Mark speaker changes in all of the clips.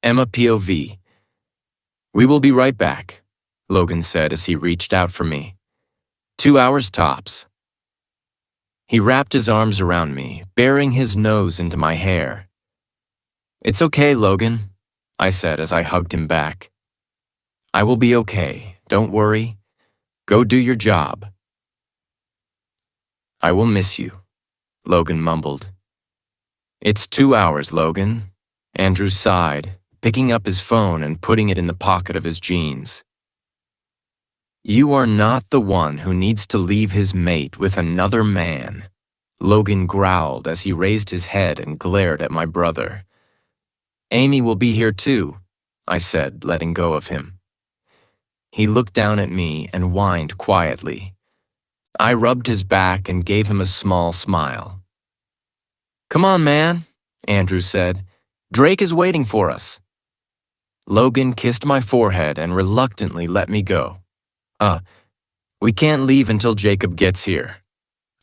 Speaker 1: Emma POV. We will be right back, Logan said as he reached out for me. 2 hours tops. He wrapped his arms around me, burying his nose into my hair. It's okay, Logan, I said as I hugged him back. I will be okay, don't worry. Go do your job. I will miss you, Logan mumbled. It's 2 hours, Logan, Andrew sighed, picking up his phone and putting it in the pocket of his jeans. You are not the one who needs to leave his mate with another man, Logan growled as he raised his head and glared at my brother. Amy will be here too, I said, letting go of him. He looked down at me and whined quietly. I rubbed his back and gave him a small smile. Come on, man, Andrew said. Drake is waiting for us. Logan kissed my forehead and reluctantly let me go. We can't leave until Jacob gets here,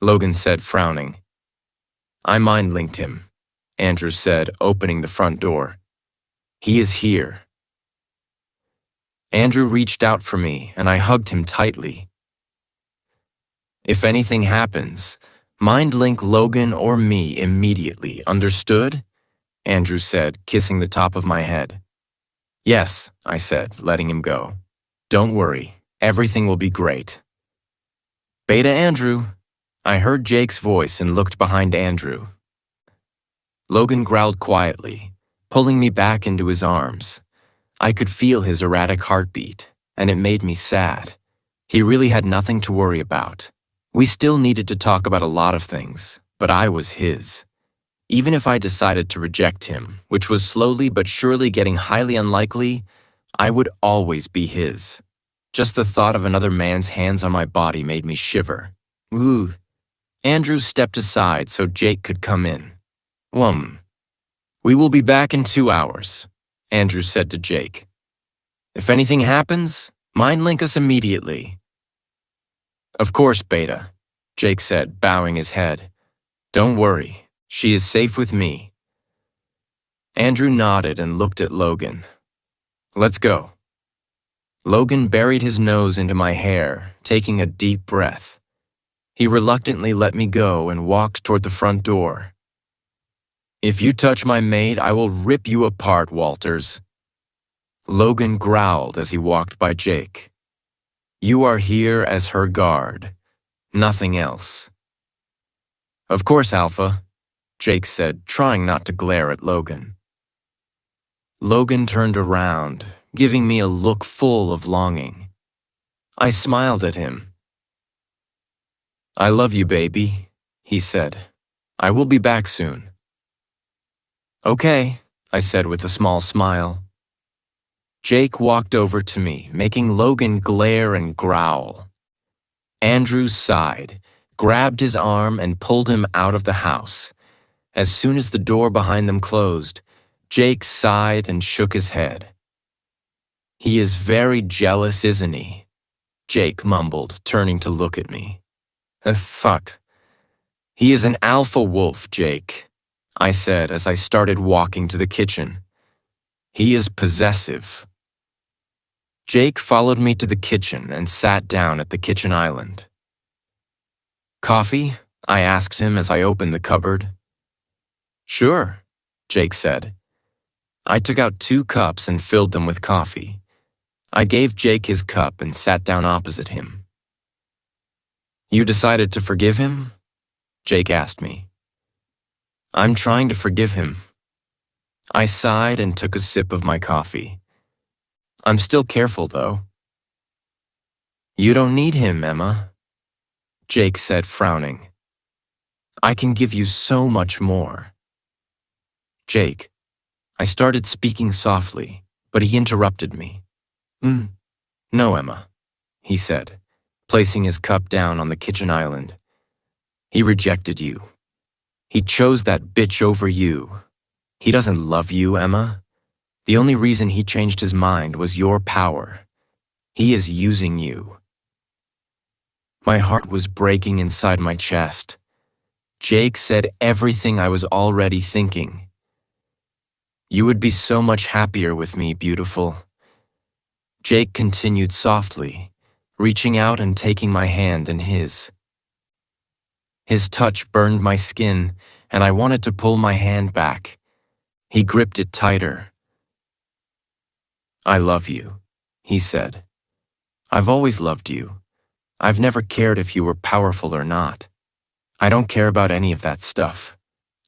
Speaker 1: Logan said, frowning. I mind-linked him, Andrew said, opening the front door. He is here. Andrew reached out for me, and I hugged him tightly. If anything happens, mind-link Logan or me immediately, understood? Andrew said, kissing the top of my head. Yes, I said, letting him go. Don't worry, everything will be great. Beta Andrew. I heard Jake's voice and looked behind Andrew. Logan growled quietly, pulling me back into his arms. I could feel his erratic heartbeat, and it made me sad. He really had nothing to worry about. We still needed to talk about a lot of things, but I was his. Even if I decided to reject him, which was slowly but surely getting highly unlikely, I would always be his. Just the thought of another man's hands on my body made me shiver. Ooh. Andrew stepped aside so Jake could come in. We will be back in 2 hours, Andrew said to Jake. If anything happens, mind-link us immediately. Of course, Beta, Jake said, bowing his head. Don't worry, she is safe with me. Andrew nodded and looked at Logan. Let's go. Logan buried his nose into my hair, taking a deep breath. He reluctantly let me go and walked toward the front door. If you touch my maid, I will rip you apart, Walters. Logan growled as he walked by Jake. You are here as her guard, nothing else. Of course, Alpha, Jake said, trying not to glare at Logan. Logan turned around, giving me a look full of longing. I smiled at him. I love you, baby, he said. I will be back soon. Okay, I said with a small smile. Jake walked over to me, making Logan glare and growl. Andrew sighed, grabbed his arm and pulled him out of the house. As soon as the door behind them closed, Jake sighed and shook his head. He is very jealous, isn't he? Jake mumbled, turning to look at me. Fuck. He is an alpha wolf, Jake, I said as I started walking to the kitchen. He is possessive. Jake followed me to the kitchen and sat down at the kitchen island. Coffee? I asked him as I opened the cupboard. Sure, Jake said. I took out 2 cups and filled them with coffee. I gave Jake his cup and sat down opposite him. You decided to forgive him? Jake asked me. I'm trying to forgive him. I sighed and took a sip of my coffee. I'm still careful, though. You don't need him, Emma, Jake said, frowning. I can give you so much more. Jake, I started speaking softly, but he interrupted me. No, Emma, he said, placing his cup down on the kitchen island. He rejected you. He chose that bitch over you. He doesn't love you, Emma. The only reason he changed his mind was your power. He is using you. My heart was breaking inside my chest. Jake said everything I was already thinking. You would be so much happier with me, beautiful. Jake continued softly, reaching out and taking my hand in his. His touch burned my skin, and I wanted to pull my hand back. He gripped it tighter. I love you, he said. I've always loved you. I've never cared if you were powerful or not. I don't care about any of that stuff.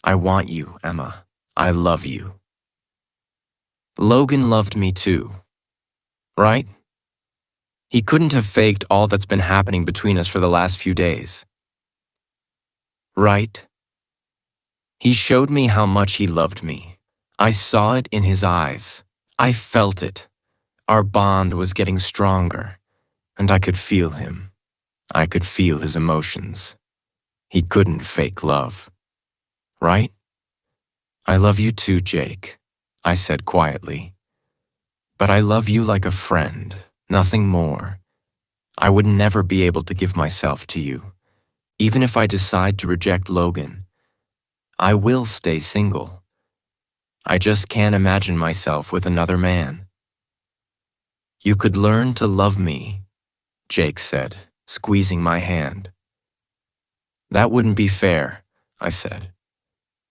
Speaker 1: I want you, Emma. I love you. Logan loved me too. Right? He couldn't have faked all that's been happening between us for the last few days. Right? He showed me how much he loved me. I saw it in his eyes. I felt it. Our bond was getting stronger, and I could feel him. I could feel his emotions. He couldn't fake love. Right? I love you too, Jake, I said quietly. But I love you like a friend, nothing more. I would never be able to give myself to you. Even if I decide to reject Logan, I will stay single. I just can't imagine myself with another man. You could learn to love me, Jake said, squeezing my hand. That wouldn't be fair, I said.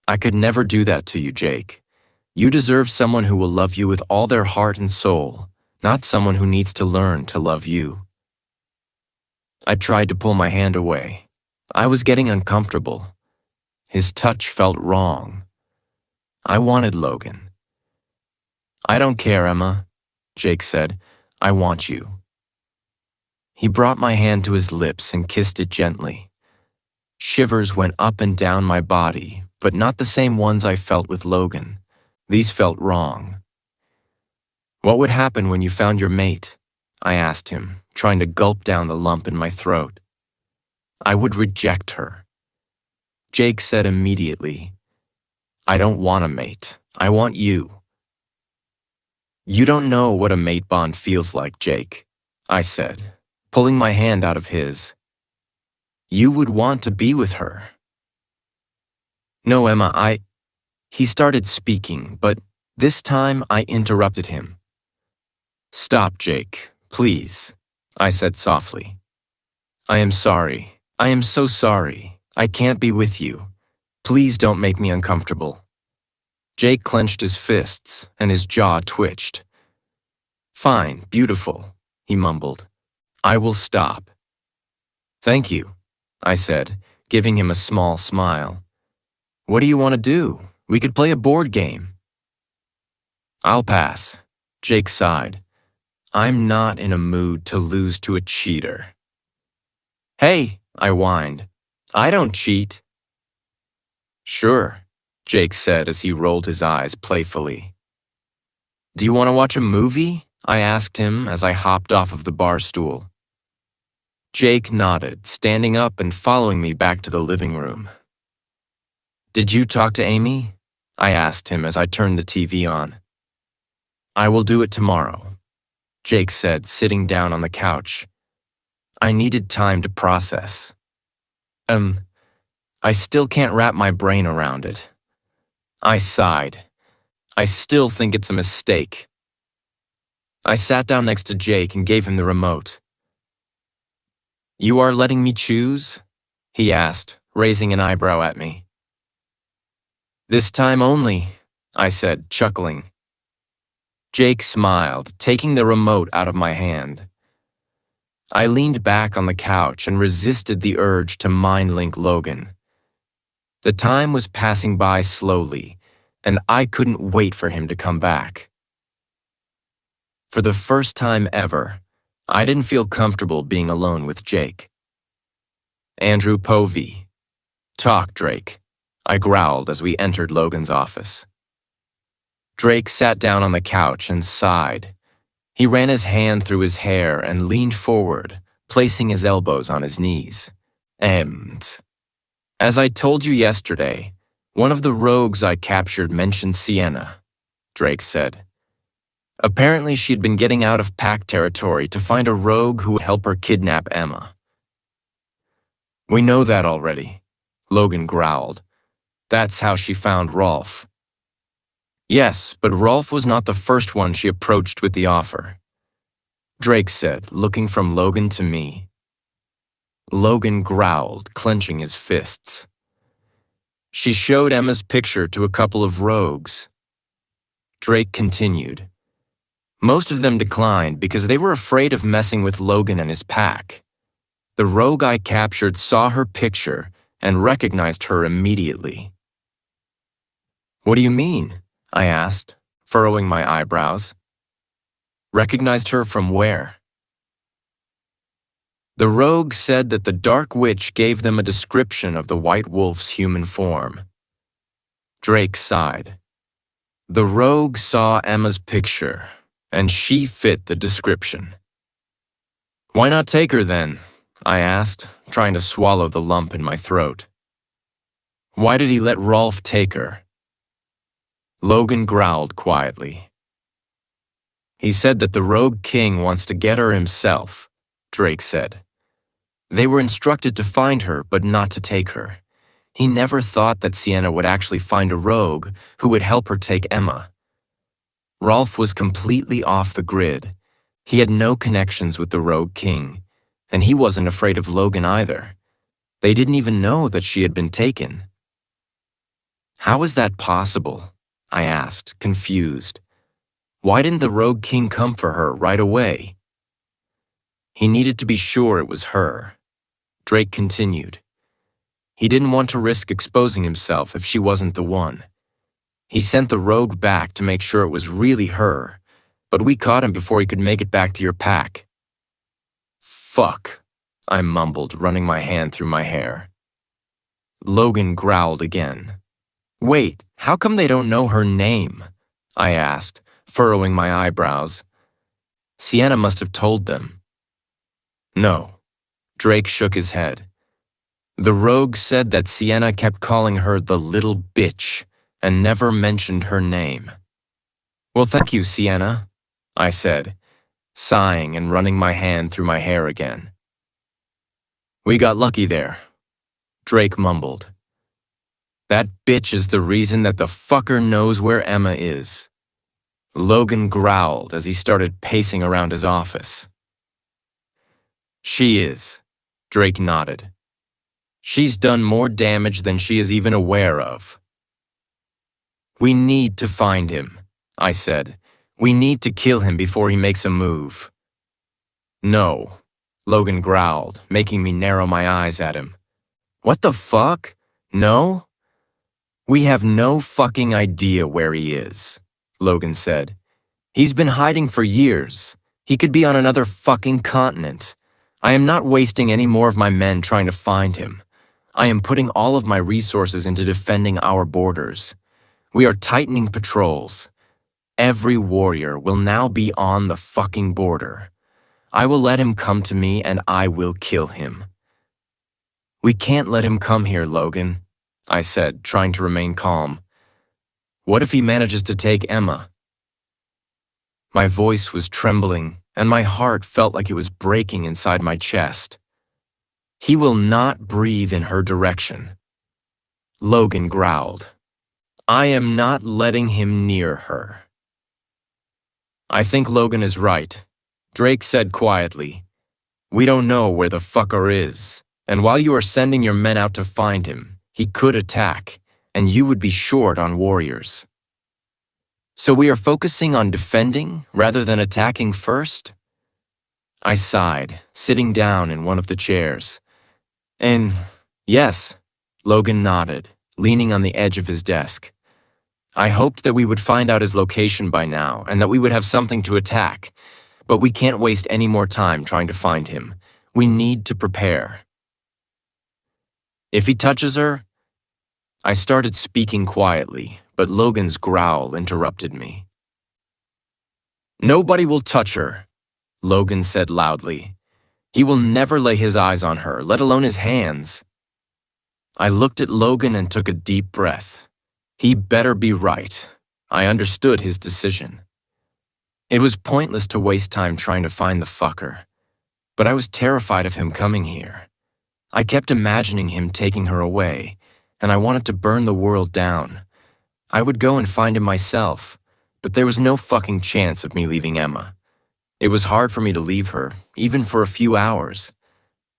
Speaker 1: I could never do that to you, Jake. You deserve someone who will love you with all their heart and soul, not someone who needs to learn to love you. I tried to pull my hand away. I was getting uncomfortable. His touch felt wrong. I wanted Logan. I don't care, Emma, Jake said. I want you. He brought my hand to his lips and kissed it gently. Shivers went up and down my body, but not the same ones I felt with Logan. These felt wrong. What would happen when you found your mate? I asked him, trying to gulp down the lump in my throat. I would reject her. Jake said immediately, I don't want a mate. I want you. You don't know what a mate bond feels like, Jake, I said, pulling my hand out of his. You would want to be with her. No, Emma, He started speaking, but this time I interrupted him. Stop, Jake, please, I said softly. I am sorry. I am so sorry. I can't be with you. Please don't make me uncomfortable. Jake clenched his fists, and his jaw twitched. Fine, beautiful, he mumbled. I will stop. Thank you, I said, giving him a small smile. What do you want to do? We could play a board game. I'll pass, Jake sighed. I'm not in a mood to lose to a cheater. Hey, I whined. I don't cheat. Sure, Jake said as he rolled his eyes playfully. Do you want to watch a movie? I asked him as I hopped off of the bar stool. Jake nodded, standing up and following me back to the living room. Did you talk to Amy? I asked him as I turned the TV on. I will do it tomorrow, Jake said, sitting down on the couch. I needed time to process. I still can't wrap my brain around it. I sighed. I still think it's a mistake. I sat down next to Jake and gave him the remote. You are letting me choose? He asked, raising an eyebrow at me. This time only, I said, chuckling. Jake smiled, taking the remote out of my hand. I leaned back on the couch and resisted the urge to mind-link Logan. The time was passing by slowly, and I couldn't wait for him to come back. For the first time ever, I didn't feel comfortable being alone with Jake. Andrew Povey. Talk, Drake, I growled as we entered Logan's office. Drake sat down on the couch and sighed. He ran his hand through his hair and leaned forward, placing his elbows on his knees. As I told you yesterday, one of the rogues I captured mentioned Sienna, Drake said. Apparently she'd been getting out of Pack territory to find a rogue who would help her kidnap Emma. We know that already, Logan growled. That's how she found Rolf. Yes, but Rolf was not the first one she approached with the offer, Drake said, looking from Logan to me. Logan growled, clenching his fists. She showed Emma's picture to a couple of rogues. Drake continued. Most of them declined because they were afraid of messing with Logan and his pack. The rogue I captured saw her picture and recognized her immediately. What do you mean? I asked, furrowing my eyebrows. Recognized her from where? The rogue said that the Dark Witch gave them a description of the White Wolf's human form. Drake sighed. The rogue saw Emma's picture, and she fit the description. Why not take her then? I asked, trying to swallow the lump in my throat. Why did he let Rolf take her? Logan growled quietly. He said that the Rogue King wants to get her himself, Drake said. They were instructed to find her, but not to take her. He never thought that Sienna would actually find a rogue who would help her take Emma. Rolf was completely off the grid. He had no connections with the Rogue King, and he wasn't afraid of Logan either. They didn't even know that she had been taken. How is that possible? I asked, confused. Why didn't the Rogue King come for her right away? He needed to be sure it was her. Drake continued. He didn't want to risk exposing himself if she wasn't the one. He sent the rogue back to make sure it was really her, but we caught him before he could make it back to your pack. Fuck, I mumbled, running my hand through my hair. Logan growled again. Wait, how come they don't know her name? I asked, furrowing my eyebrows. Sienna must have told them. No. Drake shook his head. The rogue said that Sienna kept calling her the little bitch and never mentioned her name. Well, thank you, Sienna, I said, sighing and running my hand through my hair again. We got lucky there, Drake mumbled. That bitch is the reason that the fucker knows where Emma is. Logan growled as he started pacing around his office. She is, Drake nodded. She's done more damage than she is even aware of. We need to find him, I said. We need to kill him before he makes a move. No, Logan growled, making me narrow my eyes at him. What the fuck? No? We have no fucking idea where he is, Logan said. He's been hiding for years. He could be on another fucking continent. I am not wasting any more of my men trying to find him. I am putting all of my resources into defending our borders. We are tightening patrols. Every warrior will now be on the fucking border. I will let him come to me and I will kill him. We can't let him come here, Logan, I said, trying to remain calm. What if he manages to take Emma? My voice was trembling, and my heart felt like it was breaking inside my chest. He will not breathe in her direction. Logan growled. I am not letting him near her. I think Logan is right, Drake said quietly. We don't know where the fucker is, and while you are sending your men out to find him, he could attack, and you would be short on warriors. So we are focusing on defending rather than attacking first? I sighed, sitting down in one of the chairs. And yes, Logan nodded, leaning on the edge of his desk. I hoped that we would find out his location by now and that we would have something to attack, but we can't waste any more time trying to find him. We need to prepare. If he touches her, I started speaking quietly, but Logan's growl interrupted me. Nobody will touch her, Logan said loudly. He will never lay his eyes on her, let alone his hands. I looked at Logan and took a deep breath. He better be right. I understood his decision. It was pointless to waste time trying to find the fucker, but I was terrified of him coming here. I kept imagining him taking her away, and I wanted to burn the world down. I would go and find him myself, but there was no fucking chance of me leaving Emma. It was hard for me to leave her, even for a few hours.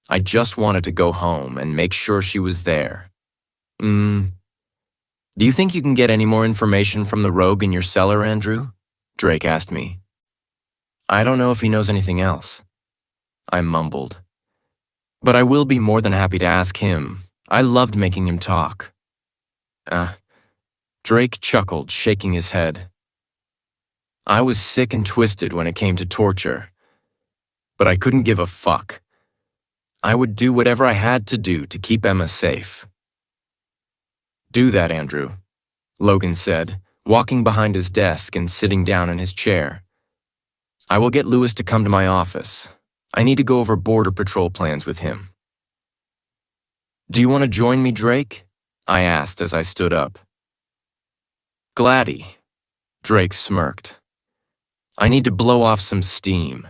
Speaker 1: I just wanted to go home and make sure she was there. Do you think you can get any more information from the rogue in your cellar, Andrew? Drake asked me. I don't know if he knows anything else. I mumbled. But I will be more than happy to ask him. I loved making him talk. Drake chuckled, shaking his head. I was sick and twisted when it came to torture. But I couldn't give a fuck. I would do whatever I had to do to keep Emma safe. Do that, Andrew, Logan said, walking behind his desk and sitting down in his chair. I will get Lewis to come to my office. I need to go over border patrol plans with him. Do you want to join me, Drake? I asked as I stood up. Gladdy, Drake smirked. I need to blow off some steam.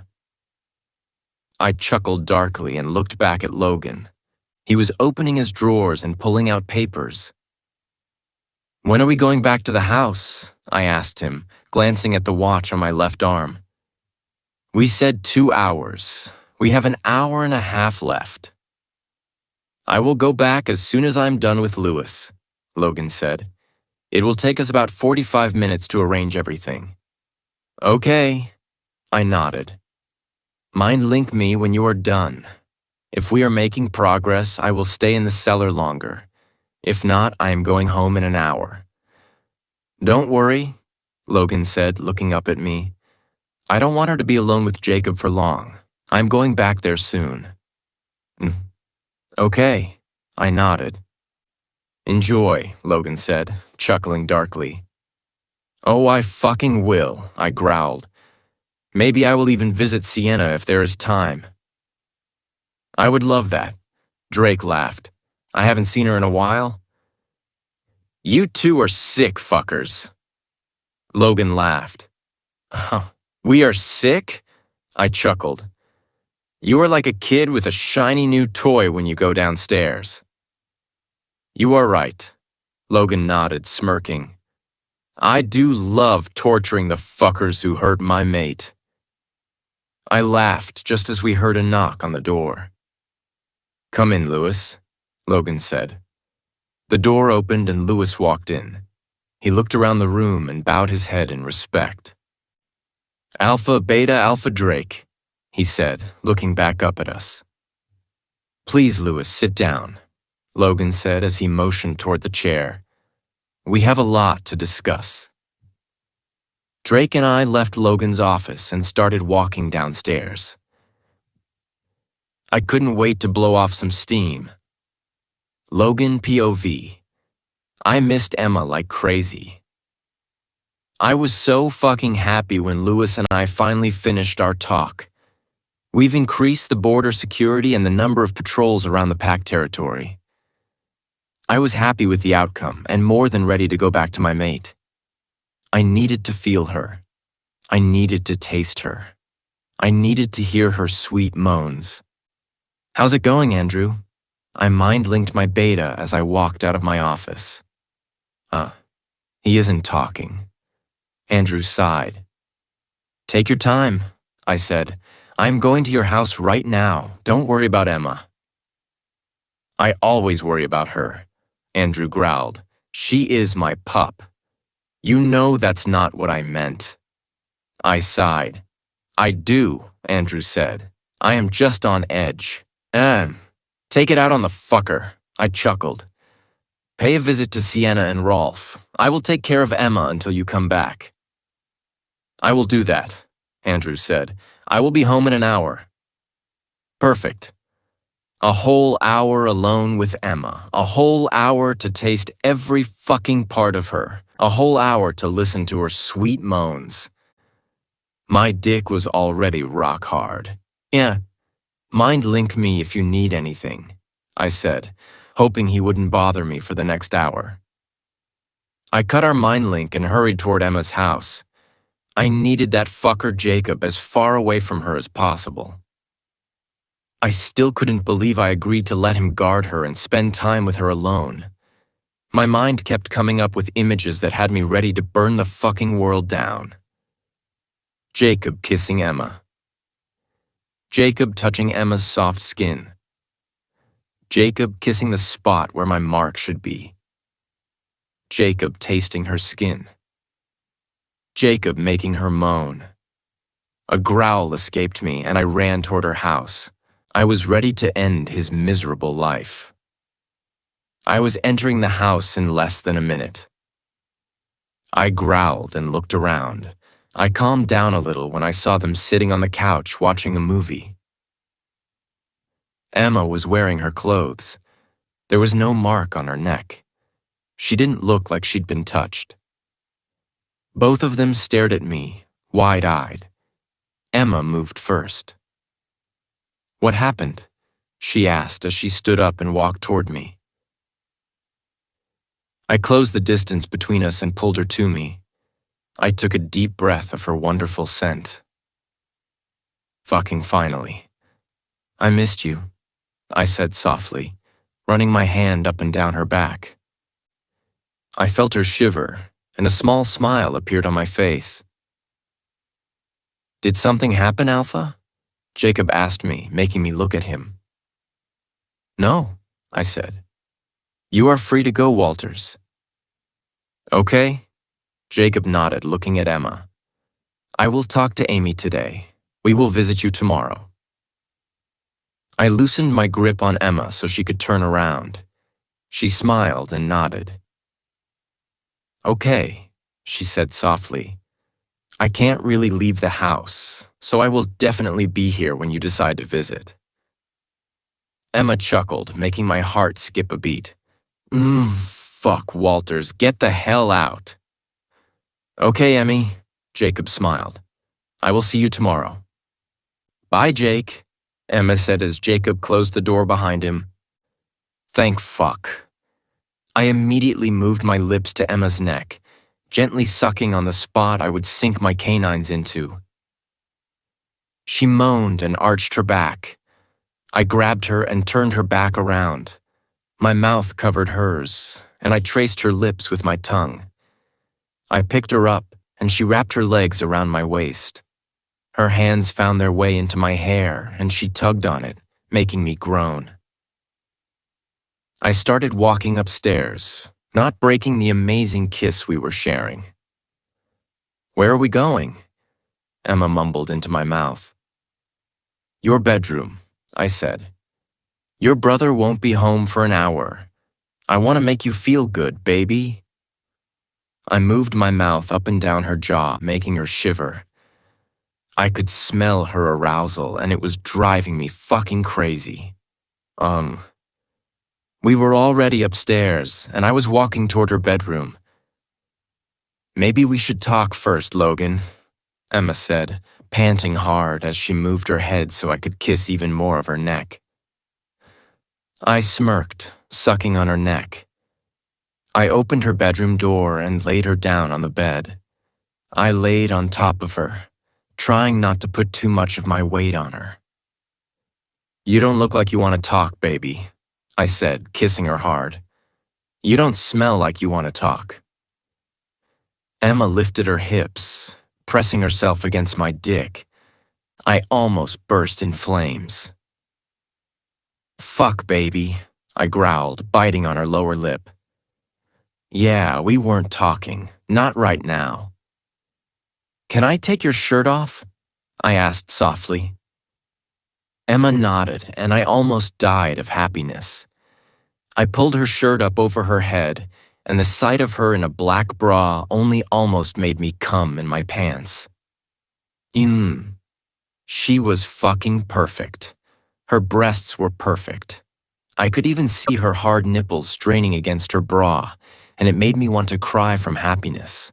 Speaker 1: I chuckled darkly and looked back at Logan. He was opening his drawers and pulling out papers. When are we going back to the house? I asked him, glancing at the watch on my left arm. We said 2 hours. We have an hour and a half left. I will go back as soon as I'm done with Lewis, Logan said. It will take us about 45 minutes to arrange everything. Okay, I nodded. Mind link me when you are done. If we are making progress, I will stay in the cellar longer. If not, I am going home in an hour. Don't worry, Logan said, looking up at me. I don't want her to be alone with Jacob for long. I'm going back there soon. Okay, I nodded. Enjoy, Logan said, chuckling darkly. Oh, I fucking will, I growled. Maybe I will even visit Sienna if there is time. I would love that, Drake laughed. I haven't seen her in a while. You two are sick fuckers. Logan laughed. We are sick? I chuckled. You are like a kid with a shiny new toy when you go downstairs. You are right, Logan nodded, smirking. I do love torturing the fuckers who hurt my mate. I laughed just as we heard a knock on the door. Come in, Lewis, Logan said. The door opened and Lewis walked in. He looked around the room and bowed his head in respect. Alpha, Beta, Alpha Drake, he said, looking back up at us. Please, Lewis, sit down, Logan said as he motioned toward the chair. We have a lot to discuss. Drake and I left Logan's office and started walking downstairs. I couldn't wait to blow off some steam. Logan POV. I missed Emma like crazy. I was so fucking happy when Lewis and I finally finished our talk. We've increased the border security and the number of patrols around the Pack territory. I was happy with the outcome and more than ready to go back to my mate. I needed to feel her. I needed to taste her. I needed to hear her sweet moans. How's it going, Andrew? I mind-linked my beta as I walked out of my office. He isn't talking. Andrew sighed. Take your time, I said. I'm going to your house right now. Don't worry about Emma. I always worry about her, Andrew growled. She is my pup. You know that's not what I meant. I sighed. I do, Andrew said. I am just on edge. Take it out on the fucker, I chuckled. Pay a visit to Sienna and Rolf. I will take care of Emma until you come back. I will do that, Andrew said. I will be home in an hour. Perfect. A whole hour alone with Emma. A whole hour to taste every fucking part of her. A whole hour to listen to her sweet moans. My dick was already rock hard. Yeah, mind link me if you need anything, I said, hoping he wouldn't bother me for the next hour. I cut our mind link and hurried toward Emma's house. I needed that fucker Jacob as far away from her as possible. I still couldn't believe I agreed to let him guard her and spend time with her alone. My mind kept coming up with images that had me ready to burn the fucking world down. Jacob kissing Emma. Jacob touching Emma's soft skin. Jacob kissing the spot where my mark should be. Jacob tasting her skin. Jacob making her moan. A growl escaped me and I ran toward her house. I was ready to end his miserable life. I was entering the house in less than a minute. I growled and looked around. I calmed down a little when I saw them sitting on the couch watching a movie. Emma was wearing her clothes. There was no mark on her neck. She didn't look like she'd been touched. Both of them stared at me, wide-eyed. Emma moved first. "What happened?" she asked as she stood up and walked toward me. I closed the distance between us and pulled her to me. I took a deep breath of her wonderful scent. "Fucking finally. I missed you," I said softly, running my hand up and down her back. I felt her shiver, and a small smile appeared on my face. "Did something happen, Alpha?" Jacob asked me, making me look at him. "No," I said. "You are free to go, Walters." "Okay." Jacob nodded, looking at Emma. "I will talk to Amy today. We will visit you tomorrow." I loosened my grip on Emma so she could turn around. She smiled and nodded. "Okay," she said softly. "I can't really leave the house, so I will definitely be here when you decide to visit." Emma chuckled, making my heart skip a beat. Fuck, Walters, get the hell out." "Okay, Emmy," Jacob smiled. "I will see you tomorrow." "Bye, Jake," Emma said as Jacob closed the door behind him. Thank fuck. I immediately moved my lips to Emma's neck, gently sucking on the spot I would sink my canines into. She moaned and arched her back. I grabbed her and turned her back around. My mouth covered hers, and I traced her lips with my tongue. I picked her up, and she wrapped her legs around my waist. Her hands found their way into my hair, and she tugged on it, making me groan. I started walking upstairs, not breaking the amazing kiss we were sharing. "Where are we going?" Emma mumbled into my mouth. "Your bedroom," I said. "Your brother won't be home for an hour. I want to make you feel good, baby." I moved my mouth up and down her jaw, making her shiver. I could smell her arousal, and it was driving me fucking crazy. We were already upstairs, and I was walking toward her bedroom. "Maybe we should talk first, Logan," Emma said, panting hard as she moved her head so I could kiss even more of her neck. I smirked, sucking on her neck. I opened her bedroom door and laid her down on the bed. I laid on top of her, trying not to put too much of my weight on her. "You don't look like you want to talk, baby," I said, kissing her hard. "You don't smell like you want to talk." Emma lifted her hips, pressing herself against my dick. I almost burst in flames. "Fuck, baby," I growled, biting on her lower lip. "Yeah, we weren't talking. Not right now." "Can I take your shirt off?" I asked softly. Emma nodded, and I almost died of happiness. I pulled her shirt up over her head, and the sight of her in a black bra only almost made me cum in my pants. She was fucking perfect. Her breasts were perfect. I could even see her hard nipples straining against her bra, and it made me want to cry from happiness.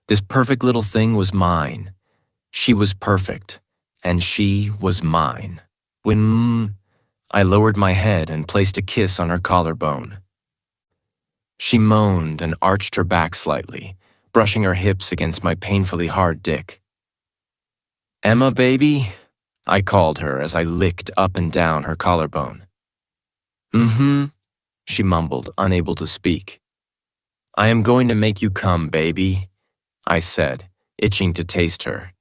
Speaker 1: This perfect little thing was mine. She was perfect, and she was mine. When I lowered my head and placed a kiss on her collarbone. She moaned and arched her back slightly, brushing her hips against my painfully hard dick. "Emma, baby," I called her as I licked up and down her collarbone. She mumbled, unable to speak. I am going to make you come, baby, I said, itching to taste her.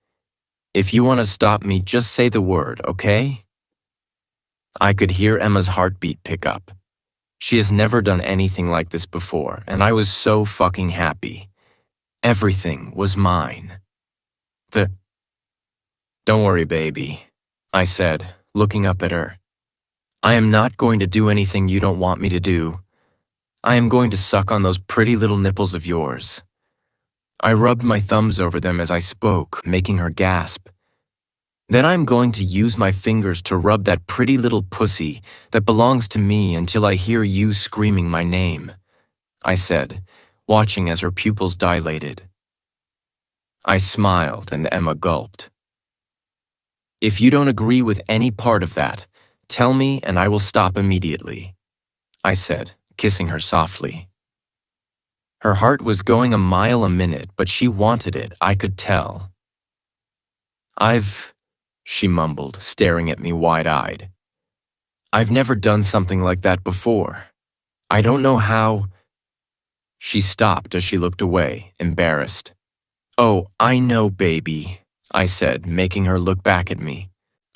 Speaker 1: If you want to stop me, just say the word, okay? I could hear Emma's heartbeat pick up. She has never done anything like this before, and I was so fucking happy. Everything was mine. Don't worry, baby, I said, looking up at her. I am not going to do anything you don't want me to do. I am going to suck on those pretty little nipples of yours. I rubbed my thumbs over them as I spoke, making her gasp. Then I'm going to use my fingers to rub that pretty little pussy that belongs to me until I hear you screaming my name, I said, watching as her pupils dilated. I smiled and Emma gulped. If you don't agree with any part of that, tell me and I will stop immediately, I said, kissing her softly. Her heart was going a mile a minute, but she wanted it, I could tell. She mumbled, staring at me wide-eyed. I've never done something like that before. I don't know how. She stopped as she looked away, embarrassed. Oh, I know, baby, I said, making her look back at me.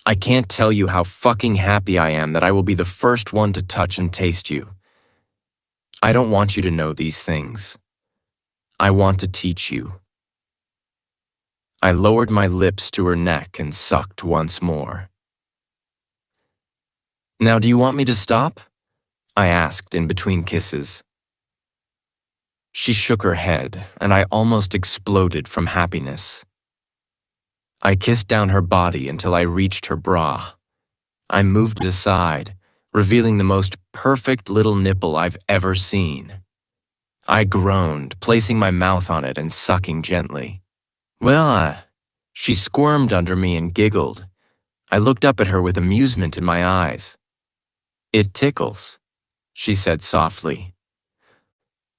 Speaker 1: I can't tell you how fucking happy I am that I will be the first one to touch and taste you. I don't want you to know these things. I want to teach you. I lowered my lips to her neck and sucked once more. Now, do you want me to stop? I asked in between kisses. She shook her head, and I almost exploded from happiness. I kissed down her body until I reached her bra. I moved it aside, revealing the most perfect little nipple I've ever seen. I groaned, placing my mouth on it and sucking gently. She squirmed under me and giggled. I looked up at her with amusement in my eyes. It tickles, she said softly.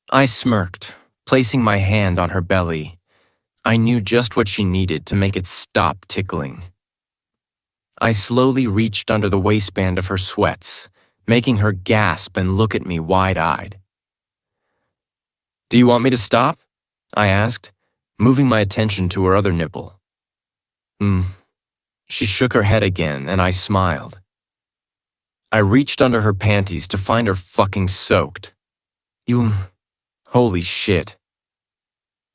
Speaker 1: I smirked, placing my hand on her belly. I knew just what she needed to make it stop tickling. I slowly reached under the waistband of her sweats, making her gasp and look at me wide-eyed. Do you want me to stop? I asked, moving my attention to her other nipple. She shook her head again, and I smiled. I reached under her panties to find her fucking soaked. Holy shit.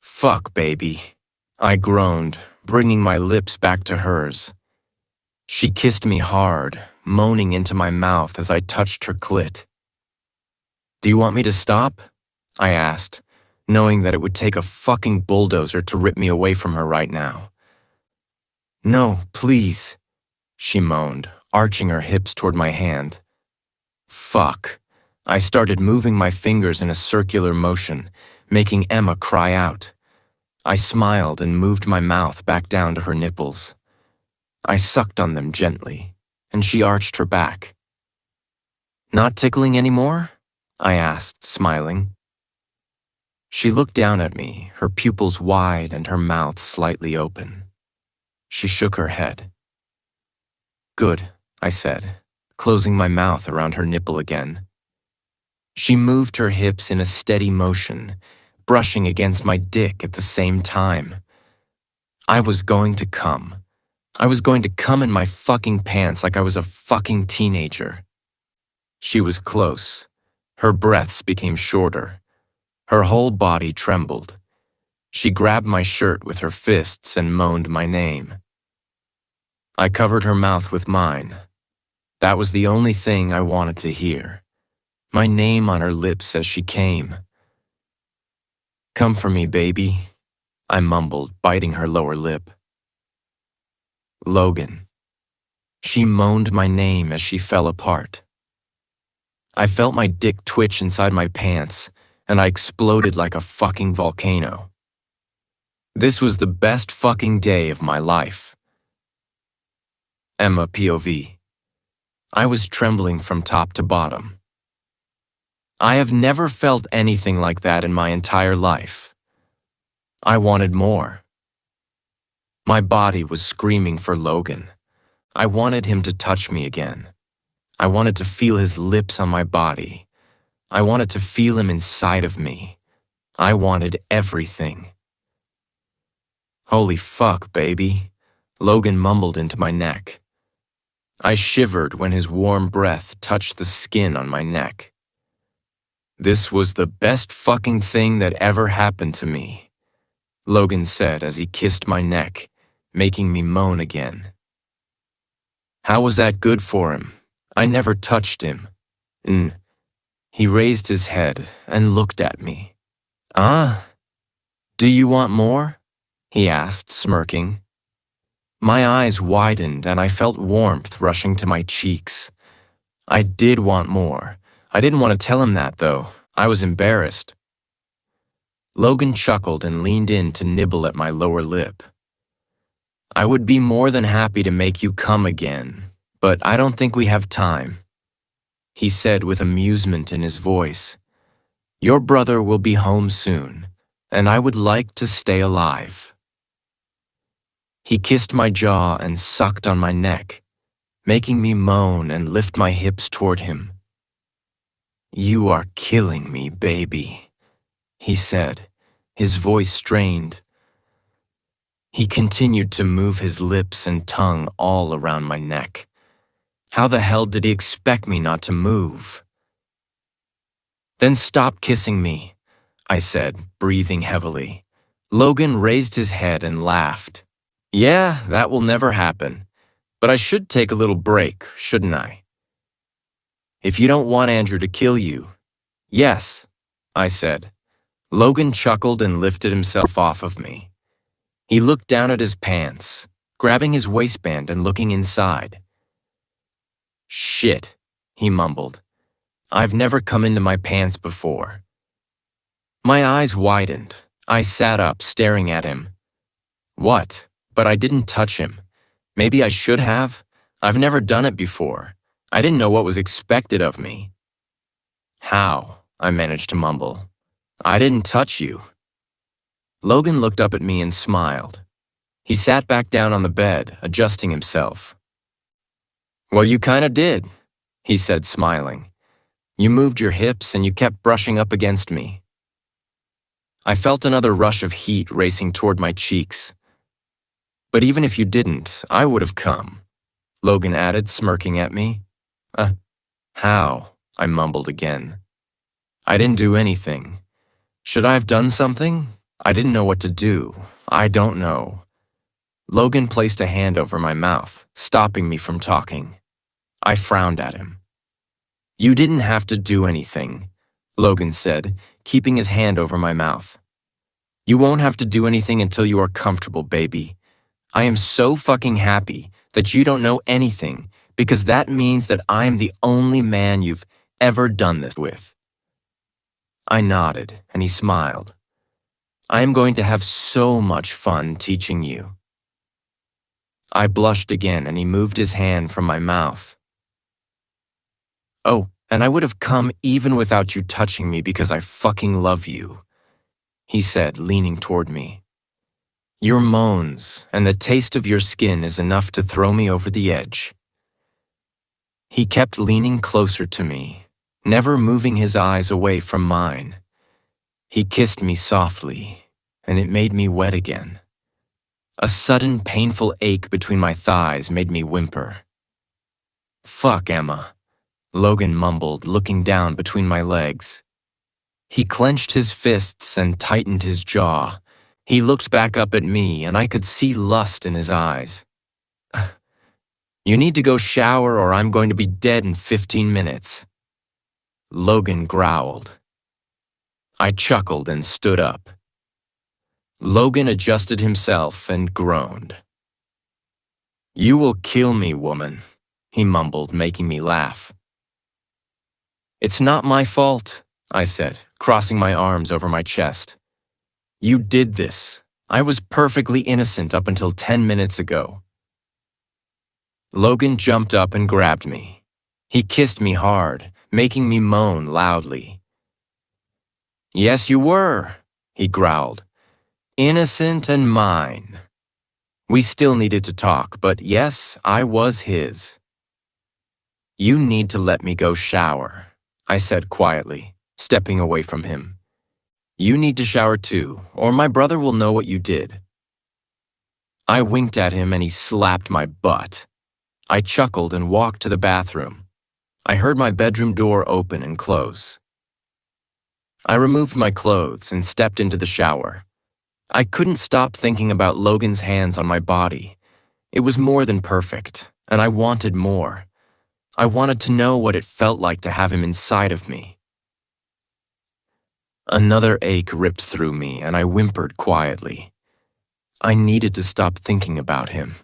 Speaker 1: Fuck, baby, I groaned, bringing my lips back to hers. She kissed me hard, moaning into my mouth as I touched her clit. Do you want me to stop? I asked, knowing that it would take a fucking bulldozer to rip me away from her right now. No, please, she moaned, arching her hips toward my hand. Fuck. I started moving my fingers in a circular motion, making Emma cry out. I smiled and moved my mouth back down to her nipples. I sucked on them gently, and she arched her back. Not tickling anymore? I asked, smiling. She looked down at me, her pupils wide and her mouth slightly open. She shook her head. Good, I said, closing my mouth around her nipple again. She moved her hips in a steady motion, brushing against my dick at the same time. I was going to come. I was going to come in my fucking pants like I was a fucking teenager. She was close. Her breaths became shorter. Her whole body trembled. She grabbed my shirt with her fists and moaned my name. I covered her mouth with mine. That was the only thing I wanted to hear. My name on her lips as she came. Come for me, baby, I mumbled, biting her lower lip. Logan. She moaned my name as she fell apart. I felt my dick twitch inside my pants, and I exploded like a fucking volcano. This was the best fucking day of my life. Emma POV. I was trembling from top to bottom. I have never felt anything like that in my entire life. I wanted more. My body was screaming for Logan. I wanted him to touch me again. I wanted to feel his lips on my body. I wanted to feel him inside of me. I wanted everything. Holy fuck, baby, Logan mumbled into my neck. I shivered when his warm breath touched the skin on my neck. This was the best fucking thing that ever happened to me, Logan said as he kissed my neck, making me moan again. How was that good for him? I never touched him. He raised his head and looked at me. Do you want more? He asked, smirking. My eyes widened and I felt warmth rushing to my cheeks. I did want more. I didn't want to tell him that, though. I was embarrassed. Logan chuckled and leaned in to nibble at my lower lip. I would be more than happy to make you come again, but I don't think we have time, he said with amusement in his voice. Your brother will be home soon, and I would like to stay alive. He kissed my jaw and sucked on my neck, making me moan and lift my hips toward him. You are killing me, baby, he said, his voice strained. He continued to move his lips and tongue all around my neck. How the hell did he expect me not to move? Then stop kissing me, I said, breathing heavily. Logan raised his head and laughed. Yeah, that will never happen. But I should take a little break, shouldn't I? If you don't want Andrew to kill you. Yes, I said. Logan chuckled and lifted himself off of me. He looked down at his pants, grabbing his waistband and looking inside. Shit, he mumbled. I've never come into my pants before. My eyes widened. I sat up, staring at him. What? But I didn't touch him. Maybe I should have. I've never done it before. I didn't know what was expected of me. How? I managed to mumble. I didn't touch you. Logan looked up at me and smiled. He sat back down on the bed, adjusting himself. Well, you kinda did, he said, smiling. You moved your hips and you kept brushing up against me. I felt another rush of heat racing toward my cheeks. But even if you didn't, I would have come, Logan added, smirking at me. How? I mumbled again. I didn't do anything. Should I have done something? I didn't know what to do. I don't know. Logan placed a hand over my mouth, stopping me from talking. I frowned at him. You didn't have to do anything, Logan said, keeping his hand over my mouth. You won't have to do anything until you are comfortable, baby. I am so fucking happy that you don't know anything, because that means that I am the only man you've ever done this with. I nodded, and he smiled. I am going to have so much fun teaching you. I blushed again, and he moved his hand from my mouth. Oh, and I would have come even without you touching me because I fucking love you, he said, leaning toward me. Your moans and the taste of your skin is enough to throw me over the edge. He kept leaning closer to me, never moving his eyes away from mine. He kissed me softly, and it made me wet again. A sudden, painful ache between my thighs made me whimper. Fuck, Emma, Logan mumbled, looking down between my legs. He clenched his fists and tightened his jaw. He looked back up at me, and I could see lust in his eyes. You need to go shower or I'm going to be dead in 15 minutes. Logan growled. I chuckled and stood up. Logan adjusted himself and groaned. You will kill me, woman, he mumbled, making me laugh. It's not my fault, I said, crossing my arms over my chest. You did this. I was perfectly innocent up until 10 minutes ago. Logan jumped up and grabbed me. He kissed me hard, making me moan loudly. Yes, you were, he growled. Innocent and mine. We still needed to talk, but yes, I was his. You need to let me go shower, I said quietly, stepping away from him. You need to shower too, or my brother will know what you did. I winked at him and he slapped my butt. I chuckled and walked to the bathroom. I heard my bedroom door open and close. I removed my clothes and stepped into the shower. I couldn't stop thinking about Logan's hands on my body. It was more than perfect, and I wanted more. I wanted to know what it felt like to have him inside of me. Another ache ripped through me, and I whimpered quietly. I needed to stop thinking about him.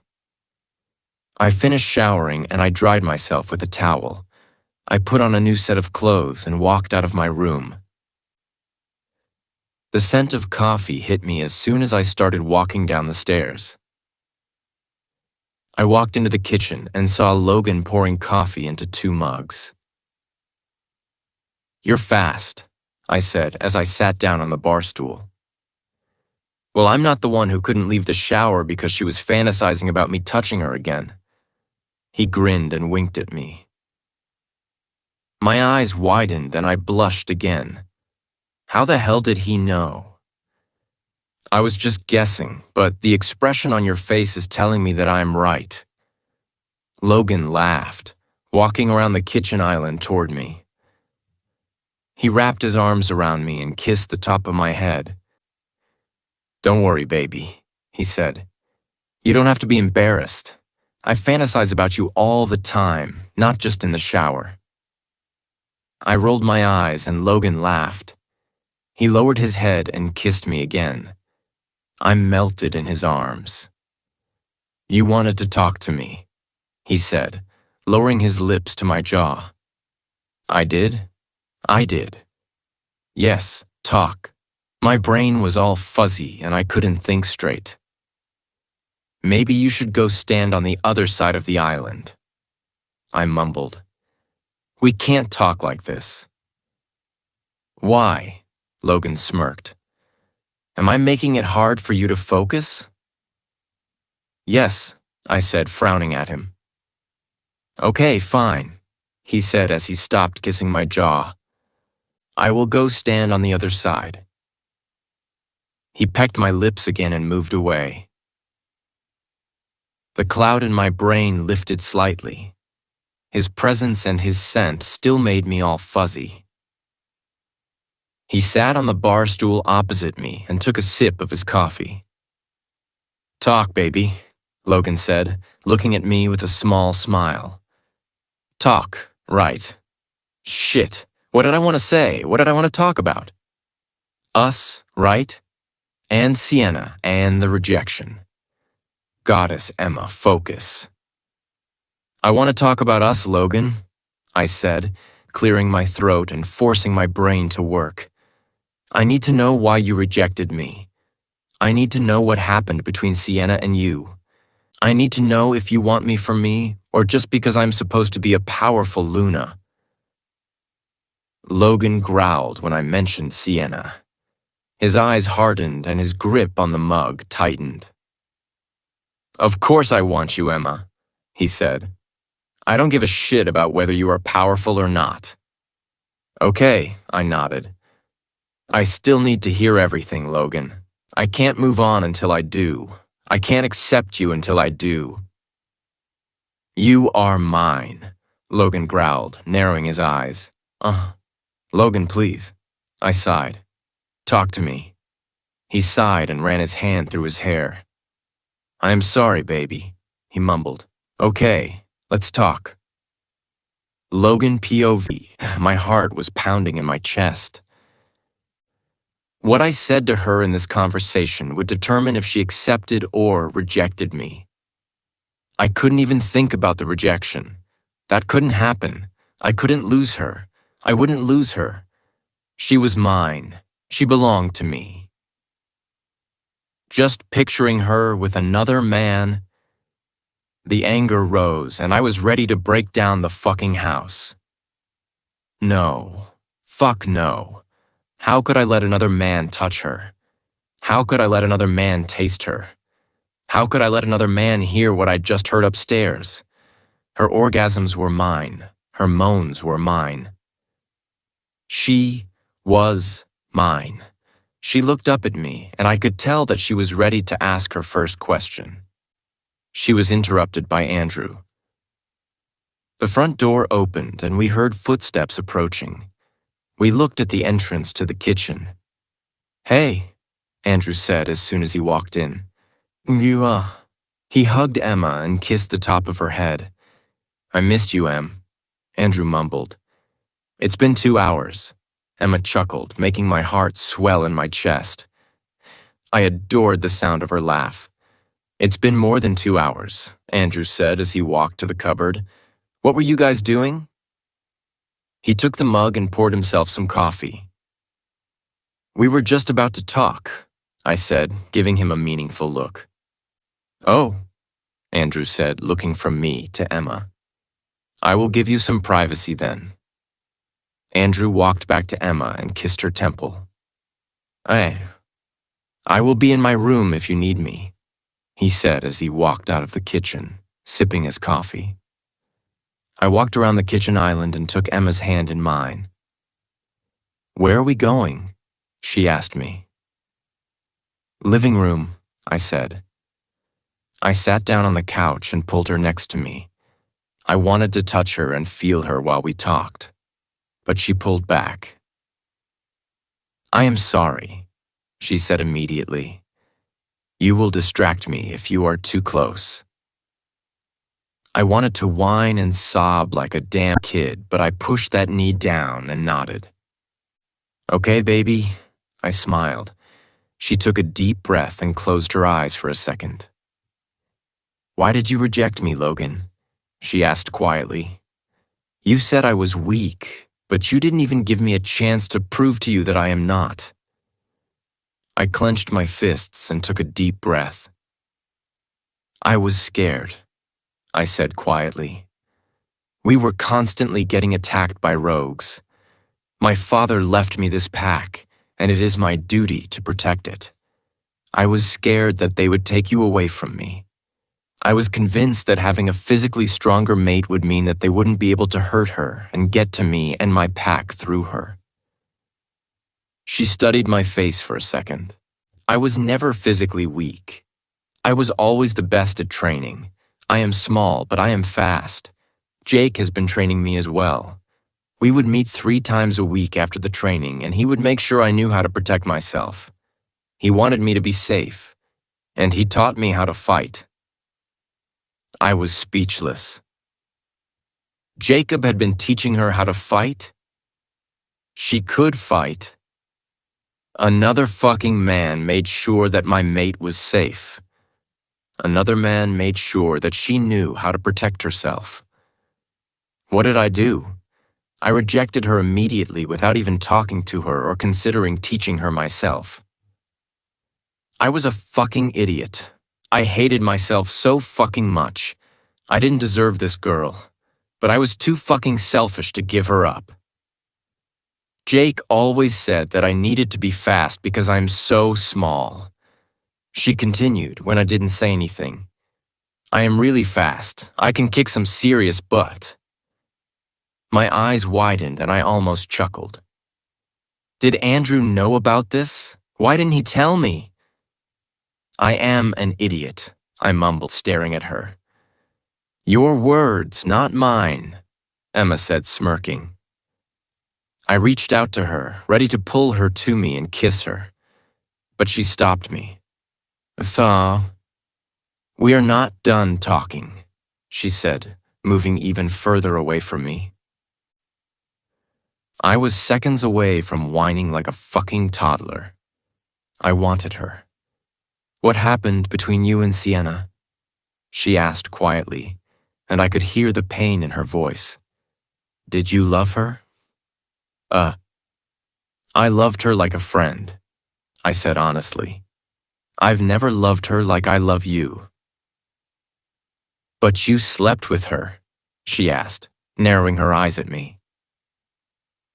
Speaker 1: I finished showering and I dried myself with a towel. I put on a new set of clothes and walked out of my room. The scent of coffee hit me as soon as I started walking down the stairs. I walked into the kitchen and saw Logan pouring coffee into 2 mugs. "You're fast," I said as I sat down on the bar stool. Well, I'm not the one who couldn't leave the shower because she was fantasizing about me touching her again. He grinned and winked at me. My eyes widened and I blushed again. How the hell did he know? I was just guessing, but the expression on your face is telling me that I'm right. Logan laughed, walking around the kitchen island toward me. He wrapped his arms around me and kissed the top of my head. "Don't worry, baby," he said. "You don't have to be embarrassed. I fantasize about you all the time, not just in the shower." I rolled my eyes and Logan laughed. He lowered his head and kissed me again. I melted in his arms. "You wanted to talk to me," he said, lowering his lips to my jaw. "I did? I did. Yes, talk." My brain was all fuzzy and I couldn't think straight. "Maybe you should go stand on the other side of the island," I mumbled. "We can't talk like this." "Why?" Logan smirked. "Am I making it hard for you to focus?" "Yes," I said, frowning at him. "Okay, fine," he said as he stopped kissing my jaw. "I will go stand on the other side." He pecked my lips again and moved away. The cloud in my brain lifted slightly. His presence and his scent still made me all fuzzy. He sat on the bar stool opposite me and took a sip of his coffee. "Talk, baby," Logan said, looking at me with a small smile. "Talk, right. Shit, what did I want to say? What did I want to talk about? Us, right? And Sienna, and the rejection. Goddess Emma, focus." "I want to talk about us, Logan," I said, clearing my throat and forcing my brain to work. "I need to know why you rejected me. I need to know what happened between Sienna and you. I need to know if you want me for me, or just because I'm supposed to be a powerful Luna." Logan growled when I mentioned Sienna. His eyes hardened and his grip on the mug tightened. "Of course I want you, Emma," he said. "I don't give a shit about whether you are powerful or not." "Okay," I nodded. "I still need to hear everything, Logan. I can't move on until I do. I can't accept you until I do." "You are mine," Logan growled, narrowing his eyes. Logan, please." I sighed. "Talk to me." He sighed and ran his hand through his hair. "I am sorry, baby," he mumbled. "Okay, let's talk." Logan POV. My heart was pounding in my chest. What I said to her in this conversation would determine if she accepted or rejected me. I couldn't even think about the rejection. That couldn't happen. I couldn't lose her. I wouldn't lose her. She was mine. She belonged to me. Just picturing her with another man, the anger rose and I was ready to break down the fucking house. No. Fuck no. How could I let another man touch her? How could I let another man taste her? How could I let another man hear what I'd just heard upstairs? Her orgasms were mine. Her moans were mine. She was mine. She looked up at me, and I could tell that she was ready to ask her first question. She was interrupted by Andrew. The front door opened, and we heard footsteps approaching. We looked at the entrance to the kitchen. "Hey," Andrew said as soon as he walked in. He hugged Emma and kissed the top of her head. "I missed you, Em," Andrew mumbled. "It's been 2 hours," Emma chuckled, making my heart swell in my chest. I adored the sound of her laugh. "It's been more than 2 hours," Andrew said as he walked to the cupboard. "What were you guys doing?" He took the mug and poured himself some coffee. "We were just about to talk," I said, giving him a meaningful look. "Oh," Andrew said, looking from me to Emma. "I will give you some privacy then." Andrew walked back to Emma and kissed her temple. I will be in my room if you need me," he said as he walked out of the kitchen, sipping his coffee. I walked around the kitchen island and took Emma's hand in mine. "Where are we going?" she asked me. "Living room," I said. I sat down on the couch and pulled her next to me. I wanted to touch her and feel her while we talked, but she pulled back. "I am sorry," she said immediately. "You will distract me if you are too close." I wanted to whine and sob like a damn kid, but I pushed that knee down and nodded. "Okay, baby," I smiled. She took a deep breath and closed her eyes for a second. "Why did you reject me, Logan?" she asked quietly. "You said I was weak, but you didn't even give me a chance to prove to you that I am not." I clenched my fists and took a deep breath. "I was scared," I said quietly. "We were constantly getting attacked by rogues. My father left me this pack, and it is my duty to protect it. I was scared that they would take you away from me. I was convinced that having a physically stronger mate would mean that they wouldn't be able to hurt her and get to me and my pack through her." She studied my face for a second. I was never physically weak. I was always the best at training. I am small, but I am fast. Jake has been training me as well. We would meet 3 times a week after the training, and he would make sure I knew how to protect myself. He wanted me to be safe, and he taught me how to fight. I was speechless. Jacob had been teaching her how to fight? She could fight. Another fucking man made sure that my mate was safe. Another man made sure that she knew how to protect herself. What did I do? I rejected her immediately without even talking to her or considering teaching her myself. I was a fucking idiot. I hated myself so fucking much. I didn't deserve this girl, but I was too fucking selfish to give her up. Jake always said that I needed to be fast because I'm so small. She continued when I didn't say anything. "I am really fast. I can kick some serious butt." My eyes widened and I almost chuckled. Did Andrew know about this? Why didn't he tell me? "I am an idiot," I mumbled, staring at her. "Your words, not mine," Emma said, smirking. I reached out to her, ready to pull her to me and kiss her, but she stopped me. "Thaw, we are not done talking," she said, moving even further away from me. I was seconds away from whining like a fucking toddler. I wanted her. "What happened between you and Sienna?" she asked quietly, and I could hear the pain in her voice. "Did you love her?" I loved her like a friend," I said honestly. "I've never loved her like I love you." "But you slept with her?" she asked, narrowing her eyes at me.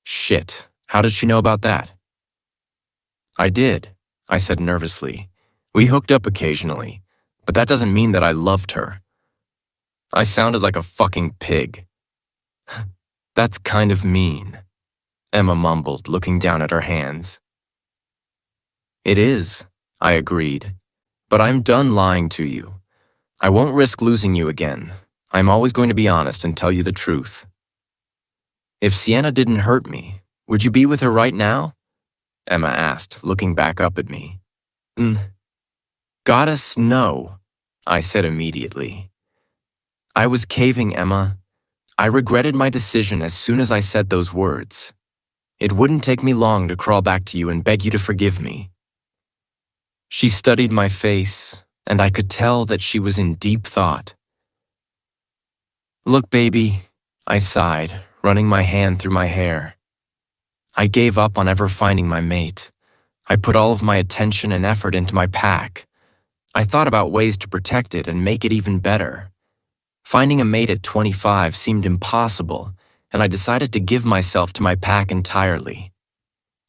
Speaker 1: "Shit, how did she know about that?" "I did," I said nervously. "We hooked up occasionally, but that doesn't mean that I loved her." I sounded like a fucking pig. "That's kind of mean," Emma mumbled, looking down at her hands. It is, I agreed. But I'm done lying to you. I won't risk losing you again. I'm always going to be honest and tell you the truth. If Sienna didn't hurt me, would you be with her right now? Emma asked, looking back up at me. Goddess, no, I said immediately. I was caving, Emma. I regretted my decision as soon as I said those words. It wouldn't take me long to crawl back to you and beg you to forgive me. She studied my face, and I could tell that she was in deep thought. Look, baby, I sighed, running my hand through my hair. I gave up on ever finding my mate. I put all of my attention and effort into my pack. I thought about ways to protect it and make it even better. Finding a mate at 25 seemed impossible, and I decided to give myself to my pack entirely.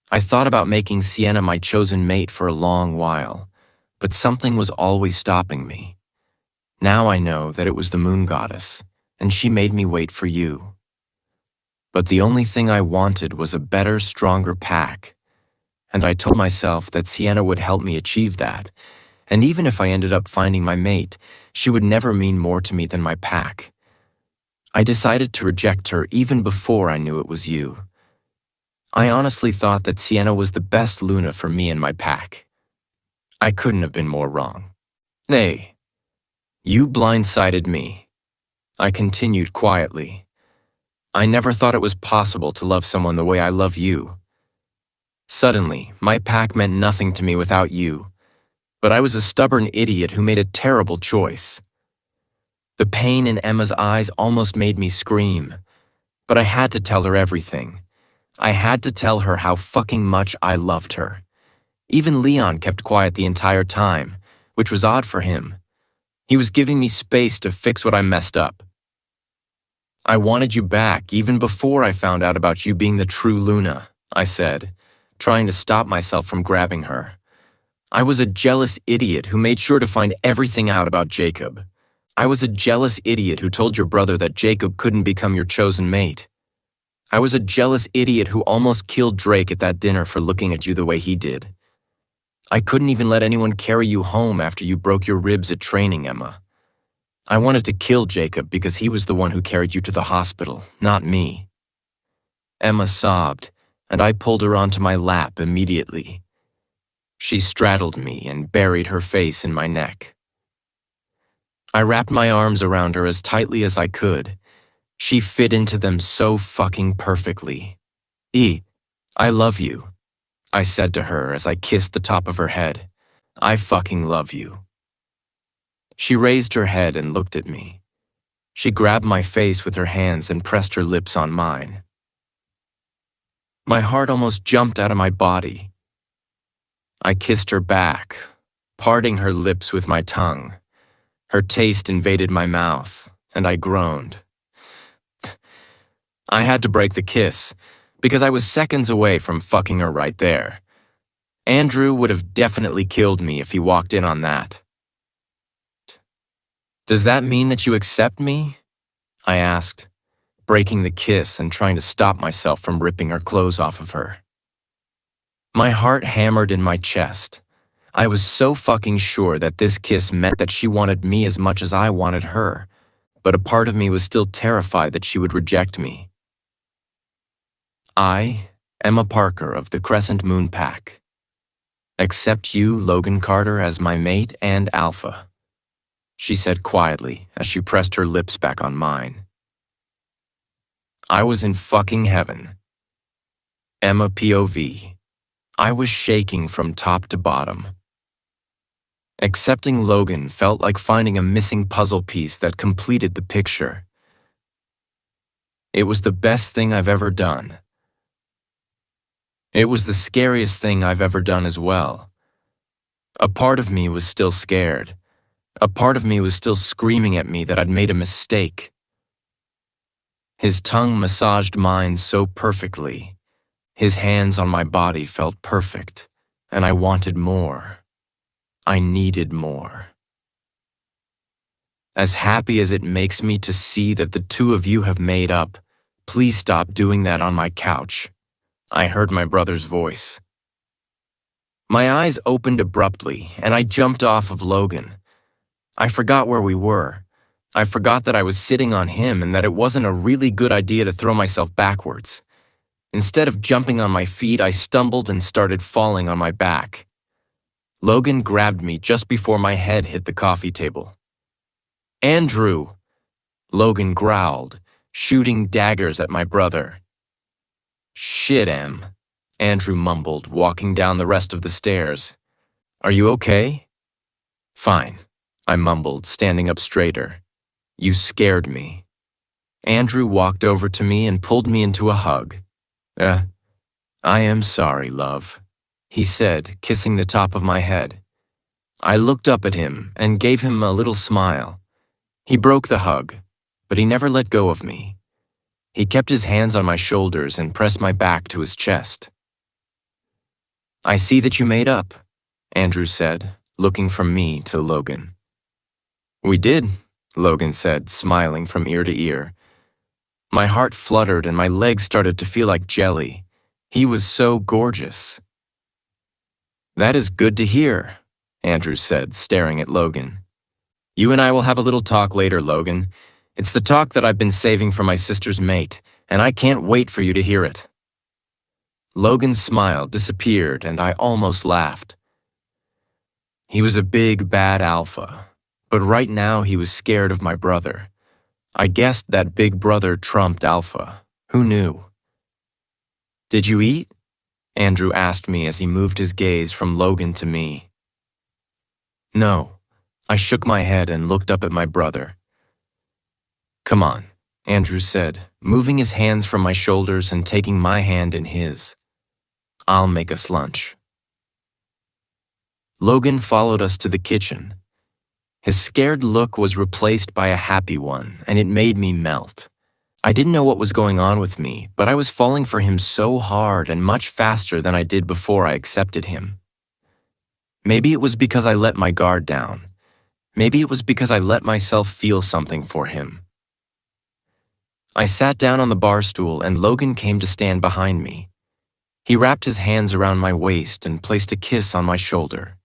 Speaker 1: I thought about making Sienna my chosen mate for a long while, but something was always stopping me. Now I know that it was the moon goddess, and she made me wait for you. But the only thing I wanted was a better, stronger pack, and I told myself that Sienna would help me achieve that, and even if I ended up finding my mate, she would never mean more to me than my pack. I decided to reject her even before I knew it was you. I honestly thought that Sienna was the best Luna for me and my pack. I couldn't have been more wrong. Nay, you blindsided me. I continued quietly. I never thought it was possible to love someone the way I love you. Suddenly, my pack meant nothing to me without you, but I was a stubborn idiot who made a terrible choice. The pain in Emma's eyes almost made me scream, but I had to tell her everything. I had to tell her how fucking much I loved her. Even Leon kept quiet the entire time, which was odd for him. He was giving me space to fix what I messed up. I wanted you back even before I found out about you being the true Luna, I said, trying to stop myself from grabbing her. I was a jealous idiot who made sure to find everything out about Jacob. I was a jealous idiot who told your brother that Jacob couldn't become your chosen mate. I was a jealous idiot who almost killed Drake at that dinner for looking at you the way he did. I couldn't even let anyone carry you home after you broke your ribs at training, Emma. I wanted to kill Jacob because he was the one who carried you to the hospital, not me. Emma sobbed, and I pulled her onto my lap immediately. She straddled me and buried her face in my neck. I wrapped my arms around her as tightly as I could. She fit into them so fucking perfectly. I love you, I said to her as I kissed the top of her head. I fucking love you. She raised her head and looked at me. She grabbed my face with her hands and pressed her lips on mine. My heart almost jumped out of my body. I kissed her back, parting her lips with my tongue. Her taste invaded my mouth, and I groaned. I had to break the kiss, because I was seconds away from fucking her right there. Andrew would have definitely killed me if he walked in on that. Does that mean that you accept me? I asked, breaking the kiss and trying to stop myself from ripping her clothes off of her. My heart hammered in my chest. I was so fucking sure that this kiss meant that she wanted me as much as I wanted her, but a part of me was still terrified that she would reject me. I, Emma Parker of the Crescent Moon Pack, accept you, Logan Carter, as my mate and alpha, she said quietly as she pressed her lips back on mine. I was in fucking heaven. Emma POV. I was shaking from top to bottom. Accepting Logan felt like finding a missing puzzle piece that completed the picture. It was the best thing I've ever done. It was the scariest thing I've ever done as well. A part of me was still scared. A part of me was still screaming at me that I'd made a mistake. His tongue massaged mine so perfectly. His hands on my body felt perfect, and I wanted more. I needed more. As happy as it makes me to see that the two of you have made up, please stop doing that on my couch. I heard my brother's voice. My eyes opened abruptly, and I jumped off of Logan. I forgot where we were. I forgot that I was sitting on him and that it wasn't a really good idea to throw myself backwards. Instead of jumping on my feet, I stumbled and started falling on my back. Logan grabbed me just before my head hit the coffee table. "Andrew!" Logan growled, shooting daggers at my brother. "Shit, Em," Andrew mumbled, walking down the rest of the stairs. "Are you okay?" "Fine," I mumbled, standing up straighter. "You scared me." Andrew walked over to me and pulled me into a hug. I am sorry, love," he said, kissing the top of my head. I looked up at him and gave him a little smile. He broke the hug, but he never let go of me. He kept his hands on my shoulders and pressed my back to his chest. "I see that you made up," Andrew said, looking from me to Logan. "We did," Logan said, smiling from ear to ear. My heart fluttered and my legs started to feel like jelly. He was so gorgeous. "That is good to hear," Andrew said, staring at Logan. "You and I will have a little talk later, Logan. It's the talk that I've been saving for my sister's mate, and I can't wait for you to hear it." Logan's smile disappeared and I almost laughed. He was a big, bad alpha, but right now he was scared of my brother. I guessed that big brother trumped alpha. Who knew? "Did you eat?" Andrew asked me as he moved his gaze from Logan to me. "No." I shook my head and looked up at my brother. "Come on," Andrew said, moving his hands from my shoulders and taking my hand in his. "I'll make us lunch." Logan followed us to the kitchen. His scared look was replaced by a happy one, and it made me melt. I didn't know what was going on with me, but I was falling for him so hard and much faster than I did before I accepted him. Maybe it was because I let my guard down. Maybe it was because I let myself feel something for him. I sat down on the bar stool and Logan came to stand behind me. He wrapped his hands around my waist and placed a kiss on my shoulder.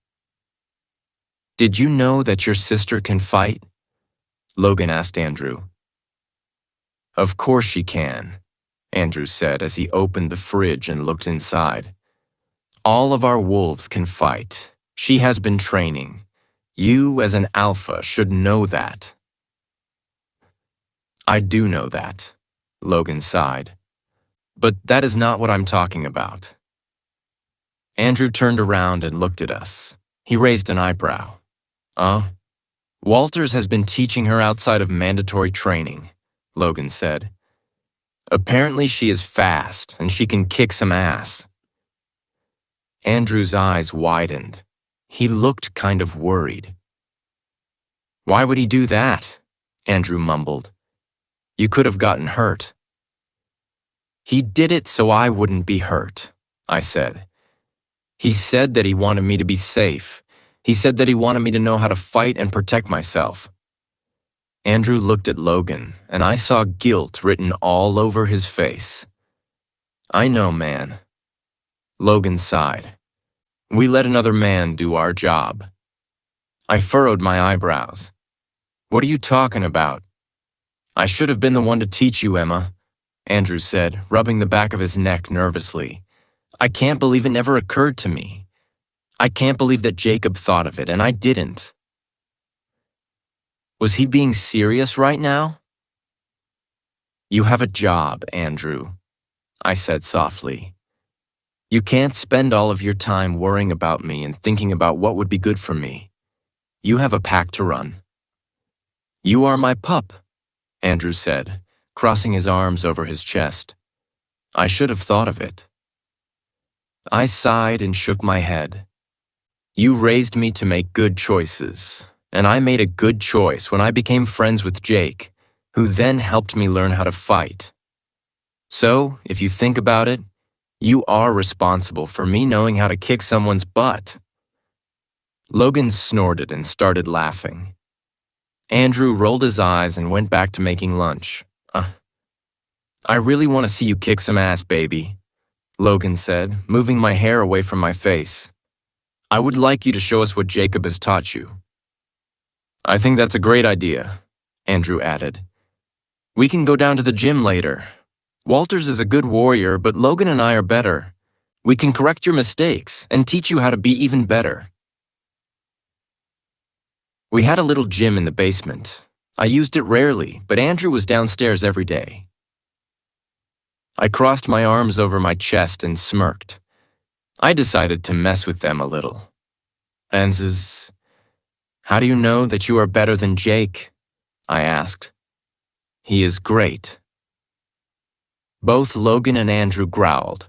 Speaker 1: "Did you know that your sister can fight?" Logan asked Andrew. "Of course she can," Andrew said as he opened the fridge and looked inside. "All of our wolves can fight. She has been training. You, as an alpha, should know that." "I do know that," Logan sighed. "But that is not what I'm talking about." Andrew turned around and looked at us. He raised an eyebrow. Walters has been teaching her outside of mandatory training," Logan said. "Apparently she is fast and she can kick some ass." Andrew's eyes widened. He looked kind of worried. "Why would he do that?" Andrew mumbled. "You could have gotten hurt." "He did it so I wouldn't be hurt," I said. "He said that he wanted me to be safe. He said that he wanted me to know how to fight and protect myself." Andrew looked at Logan, and I saw guilt written all over his face. "I know, man." Logan sighed. "We let another man do our job." I furrowed my eyebrows. "What are you talking about?" "I should have been the one to teach you, Emma," Andrew said, rubbing the back of his neck nervously. "I can't believe it never occurred to me. I can't believe that Jacob thought of it, and I didn't." Was he being serious right now? "You have a job, Andrew," I said softly. "You can't spend all of your time worrying about me and thinking about what would be good for me. You have a pack to run." "You are my pup," Andrew said, crossing his arms over his chest. "I should have thought of it." I sighed and shook my head. "You raised me to make good choices, and I made a good choice when I became friends with Jake, who then helped me learn how to fight. So, if you think about it, you are responsible for me knowing how to kick someone's butt." Logan snorted and started laughing. Andrew rolled his eyes and went back to making lunch. I really want to see you kick some ass, baby," Logan said, moving my hair away from my face. I would like you to show us what Jacob has taught you. I think that's a great idea, Andrew added. We can go down to the gym later. Walters is a good warrior, but Logan and I are better. We can correct your mistakes and teach you how to be even better. We had a little gym in the basement. I used it rarely, but Andrew was downstairs every day. I crossed my arms over my chest and smirked. I decided to mess with them a little. Anzus, how do you know that you are better than Jake? I asked. He is great. Both Logan and Andrew growled.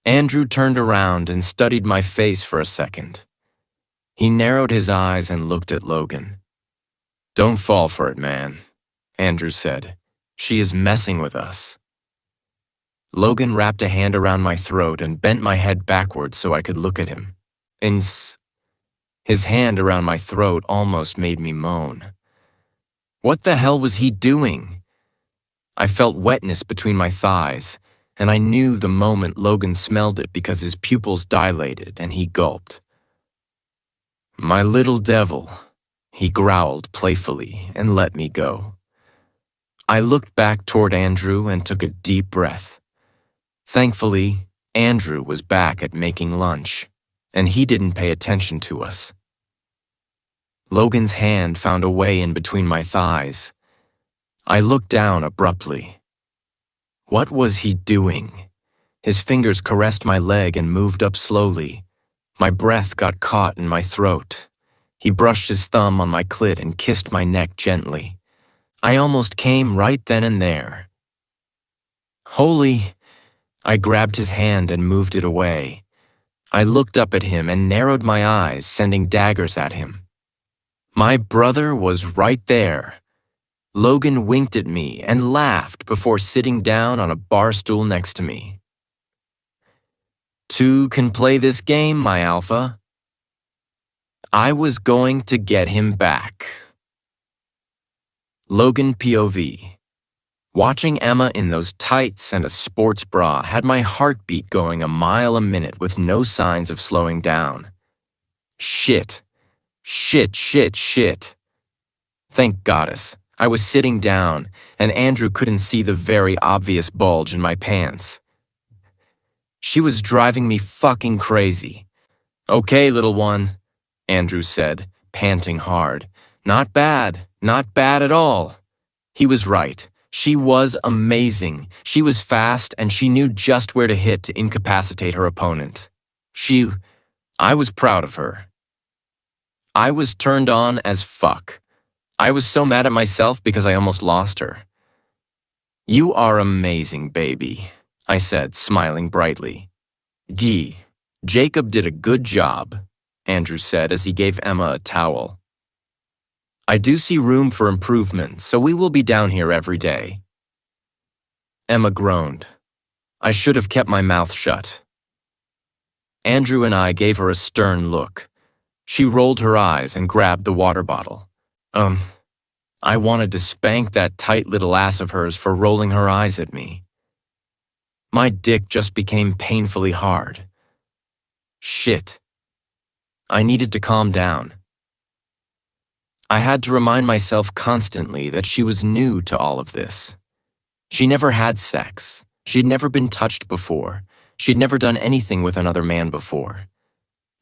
Speaker 1: Andrew turned around and studied my face for a second. He narrowed his eyes and looked at Logan. Don't fall for it, man, Andrew said. She is messing with us. Logan wrapped a hand around my throat and bent my head backwards so I could look at him. His hand around my throat almost made me moan. What the hell was he doing? I felt wetness between my thighs, and I knew the moment Logan smelled it because his pupils dilated and he gulped. My little devil, he growled playfully and let me go. I looked back toward Andrew and took a deep breath. Thankfully, Andrew was back at making lunch, and he didn't pay attention to us. Logan's hand found a way in between my thighs. I looked down abruptly. What was he doing? His fingers caressed my leg and moved up slowly. My breath got caught in my throat. He brushed his thumb on my clit and kissed my neck gently. I almost came right then and there. Holy! I grabbed his hand and moved it away. I looked up at him and narrowed my eyes, sending daggers at him. My brother was right there. Logan winked at me and laughed before sitting down on a bar stool next to me. Two can play this game, my alpha. I was going to get him back. Logan POV. Watching Emma in those tights and a sports bra had my heartbeat going a mile a minute with no signs of slowing down. Shit. Shit, shit, shit. Thank goddess, I was sitting down, and Andrew couldn't see the very obvious bulge in my pants. She was driving me fucking crazy. Okay, little one, Andrew said, panting hard. Not bad at all. He was right. She was amazing. She was fast, and she knew just where to hit to incapacitate her opponent. I was proud of her. I was turned on as fuck. I was so mad at myself because I almost lost her. You are amazing, baby, I said, smiling brightly. Gee, Jacob did a good job, Andrew said as he gave Emma a towel. I do see room for improvement, so we will be down here every day. Emma groaned. I should have kept my mouth shut. Andrew and I gave her a stern look. She rolled her eyes and grabbed the water bottle. I wanted to spank that tight little ass of hers for rolling her eyes at me. My dick just became painfully hard. Shit. I needed to calm down. I had to remind myself constantly that she was new to all of this. She never had sex. She'd never been touched before. She'd never done anything with another man before.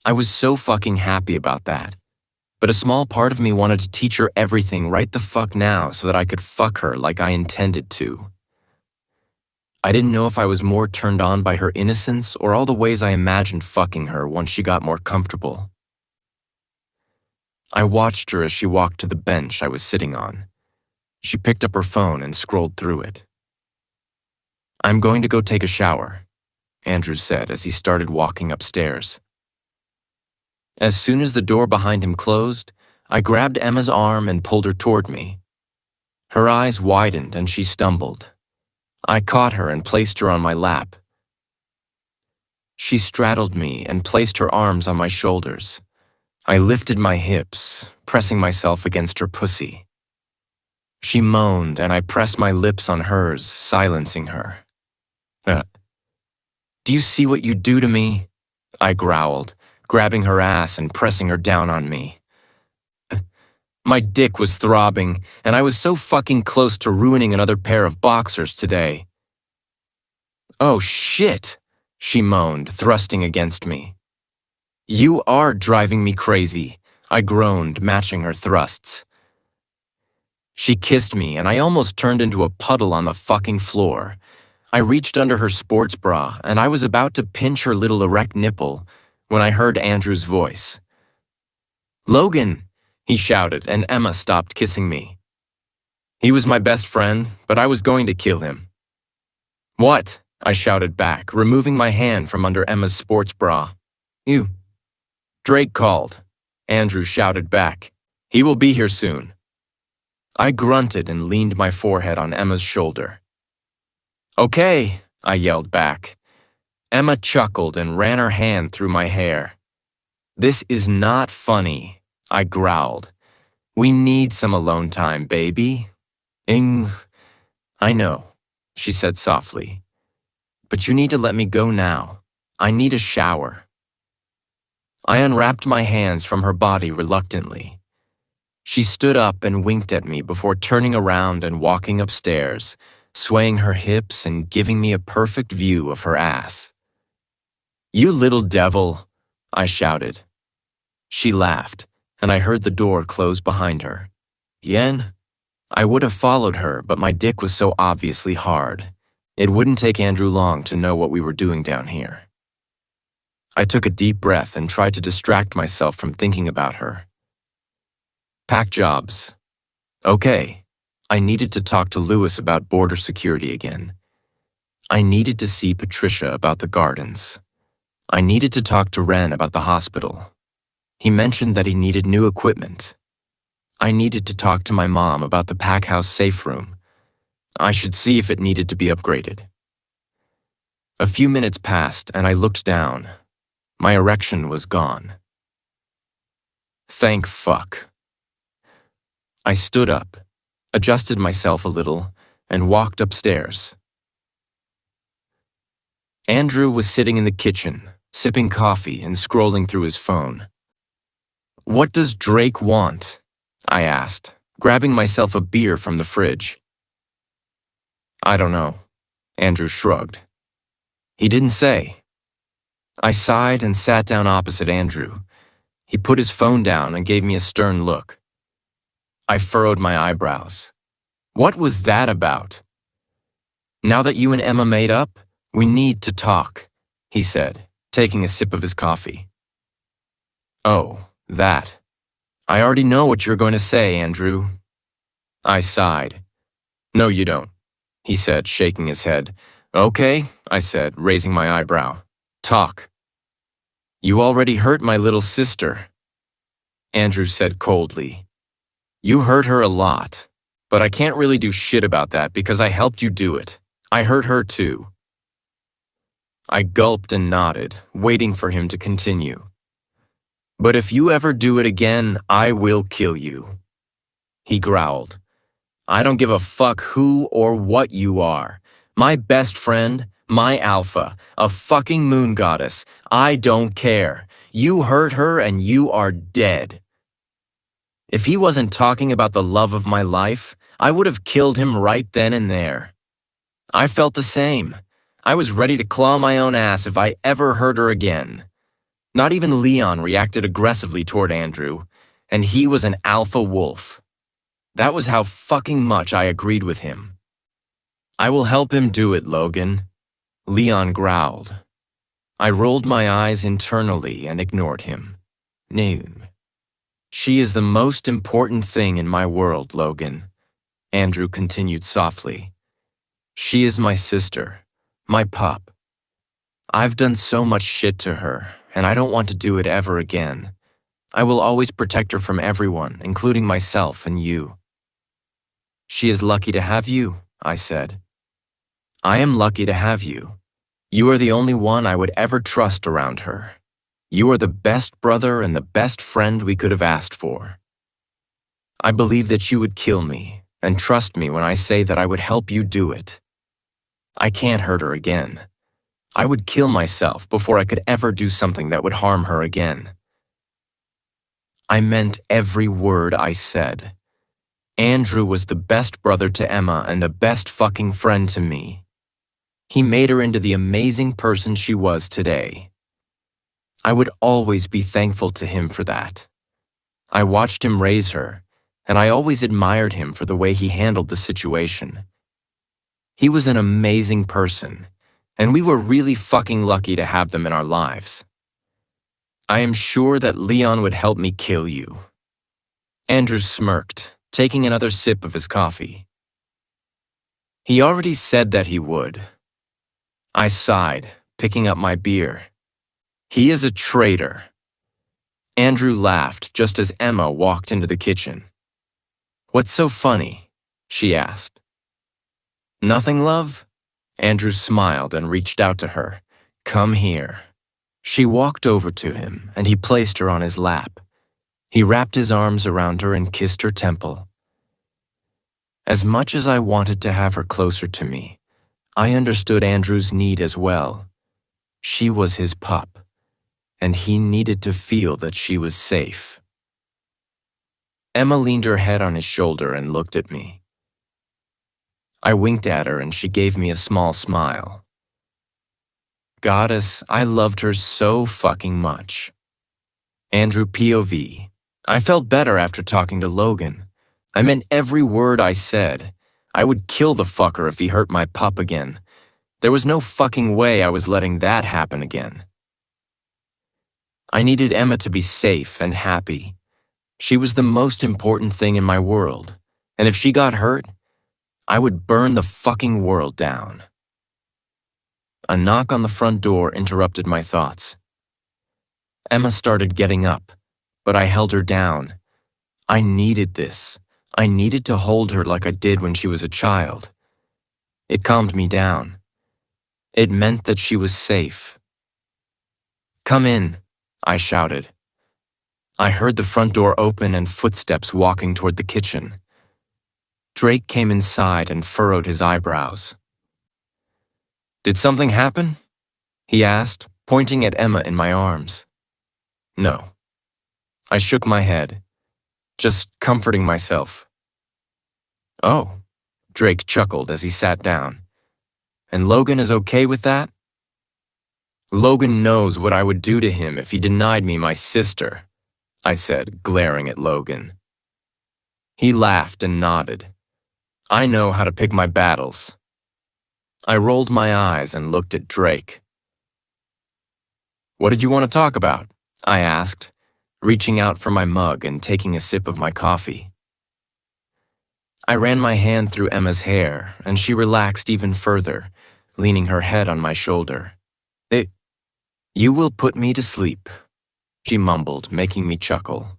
Speaker 1: I was so fucking happy about that. But a small part of me wanted to teach her everything right the fuck now so that I could fuck her like I intended to. I didn't know if I was more turned on by her innocence or all the ways I imagined fucking her once she got more comfortable. I watched her as she walked to the bench I was sitting on. She picked up her phone and scrolled through it. I'm going to go take a shower, Andrew said as he started walking upstairs. As soon as the door behind him closed, I grabbed Emma's arm and pulled her toward me. Her eyes widened and she stumbled. I caught her and placed her on my lap. She straddled me and placed her arms on my shoulders. I lifted my hips, pressing myself against her pussy. She moaned and I pressed my lips on hers, silencing her. Do you see what you do to me? I growled, grabbing her ass and pressing her down on me. My dick was throbbing, and I was so fucking close to ruining another pair of boxers today. "Oh shit," she moaned, thrusting against me. "You are driving me crazy," I groaned, matching her thrusts. She kissed me, and I almost turned into a puddle on the fucking floor. I reached under her sports bra, and I was about to pinch her little erect nipple when I heard Andrew's voice. "Logan!" he shouted, and Emma stopped kissing me. He was my best friend, but I was going to kill him. "What?" I shouted back, removing my hand from under Emma's sports bra. "You." "Drake called," Andrew shouted back. "He will be here soon." I grunted and leaned my forehead on Emma's shoulder. "Okay," I yelled back. Emma chuckled and ran her hand through my hair. "This is not funny," I growled. "We need some alone time, baby." I know," she said softly. "But you need to let me go now. I need a shower." I unwrapped my hands from her body reluctantly. She stood up and winked at me before turning around and walking upstairs, swaying her hips and giving me a perfect view of her ass. "You little devil," I shouted. She laughed, and I heard the door close behind her. "Yen?" I would have followed her, but my dick was so obviously hard. It wouldn't take Andrew long to know what we were doing down here. I took a deep breath and tried to distract myself from thinking about her. Pack jobs. Okay. I needed to talk to Lewis about border security again. I needed to see Patricia about the gardens. I needed to talk to Ren about the hospital. He mentioned that he needed new equipment. I needed to talk to my mom about the pack house safe room. I should see if it needed to be upgraded. A few minutes passed and I looked down. My erection was gone. Thank fuck. I stood up, adjusted myself a little, and walked upstairs. Andrew was sitting in the kitchen, sipping coffee and scrolling through his phone. "What does Drake want?" I asked, grabbing myself a beer from the fridge. "I don't know," Andrew shrugged. "He didn't say." I sighed and sat down opposite Andrew. He put his phone down and gave me a stern look. I furrowed my eyebrows. "What was that about?" "Now that you and Emma made up, we need to talk," he said, taking a sip of his coffee. "Oh, that. I already know what you're going to say, Andrew." I sighed. "No, you don't," he said, shaking his head. "Okay," I said, raising my eyebrow. "Talk." "You already hurt my little sister," Andrew said coldly. "You hurt her a lot, but I can't really do shit about that because I helped you do it. I hurt her too." I gulped and nodded, waiting for him to continue. "But if you ever do it again, I will kill you," he growled. "I don't give a fuck who or what you are. My best friend, my alpha, a fucking moon goddess. I don't care. You hurt her and you are dead." If he wasn't talking about the love of my life, I would have killed him right then and there. I felt the same. I was ready to claw my own ass if I ever hurt her again. Not even Leon reacted aggressively toward Andrew, and he was an alpha wolf. That was how fucking much I agreed with him. "I will help him do it, Logan," Leon growled. I rolled my eyes internally and ignored him. "No. She is the most important thing in my world, Logan," Andrew continued softly. "She is my sister, my pup. I've done so much shit to her, and I don't want to do it ever again. I will always protect her from everyone, including myself and you." "She is lucky to have you," I said. "I am lucky to have you. You are the only one I would ever trust around her. You are the best brother and the best friend we could have asked for. I believe that you would kill me, and trust me when I say that I would help you do it. I can't hurt her again. I would kill myself before I could ever do something that would harm her again. I meant every word I said. Andrew was the best brother to Emma and the best fucking friend to me. He made her into the amazing person she was today. I would always be thankful to him for that. I watched him raise her, and I always admired him for the way he handled the situation. He was an amazing person, and we were really fucking lucky to have them in our lives. I am sure that Leon would help me kill you. Andrew smirked, taking another sip of his coffee. He already said that he would. I sighed, picking up my beer. He is a traitor. Andrew laughed just as Emma walked into the kitchen. What's so funny? She asked. Nothing, love? Andrew smiled and reached out to her. Come here. She walked over to him, and he placed her on his lap. He wrapped his arms around her and kissed her temple. As much as I wanted to have her closer to me, I understood Andrew's need as well. She was his pup, and he needed to feel that she was safe. Emma leaned her head on his shoulder and looked at me. I winked at her and she gave me a small smile. Goddess, I loved her so fucking much. Andrew POV. I felt better after talking to Logan. I meant every word I said. I would kill the fucker if he hurt my pup again. There was no fucking way I was letting that happen again. I needed Emma to be safe and happy. She was the most important thing in my world, and if she got hurt, I would burn the fucking world down. A knock on the front door interrupted my thoughts. Emma started getting up, but I held her down. I needed this. I needed to hold her like I did when she was a child. It calmed me down. It meant that she was safe. Come in, I shouted. I heard the front door open and footsteps walking toward the kitchen. Drake came inside and furrowed his eyebrows. Did something happen? He asked, pointing at Emma in my arms. No. I shook my head, just comforting myself. Oh, Drake chuckled as he sat down. And Logan is okay with that? Logan knows what I would do to him if he denied me my sister, I said, glaring at Logan. He laughed and nodded. I know how to pick my battles. I rolled my eyes and looked at Drake. What did you want to talk about? I asked, reaching out for my mug and taking a sip of my coffee. I ran my hand through Emma's hair, and she relaxed even further, leaning her head on my shoulder. You will put me to sleep, she mumbled, making me chuckle.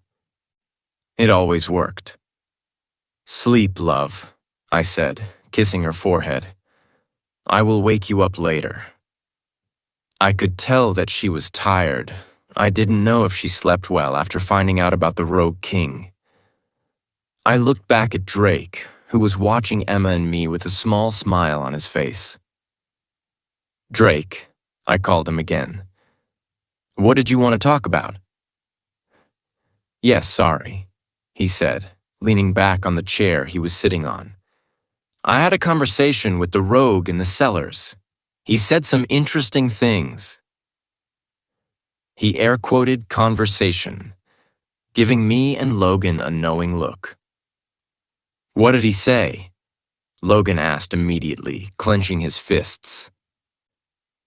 Speaker 1: It always worked. Sleep, love, I said, kissing her forehead. I will wake you up later. I could tell that she was tired. I didn't know if she slept well after finding out about the Rogue King. I looked back at Drake, who was watching Emma and me with a small smile on his face. Drake, I called him again. What did you want to talk about? Yes, sorry, he said, leaning back on the chair he was sitting on. I had a conversation with the rogue in the cellars. He said some interesting things. He air-quoted conversation, giving me and Logan a knowing look. What did he say? Logan asked immediately, clenching his fists.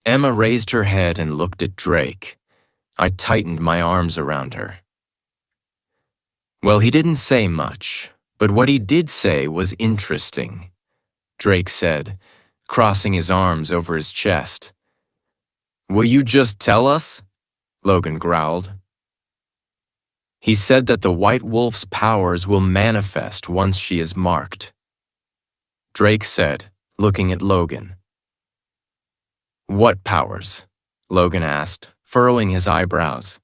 Speaker 1: Emma raised her head and looked at Drake. I tightened my arms around her. Well, he didn't say much, but what he did say was interesting, Drake said, crossing his arms over his chest. Will you just tell us? Logan growled. He said that the White Wolf's powers will manifest once she is marked. Drake said, looking at Logan. What powers? Logan asked, furrowing his eyebrows.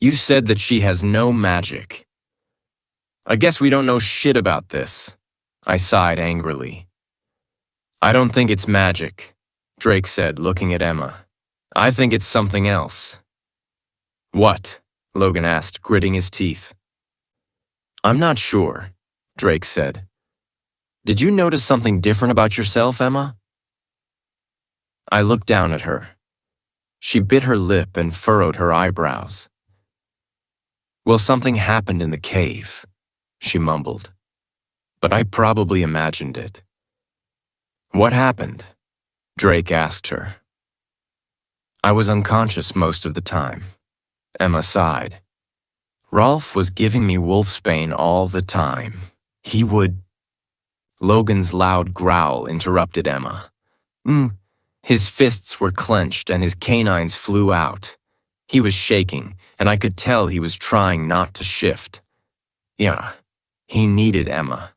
Speaker 1: You said that she has no magic. I guess we don't know shit about this. I sighed angrily. I don't think it's magic. Drake said, looking at Emma. I think it's something else. What? Logan asked, gritting his teeth. I'm not sure, Drake said. Did you notice something different about yourself, Emma? I looked down at her. She bit her lip and furrowed her eyebrows. Well, something happened in the cave, she mumbled. But I probably imagined it. What happened? Drake asked her. I was unconscious most of the time. Emma sighed. Rolf was giving me wolfsbane all the time. He would... Logan's loud growl interrupted Emma. His fists were clenched and his canines flew out. He was shaking, and I could tell he was trying not to shift. Yeah, he needed Emma.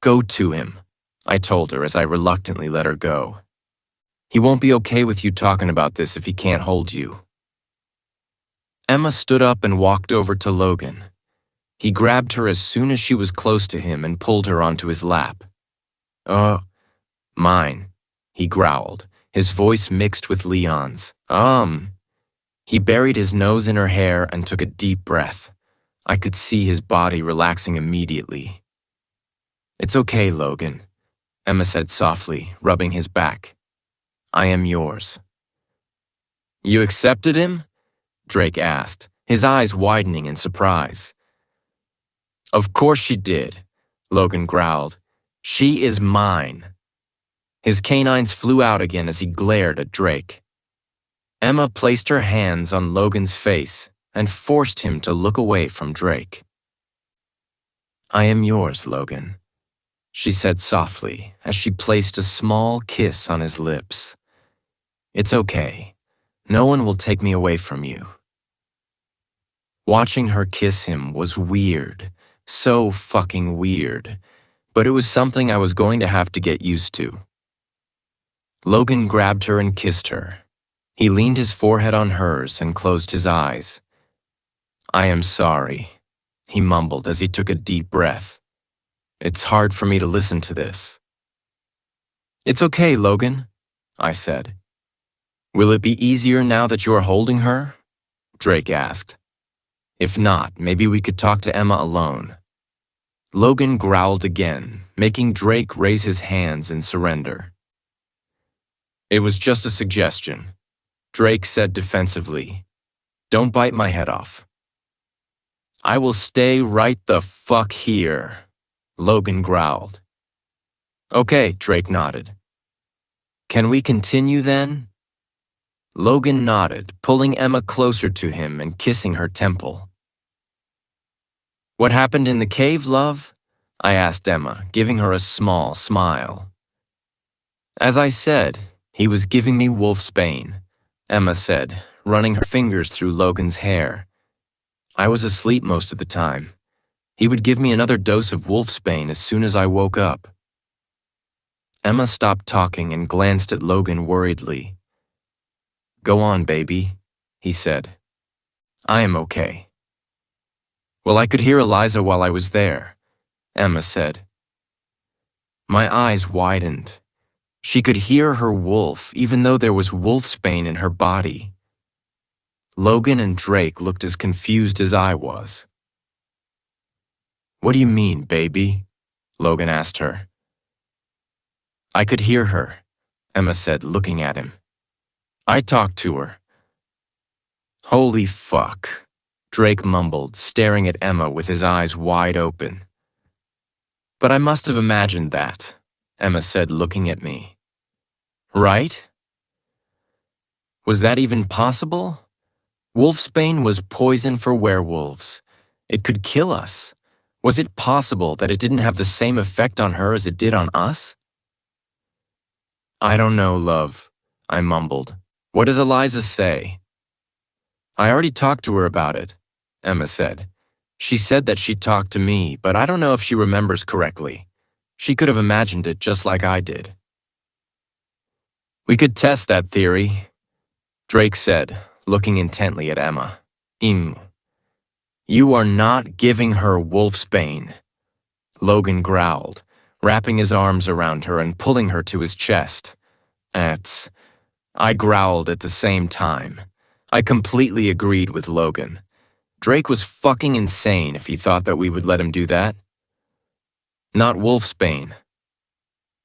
Speaker 1: Go to him, I told her as I reluctantly let her go. He won't be okay with you talking about this if he can't hold you. Emma stood up and walked over to Logan. He grabbed her as soon as she was close to him and pulled her onto his lap. Mine, he growled, his voice mixed with Leon's. He buried his nose in her hair and took a deep breath. I could see his body relaxing immediately. It's okay, Logan, Emma said softly, rubbing his back. I am yours. You accepted him? Drake asked, his eyes widening in surprise. Of course she did, Logan growled. She is mine. His canines flew out again as he glared at Drake. Emma placed her hands on Logan's face and forced him to look away from Drake. I am yours, Logan, she said softly as she placed a small kiss on his lips. It's okay. No one will take me away from you. Watching her kiss him was weird, so fucking weird, but it was something I was going to have to get used to. Logan grabbed her and kissed her. He leaned his forehead on hers and closed his eyes. I am sorry, he mumbled as he took a deep breath. It's hard for me to listen to this. It's okay, Logan, I said. Will it be easier now that you are holding her? Drake asked. If not, maybe we could talk to Emma alone. Logan growled again, making Drake raise his hands in surrender. It was just a suggestion, Drake said defensively. Don't bite my head off. I will stay right the fuck here, Logan growled. Okay, Drake nodded. Can we continue then? Logan nodded, pulling Emma closer to him and kissing her temple. What happened in the cave, love? I asked Emma, giving her a small smile. As I said, he was giving me wolfsbane, Emma said, running her fingers through Logan's hair. I was asleep most of the time. He would give me another dose of wolfsbane as soon as I woke up. Emma stopped talking and glanced at Logan worriedly. Go on, baby, he said. I am okay. Well, I could hear Eliza while I was there, Emma said. My eyes widened. She could hear her wolf, even though there was wolfsbane in her body. Logan and Drake looked as confused as I was. What do you mean, baby? Logan asked her. I could hear her, Emma said, looking at him. I talked to her. Holy fuck, Drake mumbled, staring at Emma with his eyes wide open. But I must have imagined that, Emma said, looking at me. Right? Was that even possible? Wolfsbane was poison for werewolves. It could kill us. Was it possible that it didn't have the same effect on her as it did on us? I don't know, love, I mumbled. What does Eliza say? I already talked to her about it, Emma said. She said that she talked to me, but I don't know if she remembers correctly. She could have imagined it just like I did. We could test that theory, Drake said, looking intently at Emma. You are not giving her wolfsbane, Logan growled, wrapping his arms around her and pulling her to his chest. At. I growled at the same time. I completely agreed with Logan. Drake was fucking insane if he thought that we would let him do that. Not Wolfsbane.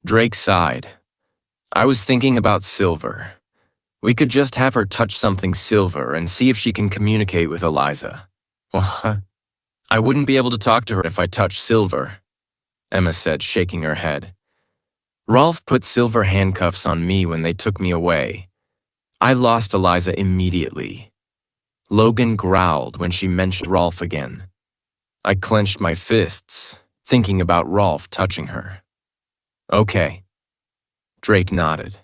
Speaker 1: Drake sighed. I was thinking about Silver. We could just have her touch something silver and see if she can communicate with Eliza. What? I wouldn't be able to talk to her if I touched Silver, Emma said, shaking her head. Rolf put silver handcuffs on me when they took me away. I lost Eliza immediately. Logan growled when she mentioned Rolf again. I clenched my fists, thinking about Rolf touching her. Okay. Drake nodded.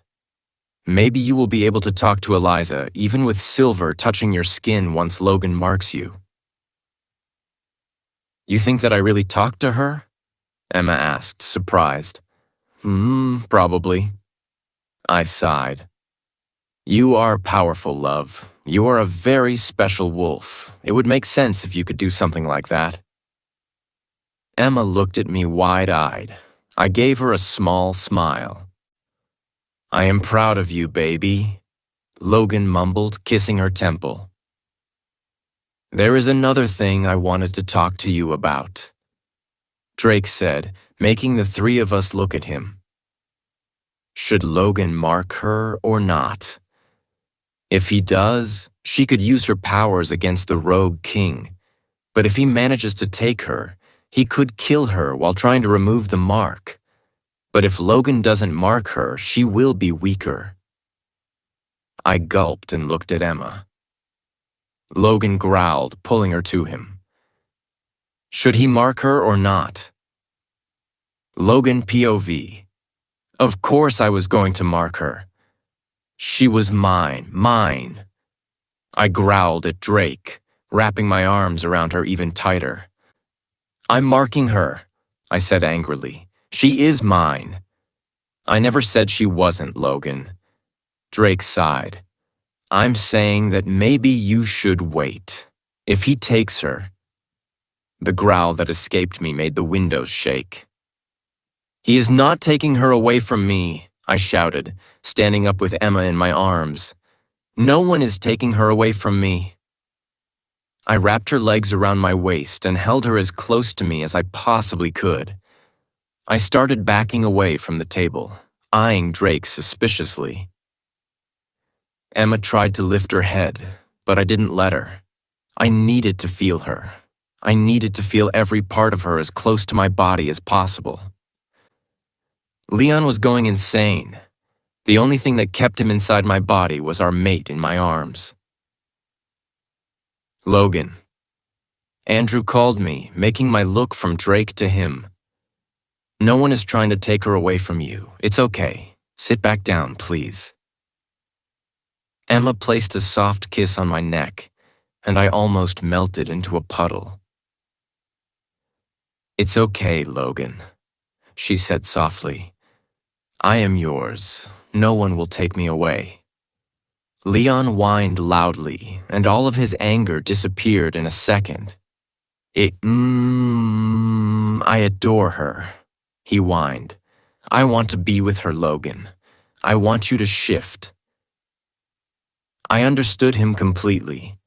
Speaker 1: Maybe you will be able to talk to Eliza even with silver touching your skin once Logan marks you. You think that I really talked to her? Emma asked, surprised. Probably. I sighed. You are powerful, love. You are a very special wolf. It would make sense if you could do something like that. Emma looked at me wide-eyed. I gave her a small smile. I am proud of you, baby, Logan mumbled, kissing her temple. There is another thing I wanted to talk to you about, Drake said, making the three of us look at him. Should Logan mark her or not? If he does, she could use her powers against the rogue king. But if he manages to take her, he could kill her while trying to remove the mark. But if Logan doesn't mark her, she will be weaker. I gulped and looked at Emma. Logan growled, pulling her to him. Should he mark her or not? Logan POV. Of course I was going to mark her. She was mine. I growled at Drake, wrapping my arms around her even tighter. I'm marking her, I said angrily. She is mine. I never said she wasn't, Logan. Drake sighed. I'm saying that maybe you should wait. If he takes her. The growl that escaped me made the windows shake. He is not taking her away from me, I shouted, standing up with Emma in my arms. No one is taking her away from me. I wrapped her legs around my waist and held her as close to me as I possibly could. I started backing away from the table, eyeing Drake suspiciously. Emma tried to lift her head, but I didn't let her. I needed to feel her. I needed to feel every part of her as close to my body as possible. Leon was going insane. The only thing that kept him inside my body was our mate in my arms. Logan. Andrew called me, making my look from Drake to him. No one is trying to take her away from you. It's okay. Sit back down, please. Emma placed a soft kiss on my neck, and I almost melted into a puddle. It's okay, Logan, she said softly. I am yours. No one will take me away. Leon whined loudly, and all of his anger disappeared in a second. I adore her, he whined. I want to be with her, Logan. I want you to shift. I understood him completely.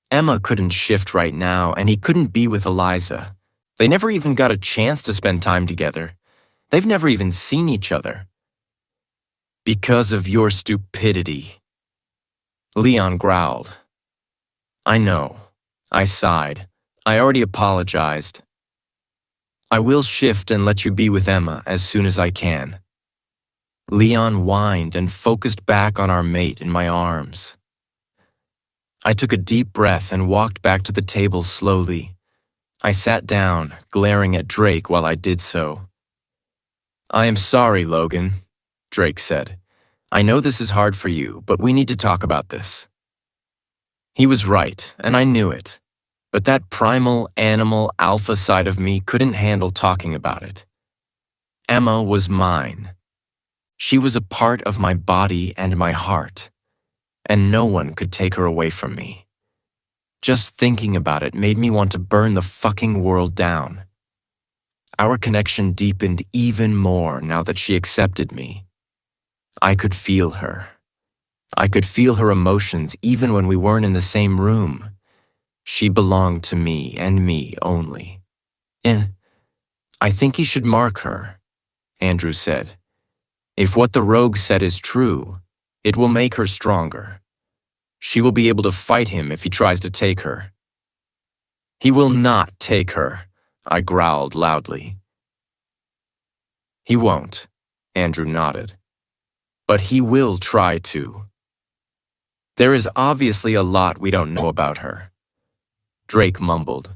Speaker 1: Emma couldn't shift right now, and he couldn't be with Eliza. They never even got a chance to spend time together. They've never even seen each other. Because of your stupidity. Leon growled. I know. I sighed. I already apologized. I will shift and let you be with Emma as soon as I can. Leon whined and focused back on our mate in my arms. I took a deep breath and walked back to the table slowly. I sat down, glaring at Drake while I did so. I am sorry, Logan, Drake said. I know this is hard for you, but we need to talk about this. He was right, and I knew it. But that primal, animal, alpha side of me couldn't handle talking about it. Emma was mine. She was a part of my body and my heart, and no one could take her away from me. Just thinking about it made me want to burn the fucking world down. Our connection deepened even more now that she accepted me. I could feel her. I could feel her emotions even when we weren't in the same room. She belonged to me and me only. And I think he should mark her, Andrew said. If what the rogue said is true, it will make her stronger. She will be able to fight him if he tries to take her. He will not take her, I growled loudly. He won't, Andrew nodded. But he will try to. There is obviously a lot we don't know about her. Drake mumbled.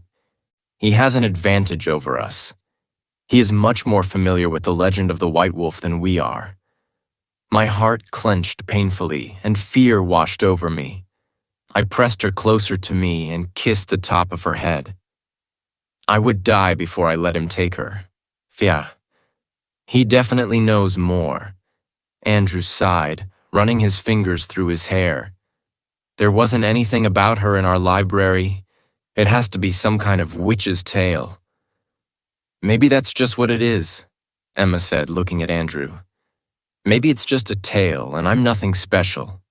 Speaker 1: He has an advantage over us. He is much more familiar with the legend of the White Wolf than we are. My heart clenched painfully, and fear washed over me. I pressed her closer to me and kissed the top of her head. I would die before I let him take her. Yeah. He definitely knows more. Andrew sighed, running his fingers through his hair. There wasn't anything about her in our library. It has to be some kind of witch's tale. Maybe that's just what it is, Emma said, looking at Andrew. Maybe it's just a tale, and I'm nothing special.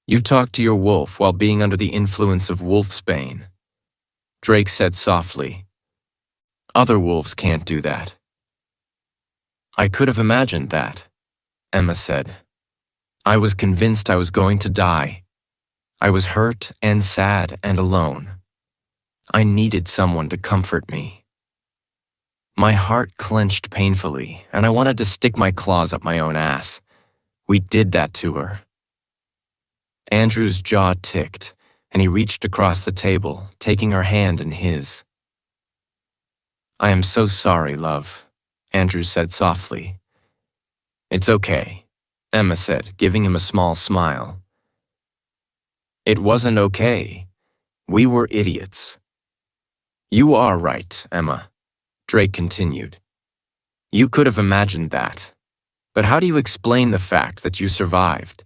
Speaker 1: You talked to your wolf while being under the influence of wolfsbane, Drake said softly. Other wolves can't do that. I could have imagined that, Emma said. I was convinced I was going to die. I was hurt and sad and alone. I needed someone to comfort me. My heart clenched painfully, and I wanted to stick my claws up my own ass. We did that to her. Andrew's jaw ticked, and he reached across the table, taking her hand in his. I am so sorry, love, Andrew said softly. It's okay, Emma said, giving him a small smile. It wasn't okay. We were idiots. You are right, Emma, Drake continued. You could have imagined that. But how do you explain the fact that you survived?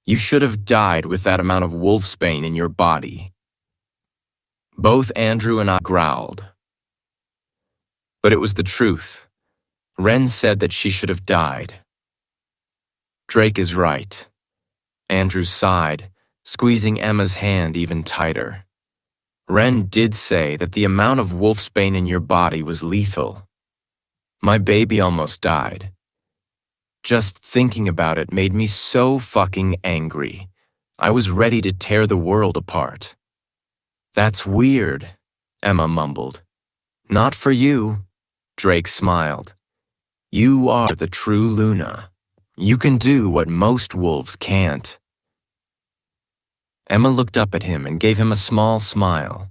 Speaker 1: You should have died with that amount of wolfsbane in your body. Both Andrew and I growled. But it was the truth. Ren said that she should have died. Drake is right. Andrew sighed, squeezing Emma's hand even tighter. Ren did say that the amount of wolfsbane in your body was lethal. My baby almost died. Just thinking about it made me so fucking angry. I was ready to tear the world apart. That's weird, Emma mumbled. Not for you, Drake smiled. You are the true Luna. You can do what most wolves can't. Emma looked up at him and gave him a small smile.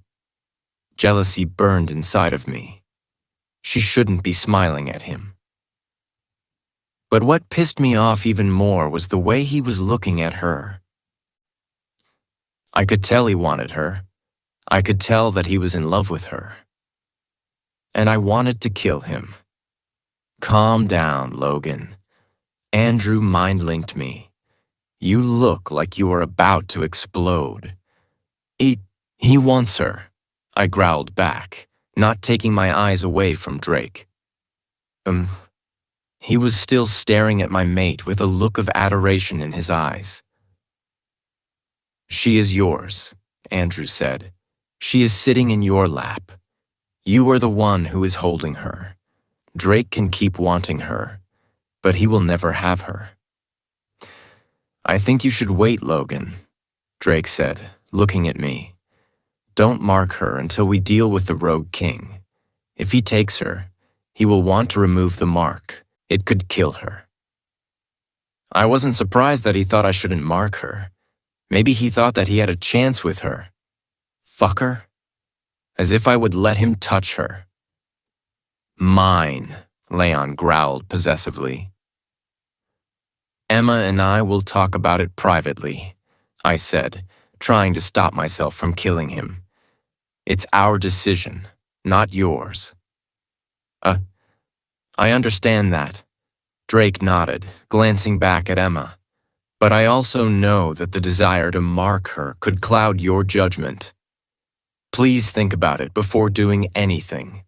Speaker 1: Jealousy burned inside of me. She shouldn't be smiling at him. But what pissed me off even more was the way he was looking at her. I could tell he wanted her. I could tell that he was in love with her. And I wanted to kill him. Calm down, Logan. Andrew mind-linked me. You look like you are about to explode. He wants her, I growled back, not taking my eyes away from Drake. He was still staring at my mate with a look of adoration in his eyes. She is yours, Andrew said. She is sitting in your lap. You are the one who is holding her. Drake can keep wanting her, but he will never have her. I think you should wait, Logan, Drake said, looking at me. Don't mark her until we deal with the Rogue King. If he takes her, he will want to remove the mark. It could kill her. I wasn't surprised that he thought I shouldn't mark her. Maybe he thought that he had a chance with her. Fucker. As if I would let him touch her. Mine, Leon growled possessively. Emma and I will talk about it privately, I said, trying to stop myself from killing him. It's our decision, not yours. I understand that. Drake nodded, glancing back at Emma. But I also know that the desire to mark her could cloud your judgment. Please think about it before doing anything.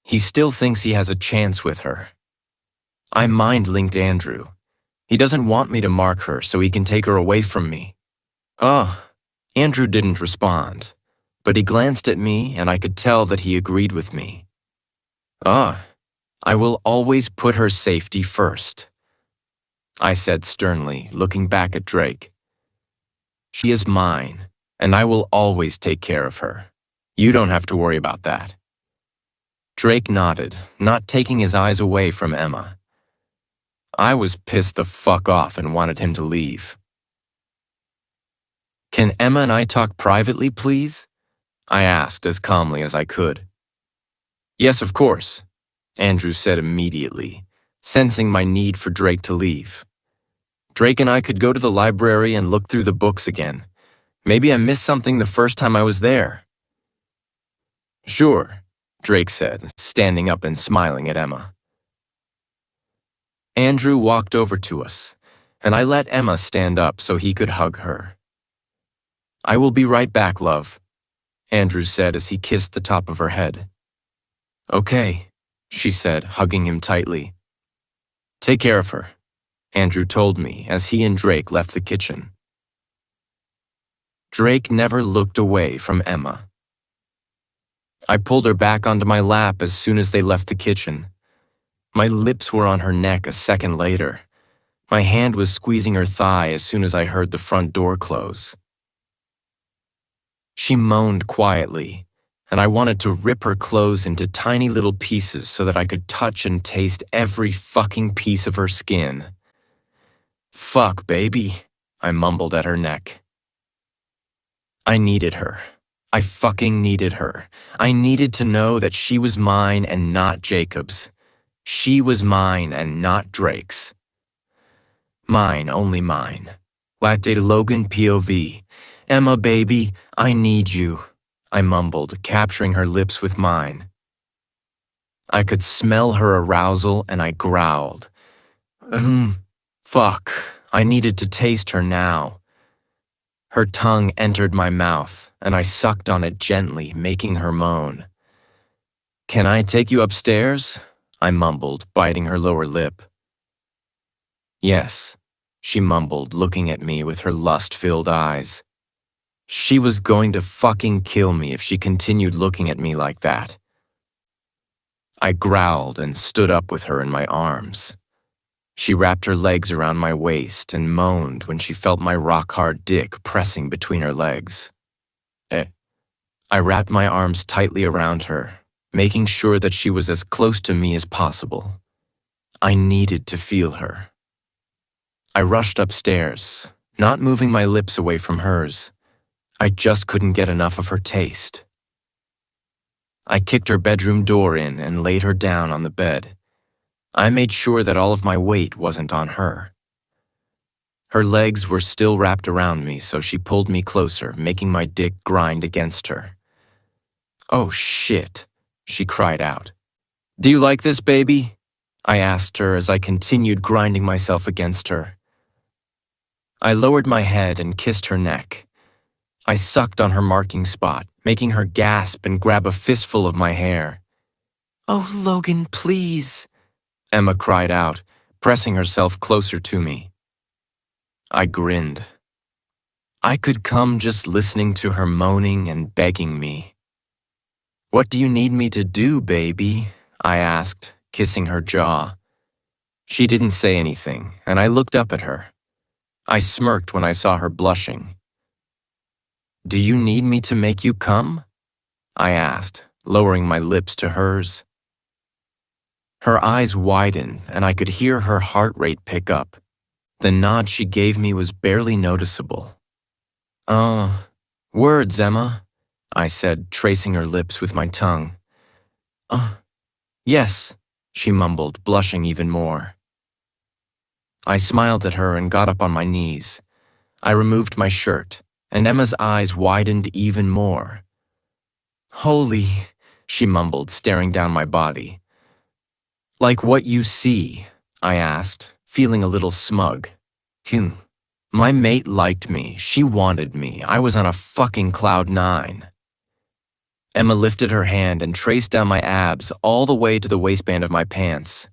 Speaker 1: He still thinks he has a chance with her. I mind-linked Andrew. He doesn't want me to mark her so he can take her away from me. Andrew didn't respond, but he glanced at me and I could tell that he agreed with me. I will always put her safety first, I said sternly, looking back at Drake. She is mine, and I will always take care of her. You don't have to worry about that. Drake nodded, not taking his eyes away from Emma. I was pissed the fuck off and wanted him to leave. Can Emma and I talk privately, please? I asked as calmly as I could. Yes, of course, Andrew said immediately, sensing my need for Drake to leave. Drake and I could go to the library and look through the books again. Maybe I missed something the first time I was there. Sure, Drake said, standing up and smiling at Emma. Andrew walked over to us, and I let Emma stand up so he could hug her. I will be right back, love, Andrew said as he kissed the top of her head. Okay, she said, hugging him tightly. Take care of her, Andrew told me as he and Drake left the kitchen. Drake never looked away from Emma. I pulled her back onto my lap as soon as they left the kitchen. My lips were on her neck a second later. My hand was squeezing her thigh as soon as I heard the front door close. She moaned quietly, and I wanted to rip her clothes into tiny little pieces so that I could touch and taste every fucking piece of her skin. Fuck, baby, I mumbled at her neck. I needed her. I fucking needed her. I needed to know that she was mine and not Jacob's. She was mine and not Drake's. Mine, only mine. Latte Logan POV. Emma, baby, I need you, I mumbled, capturing her lips with mine. I could smell her arousal and I growled. Fuck, I needed to taste her now. Her tongue entered my mouth, and I sucked on it gently, making her moan. Can I take you upstairs? I mumbled, biting her lower lip. Yes, she mumbled, looking at me with her lust-filled eyes. She was going to fucking kill me if she continued looking at me like that. I growled and stood up with her in my arms. She wrapped her legs around my waist and moaned when she felt my rock-hard dick pressing between her legs. I wrapped my arms tightly around her, making sure that she was as close to me as possible. I needed to feel her. I rushed upstairs, not moving my lips away from hers. I just couldn't get enough of her taste. I kicked her bedroom door in and laid her down on the bed. I made sure that all of my weight wasn't on her. Her legs were still wrapped around me, so she pulled me closer, making my dick grind against her. Oh shit, she cried out. Do you like this, baby? I asked her as I continued grinding myself against her. I lowered my head and kissed her neck. I sucked on her marking spot, making her gasp and grab a fistful of my hair. Oh, Logan, please, Emma cried out, pressing herself closer to me. I grinned. I could come just listening to her moaning and begging me. What do you need me to do, baby? I asked, kissing her jaw. She didn't say anything, and I looked up at her. I smirked when I saw her blushing. Do you need me to make you come? I asked, lowering my lips to hers. Her eyes widened, and I could hear her heart rate pick up. The nod she gave me was barely noticeable. Words, Emma, I said, tracing her lips with my tongue. Yes, she mumbled, blushing even more. I smiled at her and got up on my knees. I removed my shirt, and Emma's eyes widened even more. Holy, she mumbled, staring down my body. Like what you see, I asked, feeling a little smug. My mate liked me, she wanted me, I was on a fucking cloud 9. Emma lifted her hand and traced down my abs all the way to the waistband of my pants.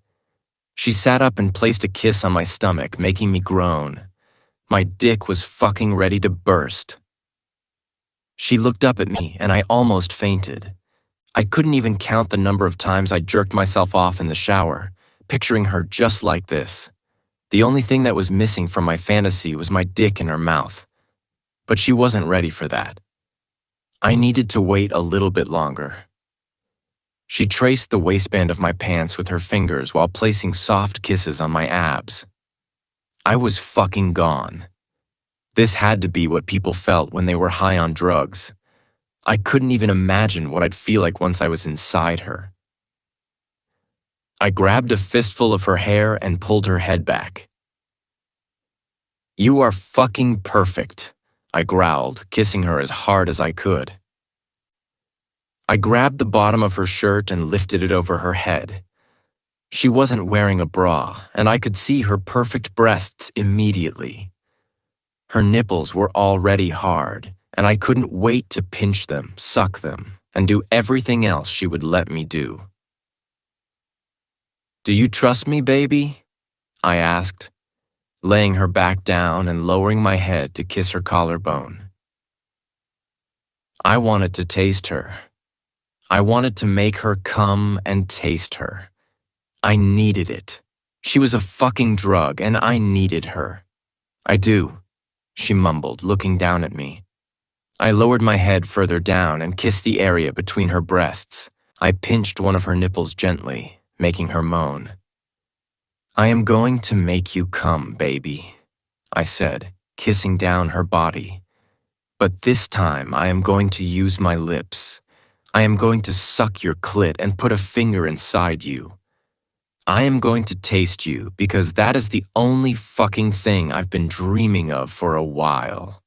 Speaker 1: She sat up and placed a kiss on my stomach, making me groan. My dick was fucking ready to burst. She looked up at me and I almost fainted. I couldn't even count the number of times I jerked myself off in the shower, picturing her just like this. The only thing that was missing from my fantasy was my dick in her mouth. But she wasn't ready for that. I needed to wait a little bit longer. She traced the waistband of my pants with her fingers while placing soft kisses on my abs. I was fucking gone. This had to be what people felt when they were high on drugs. I couldn't even imagine what I'd feel like once I was inside her. I grabbed a fistful of her hair and pulled her head back. "You are fucking perfect," I growled, kissing her as hard as I could. I grabbed the bottom of her shirt and lifted it over her head. She wasn't wearing a bra, and I could see her perfect breasts immediately. Her nipples were already hard, and I couldn't wait to pinch them, suck them, and do everything else she would let me do. "Do you trust me, baby?" I asked, laying her back down and lowering my head to kiss her collarbone. I wanted to taste her. I wanted to make her come and taste her. I needed it. She was a fucking drug, and I needed her. "I do," she mumbled, looking down at me. I lowered my head further down and kissed the area between her breasts. I pinched one of her nipples gently, making her moan. "I am going to make you come, baby," I said, kissing down her body. "But this time I am going to use my lips. I am going to suck your clit and put a finger inside you. I am going to taste you because that is the only fucking thing I've been dreaming of for a while."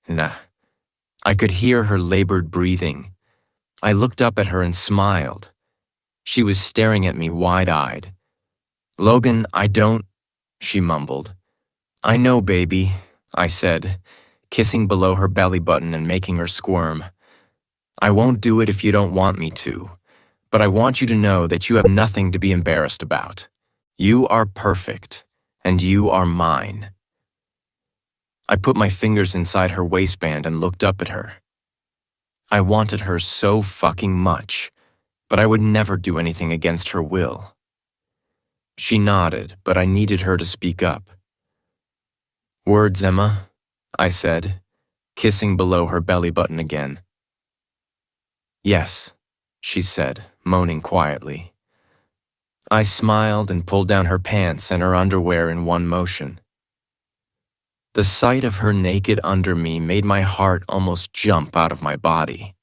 Speaker 1: Nah. I could hear her labored breathing. I looked up at her and smiled. She was staring at me wide-eyed. "Logan, I don't," she mumbled. "I know, baby," I said, kissing below her belly button and making her squirm. "I won't do it if you don't want me to, but I want you to know that you have nothing to be embarrassed about. You are perfect, and you are mine." I put my fingers inside her waistband and looked up at her. I wanted her so fucking much, but I would never do anything against her will. She nodded, but I needed her to speak up. "Words, Emma," I said, kissing below her belly button again. "Yes," she said, moaning quietly. I smiled and pulled down her pants and her underwear in one motion. The sight of her naked under me made my heart almost jump out of my body.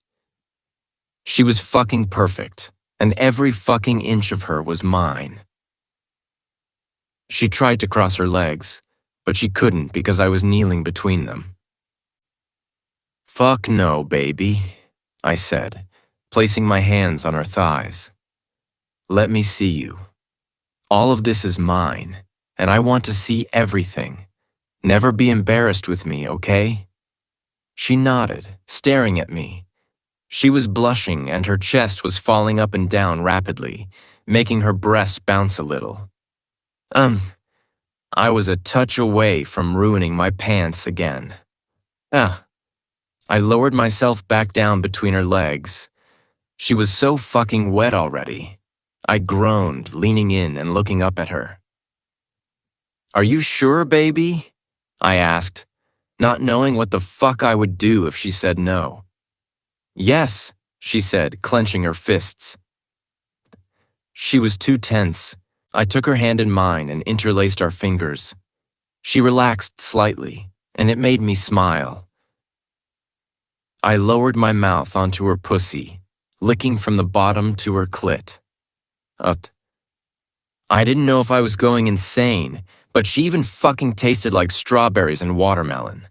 Speaker 1: She was fucking perfect, and every fucking inch of her was mine. She tried to cross her legs, but she couldn't because I was kneeling between them. "Fuck no, baby," I said, placing my hands on her thighs. "Let me see you. All of this is mine, and I want to see everything. Never be embarrassed with me, okay?" She nodded, staring at me. She was blushing and her chest was falling up and down rapidly, making her breasts bounce a little. I was a touch away from ruining my pants again. I lowered myself back down between her legs. She was so fucking wet already. I groaned, leaning in and looking up at her. "Are you sure, baby?" I asked, not knowing what the fuck I would do if she said no. "Yes," she said, clenching her fists. She was too tense. I took her hand in mine and interlaced our fingers. She relaxed slightly, and it made me smile. I lowered my mouth onto her pussy, licking from the bottom to her clit. I didn't know if I was going insane, but she even fucking tasted like strawberries and watermelon.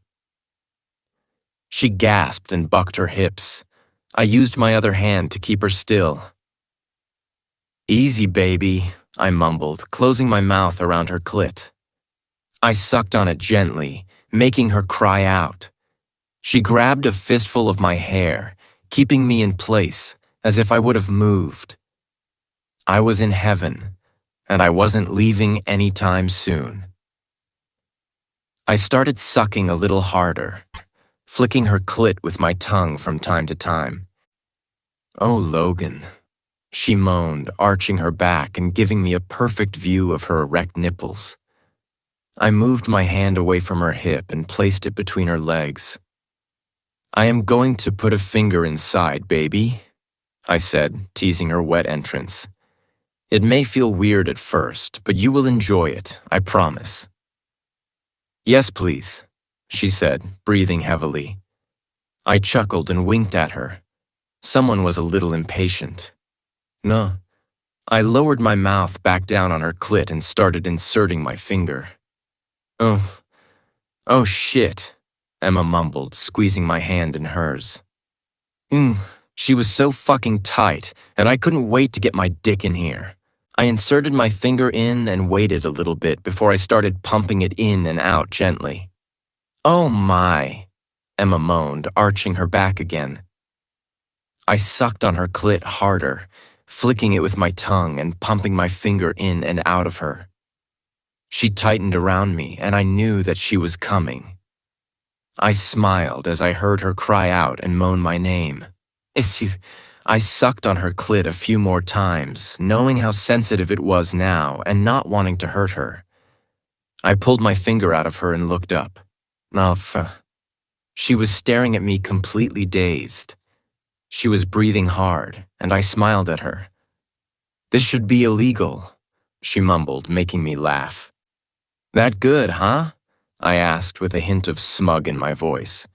Speaker 1: She gasped and bucked her hips. I used my other hand to keep her still. "Easy, baby," I mumbled, closing my mouth around her clit. I sucked on it gently, making her cry out. She grabbed a fistful of my hair, keeping me in place, as if I would have moved. I was in heaven. and I wasn't leaving anytime soon. I started sucking a little harder, flicking her clit with my tongue from time to time. "Oh, Logan," she moaned, arching her back and giving me a perfect view of her erect nipples. I moved my hand away from her hip and placed it between her legs. "I am going to put a finger inside, baby," I said, teasing her wet entrance. "It may feel weird at first, but you will enjoy it, I promise." "Yes, please," she said, breathing heavily. I chuckled and winked at her. Someone was a little impatient. "No." I lowered my mouth back down on her clit and started inserting my finger. Oh shit," Emma mumbled, squeezing my hand in hers. She was so fucking tight, and I couldn't wait to get my dick in here. I inserted my finger in and waited a little bit before I started pumping it in and out gently. "Oh my," Emma moaned, arching her back again. I sucked on her clit harder, flicking it with my tongue and pumping my finger in and out of her. She tightened around me, and I knew that she was coming. I smiled as I heard her cry out and moan my name. I sucked on her clit a few more times, knowing how sensitive it was now and not wanting to hurt her. I pulled my finger out of her and looked up. She was staring at me completely dazed. She was breathing hard, and I smiled at her. "This should be illegal," she mumbled, making me laugh. "That good, huh?" I asked with a hint of smug in my voice.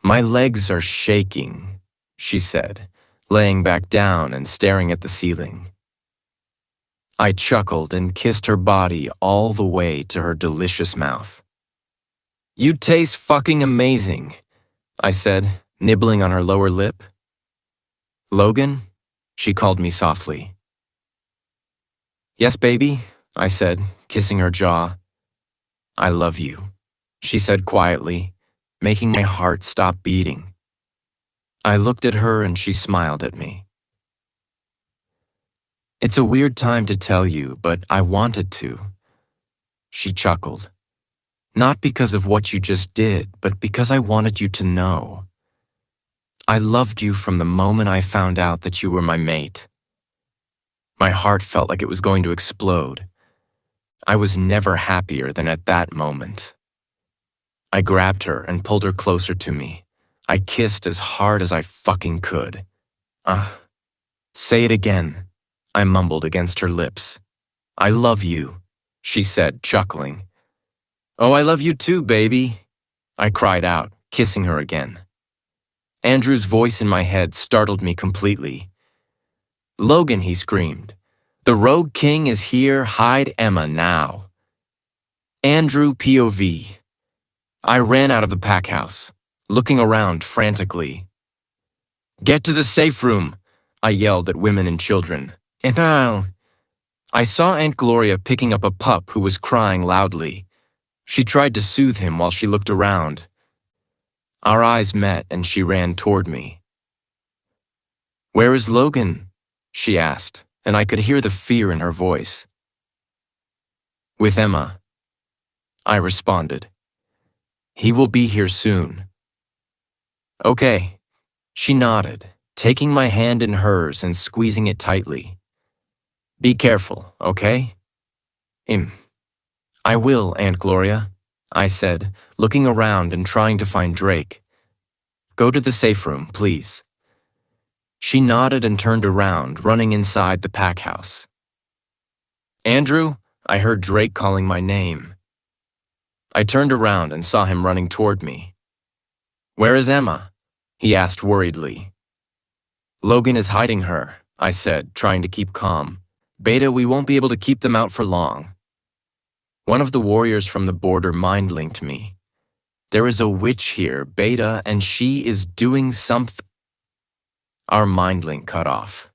Speaker 1: "My legs are shaking," she said, laying back down and staring at the ceiling. I chuckled and kissed her body all the way to her delicious mouth. "You taste fucking amazing," I said, nibbling on her lower lip. "Logan?" she called me softly. "Yes, baby," I said, kissing her jaw. "I love you," she said quietly, making my heart stop beating. I looked at her and she smiled at me. "It's a weird time to tell you, but I wanted to." She chuckled. "Not because of what you just did, but because I wanted you to know. I loved you from the moment I found out that you were my mate." My heart felt like it was going to explode. I was never happier than at that moment. I grabbed her and pulled her closer to me. I kissed as hard as I fucking could. Say it again," I mumbled against her lips. "I love you," she said, chuckling. "Oh, I love you too, baby," I cried out, kissing her again. Andrew's voice in my head startled me completely. "Logan," he screamed. "The Rogue King is here, hide Emma now." Andrew POV. I ran out of the pack house, looking around frantically. "Get to the safe room," I yelled at women and children. And I saw Aunt Gloria picking up a pup who was crying loudly. She tried to soothe him while she looked around. Our eyes met and she ran toward me. "Where is Logan?" she asked, and I could hear the fear in her voice. "With Emma," I responded. "He will be here soon." "Okay," she nodded, taking my hand in hers and squeezing it tightly. "Be careful, okay?" "I will, Aunt Gloria," I said, looking around and trying to find Drake. "Go to the safe room, please." She nodded and turned around, running inside the pack house. "Andrew," I heard Drake calling my name. I turned around and saw him running toward me. "Where is Emma?" he asked worriedly. "Logan is hiding her," I said, trying to keep calm. "Beta, we won't be able to keep them out for long." One of the warriors from the border mind-linked me. "There is a witch here, Beta, and she is doing something." Our mind-link cut off.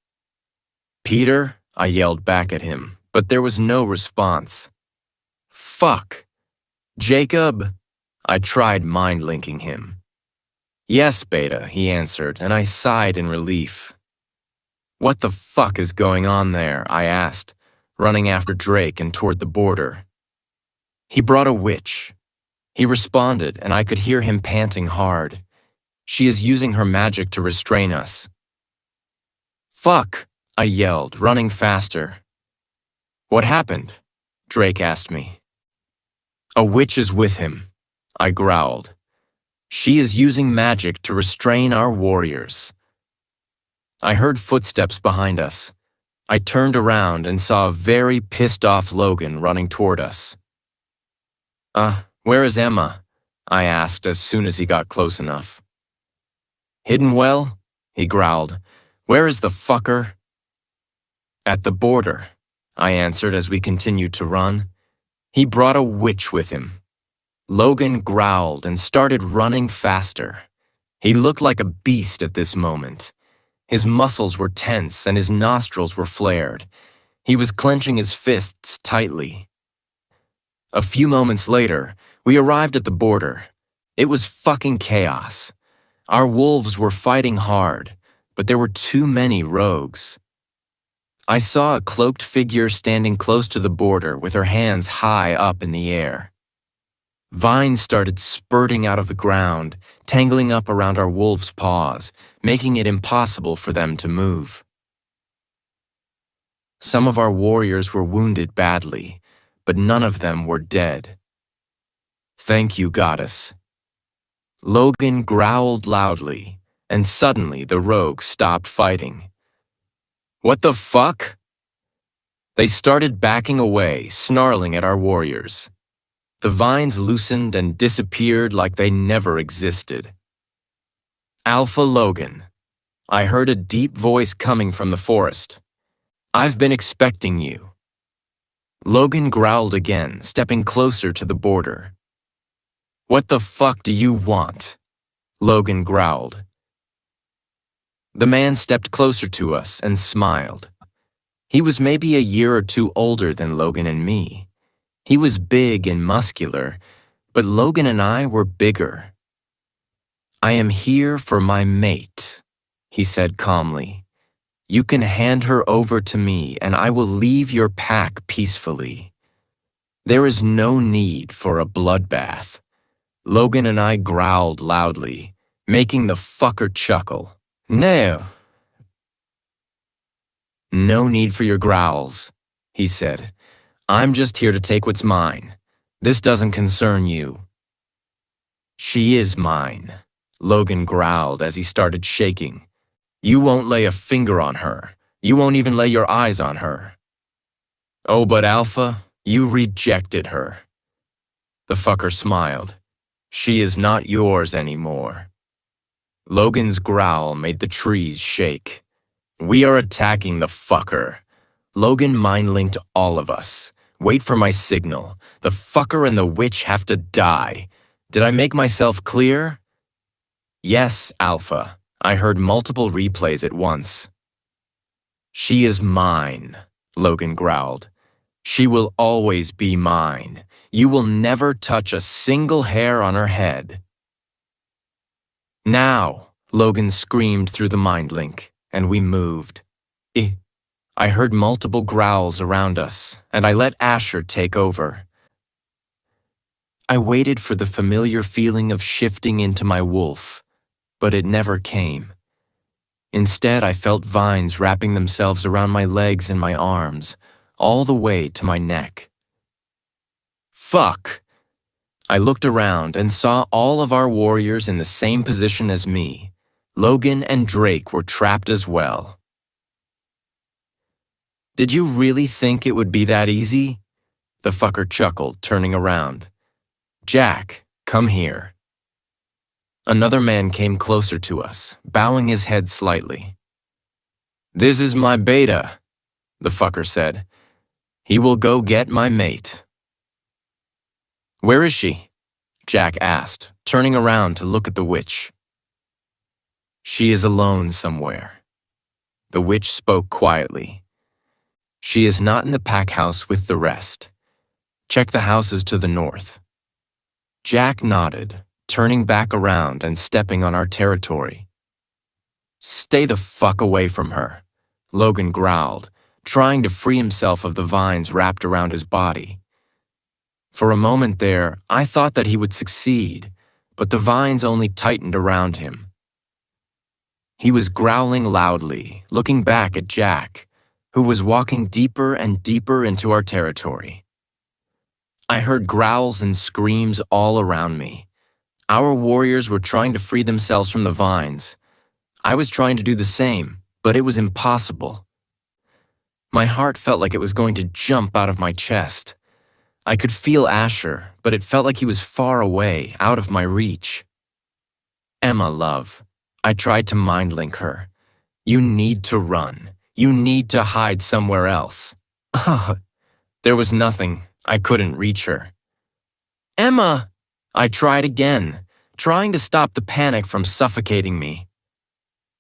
Speaker 1: "Peter," I yelled back at him, but there was no response. "Fuck." "Jacob," I tried mind-linking him. "Yes, Beta," he answered, and I sighed in relief. "What the fuck is going on there?" I asked, running after Drake and toward the border. He brought a witch. He responded, and I could hear him panting hard. She is using her magic to restrain us. Fuck, I yelled, running faster. What happened? Drake asked me. A witch is with him, I growled. She is using magic to restrain our warriors. I heard footsteps behind us. I turned around and saw a very pissed-off Logan running toward us. Where is Emma? I asked as soon as he got close enough. Hidden well? He growled. Where is the fucker? At the border, I answered as we continued to run. He brought a witch with him. Logan growled and started running faster. He looked like a beast at this moment. His muscles were tense and his nostrils were flared. He was clenching his fists tightly. A few moments later, we arrived at the border. It was fucking chaos. Our wolves were fighting hard, but there were too many rogues. I saw a cloaked figure standing close to the border with her hands high up in the air. Vines started spurting out of the ground, tangling up around our wolves' paws, making it impossible for them to move. Some of our warriors were wounded badly, but none of them were dead. Thank you, goddess. Logan growled loudly, and suddenly the rogues stopped fighting. What the fuck? They started backing away, snarling at our warriors. The vines loosened and disappeared like they never existed. Alpha Logan. I heard a deep voice coming from the forest. I've been expecting you. Logan growled again, stepping closer to the border. What the fuck do you want? Logan growled. The man stepped closer to us and smiled. He was maybe a year or two older than Logan and me. He was big and muscular, but Logan and I were bigger. I am here for my mate, he said calmly. You can hand her over to me and I will leave your pack peacefully. There is no need for a bloodbath. Logan and I growled loudly, making the fucker chuckle. No. No need for your growls, he said. I'm just here to take what's mine. This doesn't concern you. She is mine, Logan growled as he started shaking. You won't lay a finger on her. You won't even lay your eyes on her. Oh, but Alpha, you rejected her. The fucker smiled. She is not yours anymore. Logan's growl made the trees shake. We are attacking the fucker. Logan mind-linked all of us. Wait for my signal. The fucker and the witch have to die. Did I make myself clear? Yes, Alpha. I heard multiple replays at once. She is mine, Logan growled. She will always be mine. You will never touch a single hair on her head. Now, Logan screamed through the mind link, and we moved. I heard multiple growls around us, and I let Asher take over. I waited for the familiar feeling of shifting into my wolf, but it never came. Instead, I felt vines wrapping themselves around my legs and my arms, all the way to my neck. Fuck! I looked around and saw all of our warriors in the same position as me. Logan and Drake were trapped as well. Did you really think it would be that easy? The fucker chuckled, turning around. Jack, come here. Another man came closer to us, bowing his head slightly. This is my beta, the fucker said. He will go get my mate. Where is she? Jack asked, turning around to look at the witch. She is alone somewhere. The witch spoke quietly. She is not in the pack house with the rest. Check the houses to the north. Jack nodded, turning back around and stepping on our territory. Stay the fuck away from her, Logan growled, trying to free himself of the vines wrapped around his body. For a moment there, I thought that he would succeed, but the vines only tightened around him. He was growling loudly, looking back at Jack, who was walking deeper and deeper into our territory. I heard growls and screams all around me. Our warriors were trying to free themselves from the vines. I was trying to do the same, but it was impossible. My heart felt like it was going to jump out of my chest. I could feel Asher, but it felt like he was far away, out of my reach. Emma, love. I tried to mind link her. You need to run. You need to hide somewhere else. There was nothing. I couldn't reach her. Emma! I tried again, trying to stop the panic from suffocating me.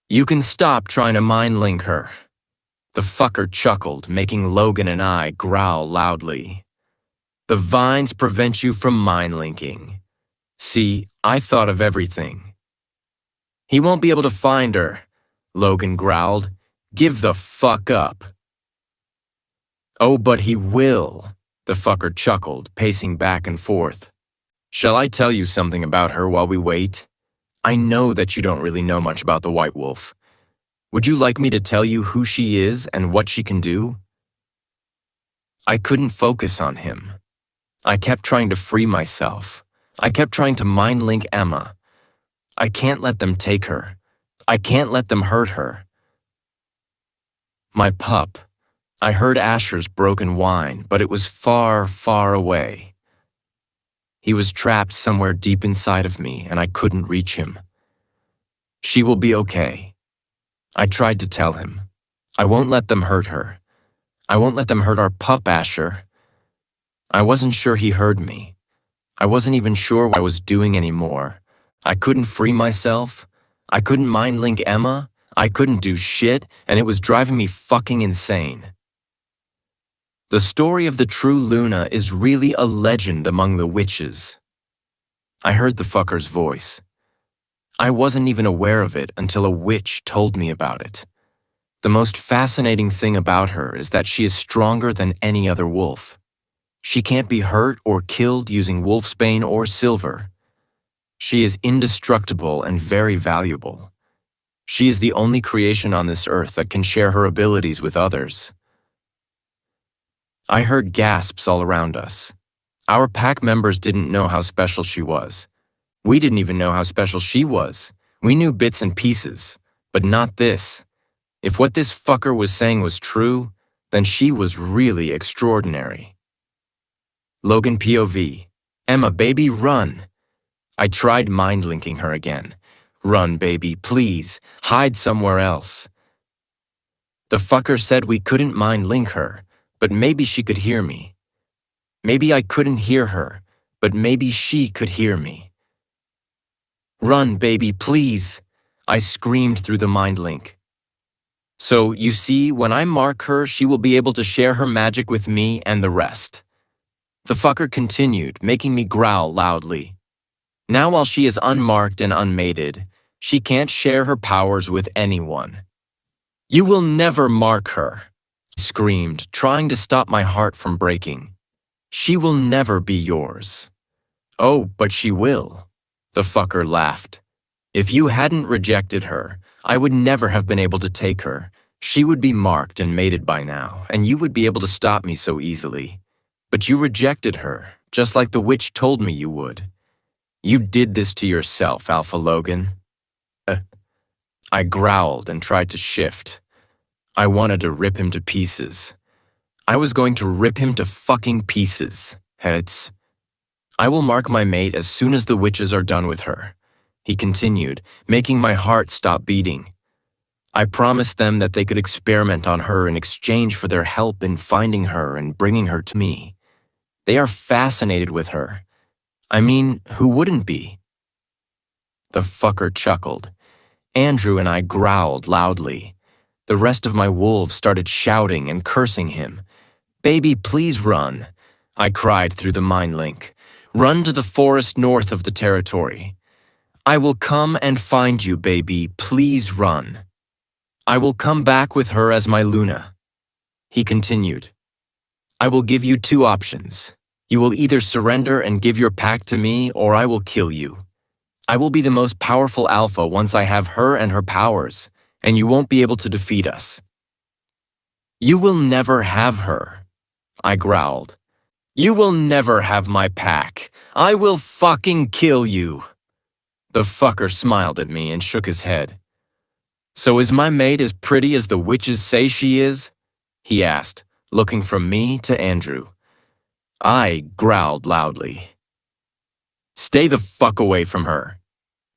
Speaker 1: You can stop trying to mind link her. The fucker chuckled, making Logan and I growl loudly. The vines prevent you from mind linking. See, I thought of everything. He won't be able to find her, Logan growled. Give the fuck up. Oh, but he will, the fucker chuckled, pacing back and forth. Shall I tell you something about her while we wait? I know that you don't really know much about the White Wolf. Would you like me to tell you who she is and what she can do? I couldn't focus on him. I kept trying to free myself. I kept trying to mind link Emma. I can't let them take her. I can't let them hurt her. My pup. I heard Asher's broken whine, but it was far, far away. He was trapped somewhere deep inside of me, and I couldn't reach him. She will be okay. I tried to tell him. I won't let them hurt her. I won't let them hurt our pup, Asher. I wasn't sure he heard me. I wasn't even sure what I was doing anymore. I couldn't free myself. I couldn't mind link Emma. I couldn't do shit, and it was driving me fucking insane. The story of the true Luna is really a legend among the witches. I heard the fucker's voice. I wasn't even aware of it until a witch told me about it. The most fascinating thing about her is that she is stronger than any other wolf. She can't be hurt or killed using wolfsbane or silver. She is indestructible and very valuable. She is the only creation on this earth that can share her abilities with others. I heard gasps all around us. Our pack members didn't know how special she was. We didn't even know how special she was. We knew bits and pieces, but not this. If what this fucker was saying was true, then she was really extraordinary. Logan POV. Emma, baby, run. I tried mind linking her again. Run, baby, please. Hide somewhere else. The fucker said we couldn't mind link her, but maybe she could hear me. Maybe I couldn't hear her, but maybe she could hear me. Run, baby, please. I screamed through the mind link. So, you see, when I mark her, she will be able to share her magic with me and the rest. The fucker continued, making me growl loudly. Now while she is unmarked and unmated, she can't share her powers with anyone. You will never mark her, I screamed, trying to stop my heart from breaking. She will never be yours. Oh, but she will, the fucker laughed. If you hadn't rejected her, I would never have been able to take her. She would be marked and mated by now, and you would be able to stop me so easily. But you rejected her, just like the witch told me you would. You did this to yourself, Alpha Logan. I growled and tried to shift. I wanted to rip him to pieces. I was going to rip him to fucking pieces, heads. I will mark my mate as soon as the witches are done with her, he continued, making my heart stop beating. I promised them that they could experiment on her in exchange for their help in finding her and bringing her to me. They are fascinated with her. I mean, who wouldn't be? The fucker chuckled. Andrew and I growled loudly. The rest of my wolves started shouting and cursing him. Baby, please run, I cried through the mind link. Run to the forest north of the territory. I will come and find you, baby. Please run. I will come back with her as my Luna. He continued, I will give you two options. You will either surrender and give your pack to me, or I will kill you. I will be the most powerful alpha once I have her and her powers, and you won't be able to defeat us. You will never have her, I growled. You will never have my pack. I will fucking kill you. The fucker smiled at me and shook his head. So is my mate as pretty as the witches say she is? He asked, looking from me to Andrew. I growled loudly. Stay the fuck away from her,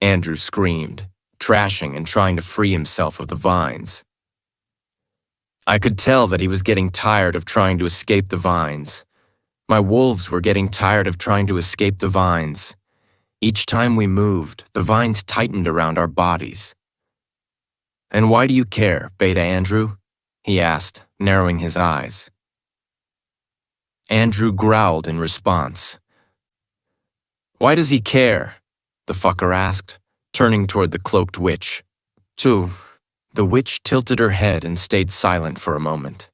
Speaker 1: Andrew screamed, trashing and trying to free himself of the vines. I could tell that he was getting tired of trying to escape the vines. My wolves were getting tired of trying to escape the vines. Each time we moved, the vines tightened around our bodies. And why do you care, Beta Andrew? He asked, narrowing his eyes. Andrew growled in response. Why does he care? The fucker asked, turning toward the cloaked witch. The witch tilted her head and stayed silent for a moment.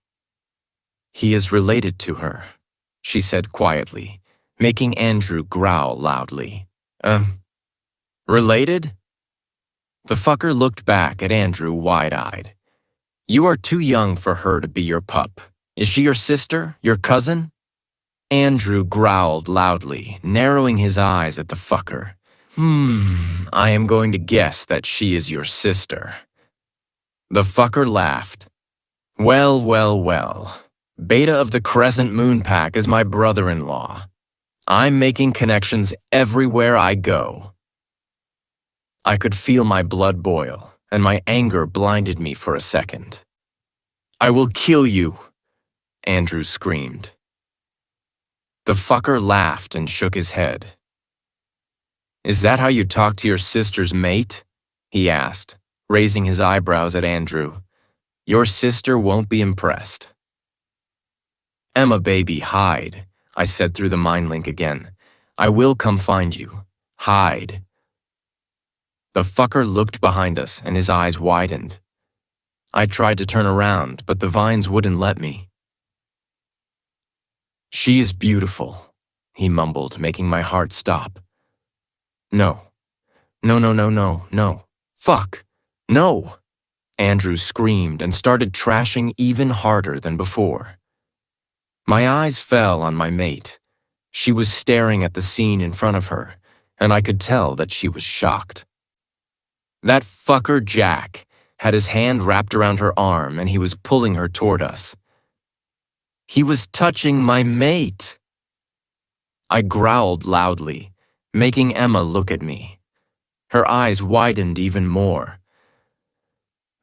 Speaker 1: He is related to her, she said quietly, making Andrew growl loudly. Related? The fucker looked back at Andrew wide-eyed. You are too young for her to be your pup. Is she your sister, your cousin? Andrew growled loudly, narrowing his eyes at the fucker. I am going to guess that she is your sister. The fucker laughed. Well. Beta of the Crescent Moon Pack is my brother-in-law. I'm making connections everywhere I go. I could feel my blood boil, and my anger blinded me for a second. I will kill you, Andrew screamed. The fucker laughed and shook his head. Is that how you talk to your sister's mate? He asked, raising his eyebrows at Andrew. Your sister won't be impressed. Emma, baby, hide, I said through the mind link again. I will come find you. Hide. The fucker looked behind us and his eyes widened. I tried to turn around, but the vines wouldn't let me. She is beautiful, he mumbled, making my heart stop. No. Fuck. No. Andrew screamed and started trashing even harder than before. My eyes fell on my mate. She was staring at the scene in front of her, and I could tell that she was shocked. That fucker Jack had his hand wrapped around her arm and he was pulling her toward us. He was touching my mate. I growled loudly, making Emma look at me. Her eyes widened even more.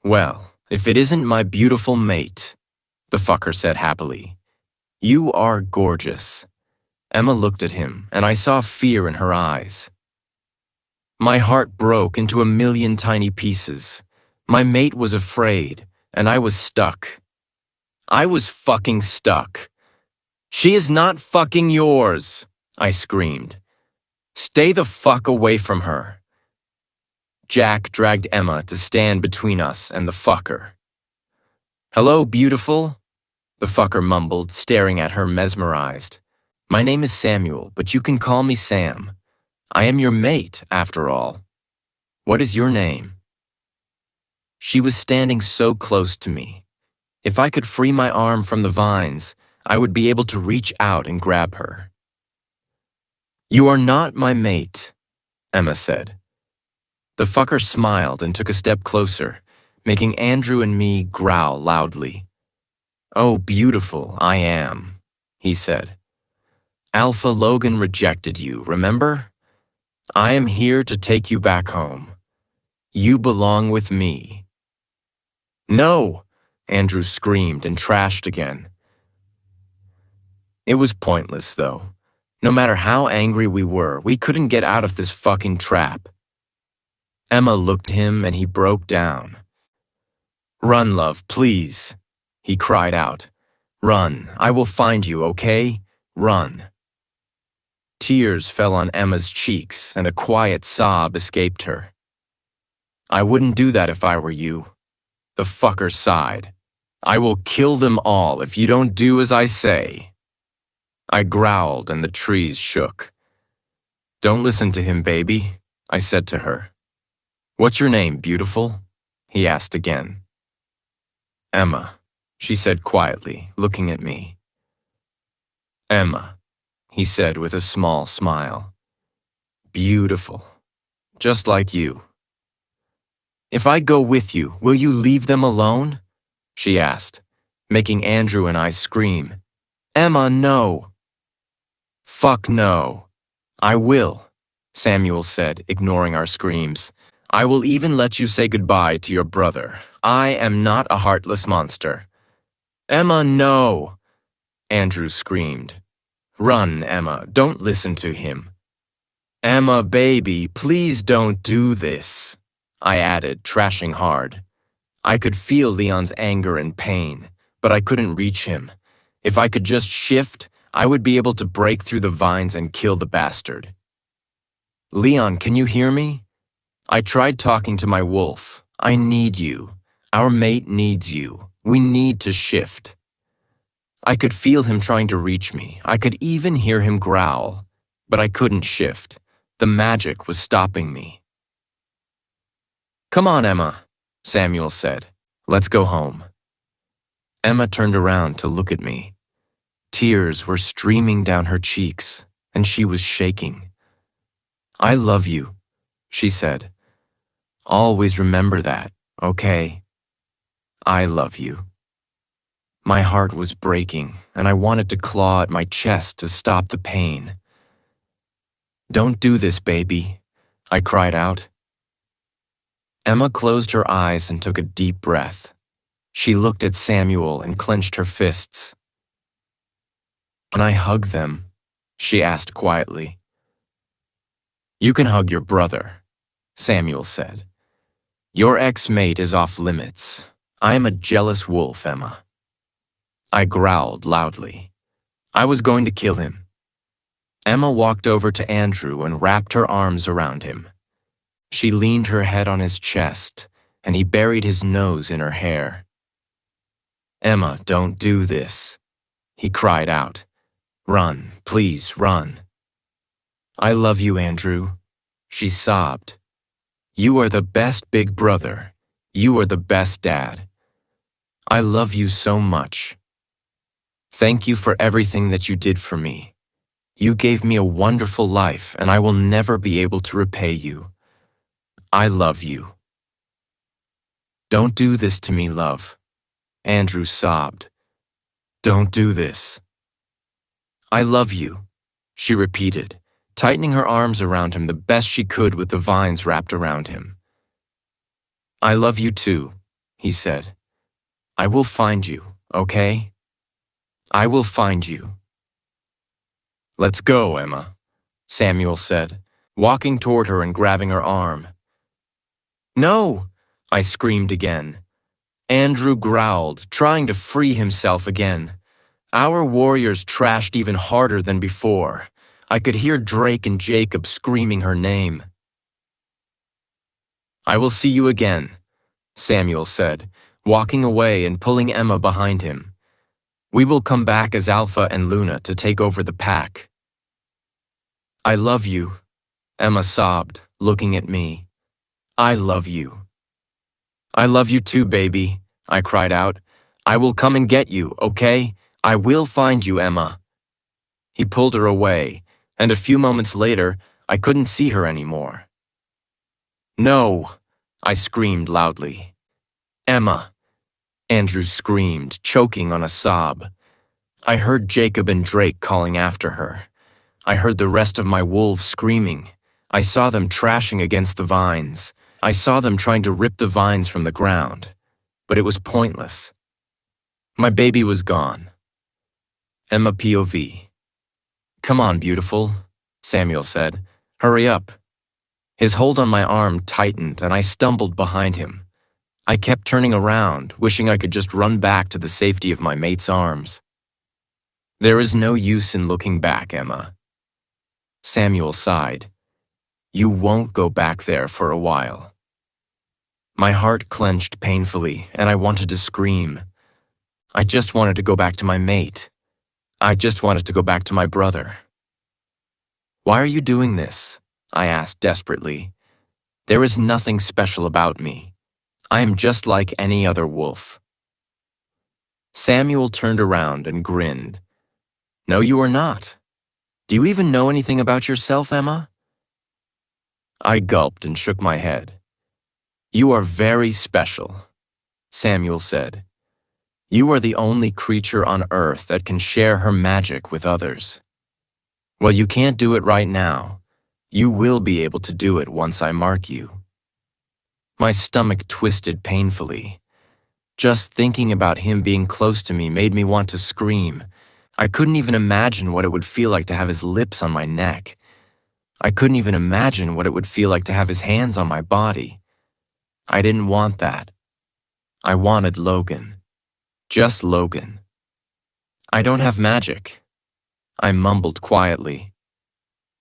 Speaker 1: Well, if it isn't my beautiful mate, the fucker said happily. You are gorgeous. Emma looked at him, and I saw fear in her eyes. My heart broke into a million tiny pieces. My mate was afraid, and I was stuck. I was fucking stuck. She is not fucking yours, I screamed. Stay the fuck away from her. Jack dragged Emma to stand between us and the fucker. Hello, beautiful, the fucker mumbled, staring at her mesmerized. My name is Samuel, but you can call me Sam. I am your mate, after all. What is your name? She was standing so close to me. If I could free my arm from the vines, I would be able to reach out and grab her. You are not my mate, Emma said. The fucker smiled and took a step closer, making Andrew and me growl loudly. Oh, beautiful, I am, he said. Alpha Logan rejected you, remember? I am here to take you back home. You belong with me. No, Andrew screamed and trashed again. It was pointless, though. No matter how angry we were, we couldn't get out of this fucking trap. Emma looked at him and he broke down. Run, love, please, he cried out. Run, I will find you, okay? Run. Tears fell on Emma's cheeks and a quiet sob escaped her. I wouldn't do that if I were you. The fucker sighed. I will kill them all if you don't do as I say. I growled and the trees shook. Don't listen to him, baby, I said to her. What's your name, beautiful? He asked again. Emma, she said quietly, looking at me. Emma, he said with a small smile. Beautiful, just like you. If I go with you, will you leave them alone? She asked, making Andrew and I scream. Emma, no. Fuck no. I will, Samuel said, ignoring our screams. I will even let you say goodbye to your brother. I am not a heartless monster. Emma, no, Andrew screamed. Run, Emma, don't listen to him. Emma, baby, please don't do this, I added, trashing hard. I could feel Leon's anger and pain, but I couldn't reach him. If I could just shift, I would be able to break through the vines and kill the bastard. Leon, can you hear me? I tried talking to my wolf. I need you. Our mate needs you. We need to shift. I could feel him trying to reach me. I could even hear him growl, but I couldn't shift. The magic was stopping me. Come on, Emma, Samuel said. Let's go home. Emma turned around to look at me. Tears were streaming down her cheeks, and she was shaking. I love you, she said. Always remember that, okay? I love you. My heart was breaking, and I wanted to claw at my chest to stop the pain. Don't do this, baby, I cried out. Emma closed her eyes and took a deep breath. She looked at Samuel and clenched her fists. Can I hug them? She asked quietly. You can hug your brother, Samuel said. Your ex-mate is off limits. I am a jealous wolf, Emma. I growled loudly. I was going to kill him. Emma walked over to Andrew and wrapped her arms around him. She leaned her head on his chest, and he buried his nose in her hair. Emma, don't do this, he cried out. Run, please, run. I love you, Andrew, she sobbed. You are the best big brother. You are the best dad. I love you so much. Thank you for everything that you did for me. You gave me a wonderful life, and I will never be able to repay you. I love you. Don't do this to me, love, Andrew sobbed. Don't do this. I love you, she repeated, tightening her arms around him the best she could with the vines wrapped around him. I love you too, he said. I will find you, okay? I will find you. Let's go, Emma, Samuel said, walking toward her and grabbing her arm. No, I screamed again. Andrew growled, trying to free himself again. Our warriors trashed even harder than before. I could hear Drake and Jacob screaming her name. I will see you again, Samuel said, walking away and pulling Emma behind him. We will come back as Alpha and Luna to take over the pack. I love you, Emma sobbed, looking at me. I love you. I love you too, baby, I cried out. I will come and get you, okay? I will find you, Emma. He pulled her away, and a few moments later, I couldn't see her anymore. No, I screamed loudly. Emma, Andrew screamed, choking on a sob. I heard Jacob and Drake calling after her. I heard the rest of my wolves screaming. I saw them trashing against the vines. I saw them trying to rip the vines from the ground, but it was pointless. My baby was gone. Emma POV. Come on, beautiful, Samuel said. Hurry up. His hold on my arm tightened and I stumbled behind him. I kept turning around, wishing I could just run back to the safety of my mate's arms. There is no use in looking back, Emma. Samuel sighed. You won't go back there for a while. My heart clenched painfully and I wanted to scream. I just wanted to go back to my mate. I just wanted to go back to my brother. Why are you doing this? I asked desperately. There is nothing special about me. I am just like any other wolf. Samuel turned around and grinned. No, you are not. Do you even know anything about yourself, Emma? I gulped and shook my head. You are very special, Samuel said. You are the only creature on Earth that can share her magic with others. Well, you can't do it right now. You will be able to do it once I mark you. My stomach twisted painfully. Just thinking about him being close to me made me want to scream. I couldn't even imagine what it would feel like to have his lips on my neck. I couldn't even imagine what it would feel like to have his hands on my body. I didn't want that. I wanted Logan. Just Logan. I don't have magic, I mumbled quietly.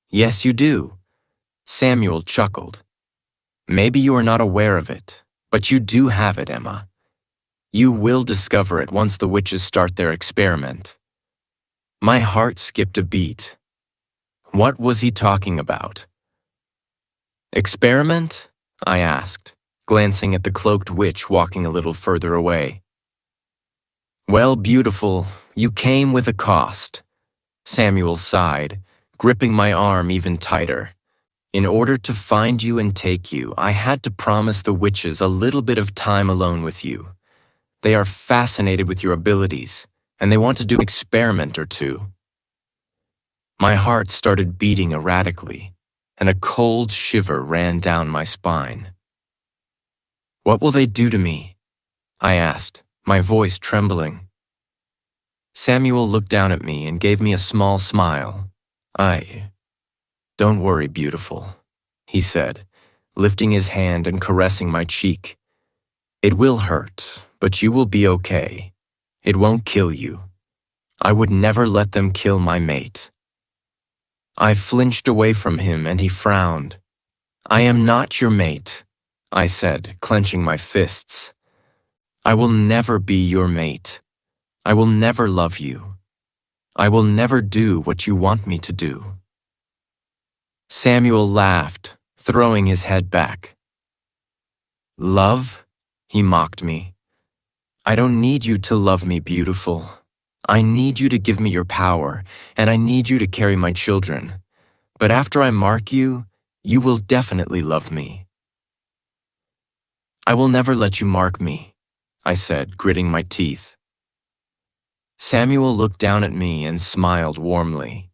Speaker 1: Yes, you do, Samuel chuckled. Maybe you are not aware of it, but you do have it, Emma. You will discover it once the witches start their experiment. My heart skipped a beat. What was he talking about? Experiment? I asked, glancing at the cloaked witch walking a little further away. Well, beautiful, you came with a cost. Samuel sighed, gripping my arm even tighter. In order to find you and take you, I had to promise the witches a little bit of time alone with you. They are fascinated with your abilities, and they want to do an experiment or two. My heart started beating erratically, and a cold shiver ran down my spine. What will they do to me? I asked, my voice trembling. Samuel looked down at me and gave me a small smile. Don't worry, beautiful, he said, lifting his hand and caressing my cheek. It will hurt, but you will be okay. It won't kill you. I would never let them kill my mate. I flinched away from him and he frowned. I am not your mate, I said, clenching my fists. I will never be your mate. I will never love you. I will never do what you want me to do. Samuel laughed, throwing his head back. Love? He mocked me. I don't need you to love me, beautiful. I need you to give me your power, and I need you to carry my children. But after I mark you, you will definitely love me. I will never let you mark me, I said, gritting my teeth. Samuel looked down at me and smiled warmly.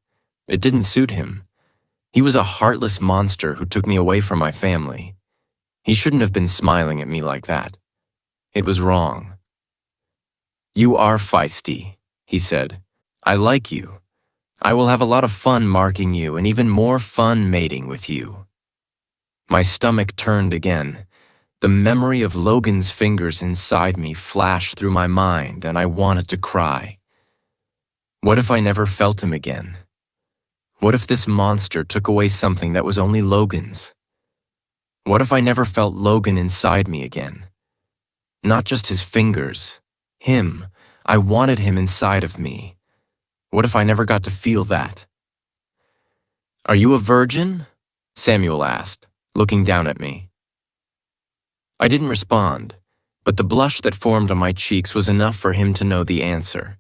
Speaker 1: It didn't suit him. He was a heartless monster who took me away from my family. He shouldn't have been smiling at me like that. It was wrong. You are feisty, he said. I like you. I will have a lot of fun marking you and even more fun mating with you. My stomach turned again. The memory of Logan's fingers inside me flashed through my mind and I wanted to cry. What if I never felt him again? What if this monster took away something that was only Logan's? What if I never felt Logan inside me again? Not just his fingers. Him. I wanted him inside of me. What if I never got to feel that? Are you a virgin? Samuel asked, looking down at me. I didn't respond, but the blush that formed on my cheeks was enough for him to know the answer.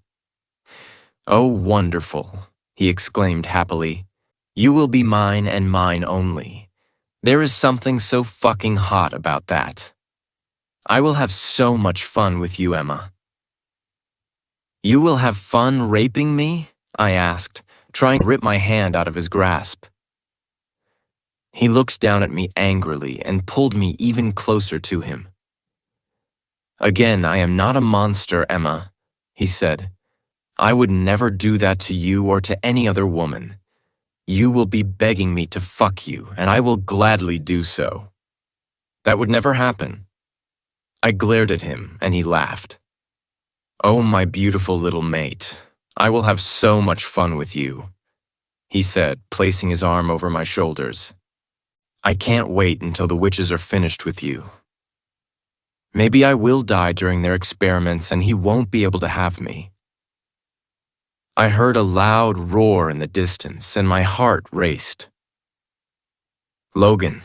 Speaker 1: Oh, wonderful, he exclaimed happily. You will be mine and mine only. There is something so fucking hot about that. I will have so much fun with you, Emma. You will have fun raping me? I asked, trying to rip my hand out of his grasp. He looked down at me angrily and pulled me even closer to him. Again, I am not a monster, Emma, he said. I would never do that to you or to any other woman. You will be begging me to fuck you, and I will gladly do so. That would never happen. I glared at him, and he laughed. Oh, my beautiful little mate, I will have so much fun with you, he said, placing his arm over my shoulders. I can't wait until the witches are finished with you. Maybe I will die during their experiments and he won't be able to have me. I heard a loud roar in the distance and my heart raced. Logan.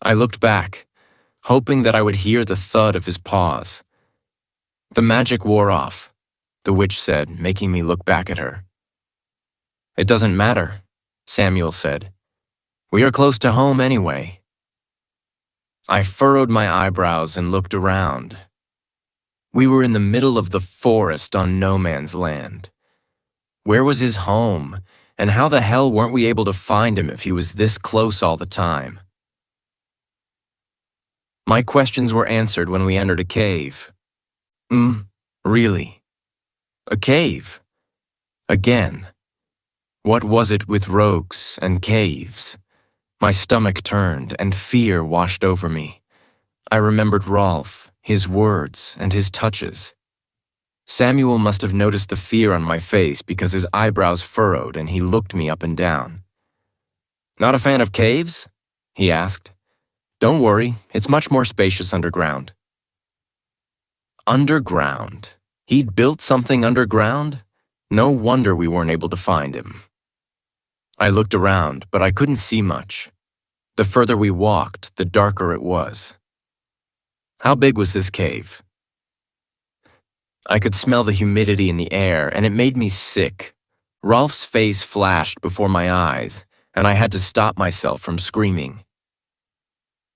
Speaker 1: I looked back, hoping that I would hear the thud of his paws. The magic wore off, the witch said, making me look back at her. It doesn't matter, Samuel said. We are close to home anyway. I furrowed my eyebrows and looked around. We were in the middle of the forest on no man's land. Where was his home, and how the hell weren't we able to find him if he was this close all the time? My questions were answered when we entered a cave. Really? A cave? Again. What was it with rogues and caves? My stomach turned and fear washed over me. I remembered Rolf, his words, and his touches. Samuel must have noticed the fear on my face because his eyebrows furrowed and he looked me up and down. Not a fan of caves? He asked. Don't worry, it's much more spacious underground. Underground? He'd built something underground? No wonder we weren't able to find him. I looked around, but I couldn't see much. The further we walked, the darker it was. How big was this cave? I could smell the humidity in the air, and it made me sick. Rolf's face flashed before my eyes, and I had to stop myself from screaming.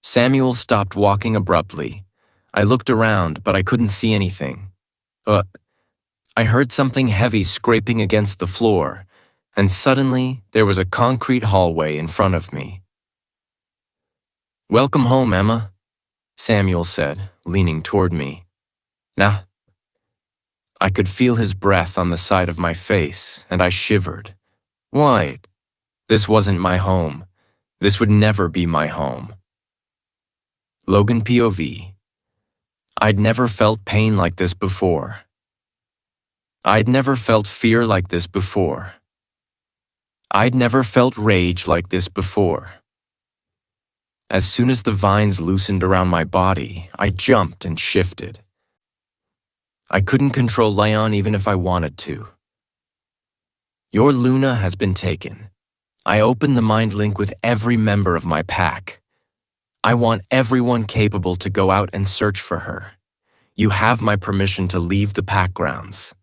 Speaker 1: Samuel stopped walking abruptly. I looked around, but I couldn't see anything. I heard something heavy scraping against the floor, and suddenly there was a concrete hallway in front of me. Welcome home, Emma, Samuel said, leaning toward me. Nah. I could feel his breath on the side of my face, and I shivered. Why? This wasn't my home. This would never be my home. Logan POV. I'd never felt pain like this before. I'd never felt fear like this before. I'd never felt rage like this before. As soon as the vines loosened around my body, I jumped and shifted. I couldn't control Leon even if I wanted to. Your Luna has been taken. I opened the mind link with every member of my pack. I want everyone capable to go out and search for her. You have my permission to leave the pack grounds.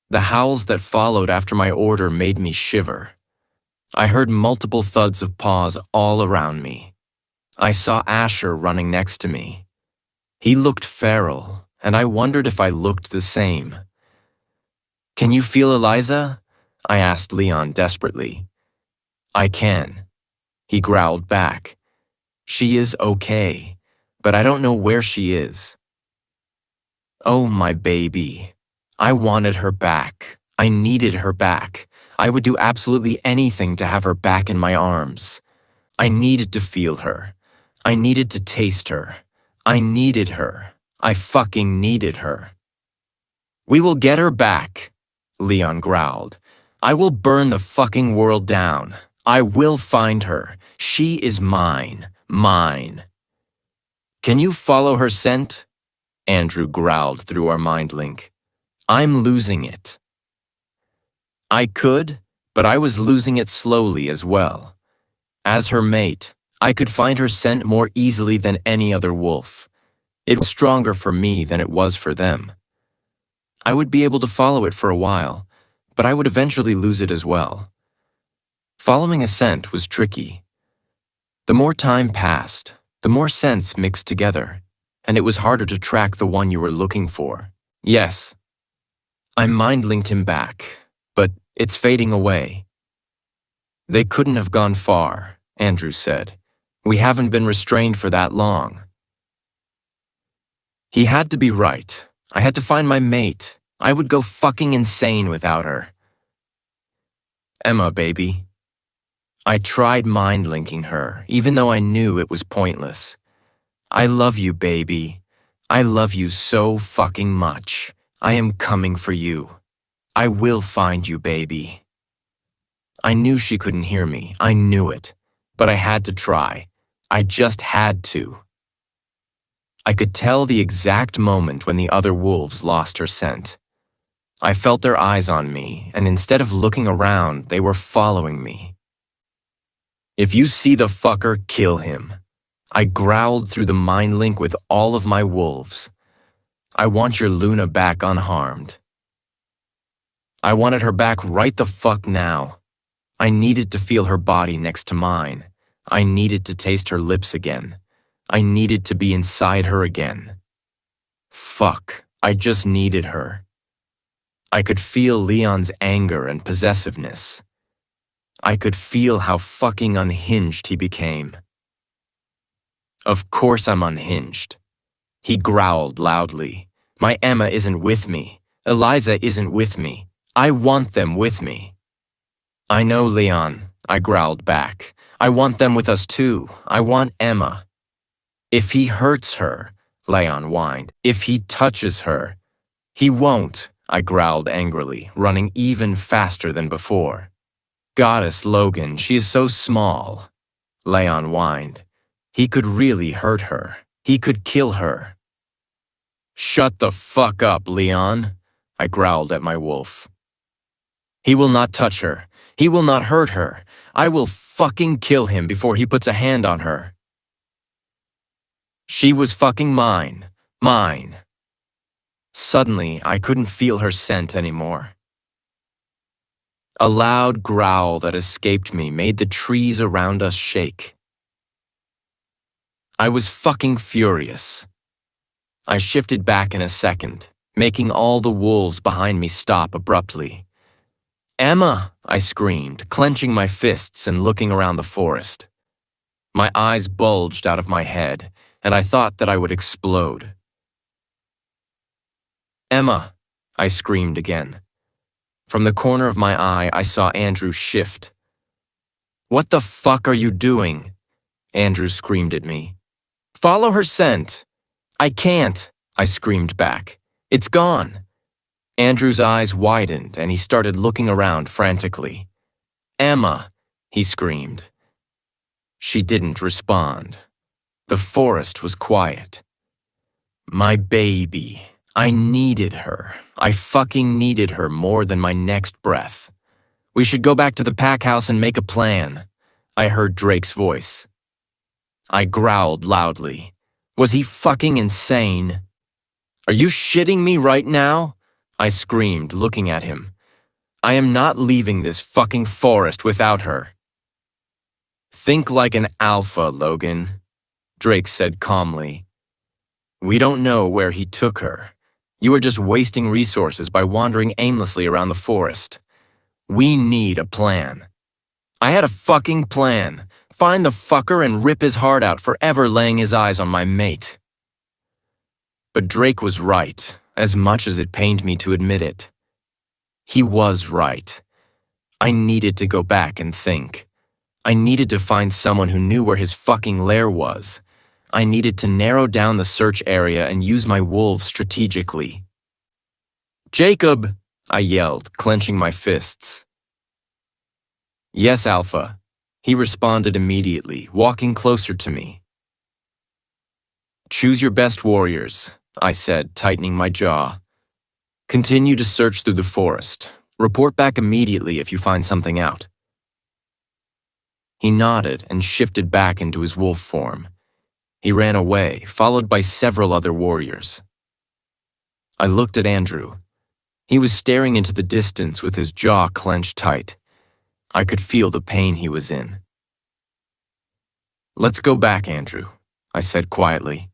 Speaker 1: The howls that followed after my order made me shiver. I heard multiple thuds of paws all around me. I saw Asher running next to me. He looked feral, and I wondered if I looked the same. Can you feel Eliza? I asked Leon desperately. I can. He growled back. She is okay, but I don't know where she is. Oh, my baby. I wanted her back. I needed her back. I would do absolutely anything to have her back in my arms. I needed to feel her. I needed to taste her. I needed her. I fucking needed her. We will get her back, Leon growled. I will burn the fucking world down. I will find her. She is mine. Mine. Can you follow her scent? Andrew growled through our mind link. I'm losing it. I could, but I was losing it slowly as well. As her mate, I could find her scent more easily than any other wolf. It was stronger for me than it was for them. I would be able to follow it for a while, but I would eventually lose it as well. Following a scent was tricky. The more time passed, the more scents mixed together, and it was harder to track the one you were looking for. Yes, I mind-linked him back, but it's fading away. They couldn't have gone far, Andrew said. We haven't been restrained for that long. He had to be right. I had to find my mate. I would go fucking insane without her. Emma, baby. I tried mind-linking her, even though I knew it was pointless. I love you, baby. I love you so fucking much. I am coming for you. I will find you, baby. I knew she couldn't hear me. I knew it. But I had to try. I just had to. I could tell the exact moment when the other wolves lost her scent. I felt their eyes on me, and instead of looking around, they were following me. "If you see the fucker, kill him." I growled through the mind link with all of my wolves. "I want your Luna back unharmed." I wanted her back right the fuck now. I needed to feel her body next to mine. I needed to taste her lips again. I needed to be inside her again. Fuck, I just needed her. I could feel Leon's anger and possessiveness. I could feel how fucking unhinged he became. "Of course I'm unhinged." He growled loudly. "My Emma isn't with me. Eliza isn't with me. I want them with me." "I know, Leon," I growled back. "I want them with us too. I want Emma." "If he hurts her," Leon whined. "If he touches her." "He won't," I growled angrily, running even faster than before. "Goddess Logan, she is so small," Leon whined. "He could really hurt her. He could kill her." "Shut the fuck up, Leon," I growled at my wolf. "He will not touch her. He will not hurt her. I will fucking kill him before he puts a hand on her. She was fucking mine. Mine." Suddenly, I couldn't feel her scent anymore. A loud growl that escaped me made the trees around us shake. I was fucking furious. I shifted back in a second, making all the wolves behind me stop abruptly. "Emma!" I screamed, clenching my fists and looking around the forest. My eyes bulged out of my head, and I thought that I would explode. "Emma!" I screamed again. From the corner of my eye, I saw Andrew shift. "What the fuck are you doing?" Andrew screamed at me. "Follow her scent." "I can't," I screamed back. "It's gone." Andrew's eyes widened and he started looking around frantically. "Emma," he screamed. She didn't respond. The forest was quiet. My baby. I needed her. I fucking needed her more than my next breath. "We should go back to the pack house and make a plan," I heard Drake's voice. I growled loudly. Was he fucking insane? "Are you shitting me right now?" I screamed, looking at him. "I am not leaving this fucking forest without her." "Think like an alpha, Logan," Drake said calmly. "We don't know where he took her. You are just wasting resources by wandering aimlessly around the forest. We need a plan." I had a fucking plan. Find the fucker and rip his heart out for ever laying his eyes on my mate. But Drake was right, as much as it pained me to admit it. He was right. I needed to go back and think. I needed to find someone who knew where his fucking lair was. I needed to narrow down the search area and use my wolves strategically. "Jacob!" I yelled, clenching my fists. "Yes, Alpha," he responded immediately, walking closer to me. "Choose your best warriors," I said, tightening my jaw. "Continue to search through the forest. Report back immediately if you find something out." He nodded and shifted back into his wolf form. He ran away, followed by several other warriors. I looked at Andrew. He was staring into the distance with his jaw clenched tight. I could feel the pain he was in. "Let's go back, Andrew," I said quietly.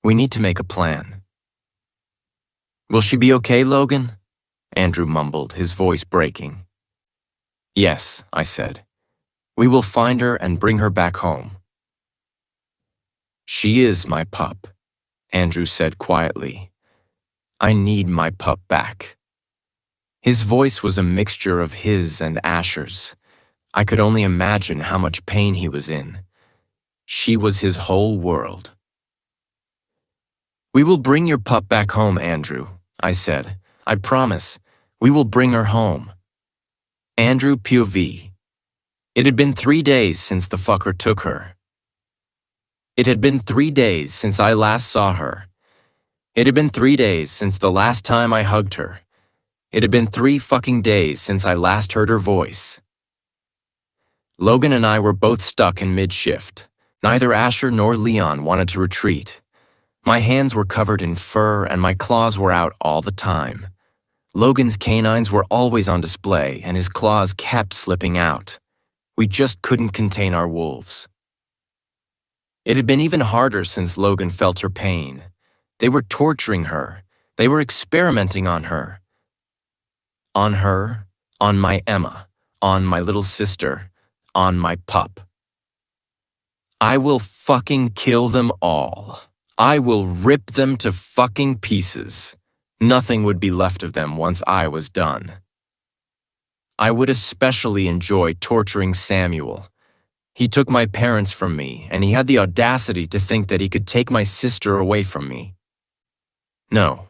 Speaker 1: "We need to make a plan." "Will she be okay, Logan?" Andrew mumbled, his voice breaking. "Yes," I said. "We will find her and bring her back home." "She is my pup," Andrew said quietly. "I need my pup back." His voice was a mixture of his and Asher's. I could only imagine how much pain he was in. She was his whole world. "We will bring your pup back home, Andrew," I said. "I promise. We will bring her home." Andrew POV. It had been 3 days since the fucker took her. It had been 3 days since I last saw her. It had been 3 days since the last time I hugged her. It had been 3 fucking days since I last heard her voice. Logan and I were both stuck in mid-shift. Neither Asher nor Leon wanted to retreat. My hands were covered in fur and my claws were out all the time. Logan's canines were always on display and his claws kept slipping out. We just couldn't contain our wolves. It had been even harder since Logan felt her pain. They were torturing her. They were experimenting on her. On her, on my Emma, on my little sister, on my pup. I will fucking kill them all. I will rip them to fucking pieces. Nothing would be left of them once I was done. I would especially enjoy torturing Samuel. He took my parents from me, and he had the audacity to think that he could take my sister away from me. No.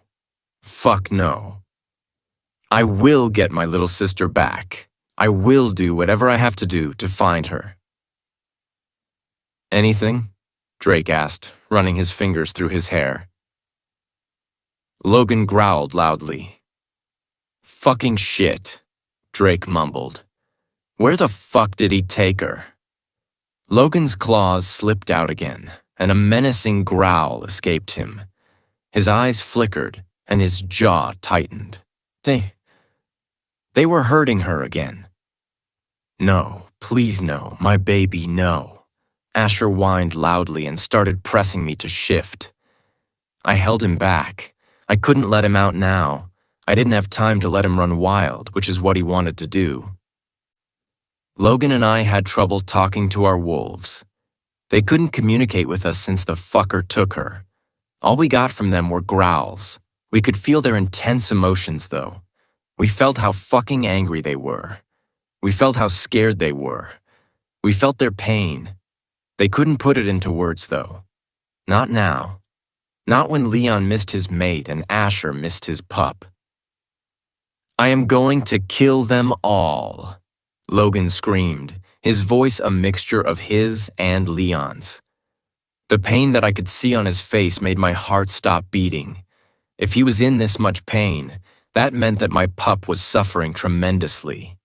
Speaker 1: Fuck no. I will get my little sister back. I will do whatever I have to do to find her. Anything? Drake asked, running his fingers through his hair. Logan growled loudly. Fucking shit, Drake mumbled. Where the fuck did he take her? Logan's claws slipped out again, and a menacing growl escaped him. His eyes flickered, and his jaw tightened. They were hurting her again. No, please no, my baby, no. Asher whined loudly and started pressing me to shift. I held him back. I couldn't let him out now. I didn't have time to let him run wild, which is what he wanted to do. Logan and I had trouble talking to our wolves. They couldn't communicate with us since the fucker took her. All we got from them were growls. We could feel their intense emotions, though. We felt how fucking angry they were. We felt how scared they were. We felt their pain. They couldn't put it into words, though. Not now. Not when Leon missed his mate and Asher missed his pup. I am going to kill them all, Logan screamed, his voice a mixture of his and Leon's. The pain that I could see on his face made my heart stop beating. If he was in this much pain, that meant that my pup was suffering tremendously.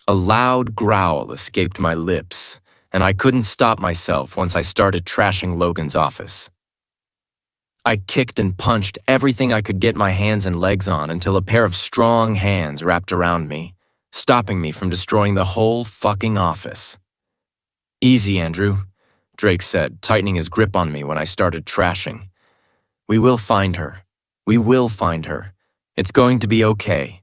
Speaker 1: A loud growl escaped my lips, and I couldn't stop myself once I started trashing Logan's office. I kicked and punched everything I could get my hands and legs on until a pair of strong hands wrapped around me, stopping me from destroying the whole fucking office. Easy, Andrew, Drake said, tightening his grip on me when I started trashing. We will find her. We will find her. It's going to be okay.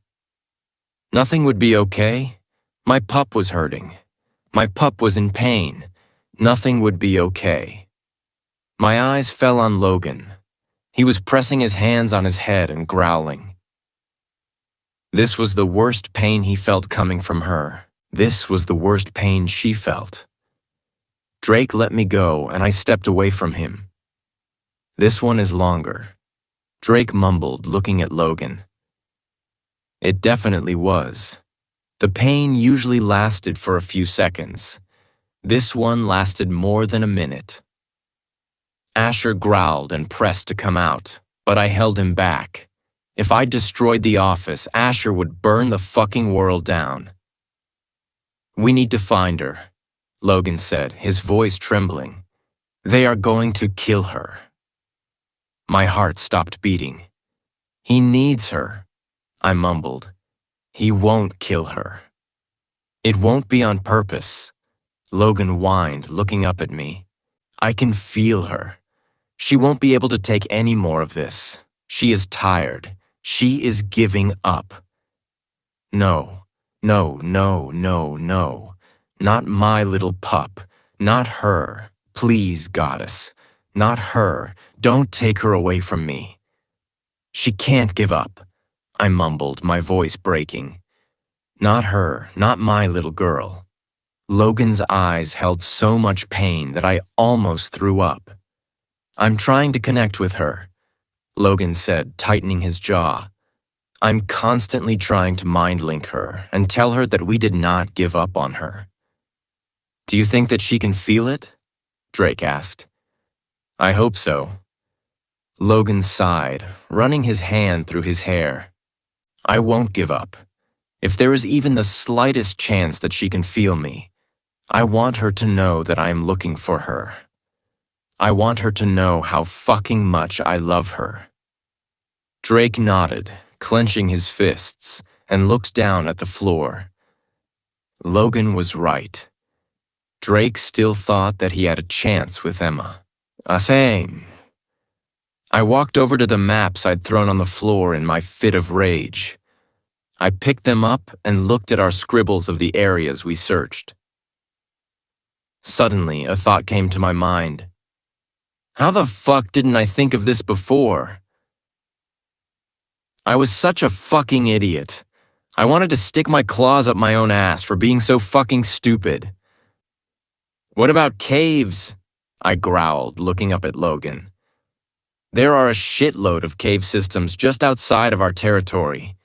Speaker 1: Nothing would be okay. My pup was hurting. My pup was in pain. Nothing would be okay. My eyes fell on Logan. He was pressing his hands on his head and growling. This was the worst pain he felt coming from her. This was the worst pain she felt. Drake let me go, and I stepped away from him. This one is longer, Drake mumbled, looking at Logan. It definitely was. The pain usually lasted for a few seconds. This one lasted more than a minute. Asher growled and pressed to come out, but I held him back. If I destroyed the office, Asher would burn the fucking world down. We need to find her, Logan said, his voice trembling. They are going to kill her. My heart stopped beating. He needs her, I mumbled. He won't kill her. It won't be on purpose, Logan whined, looking up at me. I can feel her. She won't be able to take any more of this. She is tired. She is giving up. No, no, no, no, no. Not my little pup. Not her. Please, goddess. Not her. Don't take her away from me. She can't give up, I mumbled, my voice breaking. Not her. Not my little girl. Logan's eyes held so much pain that I almost threw up. I'm trying to connect with her, Logan said, tightening his jaw. I'm constantly trying to mind link her and tell her that we did not give up on her. Do you think that she can feel it? Drake asked, I hope so. Logan sighed, running his hand through his hair. I won't give up. If there is even the slightest chance that she can feel me, I want her to know that I am looking for her. I want her to know how fucking much I love her. Drake nodded, clenching his fists, and looked down at the floor. Logan was right. Drake still thought that he had a chance with Emma. Same. I walked over to the maps I'd thrown on the floor in my fit of rage. I picked them up and looked at our scribbles of the areas we searched. Suddenly, a thought came to my mind. How the fuck didn't I think of this before? I was such a fucking idiot. I wanted to stick my claws up my own ass for being so fucking stupid. What about caves? I growled, looking up at Logan. There are a shitload of cave systems just outside of our territory.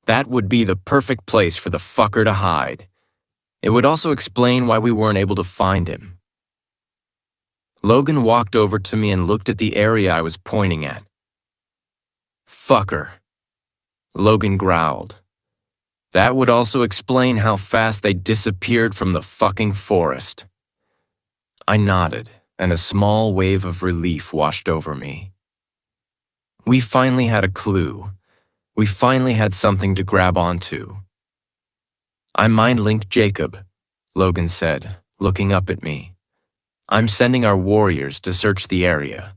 Speaker 1: That would be the perfect place for the fucker to hide. It would also explain why we weren't able to find him. Logan walked over to me and looked at the area I was pointing at. Fucker. Logan growled. That would also explain how fast they disappeared from the fucking forest. I nodded, and a small wave of relief washed over me. We finally had a clue. We finally had something to grab onto. I mind-linked Jacob, Logan said, looking up at me. I'm sending our warriors to search the area.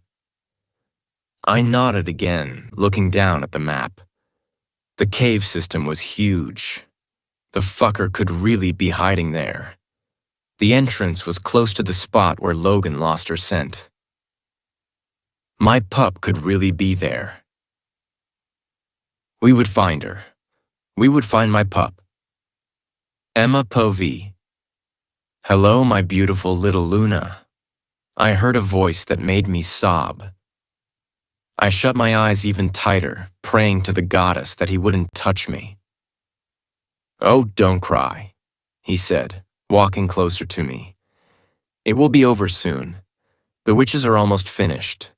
Speaker 1: I nodded again, looking down at the map. The cave system was huge. The fucker could really be hiding there. The entrance was close to the spot where Logan lost her scent. My pup could really be there. We would find her. We would find my pup. Emma Povey. Hello, my beautiful little Luna. I heard a voice that made me sob. I shut my eyes even tighter, praying to the goddess that he wouldn't touch me. Oh, don't cry, he said, walking closer to me. It will be over soon. The witches are almost finished.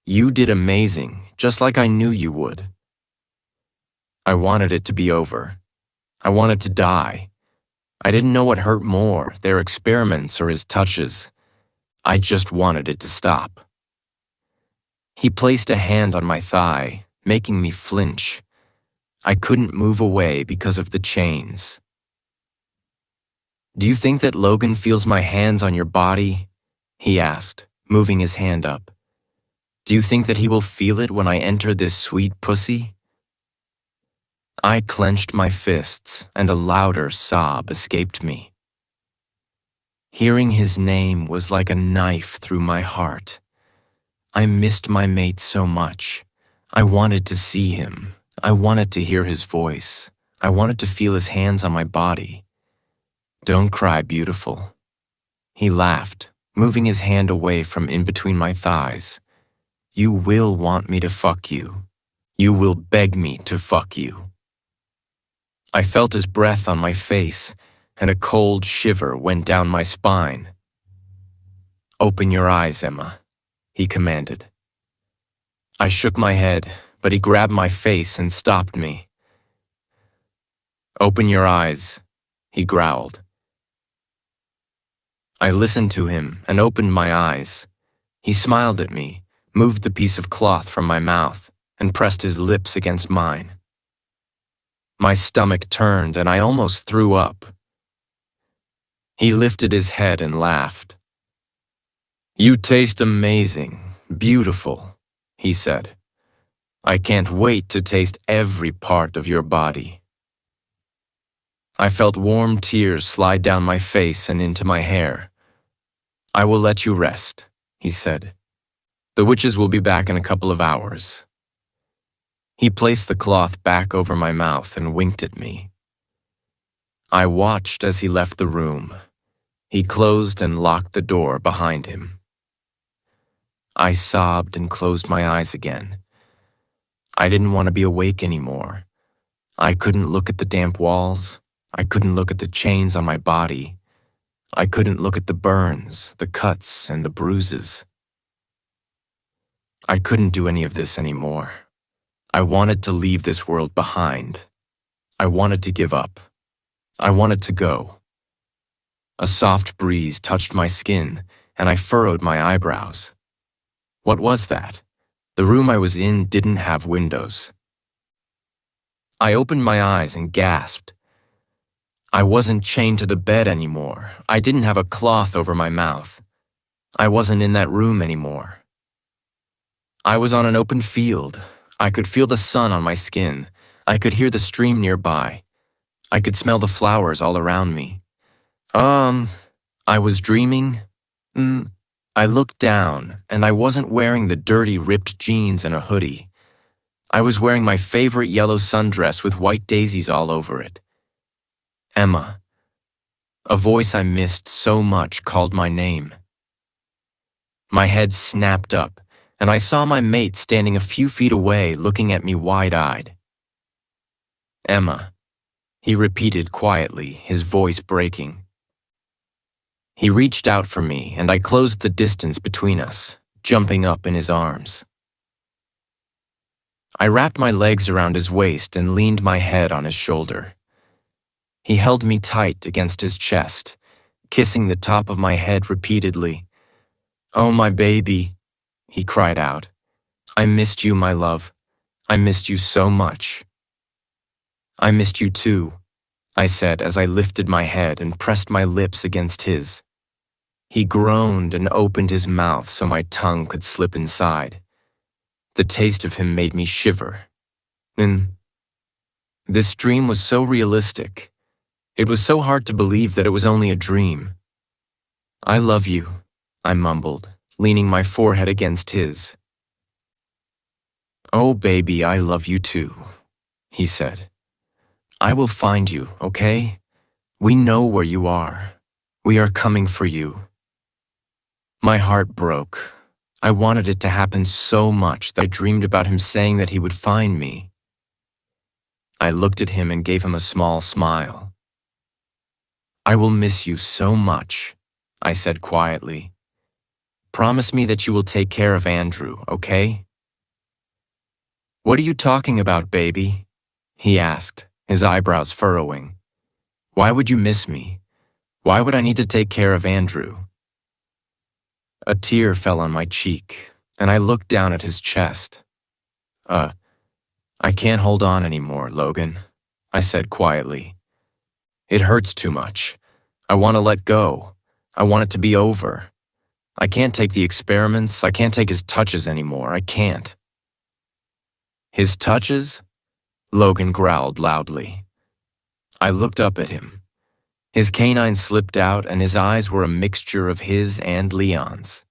Speaker 1: You did amazing, just like I knew you would. I wanted it to be over. I wanted to die. I didn't know what hurt more, their experiments or his touches. I just wanted it to stop. He placed a hand on my thigh, making me flinch. I couldn't move away because of the chains. Do you think that Logan feels my hands on your body? He asked, moving his hand up. Do you think that he will feel it when I enter this sweet pussy? I clenched my fists, and a louder sob escaped me. Hearing his name was like a knife through my heart. I missed my mate so much. I wanted to see him. I wanted to hear his voice. I wanted to feel his hands on my body. Don't cry, beautiful. He laughed, moving his hand away from in between my thighs. You will want me to fuck you. You will beg me to fuck you. I felt his breath on my face, and a cold shiver went down my spine. Open your eyes, Emma, he commanded. I shook my head, but he grabbed my face and stopped me. Open your eyes, he growled. I listened to him and opened my eyes. He smiled at me, moved the piece of cloth from my mouth, and pressed his lips against mine. My stomach turned and I almost threw up. He lifted his head and laughed. You taste amazing, beautiful, he said. I can't wait to taste every part of your body. I felt warm tears slide down my face and into my hair. I will let you rest, he said. The witches will be back in a couple of hours. He placed the cloth back over my mouth and winked at me. I watched as he left the room. He closed and locked the door behind him. I sobbed and closed my eyes again. I didn't want to be awake anymore. I couldn't look at the damp walls. I couldn't look at the chains on my body. I couldn't look at the burns, the cuts, and the bruises. I couldn't do any of this anymore. I wanted to leave this world behind. I wanted to give up. I wanted to go. A soft breeze touched my skin, and I furrowed my eyebrows. What was that? The room I was in didn't have windows. I opened my eyes and gasped. I wasn't chained to the bed anymore. I didn't have a cloth over my mouth. I wasn't in that room anymore. I was on an open field. I could feel the sun on my skin. I could hear the stream nearby. I could smell the flowers all around me. I was dreaming. I looked down, and I wasn't wearing the dirty, ripped jeans and a hoodie. I was wearing my favorite yellow sundress with white daisies all over it. Emma. A voice I missed so much called my name. My head snapped up, and I saw my mate standing a few feet away looking at me wide-eyed. Emma, he repeated quietly, his voice breaking. He reached out for me, and I closed the distance between us, jumping up in his arms. I wrapped my legs around his waist and leaned my head on his shoulder. He held me tight against his chest, kissing the top of my head repeatedly. "Oh, my baby," he cried out. "I missed you, my love. I missed you so much." "I missed you too," I said as I lifted my head and pressed my lips against his. He groaned and opened his mouth so my tongue could slip inside. The taste of him made me shiver. This dream was so realistic. It was so hard to believe that it was only a dream. "I love you," I mumbled, leaning my forehead against his. "Oh, baby, I love you too," he said. "I will find you, okay? We know where you are. We are coming for you." My heart broke. I wanted it to happen so much that I dreamed about him saying that he would find me. I looked at him and gave him a small smile. "I will miss you so much," I said quietly. "Promise me that you will take care of Andrew, okay?" "What are you talking about, baby?" he asked, his eyebrows furrowing. "Why would you miss me? Why would I need to take care of Andrew?" A tear fell on my cheek, and I looked down at his chest. I can't hold on anymore, Logan," I said quietly. "It hurts too much. I want to let go. I want it to be over. I can't take the experiments. I can't take his touches anymore. I can't." "His touches?" Logan growled loudly. I looked up at him. His canine slipped out, and his eyes were a mixture of his and Leon's.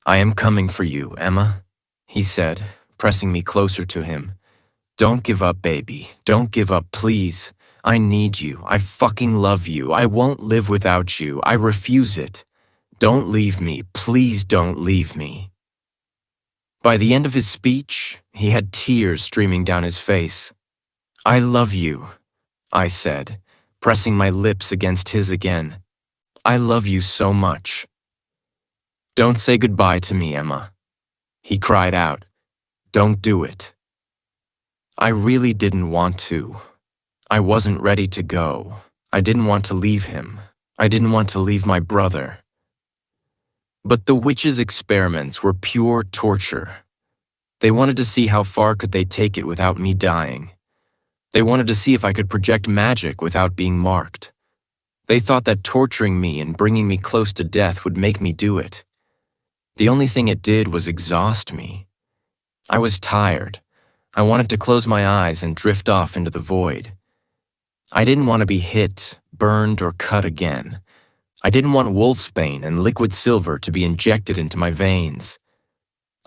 Speaker 1: "I am coming for you, Emma," he said, pressing me closer to him. "Don't give up, baby. Don't give up, please. I need you. I fucking love you. I won't live without you. I refuse it. Don't leave me. Please don't leave me." By the end of his speech, he had tears streaming down his face. "I love you," I said, pressing my lips against his again. "I love you so much." "Don't say goodbye to me, Emma," he cried out. "Don't do it." I really didn't want to. I wasn't ready to go. I didn't want to leave him. I didn't want to leave my brother. But the witches' experiments were pure torture. They wanted to see how far could they take it without me dying. They wanted to see if I could project magic without being marked. They thought that torturing me and bringing me close to death would make me do it. The only thing it did was exhaust me. I was tired. I wanted to close my eyes and drift off into the void. I didn't want to be hit, burned, or cut again. I didn't want wolfsbane and liquid silver to be injected into my veins.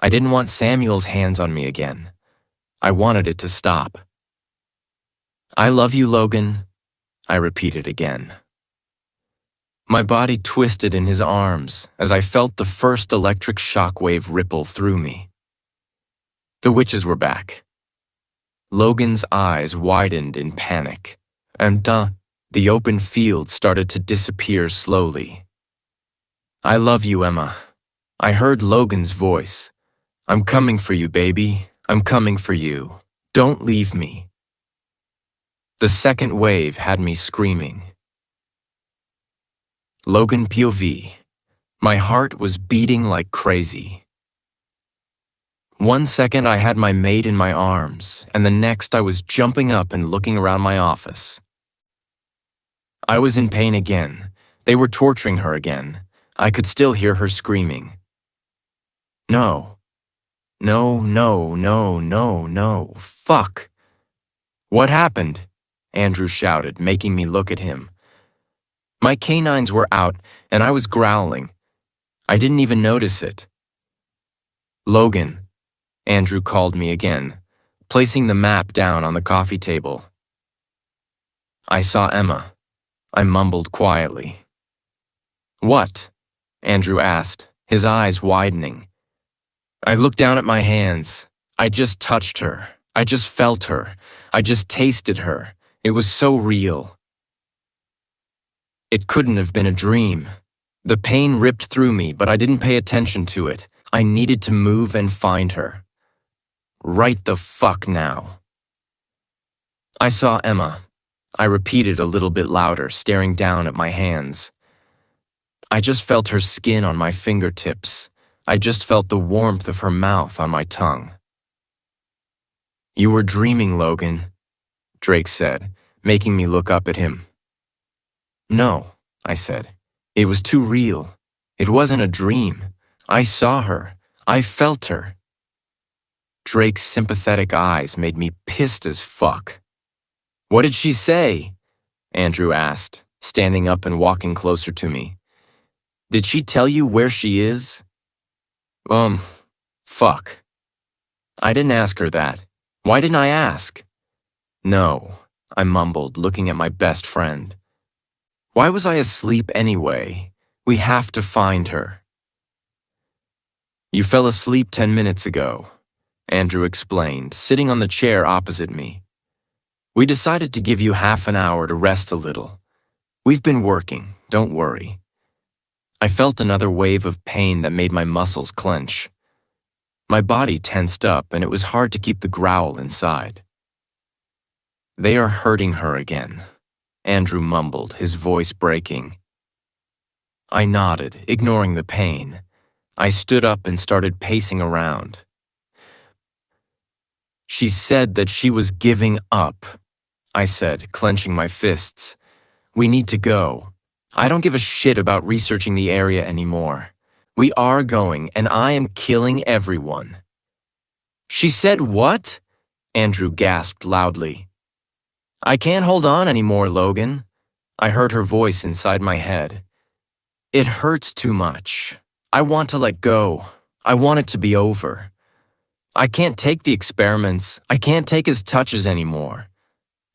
Speaker 1: I didn't want Samuel's hands on me again. I wanted it to stop. "I love you, Logan," I repeated again. My body twisted in his arms as I felt the first electric shockwave ripple through me. The witches were back. Logan's eyes widened in panic, and the open field started to disappear slowly. "I love you, Emma," I heard Logan's voice. "I'm coming for you, baby. I'm coming for you. Don't leave me." The second wave had me screaming. Logan POV. My heart was beating like crazy. 1 second I had my mate in my arms, and the next I was jumping up and looking around my office. I was in pain again. They were torturing her again. I could still hear her screaming. No. No, no, no, no, no. Fuck. What happened? Andrew shouted, making me look at him. My canines were out, and I was growling. I didn't even notice it. Logan, Andrew called me again, placing the map down on the coffee table. I saw Emma. I mumbled quietly. What? Andrew asked, his eyes widening. I looked down at my hands. I just touched her. I just felt her. I just tasted her. It was so real. It couldn't have been a dream. The pain ripped through me, but I didn't pay attention to it. I needed to move and find her. Right the fuck now. I saw Emma. I repeated a little bit louder, staring down at my hands. I just felt her skin on my fingertips. I just felt the warmth of her mouth on my tongue. You were dreaming, Logan, Drake said, making me look up at him. No, I said. It was too real. It wasn't a dream. I saw her. I felt her. Drake's sympathetic eyes made me pissed as fuck. What did she say? Andrew asked, standing up and walking closer to me. Did she tell you where she is? Fuck. I didn't ask her that. Why didn't I ask? No, I mumbled, looking at my best friend. Why was I asleep anyway? We have to find her. You fell asleep 10 minutes ago, Andrew explained, sitting on the chair opposite me. We decided to give you half an hour to rest a little. We've been working, don't worry. I felt another wave of pain that made my muscles clench. My body tensed up, and it was hard to keep the growl inside. They are hurting her again, Andrew mumbled, his voice breaking. I nodded, ignoring the pain. I stood up and started pacing around. She said that she was giving up, I said, clenching my fists. We need to go. I don't give a shit about researching the area anymore. We are going, and I am killing everyone. She said what? Andrew gasped loudly. I can't hold on anymore, Logan. I heard her voice inside my head. It hurts too much. I want to let go. I want it to be over. I can't take the experiments. I can't take his touches anymore.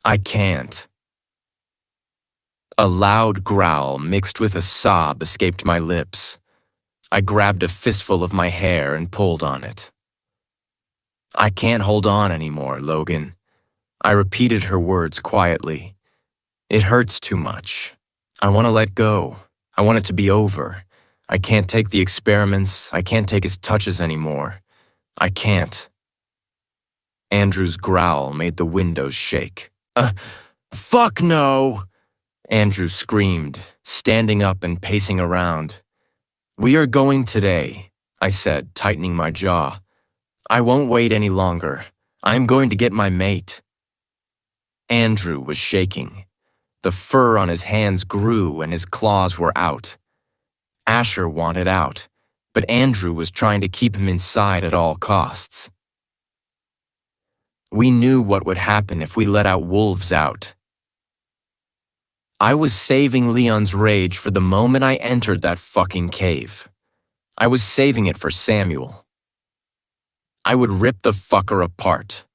Speaker 1: I can't. A loud growl mixed with a sob escaped my lips. I grabbed a fistful of my hair and pulled on it. I can't hold on anymore, Logan. I repeated her words quietly. It hurts too much. I want to let go. I want it to be over. I can't take the experiments. I can't take his touches anymore. I can't. Andrew's growl made the windows shake. Fuck no! Andrew screamed, standing up and pacing around. We are going today, I said, tightening my jaw. I won't wait any longer. I'm going to get my mate. Andrew was shaking. The fur on his hands grew and his claws were out. Asher wanted out, but Andrew was trying to keep him inside at all costs. We knew what would happen if we let out wolves out. I was saving Leon's rage for the moment I entered that fucking cave. I was saving it for Samuel. I would rip the fucker apart.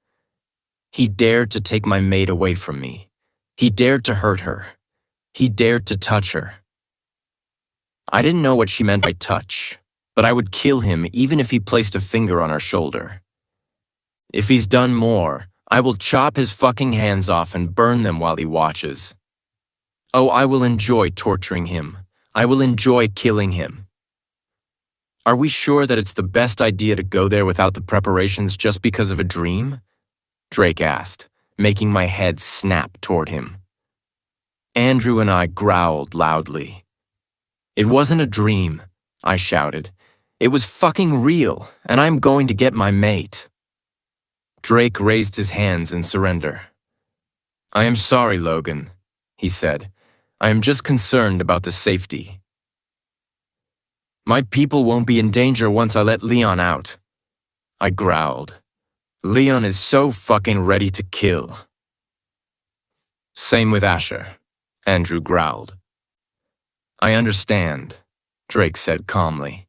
Speaker 1: He dared to take my mate away from me. He dared to hurt her. He dared to touch her. I didn't know what she meant by touch, but I would kill him even if he placed a finger on her shoulder. If he's done more, I will chop his fucking hands off and burn them while he watches. Oh, I will enjoy torturing him. I will enjoy killing him. Are we sure that it's the best idea to go there without the preparations just because of a dream? Drake asked, making my head snap toward him. Andrew and I growled loudly. It wasn't a dream, I shouted. It was fucking real, and I'm going to get my mate. Drake raised his hands in surrender. I am sorry, Logan, he said. I am just concerned about the safety. My people won't be in danger once I let Leon out. I growled. Leon is so fucking ready to kill. Same with Asher, Andrew growled. I understand, Drake said calmly.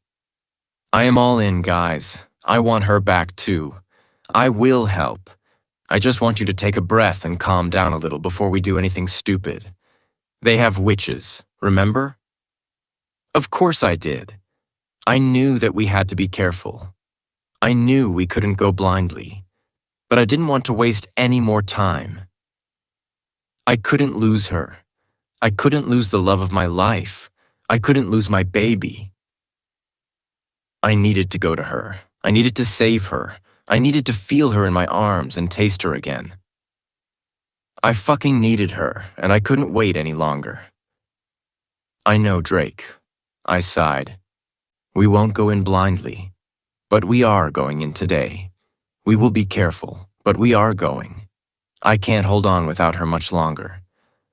Speaker 1: I am all in, guys. I want her back too. I will help. I just want you to take a breath and calm down a little before we do anything stupid. They have witches, remember? Of course I did. I knew that we had to be careful. I knew we couldn't go blindly, but I didn't want to waste any more time. I couldn't lose her. I couldn't lose the love of my life. I couldn't lose my baby. I needed to go to her. I needed to save her. I needed to feel her in my arms and taste her again. I fucking needed her, and I couldn't wait any longer. I know, Drake. I sighed. We won't go in blindly, but we are going in today. We will be careful, but we are going. I can't hold on without her much longer.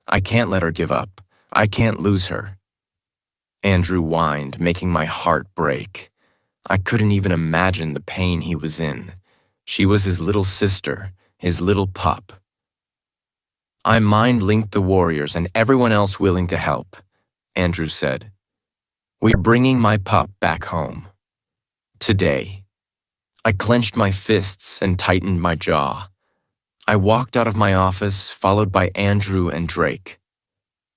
Speaker 1: I can't let her give up. I can't lose her. Andrew whined, making my heart break. I couldn't even imagine the pain he was in. She was his little sister, his little pup. I mind-linked the warriors and everyone else willing to help, Andrew said. We're bringing my pup back home. Today. I clenched my fists and tightened my jaw. I walked out of my office, followed by Andrew and Drake.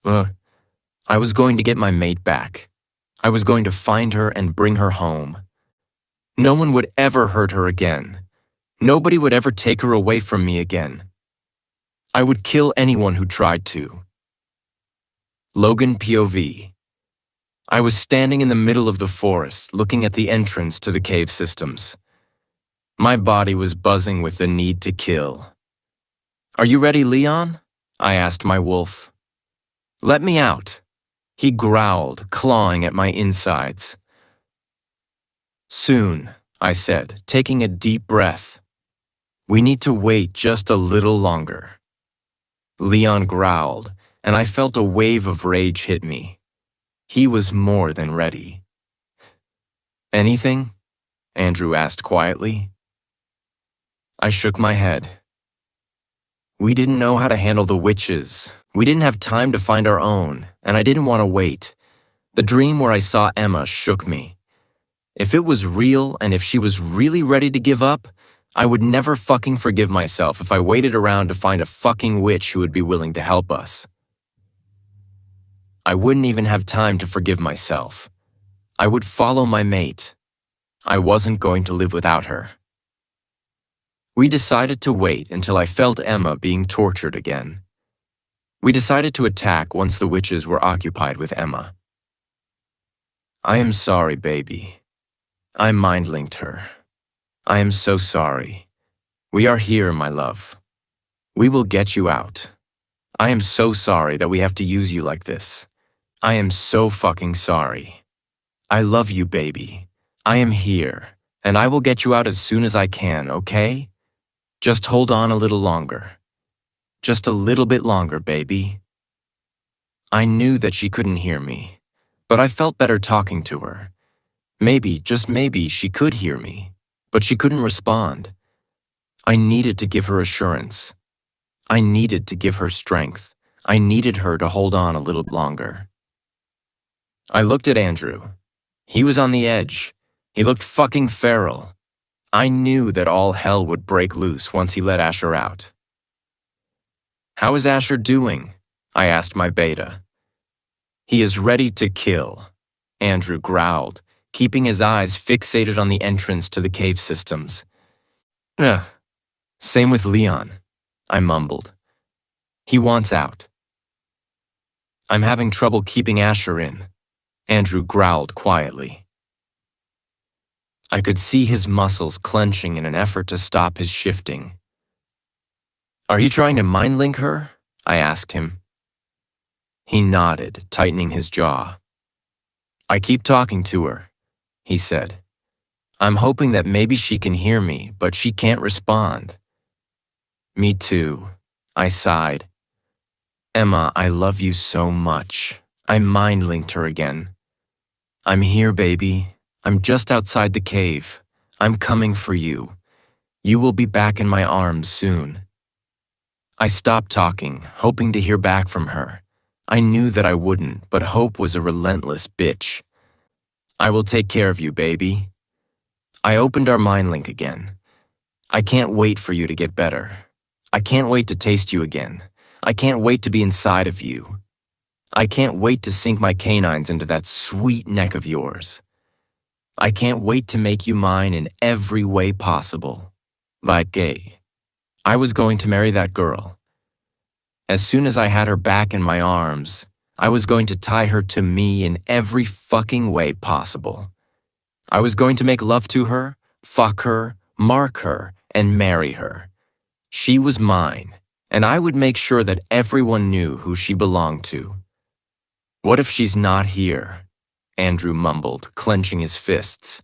Speaker 1: I was going to get my mate back. I was going to find her and bring her home. No one would ever hurt her again. Nobody would ever take her away from me again. I would kill anyone who tried to. Logan POV. I was standing in the middle of the forest, looking at the entrance to the cave systems. My body was buzzing with the need to kill. Are you ready, Leon? I asked my wolf. Let me out. He growled, clawing at my insides. Soon, I said, taking a deep breath. We need to wait just a little longer. Leon growled, and I felt a wave of rage hit me. He was more than ready. Anything? Andrew asked quietly. I shook my head. We didn't know how to handle the witches. We didn't have time to find our own, and I didn't want to wait. The dream where I saw Emma shook me. If it was real and if she was really ready to give up, I would never fucking forgive myself if I waited around to find a fucking witch who would be willing to help us. I wouldn't even have time to forgive myself. I would follow my mate. I wasn't going to live without her. We decided to wait until I felt Emma being tortured again. We decided to attack once the witches were occupied with Emma. I am sorry, baby. I mind-linked her. I am so sorry. We are here, my love. We will get you out. I am so sorry that we have to use you like this. I am so fucking sorry. I love you, baby. I am here, and I will get you out as soon as I can, okay? Just hold on a little longer. Just a little bit longer, baby. I knew that she couldn't hear me, but I felt better talking to her. Maybe, just maybe, she could hear me, but she couldn't respond. I needed to give her assurance. I needed to give her strength. I needed her to hold on a little longer. I looked at Andrew. He was on the edge. He looked fucking feral. I knew that all hell would break loose once he let Asher out. How is Asher doing? I asked my beta. He is ready to kill, Andrew growled, keeping his eyes fixated on the entrance to the cave systems. Same with Leon, I mumbled. He wants out. I'm having trouble keeping Asher in, Andrew growled quietly. I could see his muscles clenching in an effort to stop his shifting. "Are you trying to mind link her?" I asked him. He nodded, tightening his jaw. "I keep talking to her," he said. "I'm hoping that maybe she can hear me, but she can't respond." "Me too," I sighed. "Emma, I love you so much. I mind-linked her again. I'm here, baby. I'm just outside the cave. I'm coming for you. You will be back in my arms soon." I stopped talking, hoping to hear back from her. I knew that I wouldn't, but hope was a relentless bitch. "I will take care of you, baby." I opened our mind link again. "I can't wait for you to get better. I can't wait to taste you again. I can't wait to be inside of you. I can't wait to sink my canines into that sweet neck of yours. I can't wait to make you mine in every way possible." Like gay. I was going to marry that girl. As soon as I had her back in my arms, I was going to tie her to me in every fucking way possible. I was going to make love to her, fuck her, mark her, and marry her. She was mine, and I would make sure that everyone knew who she belonged to. "What if she's not here?" Andrew mumbled, clenching his fists.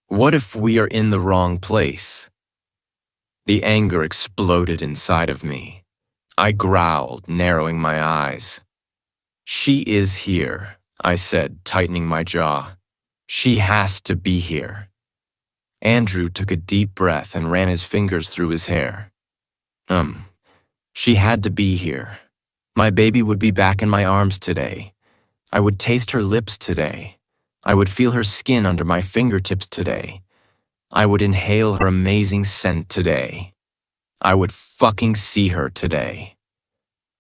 Speaker 1: "What if we are in the wrong place?" The anger exploded inside of me. I growled, narrowing my eyes. "She is here," I said, tightening my jaw. "She has to be here." Andrew took a deep breath and ran his fingers through his hair. She had to be here. My baby would be back in my arms today. I would taste her lips today. I would feel her skin under my fingertips today. I would inhale her amazing scent today. I would fucking see her today.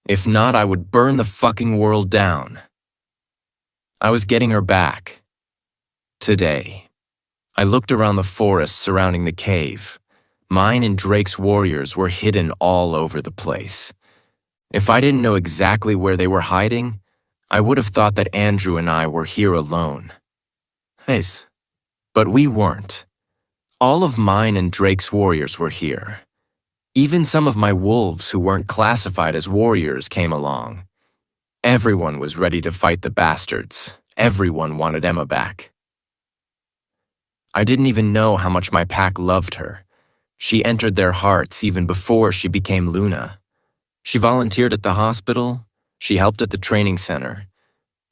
Speaker 1: If not, I would burn the fucking world down. I was getting her back. Today. I looked around the forest surrounding the cave. Mine and Drake's warriors were hidden all over the place. If I didn't know exactly where they were hiding, I would have thought that Andrew and I were here alone. But we weren't. All of mine and Drake's warriors were here. Even some of my wolves who weren't classified as warriors came along. Everyone was ready to fight the bastards. Everyone wanted Emma back. I didn't even know how much my pack loved her. She entered their hearts even before she became Luna. She volunteered at the hospital. She helped at the training center.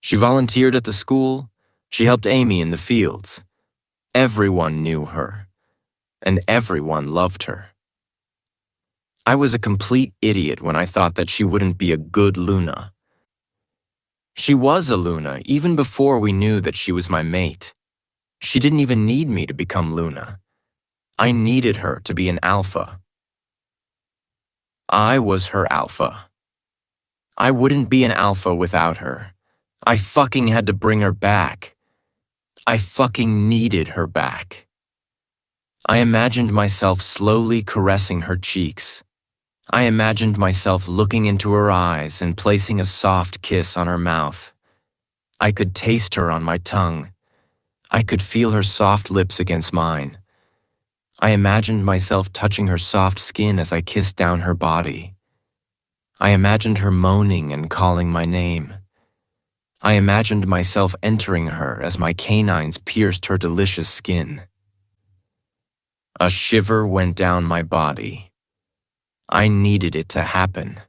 Speaker 1: She volunteered at the school. She helped Amy in the fields. Everyone knew her, and everyone loved her. I was a complete idiot when I thought that she wouldn't be a good Luna. She was a Luna even before we knew that she was my mate. She didn't even need me to become Luna. I needed her to be an alpha. I was her alpha. I wouldn't be an alpha without her. I fucking had to bring her back. I fucking needed her back. I imagined myself slowly caressing her cheeks. I imagined myself looking into her eyes and placing a soft kiss on her mouth. I could taste her on my tongue. I could feel her soft lips against mine. I imagined myself touching her soft skin as I kissed down her body. I imagined her moaning and calling my name. I imagined myself entering her as my canines pierced her delicious skin. A shiver went down my body. I needed it to happen.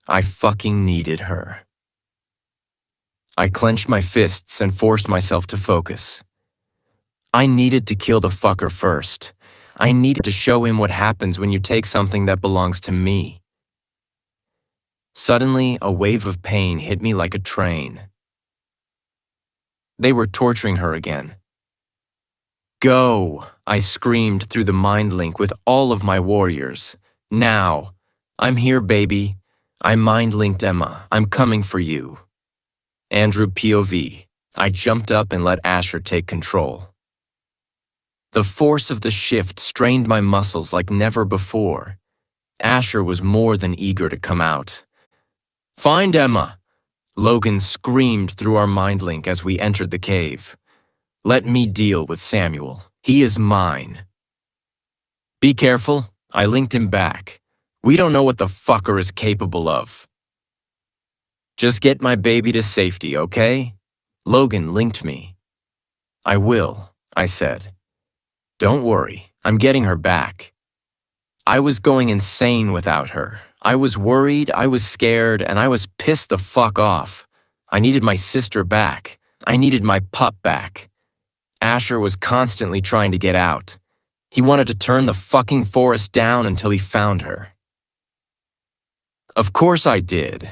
Speaker 1: I fucking needed her. I clenched my fists and forced myself to focus. I needed to kill the fucker first. I needed to show him what happens when you take something that belongs to me. Suddenly, a wave of pain hit me like a train. They were torturing her again. "Go!" I screamed through the mind link with all of my warriors. "Now! I'm here, baby. I mind linked Emma. I'm coming for you." Andrew POV. I jumped up and let Asher take control. The force of the shift strained my muscles like never before. Asher was more than eager to come out. "Find Emma!" Logan screamed through our mind link as we entered the cave. "Let me deal with Samuel." He is mine. Be careful, I linked him back. We don't know what the fucker is capable of. Just get my baby to safety, okay? Logan linked me. I will, I said. Don't worry, I'm getting her back. I was going insane without her. I was worried, I was scared, and I was pissed the fuck off. I needed my sister back. I needed my pup back. Asher was constantly trying to get out. He wanted to turn the fucking forest down until he found her. Of course I did,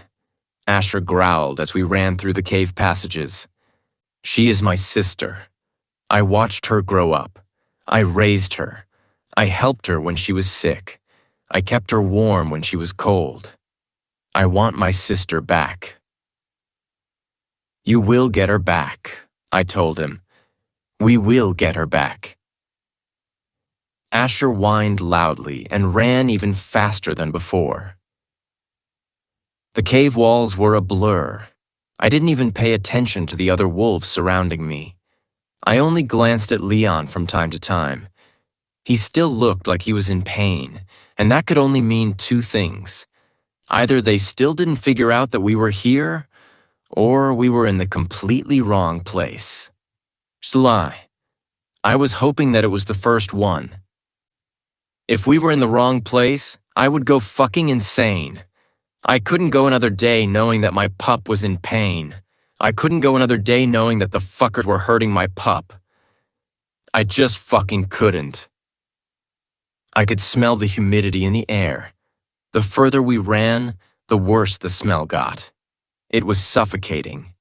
Speaker 1: Asher growled as we ran through the cave passages. She is my sister. I watched her grow up. I raised her. I helped her when she was sick. I kept her warm when she was cold. I want my sister back. You will get her back, I told him. We will get her back. Asher whined loudly and ran even faster than before. The cave walls were a blur. I didn't even pay attention to the other wolves surrounding me. I only glanced at Leon from time to time. He still looked like he was in pain, and that could only mean two things. Either they still didn't figure out that we were here, or we were in the completely wrong place. Sly. I was hoping that it was the first one. If we were in the wrong place, I would go fucking insane. I couldn't go another day knowing that my pup was in pain. I couldn't go another day knowing that the fuckers were hurting my pup. I just fucking couldn't. I could smell the humidity in the air. The further we ran, the worse the smell got. It was suffocating.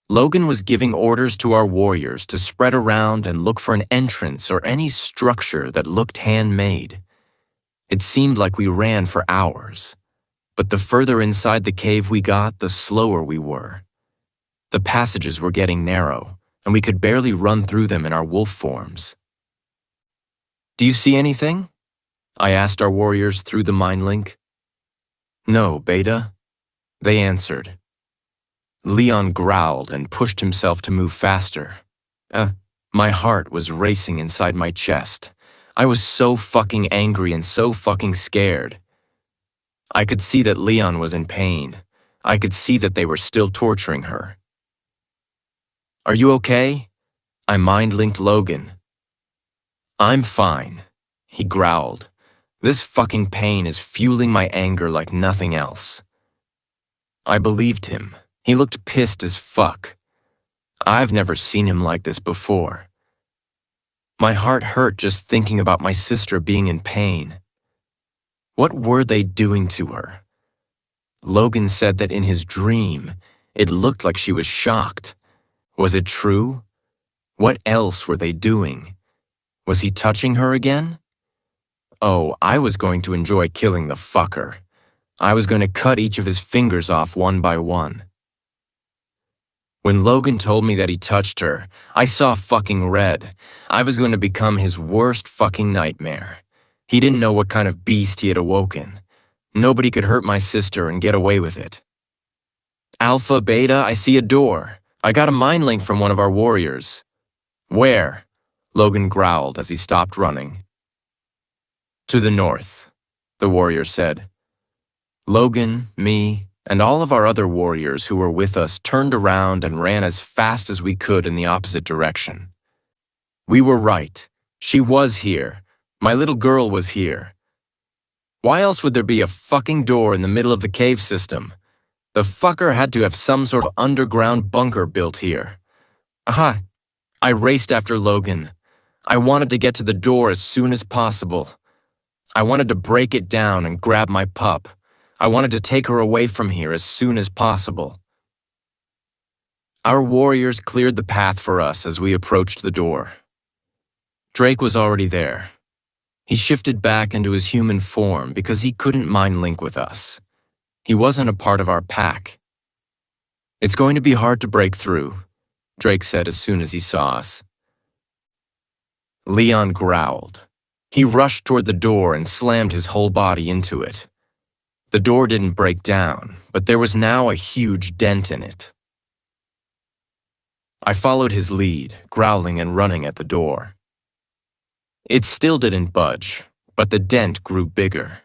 Speaker 1: Logan was giving orders to our warriors to spread around and look for an entrance or any structure that looked handmade. It seemed like we ran for hours, but the further inside the cave we got, the slower we were. The passages were getting narrow, and we could barely run through them in our wolf forms. Do you see anything? I asked our warriors through the mind link. No, Beta. They answered. Leon growled and pushed himself to move faster. My heart was racing inside my chest. I was so fucking angry and so fucking scared. I could see that Leon was in pain. I could see that they were still torturing her. Are you okay? I mind-linked Logan. I'm fine, he growled. This fucking pain is fueling my anger like nothing else. I believed him. He looked pissed as fuck. I've never seen him like this before. My heart hurt just thinking about my sister being in pain. What were they doing to her? Logan said that in his dream, it looked like she was shocked. Was it true? What else were they doing? Was he touching her again? Oh, I was going to enjoy killing the fucker. I was going to cut each of his fingers off one by one. When Logan told me that he touched her, I saw fucking red. I was going to become his worst fucking nightmare. He didn't know what kind of beast he had awoken. Nobody could hurt my sister and get away with it. Alpha, Beta, I see a door. I got a mind link from one of our warriors. Where? Logan growled as he stopped running. To the north, the warrior said. Logan, me, and all of our other warriors who were with us turned around and ran as fast as we could in the opposite direction. We were right. She was here. My little girl was here. Why else would there be a fucking door in the middle of the cave system? The fucker had to have some sort of underground bunker built here. Aha! I raced after Logan. I wanted to get to the door as soon as possible. I wanted to break it down and grab my pup. I wanted to take her away from here as soon as possible. Our warriors cleared the path for us as we approached the door. Drake was already there. He shifted back into his human form because he couldn't mind link with us. He wasn't a part of our pack. It's going to be hard to break through, Drake said as soon as he saw us. Leon growled. He rushed toward the door and slammed his whole body into it. The door didn't break down, but there was now a huge dent in it. I followed his lead, growling and running at the door. It still didn't budge, but the dent grew bigger.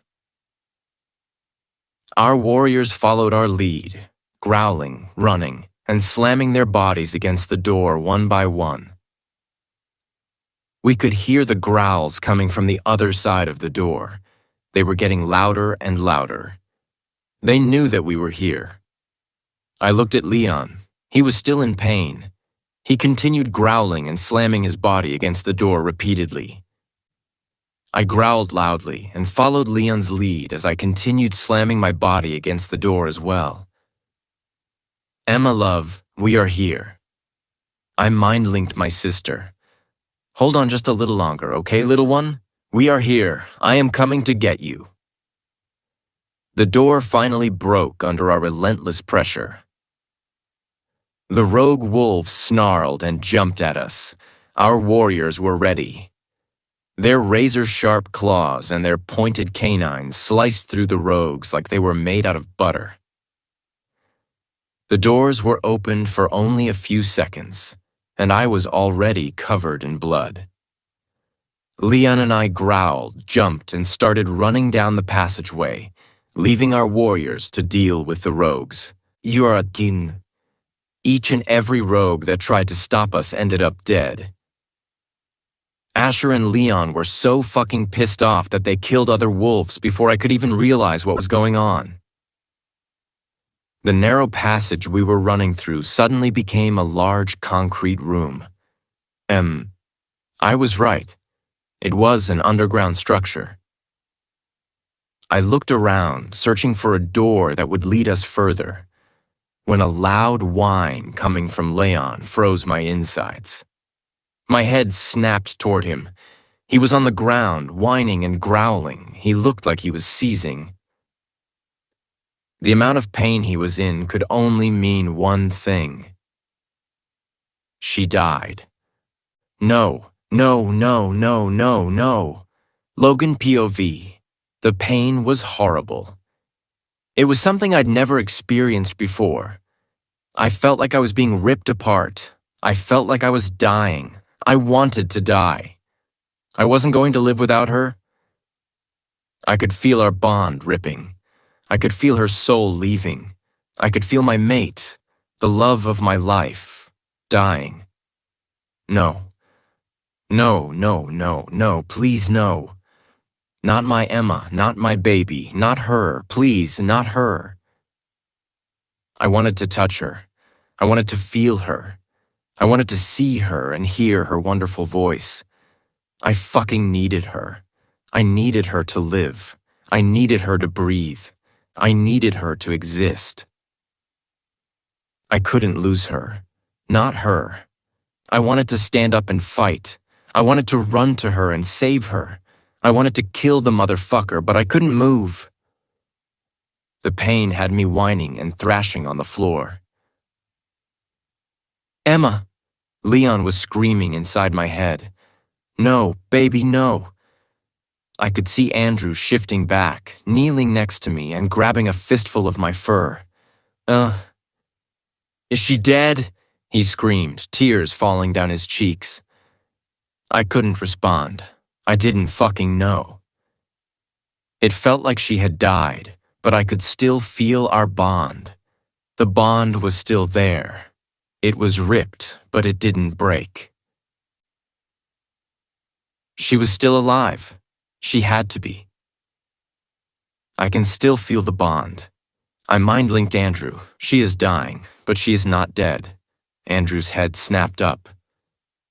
Speaker 1: Our warriors followed our lead, growling, running, and slamming their bodies against the door one by one. We could hear the growls coming from the other side of the door. They were getting louder and louder. They knew that we were here. I looked at Leon. He was still in pain. He continued growling and slamming his body against the door repeatedly. I growled loudly and followed Leon's lead as I continued slamming my body against the door as well. Emma, love, we are here. I mind-linked my sister. Hold on just a little longer, okay, little one? We are here. I am coming to get you. The door finally broke under our relentless pressure. The rogue wolves snarled and jumped at us. Our warriors were ready. Their razor-sharp claws and their pointed canines sliced through the rogues like they were made out of butter. The doors were opened for only a few seconds, and I was already covered in blood. Leon and I growled, jumped, and started running down the passageway, leaving our warriors to deal with the rogues. Yurakin. Each and every rogue that tried to stop us ended up dead. Asher and Leon were so fucking pissed off that they killed other wolves before I could even realize what was going on. The narrow passage we were running through suddenly became a large concrete room. I was right. It was an underground structure. I looked around, searching for a door that would lead us further, when a loud whine coming from Leon froze my insides. My head snapped toward him. He was on the ground, whining and growling. He looked like he was seizing. The amount of pain he was in could only mean one thing. She died. No. Logan POV. The pain was horrible. It was something I'd never experienced before. I felt like I was being ripped apart. I felt like I was dying. I wanted to die. I wasn't going to live without her. I could feel our bond ripping. I could feel her soul leaving. I could feel my mate, the love of my life, dying. No, please no. Not my Emma, not my baby, not her, please, not her. I wanted to touch her. I wanted to feel her. I wanted to see her and hear her wonderful voice. I fucking needed her. I needed her to live. I needed her to breathe. I needed her to exist. I couldn't lose her. Not her. I wanted to stand up and fight. I wanted to run to her and save her. I wanted to kill the motherfucker, but I couldn't move. The pain had me whining and thrashing on the floor. Emma! Leon was screaming inside my head. No, baby, no. I could see Andrew shifting back, kneeling next to me and grabbing a fistful of my fur. Is she dead? He screamed, tears falling down his cheeks. I couldn't respond. I didn't fucking know. It felt like she had died, but I could still feel our bond. The bond was still there. It was ripped, but it didn't break. She was still alive. She had to be. I can still feel the bond. I mind-linked Andrew. She is dying, but she is not dead. Andrew's head snapped up.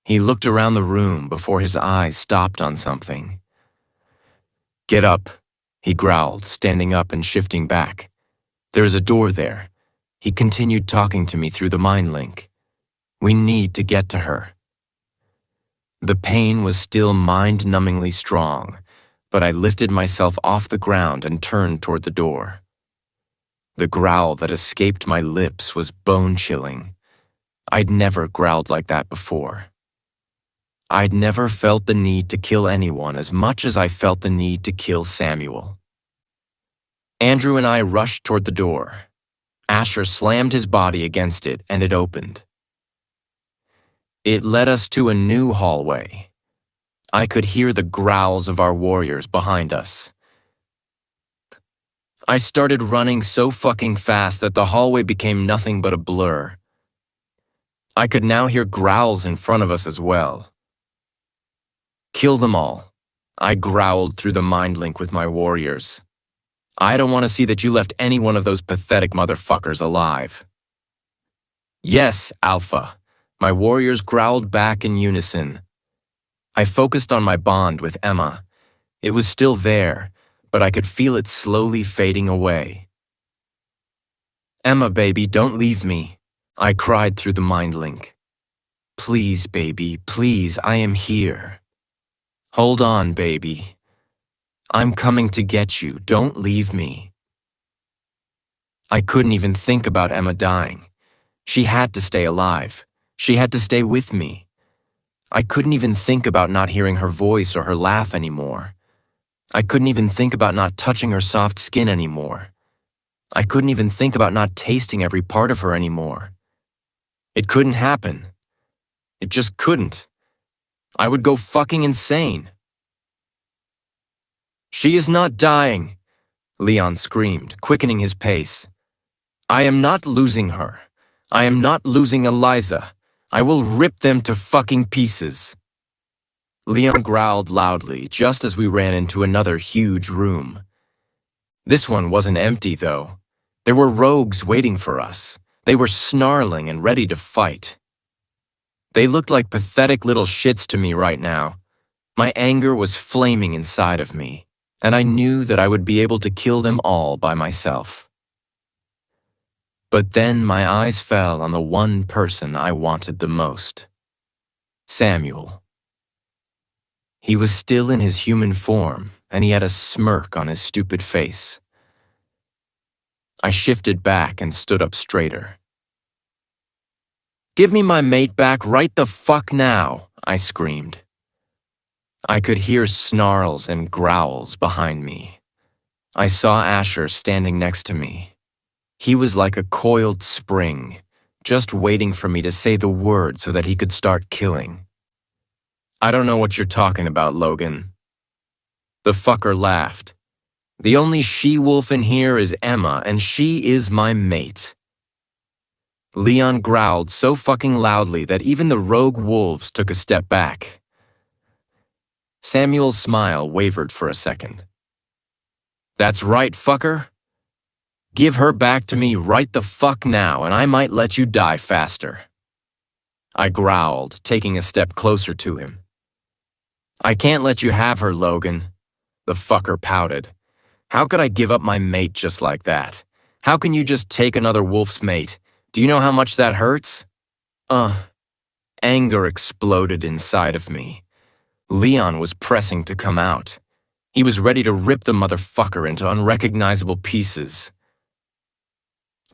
Speaker 1: He looked around the room before his eyes stopped on something. Get up, he growled, standing up and shifting back. There is a door there. He continued talking to me through the mind link. We need to get to her. The pain was still mind-numbingly strong, but I lifted myself off the ground and turned toward the door. The growl that escaped my lips was bone-chilling. I'd never growled like that before. I'd never felt the need to kill anyone as much as I felt the need to kill Samuel. Andrew and I rushed toward the door. Asher slammed his body against it and it opened. It led us to a new hallway. I could hear the growls of our warriors behind us. I started running so fucking fast that the hallway became nothing but a blur. I could now hear growls in front of us as well. Kill them all, I growled through the mind link with my warriors. I don't want to see that you left any one of those pathetic motherfuckers alive. Yes, Alpha, my warriors growled back in unison. I focused on my bond with Emma. It was still there, but I could feel it slowly fading away. Emma, baby, don't leave me, I cried through the mind link. Please, baby, please, I am here. Hold on, baby. I'm coming to get you, don't leave me. I couldn't even think about Emma dying. She had to stay alive. She had to stay with me. I couldn't even think about not hearing her voice or her laugh anymore. I couldn't even think about not touching her soft skin anymore. I couldn't even think about not tasting every part of her anymore. It couldn't happen. It just couldn't. I would go fucking insane. She is not dying, Leon screamed, quickening his pace. I am not losing her. I am not losing Eliza. I will rip them to fucking pieces. Leon growled loudly just as we ran into another huge room. This one wasn't empty, though. There were rogues waiting for us. They were snarling and ready to fight. They looked like pathetic little shits to me right now. My anger was flaming inside of me, and I knew that I would be able to kill them all by myself. But then my eyes fell on the one person I wanted the most. Samuel. He was still in his human form, and he had a smirk on his stupid face. I shifted back and stood up straighter. Give me my mate back right the fuck now, I screamed. I could hear snarls and growls behind me. I saw Asher standing next to me. He was like a coiled spring, just waiting for me to say the word so that he could start killing. I don't know what you're talking about, Logan. The fucker laughed. The only she-wolf in here is Emma, and she is my mate. Leon growled so fucking loudly that even the rogue wolves took a step back. Samuel's smile wavered for a second. That's right, fucker. Give her back to me right the fuck now, and I might let you die faster. I growled, taking a step closer to him. I can't let you have her, Logan. The fucker pouted. How could I give up my mate just like that? How can you just take another wolf's mate? Do you know how much that hurts? Anger exploded inside of me. Leon was pressing to come out. He was ready to rip the motherfucker into unrecognizable pieces.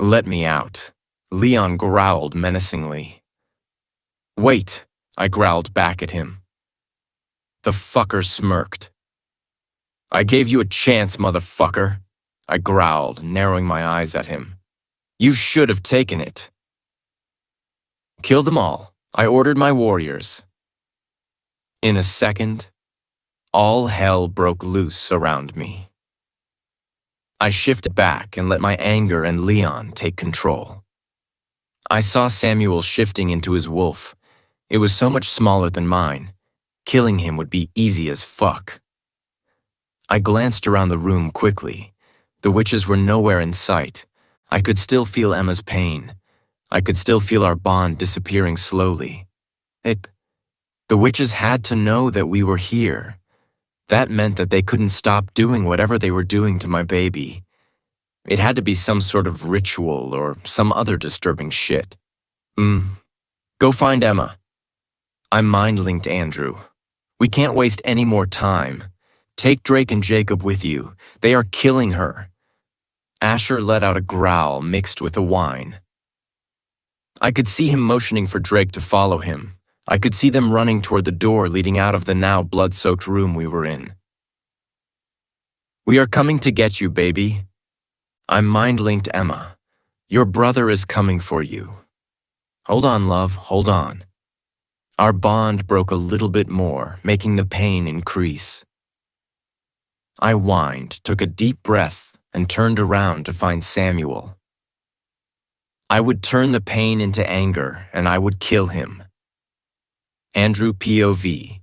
Speaker 1: Let me out, Leon growled menacingly. Wait, I growled back at him. The fucker smirked. I gave you a chance, motherfucker, I growled, narrowing my eyes at him. You should have taken it. Kill them all, I ordered my warriors. In a second, all hell broke loose around me. I shifted back and let my anger and Leon take control. I saw Samuel shifting into his wolf. It was so much smaller than mine. Killing him would be easy as fuck. I glanced around the room quickly. The witches were nowhere in sight. I could still feel Emma's pain. I could still feel our bond disappearing slowly. The witches had to know that we were here. That meant that they couldn't stop doing whatever they were doing to my baby. It had to be some sort of ritual or some other disturbing shit. Go find Emma. I mind-linked Andrew. We can't waste any more time. Take Drake and Jacob with you. They are killing her. Asher let out a growl mixed with a whine. I could see him motioning for Drake to follow him. I could see them running toward the door leading out of the now blood-soaked room we were in. We are coming to get you, baby. I mind-linked Emma. Your brother is coming for you. Hold on, love, hold on. Our bond broke a little bit more, making the pain increase. I whined, took a deep breath, and turned around to find Samuel. I would turn the pain into anger, and I would kill him. Andrew POV.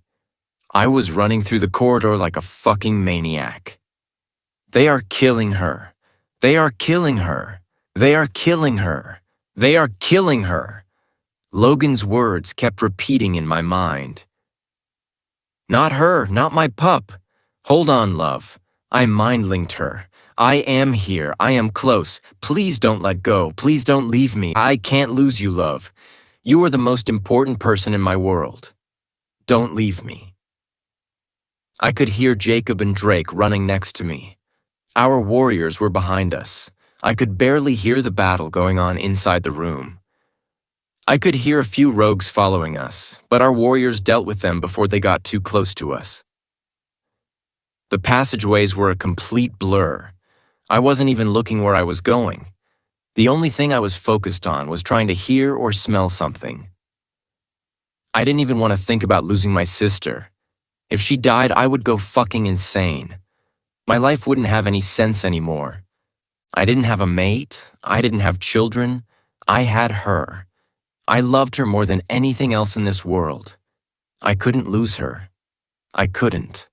Speaker 1: I was running through the corridor like a fucking maniac. They are killing her. They are killing her. They are killing her. They are killing her. Logan's words kept repeating in my mind. Not her, not my pup. Hold on, love. I mind-linked her. I am here. I am close. Please don't let go. Please don't leave me. I can't lose you, love. You are the most important person in my world. Don't leave me. I could hear Jacob and Drake running next to me. Our warriors were behind us. I could barely hear the battle going on inside the room. I could hear a few rogues following us, but our warriors dealt with them before they got too close to us. The passageways were a complete blur. I wasn't even looking where I was going. The only thing I was focused on was trying to hear or smell something. I didn't even want to think about losing my sister. If she died, I would go fucking insane. My life wouldn't have any sense anymore. I didn't have a mate. I didn't have children. I had her. I loved her more than anything else in this world. I couldn't lose her. I couldn't.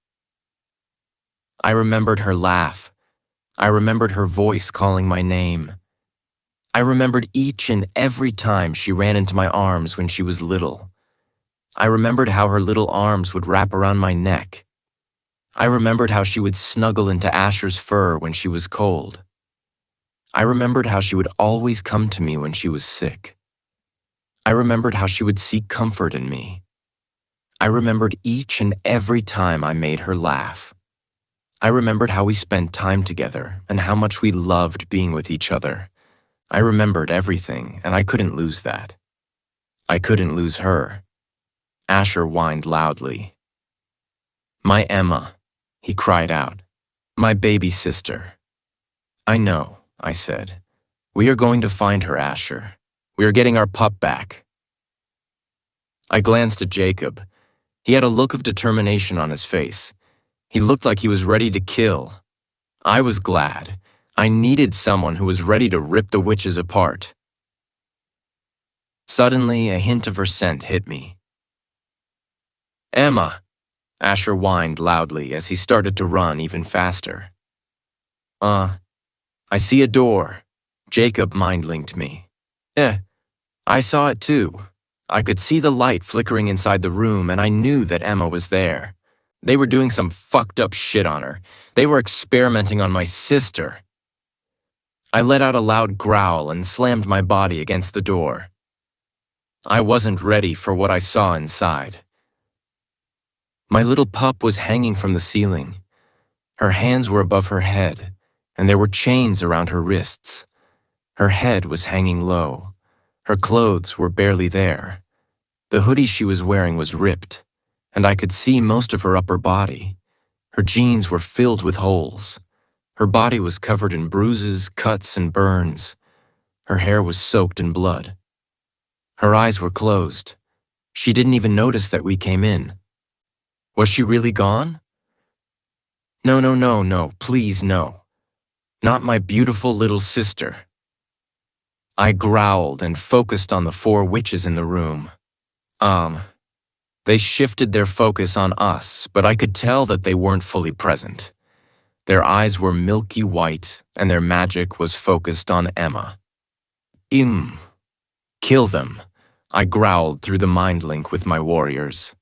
Speaker 1: I remembered her laugh. I remembered her voice calling my name. I remembered each and every time she ran into my arms when she was little. I remembered how her little arms would wrap around my neck. I remembered how she would snuggle into Asher's fur when she was cold. I remembered how she would always come to me when she was sick. I remembered how she would seek comfort in me. I remembered each and every time I made her laugh. I remembered how we spent time together and how much we loved being with each other. I remembered everything, and I couldn't lose that. I couldn't lose her. Asher whined loudly. My Emma, he cried out. My baby sister. I know, I said. We are going to find her, Asher. We are getting our pup back. I glanced at Jacob. He had a look of determination on his face. He looked like he was ready to kill. I was glad. I needed someone who was ready to rip the witches apart. Suddenly, a hint of her scent hit me. Emma, Asher whined loudly as he started to run even faster. I see a door. Jacob mind-linked me. I saw it too. I could see the light flickering inside the room, and I knew that Emma was there. They were doing some fucked up shit on her. They were experimenting on my sister. I let out a loud growl and slammed my body against the door. I wasn't ready for what I saw inside. My little pup was hanging from the ceiling. Her hands were above her head, and there were chains around her wrists. Her head was hanging low. Her clothes were barely there. The hoodie she was wearing was ripped, and I could see most of her upper body. Her jeans were filled with holes. Her body was covered in bruises, cuts, and burns. Her hair was soaked in blood. Her eyes were closed. She didn't even notice that we came in. Was she really gone? No, please no. Not my beautiful little sister. I growled and focused on the 4 witches in the room. They shifted their focus on us, but I could tell that they weren't fully present. Their eyes were milky white, and their magic was focused on Emma. Kill them, I growled through the mind link with my warriors.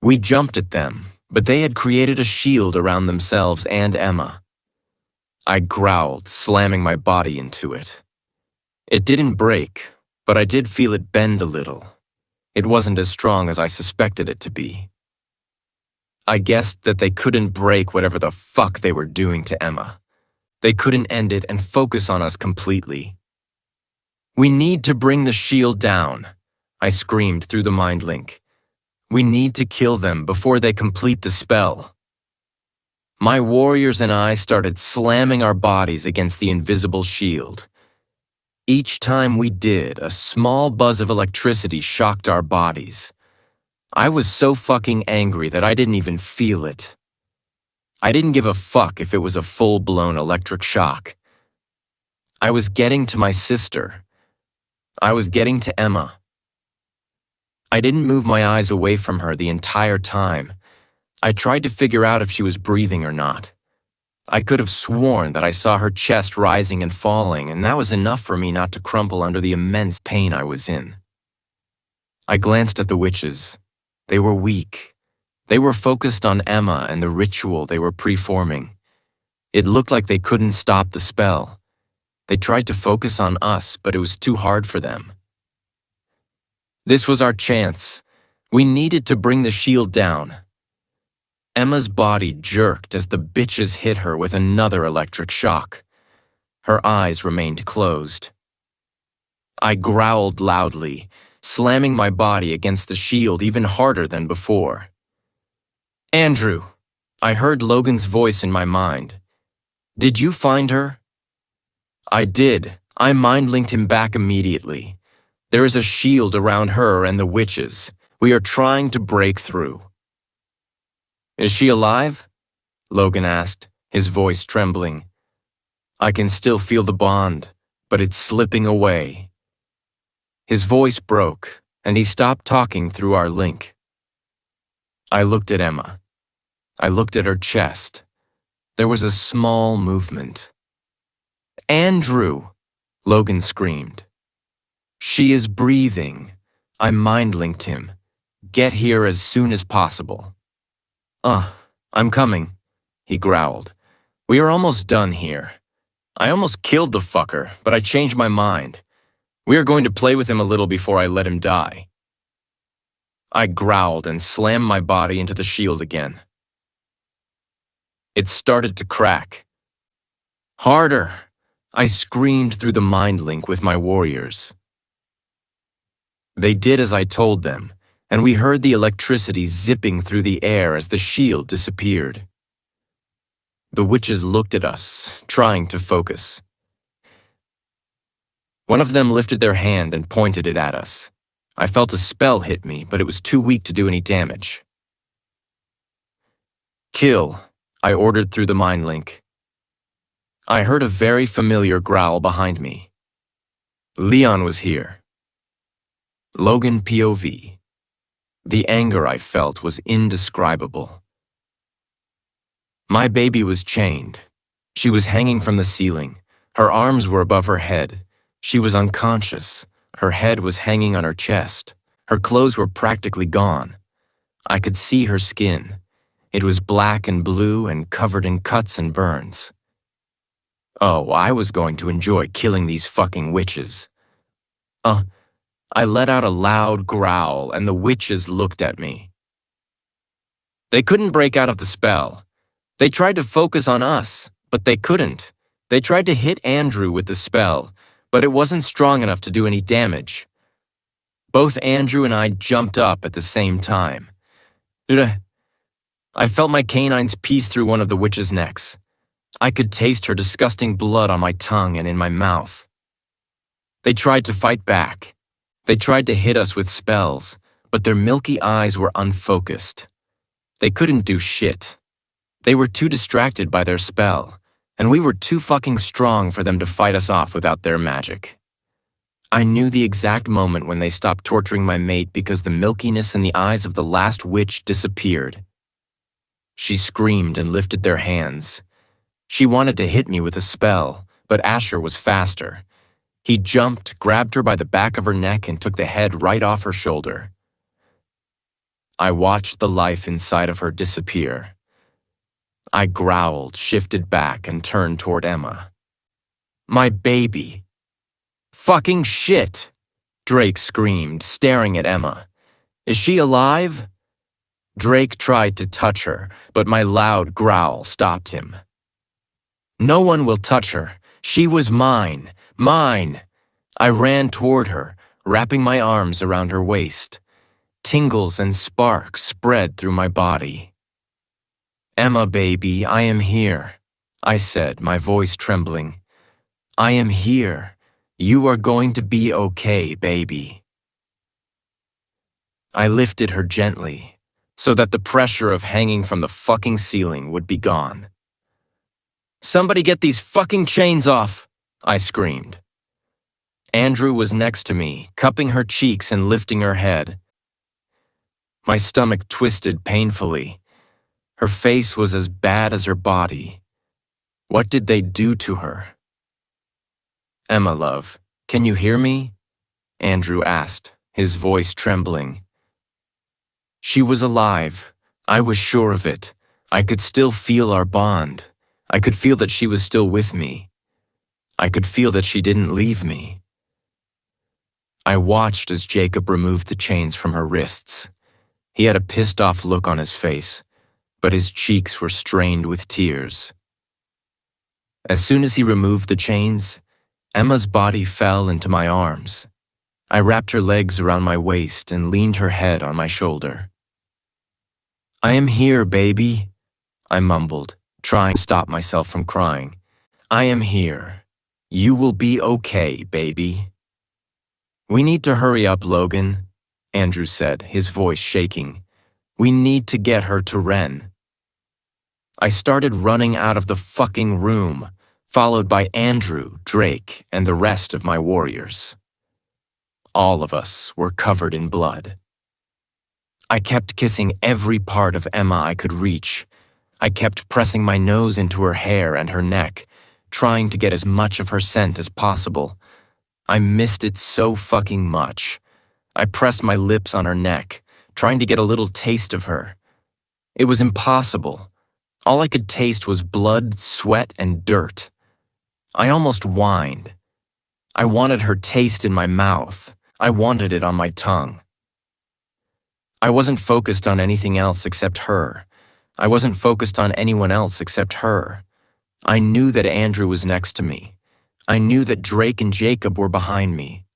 Speaker 1: We jumped at them, but they had created a shield around themselves and Emma. I growled, slamming my body into it. It didn't break, but I did feel it bend a little. It wasn't as strong as I suspected it to be. I guessed that they couldn't break whatever the fuck they were doing to Emma. They couldn't end it and focus on us completely. We need to bring the shield down, I screamed through the mind link. We need to kill them before they complete the spell. My warriors and I started slamming our bodies against the invisible shield. Each time we did, a small buzz of electricity shocked our bodies. I was so fucking angry that I didn't even feel it. I didn't give a fuck if it was a full-blown electric shock. I was getting to my sister. I was getting to Emma. I didn't move my eyes away from her the entire time. I tried to figure out if she was breathing or not. I could have sworn that I saw her chest rising and falling, and that was enough for me not to crumple under the immense pain I was in. I glanced at the witches. They were weak. They were focused on Emma and the ritual they were preforming. It looked like they couldn't stop the spell. They tried to focus on us, but it was too hard for them. This was our chance. We needed to bring the shield down. Emma's body jerked as the bitches hit her with another electric shock. Her eyes remained closed. I growled loudly, slamming my body against the shield even harder than before. "Andrew," I heard Logan's voice in my mind. "Did you find her?" I did. I mind-linked him back immediately. There is a shield around her and the witches. We are trying to break through. "Is she alive?" Logan asked, his voice trembling. I can still feel the bond, but it's slipping away. His voice broke, and he stopped talking through our link. I looked at Emma. I looked at her chest. There was a small movement. "Andrew!" Logan screamed. "She is breathing." I mind-linked him. "Get here as soon as possible." I'm coming," he growled. "We are almost done here. I almost killed the fucker, but I changed my mind. We are going to play with him a little before I let him die." I growled and slammed my body into the shield again. It started to crack. "Harder!" I screamed through the mind link with my warriors. They did as I told them, and we heard the electricity zipping through the air as the shield disappeared. The witches looked at us, trying to focus. One of them lifted their hand and pointed it at us. I felt a spell hit me, but it was too weak to do any damage. "Kill," I ordered through the mind link. I heard a very familiar growl behind me. Leon was here. Logan POV. The anger I felt was indescribable. My baby was chained. She was hanging from the ceiling. Her arms were above her head. She was unconscious. Her head was hanging on her chest. Her clothes were practically gone. I could see her skin. It was black and blue and covered in cuts and burns. Oh, I was going to enjoy killing these fucking witches. I let out a loud growl, and the witches looked at me. They couldn't break out of the spell. They tried to focus on us, but they couldn't. They tried to hit Andrew with the spell, but it wasn't strong enough to do any damage. Both Andrew and I jumped up at the same time. I felt my canines piece through one of the witches' necks. I could taste her disgusting blood on my tongue and in my mouth. They tried to fight back. They tried to hit us with spells, but their milky eyes were unfocused. They couldn't do shit. They were too distracted by their spell, and we were too fucking strong for them to fight us off without their magic. I knew the exact moment when they stopped torturing my mate because the milkiness in the eyes of the last witch disappeared. She screamed and lifted their hands. She wanted to hit me with a spell, but Asher was faster. He jumped, grabbed her by the back of her neck, and took the head right off her shoulder. I watched the life inside of her disappear. I growled, shifted back, and turned toward Emma. "My baby!" "Fucking shit!" Drake screamed, staring at Emma. "Is she alive?" Drake tried to touch her, but my loud growl stopped him. "No one will touch her. She was mine. Mine!" I ran toward her, wrapping my arms around her waist. Tingles and sparks spread through my body. "Emma, baby, I am here," I said, my voice trembling. "I am here. You are going to be okay, baby. I lifted her gently, so that the pressure of hanging from the fucking ceiling would be gone. Somebody get these fucking chains off, I screamed. Andrew was next to me, cupping her cheeks and lifting her head. My stomach twisted painfully. Her face was as bad as her body. What did they do to her? Emma, love, can you hear me? Andrew asked, his voice trembling. She was alive. I was sure of it. I could still feel our bond. I could feel that she was still with me. I could feel that she didn't leave me. I watched as Jacob removed the chains from her wrists. He had a pissed-off look on his face, but his cheeks were strained with tears. As soon as he removed the chains, Emma's body fell into my arms. I wrapped her legs around my waist and leaned her head on my shoulder. I am here, baby, I mumbled, trying to stop myself from crying. I am here. You will be okay, baby. We need to hurry up, Logan, Andrew said, his voice shaking. We need to get her to Ren. I started running out of the fucking room, followed by Andrew, Drake, and the rest of my warriors. All of us were covered in blood. I kept kissing every part of Emma I could reach. I kept pressing my nose into her hair and her neck, trying to get as much of her scent as possible. I missed it so fucking much. I pressed my lips on her neck, trying to get a little taste of her. It was impossible. All I could taste was blood, sweat, and dirt. I almost whined. I wanted her taste in my mouth. I wanted it on my tongue. I wasn't focused on anything else except her. I wasn't focused on anyone else except her. I knew that Andrew was next to me. I knew that Drake and Jacob were behind me.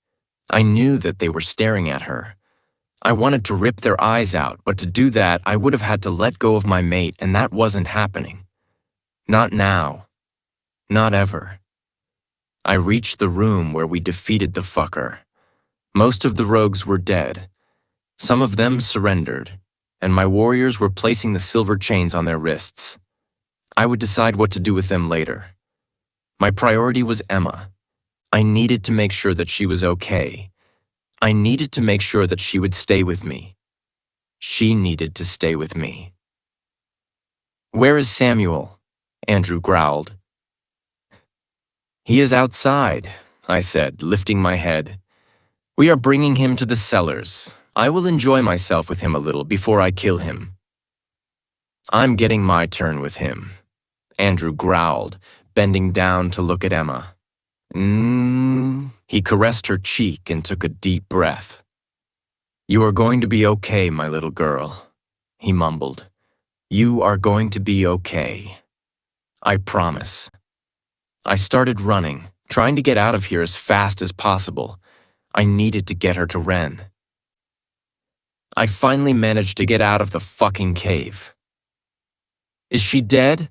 Speaker 1: I knew that they were staring at her. I wanted to rip their eyes out, but to do that, I would have had to let go of my mate, and that wasn't happening. Not now. Not ever. I reached the room where we defeated the fucker. Most of the rogues were dead. Some of them surrendered, and my warriors were placing the silver chains on their wrists. I would decide what to do with them later. My priority was Emma. I needed to make sure that she was okay. I needed to make sure that she would stay with me. She needed to stay with me. Where is Samuel? Andrew growled. He is outside, I said, lifting my head. We are bringing him to the cellars. I will enjoy myself with him a little before I kill him. I'm getting my turn with him, Andrew growled, bending down to look at Emma. He caressed her cheek and took a deep breath. You are going to be okay, my little girl, he mumbled. You are going to be okay. I promise. I started running, trying to get out of here as fast as possible. I needed to get her to Ren. I finally managed to get out of the fucking cave. Is she dead?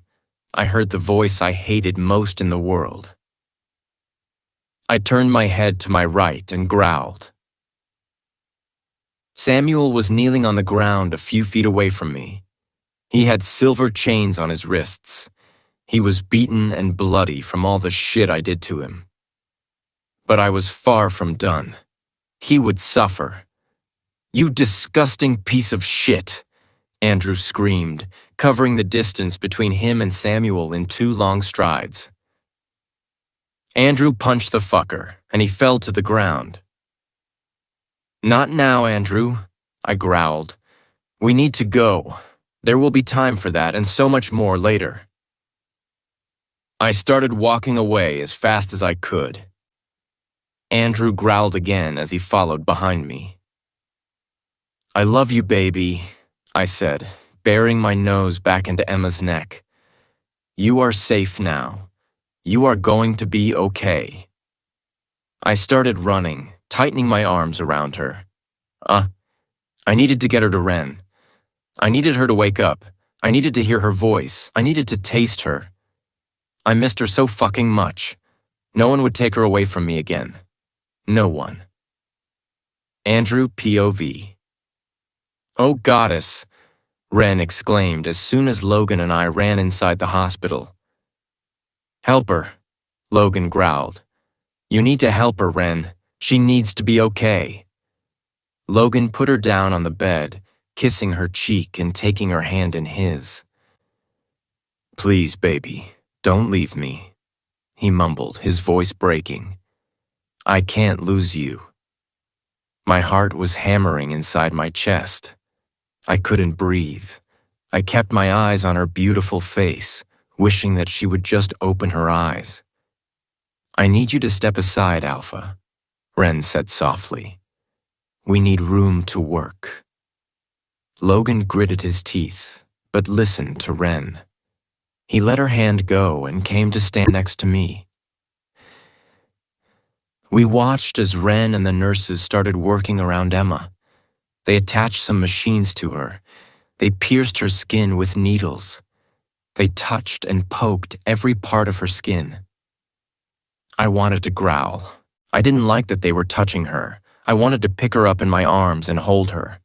Speaker 1: I heard the voice I hated most in the world. I turned my head to my right and growled. Samuel was kneeling on the ground a few feet away from me. He had silver chains on his wrists. He was beaten and bloody from all the shit I did to him. But I was far from done. He would suffer. You disgusting piece of shit, Andrew screamed, covering the distance between him and Samuel in 2 long strides. Andrew punched the fucker, and he fell to the ground. Not now, Andrew, I growled. We need to go. There will be time for that and so much more later. I started walking away as fast as I could. Andrew growled again as he followed behind me. I love you, baby, I said, burying my nose back into Emma's neck. You are safe now. You are going to be okay. I started running, tightening my arms around her. I needed to get her to Ren. I needed her to wake up. I needed to hear her voice. I needed to taste her. I missed her so fucking much. No one would take her away from me again. No one. Andrew POV. Oh goddess, Ren exclaimed as soon as Logan and I ran inside the hospital. Help her, Logan growled. You need to help her, Ren. She needs to be okay. Logan put her down on the bed, kissing her cheek and taking her hand in his. Please, baby, don't leave me, he mumbled, his voice breaking. I can't lose you. My heart was hammering inside my chest. I couldn't breathe. I kept my eyes on her beautiful face, wishing that she would just open her eyes. I need you to step aside, Alpha, Ren said softly. We need room to work. Logan gritted his teeth, but listened to Ren. He let her hand go and came to stand next to me. We watched as Ren and the nurses started working around Emma. They attached some machines to her. They pierced her skin with needles. They touched and poked every part of her skin. I wanted to growl. I didn't like that they were touching her. I wanted to pick her up in my arms and hold her.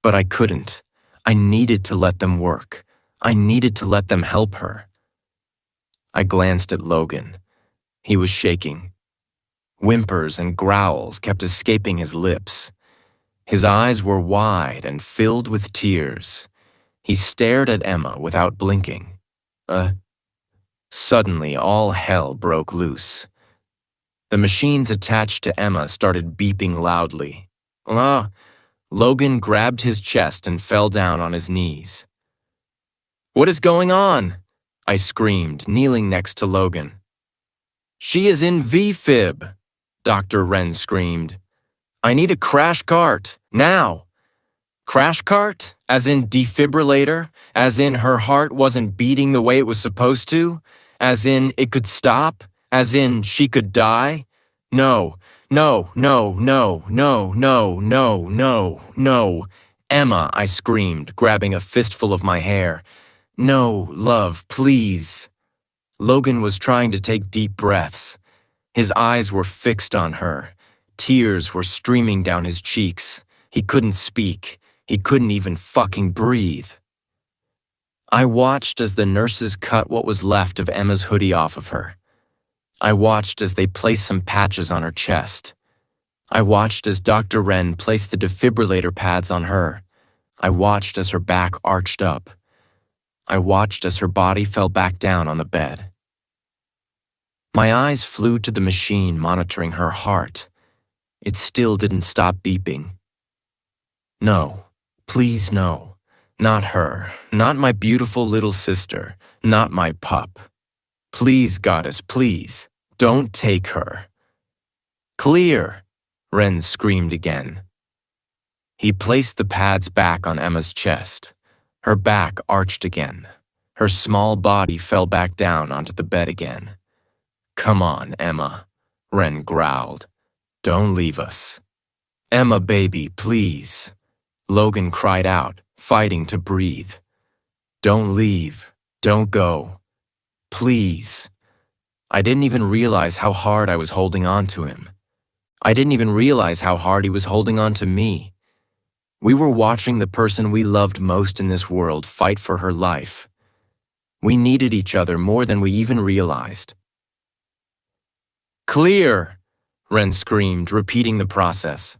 Speaker 1: But I couldn't. I needed to let them work. I needed to let them help her. I glanced at Logan. He was shaking. Whimpers and growls kept escaping his lips. His eyes were wide and filled with tears. He stared at Emma without blinking. Suddenly, all hell broke loose. The machines attached to Emma started beeping loudly. Logan grabbed his chest and fell down on his knees. What is going on? I screamed, kneeling next to Logan. She is in V-fib, Dr. Wren screamed. I need a crash cart, now. Crash cart? As in defibrillator? As in her heart wasn't beating the way it was supposed to? As in it could stop? As in she could die? No, no, no, no, no, no, no, no, no. Emma, I screamed, grabbing a fistful of my hair. No, love, please. Logan was trying to take deep breaths. His eyes were fixed on her. Tears were streaming down his cheeks. He couldn't speak. He couldn't even fucking breathe. I watched as the nurses cut what was left of Emma's hoodie off of her. I watched as they placed some patches on her chest. I watched as Dr. Wren placed the defibrillator pads on her. I watched as her back arched up. I watched as her body fell back down on the bed. My eyes flew to the machine monitoring her heart. It still didn't stop beeping. No, please no. Not her, not my beautiful little sister, not my pup. Please, goddess, please, don't take her. Clear, Wren screamed again. He placed the pads back on Emma's chest. Her back arched again. Her small body fell back down onto the bed again. Come on, Emma, Wren growled. Don't leave us. Emma, baby, please. Logan cried out, fighting to breathe. Don't leave. Don't go. Please. I didn't even realize how hard I was holding on to him. I didn't even realize how hard he was holding on to me. We were watching the person we loved most in this world fight for her life. We needed each other more than we even realized. Clear, Wren screamed, repeating the process.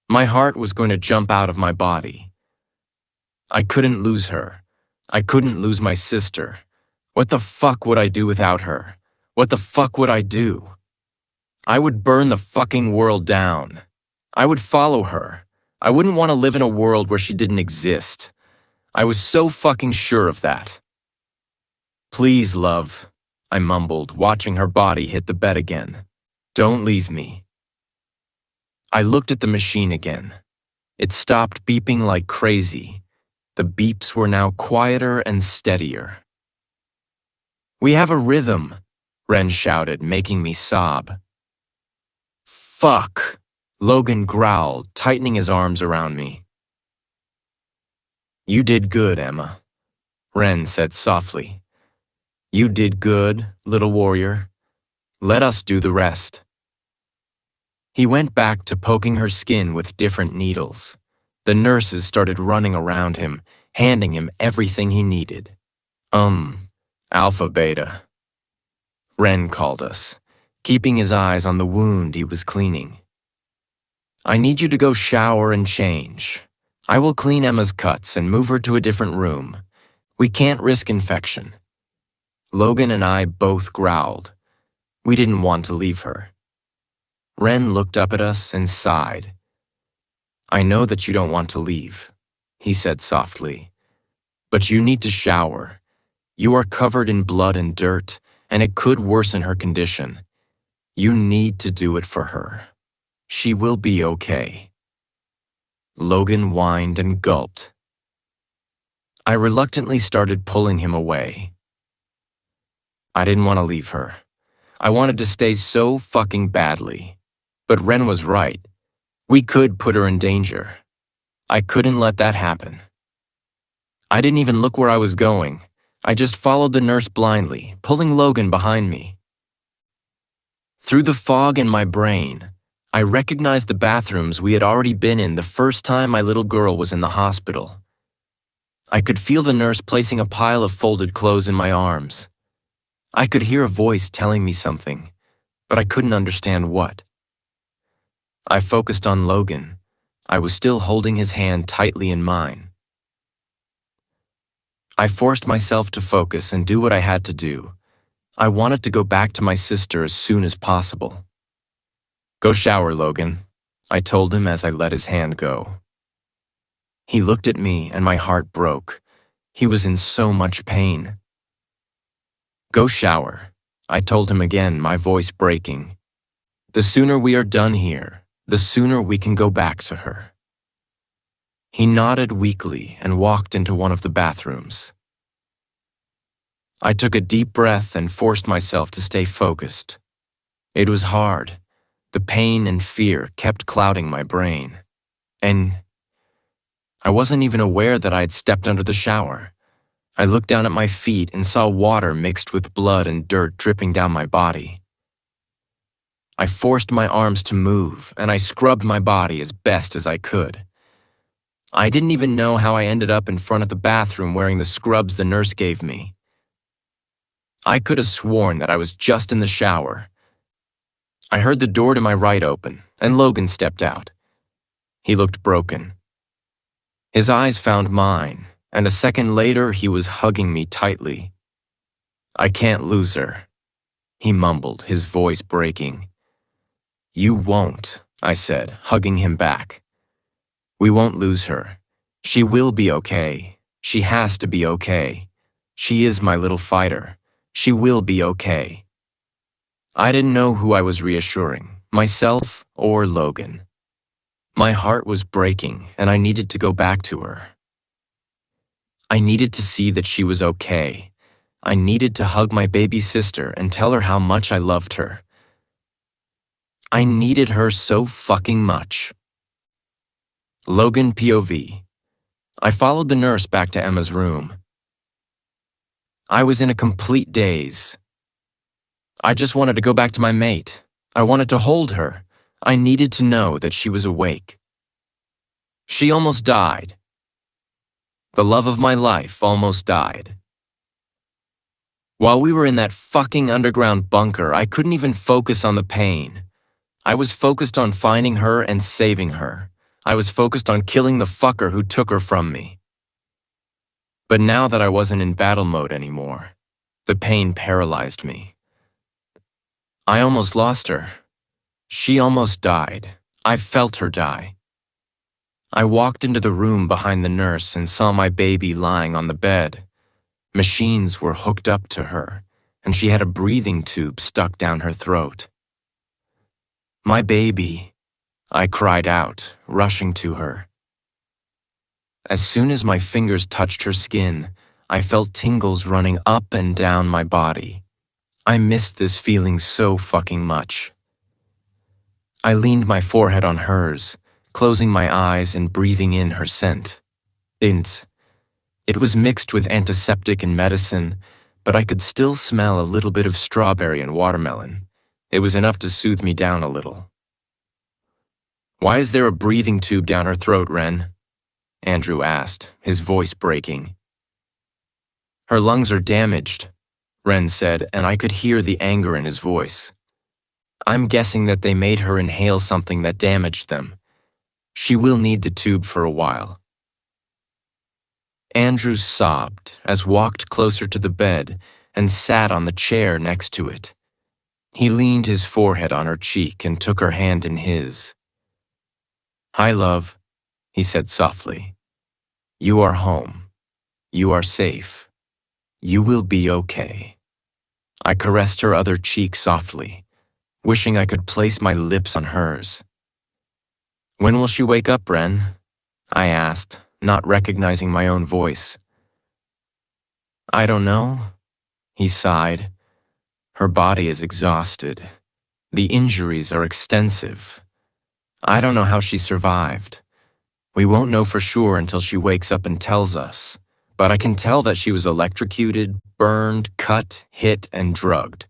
Speaker 1: My heart was going to jump out of my body. I couldn't lose her. I couldn't lose my sister. What the fuck would I do without her? What the fuck would I do? I would burn the fucking world down. I would follow her. I wouldn't want to live in a world where she didn't exist. I was so fucking sure of that. Please, love, I mumbled, watching her body hit the bed again. Don't leave me. I looked at the machine again. It stopped beeping like crazy. The beeps were now quieter and steadier. We have a rhythm, Wren shouted, making me sob. Fuck, Logan growled, tightening his arms around me. You did good, Emma, Wren said softly. You did good, little warrior. Let us do the rest. He went back to poking her skin with different needles. The nurses started running around him, handing him everything he needed. Alpha Beta. Ren called us, keeping his eyes on the wound he was cleaning. I need you to go shower and change. I will clean Emma's cuts and move her to a different room. We can't risk infection. Logan and I both growled. We didn't want to leave her. Ren looked up at us and sighed. I know that you don't want to leave, he said softly. But you need to shower. You are covered in blood and dirt, and it could worsen her condition. You need to do it for her. She will be okay. Logan whined and gulped. I reluctantly started pulling him away. I didn't want to leave her. I wanted to stay so fucking badly. But Ren was right. We could put her in danger. I couldn't let that happen. I didn't even look where I was going. I just followed the nurse blindly, pulling Logan behind me. Through the fog in my brain, I recognized the bathrooms we had already been in the first time my little girl was in the hospital. I could feel the nurse placing a pile of folded clothes in my arms. I could hear a voice telling me something, but I couldn't understand what. I focused on Logan. I was still holding his hand tightly in mine. I forced myself to focus and do what I had to do. I wanted to go back to my sister as soon as possible. Go shower, Logan, I told him as I let his hand go. He looked at me and my heart broke. He was in so much pain. Go shower, I told him again, my voice breaking. The sooner we are done here, the sooner we can go back to her. He nodded weakly and walked into one of the bathrooms. I took a deep breath and forced myself to stay focused. It was hard. The pain and fear kept clouding my brain. And I wasn't even aware that I had stepped under the shower. I looked down at my feet and saw water mixed with blood and dirt dripping down my body. I forced my arms to move, and I scrubbed my body as best as I could. I didn't even know how I ended up in front of the bathroom wearing the scrubs the nurse gave me. I could have sworn that I was just in the shower. I heard the door to my right open, and Logan stepped out. He looked broken. His eyes found mine, and a second later he was hugging me tightly. I can't lose her, he mumbled, his voice breaking. You won't, I said, hugging him back. We won't lose her. She will be okay. She has to be okay. She is my little fighter. She will be okay. I didn't know who I was reassuring, myself or Logan. My heart was breaking, and I needed to go back to her. I needed to see that she was okay. I needed to hug my baby sister and tell her how much I loved her. I needed her so fucking much. Logan POV. I followed the nurse back to Emma's room. I was in a complete daze. I just wanted to go back to my mate. I wanted to hold her. I needed to know that she was awake. She almost died. The love of my life almost died. While we were in that fucking underground bunker, I couldn't even focus on the pain. I was focused on finding her and saving her. I was focused on killing the fucker who took her from me. But now that I wasn't in battle mode anymore, the pain paralyzed me. I almost lost her. She almost died. I felt her die. I walked into the room behind the nurse and saw my baby lying on the bed. Machines were hooked up to her, and she had a breathing tube stuck down her throat. My baby, I cried out, rushing to her. As soon as my fingers touched her skin, I felt tingles running up and down my body. I missed this feeling so fucking much. I leaned my forehead on hers, closing my eyes and breathing in her scent. It was mixed with antiseptic and medicine, but I could still smell a little bit of strawberry and watermelon. It was enough to soothe me down a little. Why is there a breathing tube down her throat, Ren? Andrew asked, his voice breaking. Her lungs are damaged, Ren said, and I could hear the anger in his voice. I'm guessing that they made her inhale something that damaged them. She will need the tube for a while. Andrew sobbed as walked closer to the bed and sat on the chair next to it. He leaned his forehead on her cheek and took her hand in his. Hi, love, he said softly. You are home. You are safe. You will be okay. I caressed her other cheek softly, wishing I could place my lips on hers. When will she wake up, Ren? I asked, not recognizing my own voice. I don't know, he sighed. Her body is exhausted. The injuries are extensive. I don't know how she survived. We won't know for sure until she wakes up and tells us, but I can tell that she was electrocuted, burned, cut, hit, and drugged.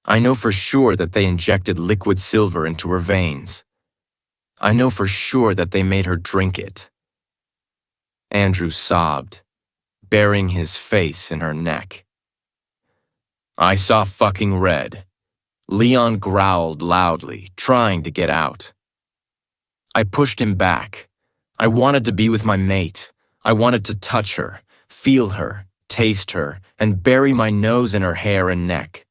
Speaker 1: I know for sure that they injected liquid silver into her veins. I know for sure that they made her drink it. Andrew sobbed, burying his face in her neck. I saw fucking red. Leon growled loudly, trying to get out. I pushed him back. I wanted to be with my mate. I wanted to touch her, feel her, taste her, and bury my nose in her hair and neck.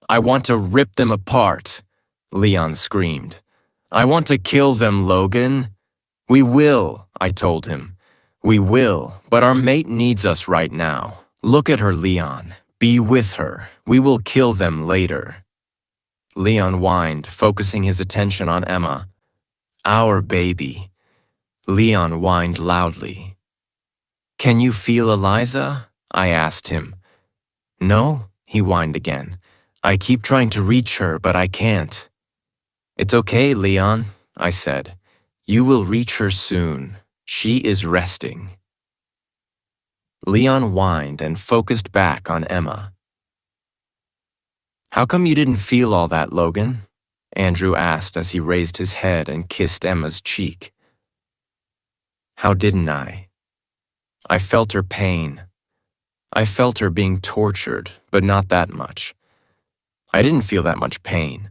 Speaker 1: I want to rip them apart, Leon screamed. I want to kill them, Logan. We will, I told him. We will, but our mate needs us right now. Look at her, Leon. Be with her. We will kill them later. Leon whined, focusing his attention on Emma. Our baby. Leon whined loudly. Can you feel Eliza? I asked him. No, he whined again. I keep trying to reach her, but I can't. It's okay, Leon, I said. You will reach her soon. She is resting. Leon whined and focused back on Emma. How come you didn't feel all that, Logan? Andrew asked as he raised his head and kissed Emma's cheek. How didn't I? I felt her pain. I felt her being tortured, but not that much. I didn't feel that much pain.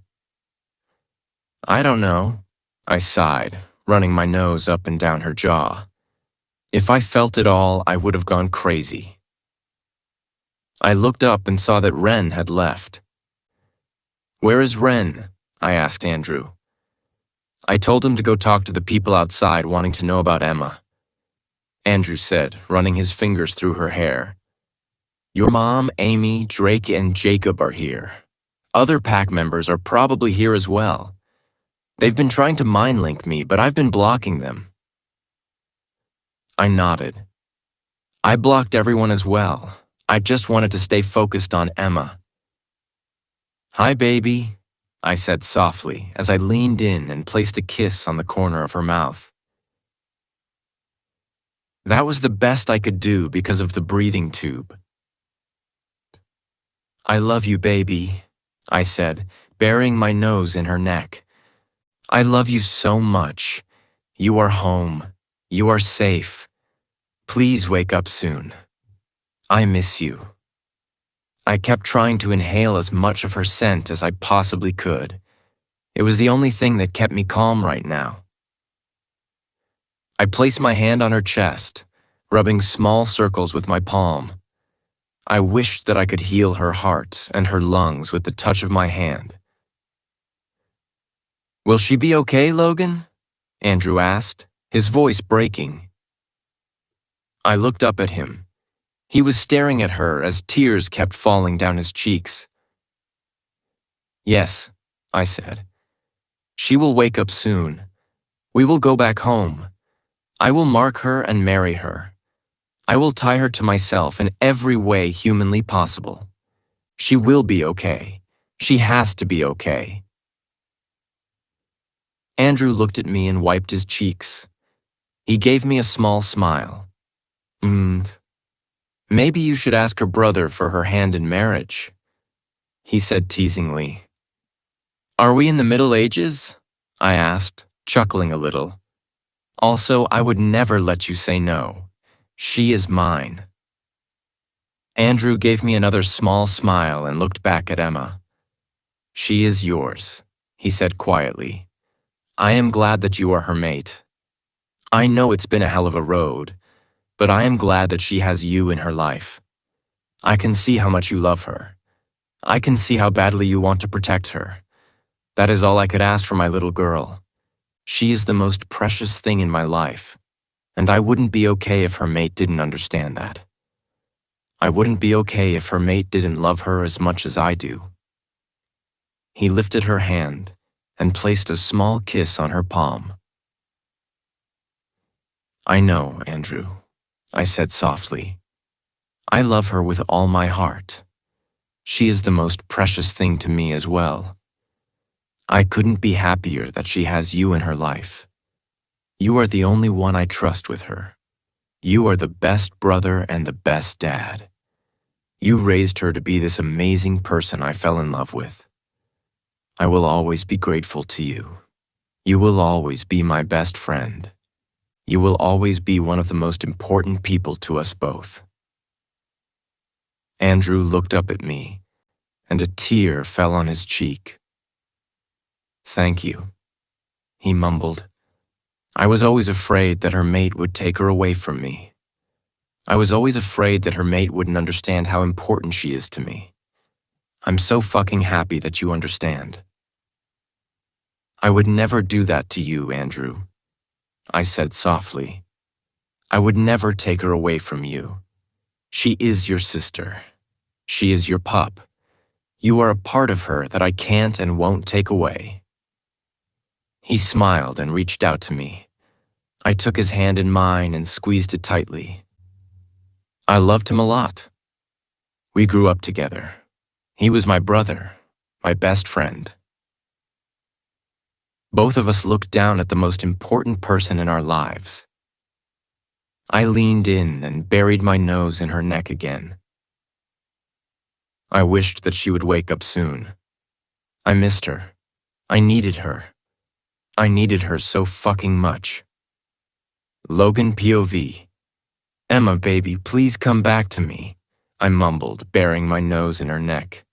Speaker 1: I don't know, I sighed, running my nose up and down her jaw. If I felt it all, I would have gone crazy. I looked up and saw that Ren had left. Where is Ren? I asked Andrew. I told him to go talk to the people outside wanting to know about Emma. Andrew said, running his fingers through her hair. Your mom, Amy, Drake, and Jacob are here. Other pack members are probably here as well. They've been trying to mind link me, but I've been blocking them. I nodded. I blocked everyone as well. I just wanted to stay focused on Emma. Hi, baby, I said softly as I leaned in and placed a kiss on the corner of her mouth. That was the best I could do because of the breathing tube. I love you, baby, I said, burying my nose in her neck. I love you so much. You are home. You are safe. Please wake up soon. I miss you. I kept trying to inhale as much of her scent as I possibly could. It was the only thing that kept me calm right now. I placed my hand on her chest, rubbing small circles with my palm. I wished that I could heal her heart and her lungs with the touch of my hand. Will she be okay, Logan? Andrew asked, his voice breaking. I looked up at him. He was staring at her as tears kept falling down his cheeks. Yes, I said. She will wake up soon. We will go back home. I will mark her and marry her. I will tie her to myself in every way humanly possible. She will be okay. She has to be okay. Andrew looked at me and wiped his cheeks. He gave me a small smile. Maybe you should ask her brother for her hand in marriage, he said teasingly. Are we in the Middle Ages? I asked, chuckling a little. Also, I would never let you say no. She is mine. Andrew gave me another small smile and looked back at Emma. She is yours, he said quietly. I am glad that you are her mate. I know it's been a hell of a road, but I am glad that she has you in her life. I can see how much you love her. I can see how badly you want to protect her. That is all I could ask for my little girl. She is the most precious thing in my life, and I wouldn't be okay if her mate didn't understand that. I wouldn't be okay if her mate didn't love her as much as I do. He lifted her hand and placed a small kiss on her palm. I know, Andrew, I said softly. I love her with all my heart. She is the most precious thing to me as well. I couldn't be happier that she has you in her life. You are the only one I trust with her. You are the best brother and the best dad. You raised her to be this amazing person I fell in love with. I will always be grateful to you. You will always be my best friend. You will always be one of the most important people to us both. Andrew looked up at me, and a tear fell on his cheek. Thank you, he mumbled. I was always afraid that her mate would take her away from me. I was always afraid that her mate wouldn't understand how important she is to me. I'm so fucking happy that you understand. I would never do that to you, Andrew, I said softly. I would never take her away from you. She is your sister. She is your pup. You are a part of her that I can't and won't take away. He smiled and reached out to me. I took his hand in mine and squeezed it tightly. I loved him a lot. We grew up together. He was my brother, my best friend. Both of us looked down at the most important person in our lives. I leaned in and buried my nose in her neck again. I wished that she would wake up soon. I missed her. I needed her. I needed her so fucking much. Logan POV. Emma, baby, please come back to me, I mumbled, burying my nose in her neck.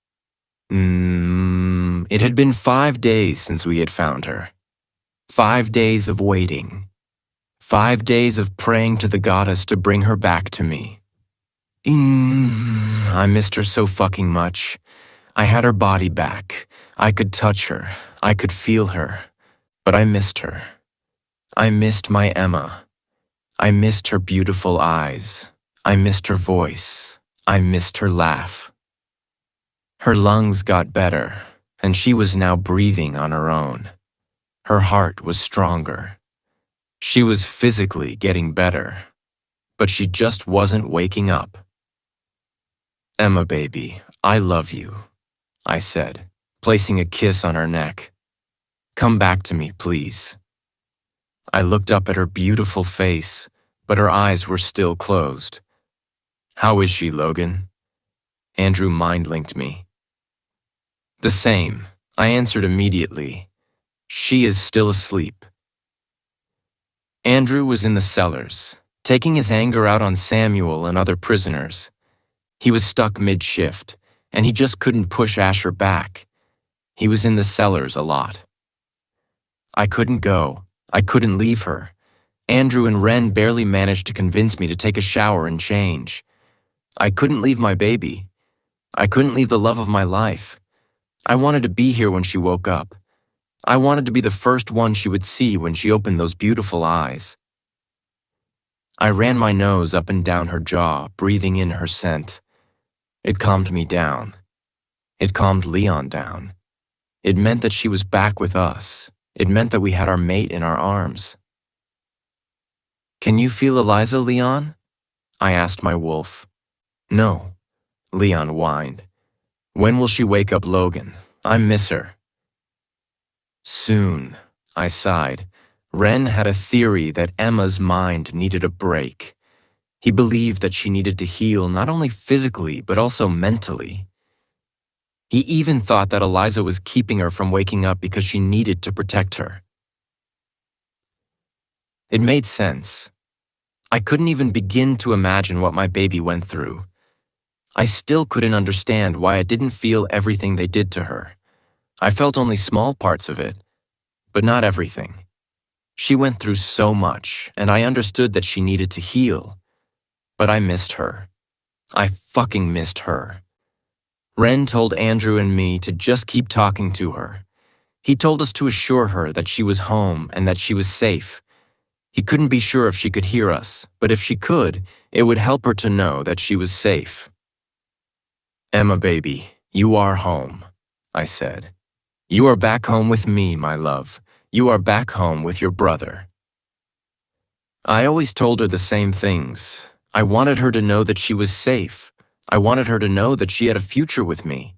Speaker 1: It had been 5 days since we had found her. 5 days of waiting. 5 days of praying to the goddess to bring her back to me. I missed her so fucking much. I had her body back. I could touch her. I could feel her. But I missed her. I missed my Emma. I missed her beautiful eyes. I missed her voice. I missed her laugh. Her lungs got better, and she was now breathing on her own. Her heart was stronger. She was physically getting better, but she just wasn't waking up. Emma, baby, I love you, I said, placing a kiss on her neck. Come back to me, please. I looked up at her beautiful face, but her eyes were still closed. How is she, Logan? Andrew mind-linked me. The same, I answered immediately. She is still asleep. Andrew was in the cellars, taking his anger out on Samuel and other prisoners. He was stuck mid-shift, and he just couldn't push Asher back. He was in the cellars a lot. I couldn't go. I couldn't leave her. Andrew and Ren barely managed to convince me to take a shower and change. I couldn't leave my baby. I couldn't leave the love of my life. I wanted to be here when she woke up. I wanted to be the first one she would see when she opened those beautiful eyes. I ran my nose up and down her jaw, breathing in her scent. It calmed me down. It calmed Leon down. It meant that she was back with us. It meant that we had our mate in our arms. Can you feel Eliza, Leon? I asked my wolf. No, Leon whined. When will she wake up, Logan? I miss her. Soon, I sighed. Ren had a theory that Emma's mind needed a break. He believed that she needed to heal not only physically, but also mentally. He even thought that Eliza was keeping her from waking up because she needed to protect her. It made sense. I couldn't even begin to imagine what my baby went through. I still couldn't understand why I didn't feel everything they did to her. I felt only small parts of it, but not everything. She went through so much, and I understood that she needed to heal. But I missed her. I fucking missed her. Ren told Andrew and me to just keep talking to her. He told us to assure her that she was home and that she was safe. He couldn't be sure if she could hear us, but if she could, it would help her to know that she was safe. "Emma, baby, you are home," I said. "You are back home with me, my love. You are back home with your brother." I always told her the same things. I wanted her to know that she was safe. I wanted her to know that she had a future with me.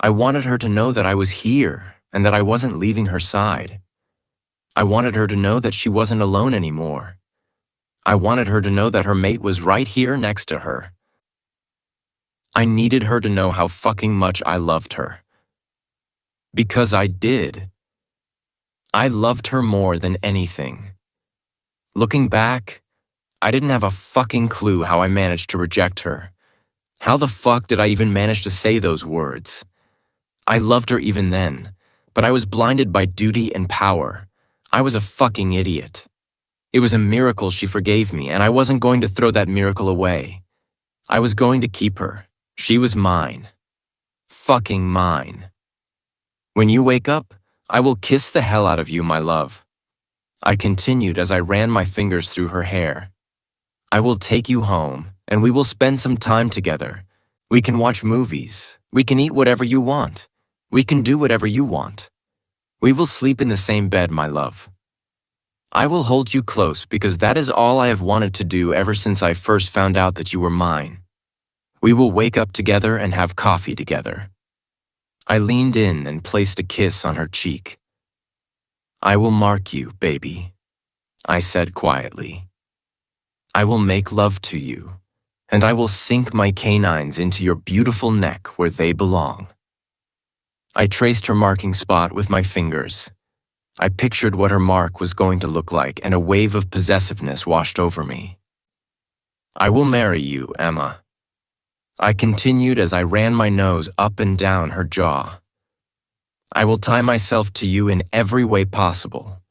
Speaker 1: I wanted her to know that I was here and that I wasn't leaving her side. I wanted her to know that she wasn't alone anymore. I wanted her to know that her mate was right here next to her. I needed her to know how fucking much I loved her. Because I did. I loved her more than anything. Looking back, I didn't have a fucking clue how I managed to reject her. How the fuck did I even manage to say those words? I loved her even then, but I was blinded by duty and power. I was a fucking idiot. It was a miracle she forgave me, and I wasn't going to throw that miracle away. I was going to keep her. She was mine. Fucking mine. "When you wake up, I will kiss the hell out of you, my love," I continued as I ran my fingers through her hair. "I will take you home, and we will spend some time together. We can watch movies. We can eat whatever you want. We can do whatever you want. We will sleep in the same bed, my love. I will hold you close because that is all I have wanted to do ever since I first found out that you were mine. We will wake up together and have coffee together." I leaned in and placed a kiss on her cheek. "I will mark you, baby," I said quietly. "I will make love to you, and I will sink my canines into your beautiful neck where they belong." I traced her marking spot with my fingers. I pictured what her mark was going to look like, and a wave of possessiveness washed over me. "I will marry you, Emma," I continued as I ran my nose up and down her jaw. "I will tie myself to you in every way possible.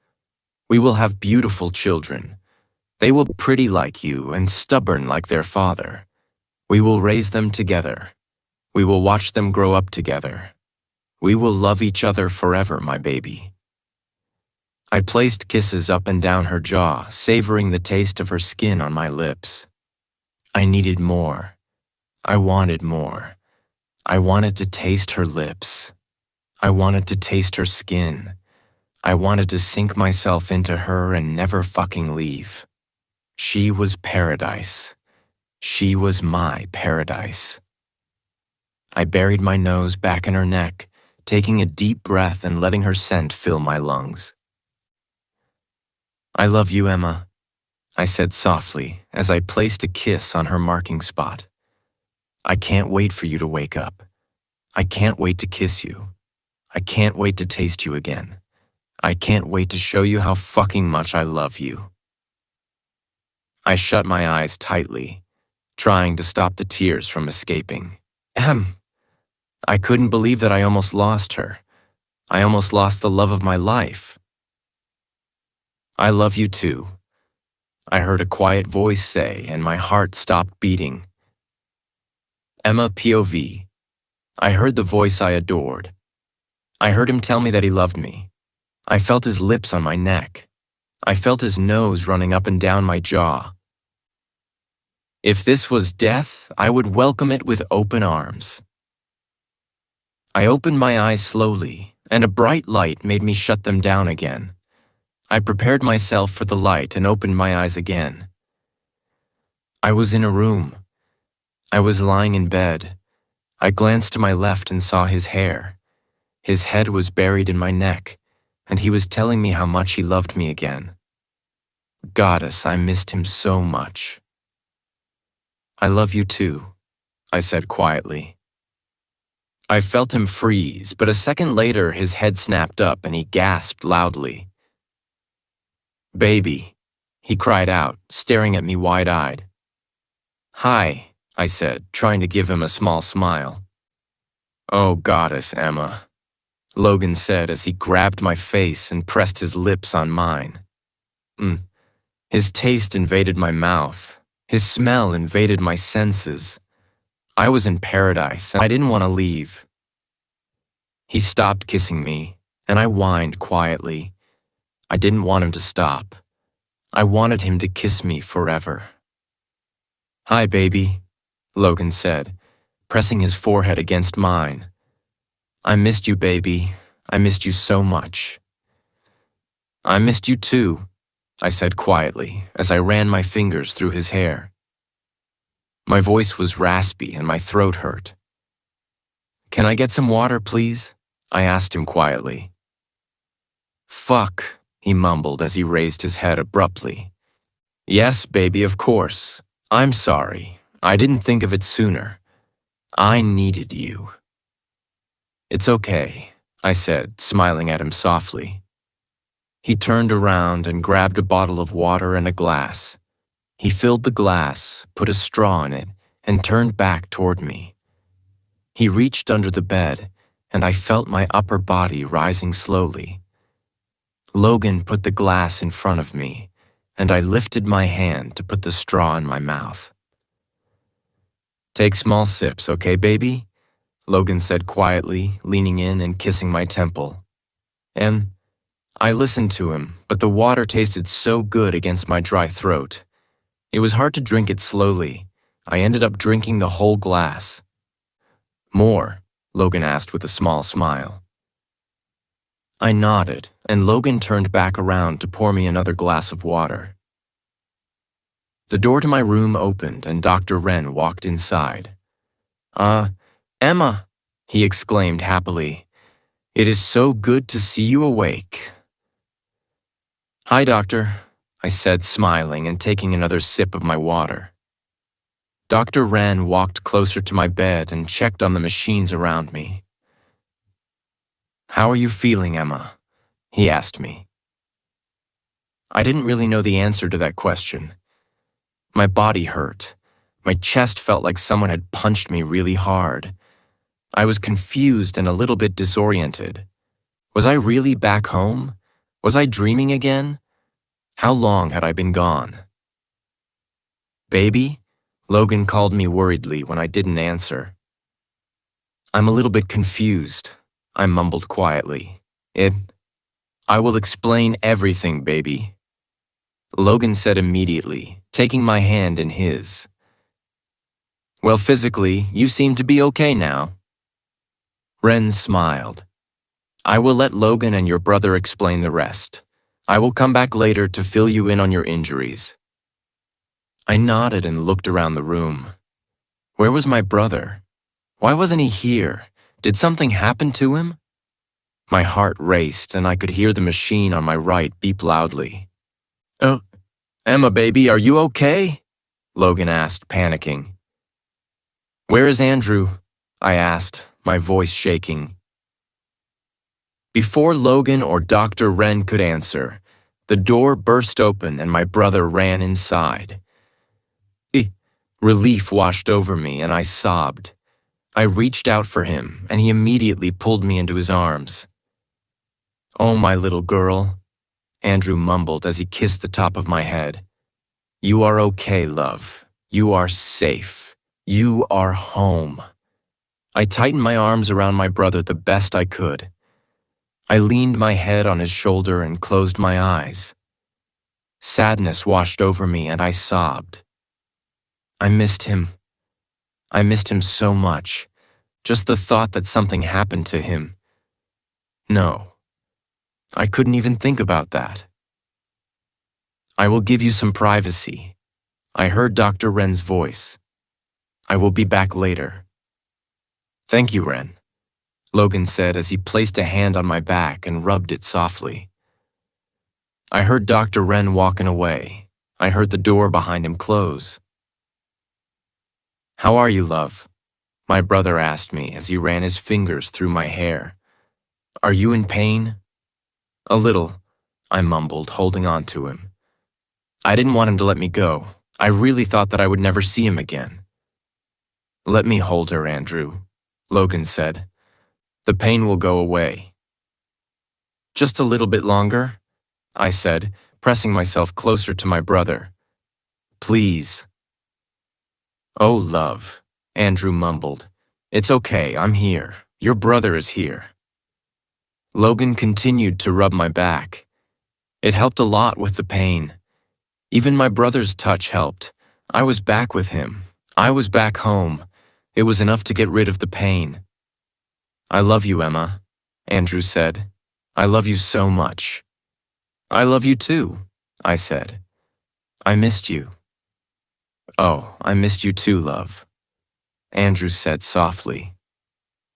Speaker 1: We will have beautiful children. They will be pretty like you and stubborn like their father. We will raise them together. We will watch them grow up together. We will love each other forever, my baby." I placed kisses up and down her jaw, savoring the taste of her skin on my lips. I needed more. I wanted more. I wanted to taste her lips. I wanted to taste her skin. I wanted to sink myself into her and never fucking leave. She was paradise. She was my paradise. I buried my nose back in her neck, taking a deep breath and letting her scent fill my lungs. "I love you, Emma," I said softly as I placed a kiss on her marking spot. "I can't wait for you to wake up. I can't wait to kiss you. I can't wait to taste you again. I can't wait to show you how fucking much I love you." I shut my eyes tightly, trying to stop the tears from escaping. I couldn't believe that I almost lost her. I almost lost the love of my life. "I love you too," I heard a quiet voice say, and my heart stopped beating. Emma POV. I heard the voice I adored. I heard him tell me that he loved me. I felt his lips on my neck. I felt his nose running up and down my jaw. If this was death, I would welcome it with open arms. I opened my eyes slowly, and a bright light made me shut them down again. I prepared myself for the light and opened my eyes again. I was in a room. I was lying in bed. I glanced to my left and saw his hair. His head was buried in my neck, and he was telling me how much he loved me again. Goddess, I missed him so much. "I love you too," I said quietly. I felt him freeze, but a second later his head snapped up and he gasped loudly. "Baby," he cried out, staring at me wide-eyed. "Hi," I said, trying to give him a small smile. "Oh, goddess, Emma," Logan said as he grabbed my face and pressed his lips on mine. His taste invaded my mouth. His smell invaded my senses. I was in paradise, and I didn't want to leave. He stopped kissing me, and I whined quietly. I didn't want him to stop. I wanted him to kiss me forever. "Hi, baby," Logan said, pressing his forehead against mine. "I missed you, baby. I missed you so much." "I missed you too," I said quietly as I ran my fingers through his hair. My voice was raspy and my throat hurt. "Can I get some water, please?" I asked him quietly. "Fuck," he mumbled as he raised his head abruptly. "Yes, baby, of course. I'm sorry. I didn't think of it sooner. I needed you." "It's okay," I said, smiling at him softly. He turned around and grabbed a bottle of water and a glass. He filled the glass, put a straw in it, and turned back toward me. He reached under the bed, and I felt my upper body rising slowly. Logan put the glass in front of me, and I lifted my hand to put the straw in my mouth. "Take small sips, okay, baby?" Logan said quietly, leaning in and kissing my temple. And I listened to him, but the water tasted so good against my dry throat. It was hard to drink it slowly. I ended up drinking the whole glass. "More?" Logan asked with a small smile. I nodded, and Logan turned back around to pour me another glass of water. The door to my room opened, and Dr. Wren walked inside. Emma," he exclaimed happily. "It is so good to see you awake." "Hi, doctor," I said, smiling and taking another sip of my water. Dr. Wren walked closer to my bed and checked on the machines around me. "How are you feeling, Emma?" he asked me. I didn't really know the answer to that question. My body hurt. My chest felt like someone had punched me really hard. I was confused and a little bit disoriented. Was I really back home? Was I dreaming again? How long had I been gone? "Baby?" Logan called me worriedly when I didn't answer. "I'm a little bit confused," I mumbled quietly. I will explain everything, baby," Logan said immediately, taking my hand in his. "Well, physically, you seem to be okay now." Wren smiled. "I will let Logan and your brother explain the rest. I will come back later to fill you in on your injuries." I nodded and looked around the room. Where was my brother? Why wasn't he here? Did something happen to him? My heart raced and I could hear the machine on my right beep loudly. "Oh, Emma, baby, are you okay?" Logan asked, panicking. "Where is Andrew?" I asked, my voice shaking. Before Logan or Dr. Wren could answer, the door burst open and my brother ran inside. Relief washed over me and I sobbed. I reached out for him and he immediately pulled me into his arms. "Oh, my little girl," Andrew mumbled as he kissed the top of my head. "You are okay, love. You are safe. You are home." I tightened my arms around my brother the best I could. I leaned my head on his shoulder and closed my eyes. Sadness washed over me and I sobbed. I missed him. I missed him so much. Just the thought that something happened to him. No, I couldn't even think about that. "I will give you some privacy." I heard Dr. Wren's voice. "I will be back later." "Thank you, Wren," Logan said as he placed a hand on my back and rubbed it softly. I heard Dr. Wren walking away. I heard the door behind him close. "How are you, love?" my brother asked me as he ran his fingers through my hair. "Are you in pain?" "A little," I mumbled, holding on to him. I didn't want him to let me go. I really thought that I would never see him again. Let me hold her, Andrew, Logan said. The pain will go away. Just a little bit longer, I said, pressing myself closer to my brother. Please. Oh, love, Andrew mumbled. It's okay, I'm here. Your brother is here. Logan continued to rub my back. It helped a lot with the pain. Even my brother's touch helped. I was back with him. I was back home. It was enough to get rid of the pain. I love you, Emma, Andrew said. I love you so much. I love you too, I said. I missed you. Oh, I missed you too, love, Andrew said softly.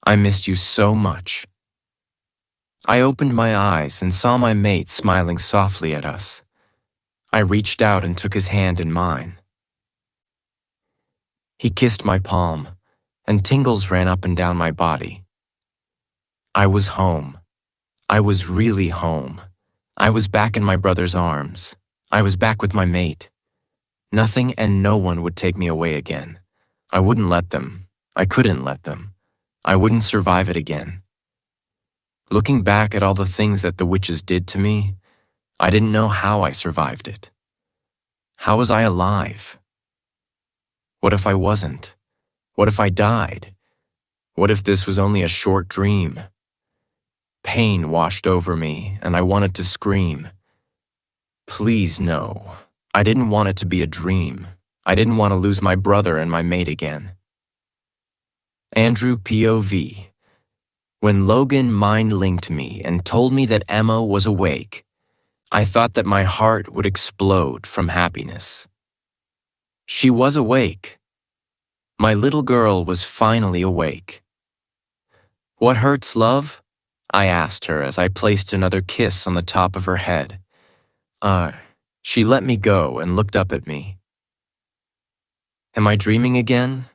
Speaker 1: I missed you so much. I opened my eyes and saw my mate smiling softly at us. I reached out and took his hand in mine. He kissed my palm, and tingles ran up and down my body. I was home. I was really home. I was back in my brother's arms. I was back with my mate. Nothing and no one would take me away again. I wouldn't let them. I couldn't let them. I wouldn't survive it again. Looking back at all the things that the witches did to me, I didn't know how I survived it. How was I alive? What if I wasn't? What if I died? What if this was only a short dream? Pain washed over me, and I wanted to scream. Please, no. I didn't want it to be a dream. I didn't want to lose my brother and my mate again. Andrew POV. When Logan mind-linked me and told me that Emma was awake, I thought that my heart would explode from happiness. She was awake. My little girl was finally awake. What hurts, love? I asked her as I placed another kiss on the top of her head. She let me go and looked up at me. Am I dreaming again?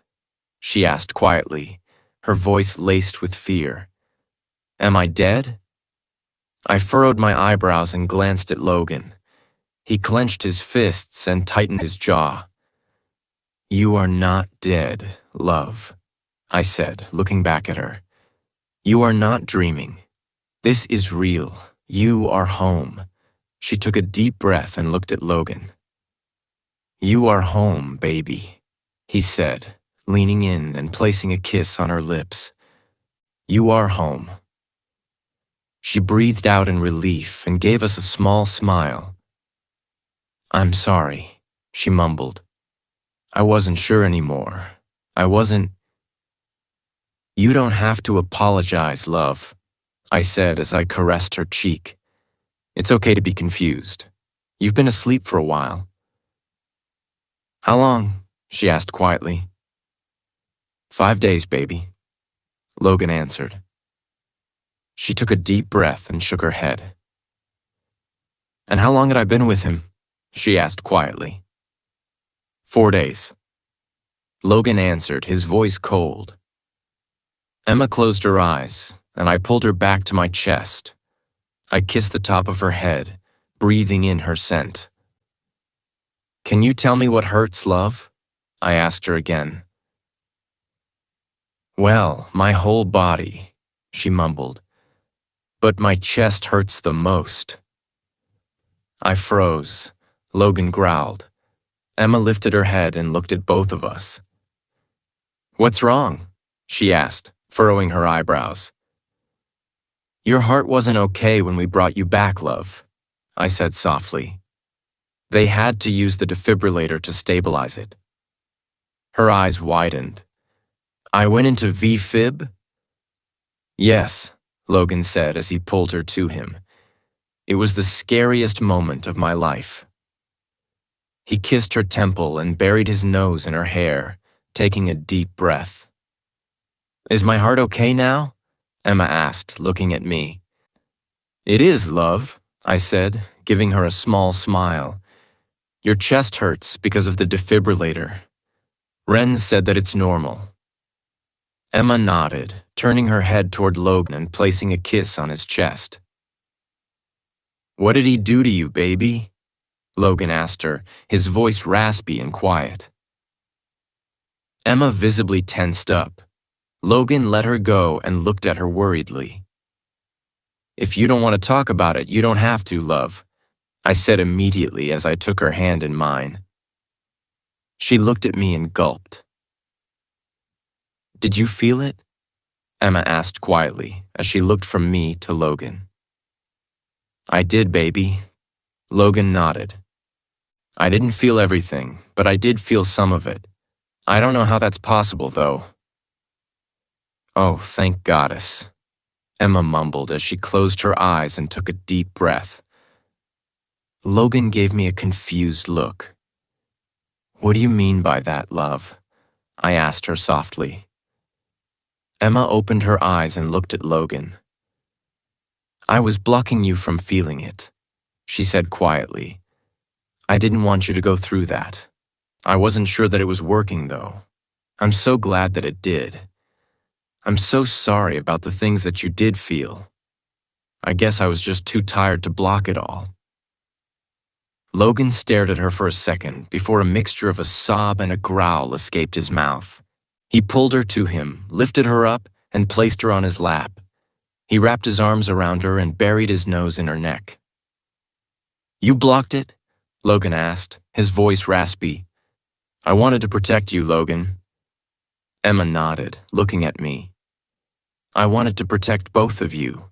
Speaker 1: She asked quietly, her voice laced with fear. Am I dead? I furrowed my eyebrows and glanced at Logan. He clenched his fists and tightened his jaw. You are not dead, love, I said, looking back at her. You are not dreaming. This is real. You are home. She took a deep breath and looked at Logan. You are home, baby, he said, leaning in and placing a kiss on her lips. You are home. She breathed out in relief and gave us a small smile. I'm sorry, she mumbled. I wasn't sure anymore. I wasn't. You don't have to apologize, love, I said as I caressed her cheek. It's okay to be confused. You've been asleep for a while. How long? She asked quietly. 5 days, baby, Logan answered. She took a deep breath and shook her head. And how long had I been with him? She asked quietly. 4 days. Logan answered, his voice cold. Emma closed her eyes, and I pulled her back to my chest. I kissed the top of her head, breathing in her scent. Can you tell me what hurts, love? I asked her again. Well, my whole body, she mumbled. But my chest hurts the most. I froze. Logan growled. Emma lifted her head and looked at both of us. What's wrong? She asked, furrowing her eyebrows. Your heart wasn't okay when we brought you back, love, I said softly. They had to use the defibrillator to stabilize it. Her eyes widened. I went into V-fib? Yes, Logan said as he pulled her to him. It was the scariest moment of my life. He kissed her temple and buried his nose in her hair, taking a deep breath. Is my heart okay now? Emma asked, looking at me. It is, love, I said, giving her a small smile. Your chest hurts because of the defibrillator. Ren said that it's normal. Emma nodded, turning her head toward Logan and placing a kiss on his chest. What did he do to you, baby? Logan asked her, his voice raspy and quiet. Emma visibly tensed up. Logan let her go and looked at her worriedly. If you don't want to talk about it, you don't have to, love, I said immediately as I took her hand in mine. She looked at me and gulped. Did you feel it? Emma asked quietly as she looked from me to Logan. I did, baby. Logan nodded. I didn't feel everything, but I did feel some of it. I don't know how that's possible, though. Oh, thank goddess, Emma mumbled as she closed her eyes and took a deep breath. Logan gave me a confused look. What do you mean by that, love? I asked her softly. Emma opened her eyes and looked at Logan. I was blocking you from feeling it, she said quietly. I didn't want you to go through that. I wasn't sure that it was working, though. I'm so glad that it did. I'm so sorry about the things that you did feel. I guess I was just too tired to block it all. Logan stared at her for a second before a mixture of a sob and a growl escaped his mouth. He pulled her to him, lifted her up, and placed her on his lap. He wrapped his arms around her and buried his nose in her neck. You blocked it? Logan asked, his voice raspy. I wanted to protect you, Logan. Emma nodded, looking at me. I wanted to protect both of you.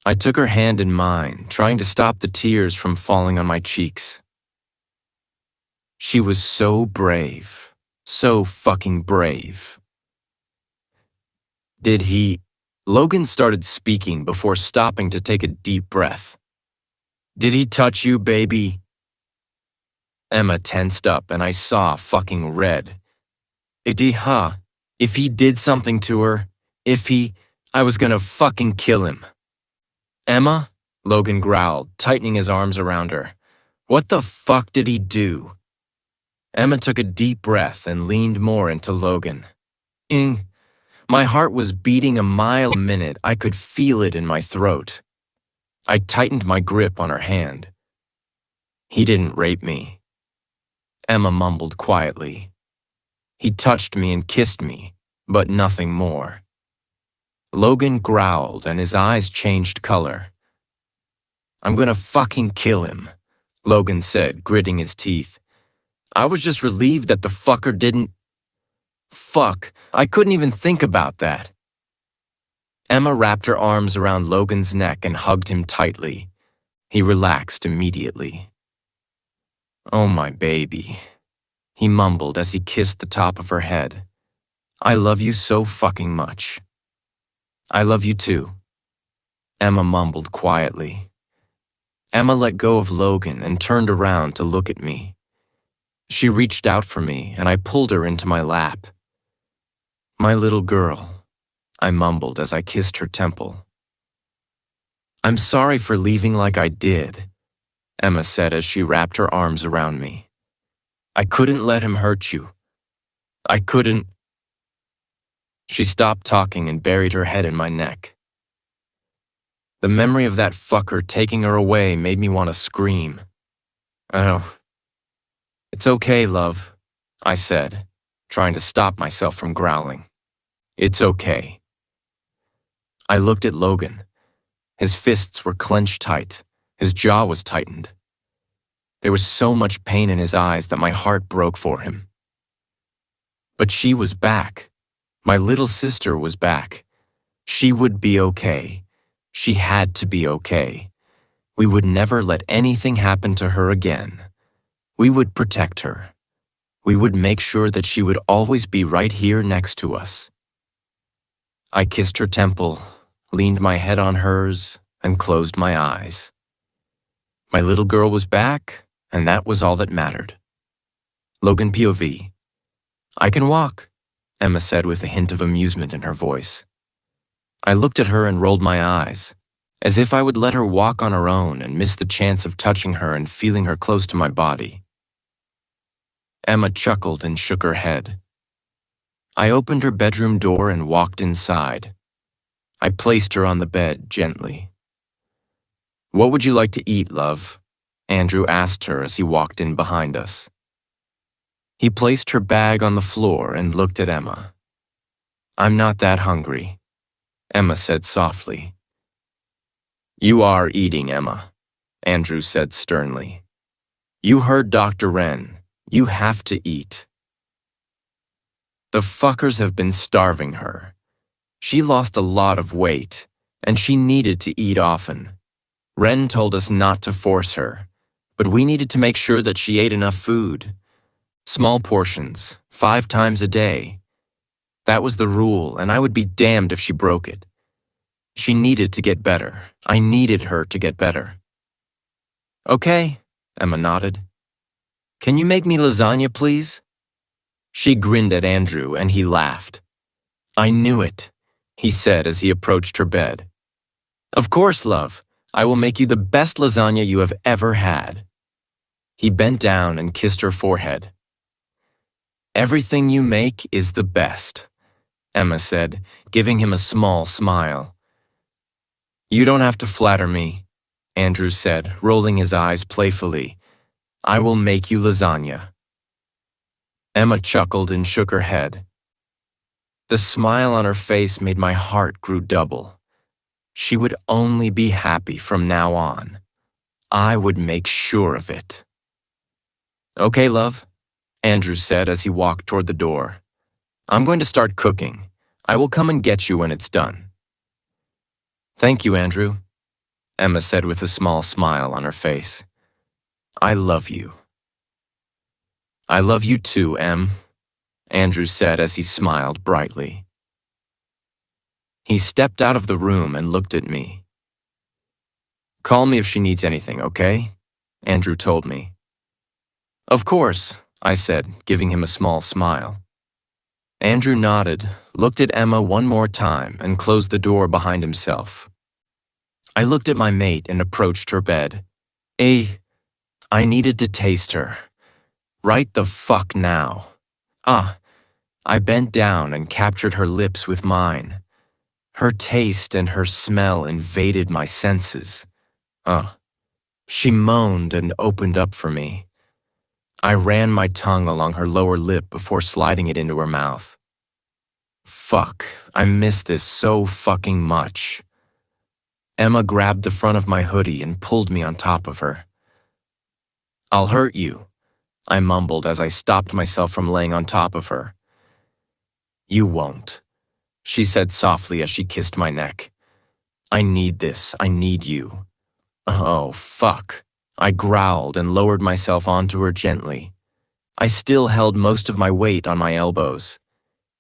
Speaker 1: I took her hand in mine, trying to stop the tears from falling on my cheeks. She was so brave. So fucking brave. Did he... Logan started speaking before stopping to take a deep breath. Did he touch you, baby? Emma tensed up and I saw fucking red. If he did something to her, I was gonna fucking kill him. Emma? Logan growled, tightening his arms around her. What the fuck did he do? Emma took a deep breath and leaned more into Logan. My heart was beating a mile a minute. I could feel it in my throat. I tightened my grip on her hand. He didn't rape me. Emma mumbled quietly. He touched me and kissed me, but nothing more. Logan growled and his eyes changed color. I'm gonna fucking kill him, Logan said, gritting his teeth. I was just relieved that the fucker didn't... Fuck, I couldn't even think about that. Emma wrapped her arms around Logan's neck and hugged him tightly. He relaxed immediately. Oh, my baby, he mumbled as he kissed the top of her head. I love you so fucking much. I love you too, Emma mumbled quietly. Emma let go of Logan and turned around to look at me. She reached out for me and I pulled her into my lap. My little girl, I mumbled as I kissed her temple. I'm sorry for leaving like I did, Emma said as she wrapped her arms around me. I couldn't let him hurt you. I couldn't. She stopped talking and buried her head in my neck. The memory of that fucker taking her away made me want to scream. Oh. It's okay, love, I said, trying to stop myself from growling. It's okay. I looked at Logan. His fists were clenched tight. His jaw was tightened. There was so much pain in his eyes that my heart broke for him. But she was back. My little sister was back. She would be okay. She had to be okay. We would never let anything happen to her again. We would protect her. We would make sure that she would always be right here next to us. I kissed her temple, leaned my head on hers, and closed my eyes. My little girl was back, and that was all that mattered. Logan POV. I can walk, Emma said with a hint of amusement in her voice. I looked at her and rolled my eyes, as if I would let her walk on her own and miss the chance of touching her and feeling her close to my body. Emma chuckled and shook her head. I opened her bedroom door and walked inside. I placed her on the bed gently. What would you like to eat, love? Andrew asked her as he walked in behind us. He placed her bag on the floor and looked at Emma. I'm not that hungry, Emma said softly. You are eating, Emma, Andrew said sternly. You heard Dr. Wren. You have to eat. The fuckers have been starving her. She lost a lot of weight, and she needed to eat often. Wren told us not to force her, but we needed to make sure that she ate enough food. Small portions, 5 times a day. That was the rule, and I would be damned if she broke it. She needed to get better. I needed her to get better. Okay, Emma nodded. Can you make me lasagna, please? She grinned at Andrew, and he laughed. I knew it, he said as he approached her bed. Of course, love. I will make you the best lasagna you have ever had. He bent down and kissed her forehead. Everything you make is the best, Emma said, giving him a small smile. You don't have to flatter me, Andrew said, rolling his eyes playfully. I will make you lasagna. Emma chuckled and shook her head. The smile on her face made my heart grow double. She would only be happy from now on. I would make sure of it. Okay, love, Andrew said as he walked toward the door. I'm going to start cooking. I will come and get you when it's done. Thank you, Andrew, Emma said with a small smile on her face. I love you. I love you too, Em, Andrew said as he smiled brightly. He stepped out of the room and looked at me. Call me if she needs anything, okay? Andrew told me. Of course, I said, giving him a small smile. Andrew nodded, looked at Emma one more time, and closed the door behind himself. I looked at my mate and approached her bed. I needed to taste her. Right the fuck now. I bent down and captured her lips with mine. Her taste and her smell invaded my senses. She moaned and opened up for me. I ran my tongue along her lower lip before sliding it into her mouth. Fuck, I miss this so fucking much. Emma grabbed the front of my hoodie and pulled me on top of her. I'll hurt you, I mumbled as I stopped myself from laying on top of her. You won't, she said softly as she kissed my neck. I need this, I need you. Oh, fuck. I growled and lowered myself onto her gently. I still held most of my weight on my elbows.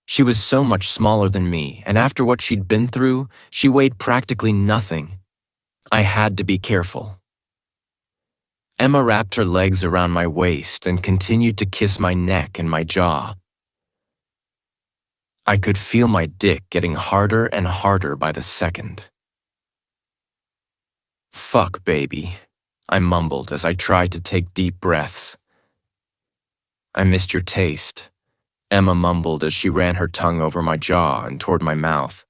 Speaker 1: She was so much smaller than me, and after what she'd been through, she weighed practically nothing. I had to be careful. Emma wrapped her legs around my waist and continued to kiss my neck and my jaw. I could feel my dick getting harder and harder by the second. Fuck, baby, I mumbled as I tried to take deep breaths. I missed your taste, Emma mumbled as she ran her tongue over my jaw and toward my mouth.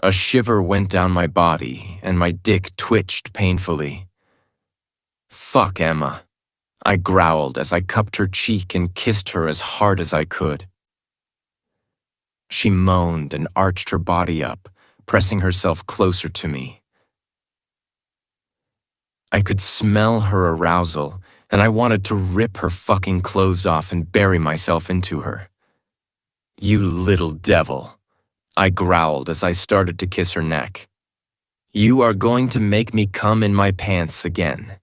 Speaker 1: A shiver went down my body and my dick twitched painfully. Fuck, Emma, I growled as I cupped her cheek and kissed her as hard as I could. She moaned and arched her body up, pressing herself closer to me. I could smell her arousal, and I wanted to rip her fucking clothes off and bury myself into her. You little devil, I growled as I started to kiss her neck. You are going to make me come in my pants again.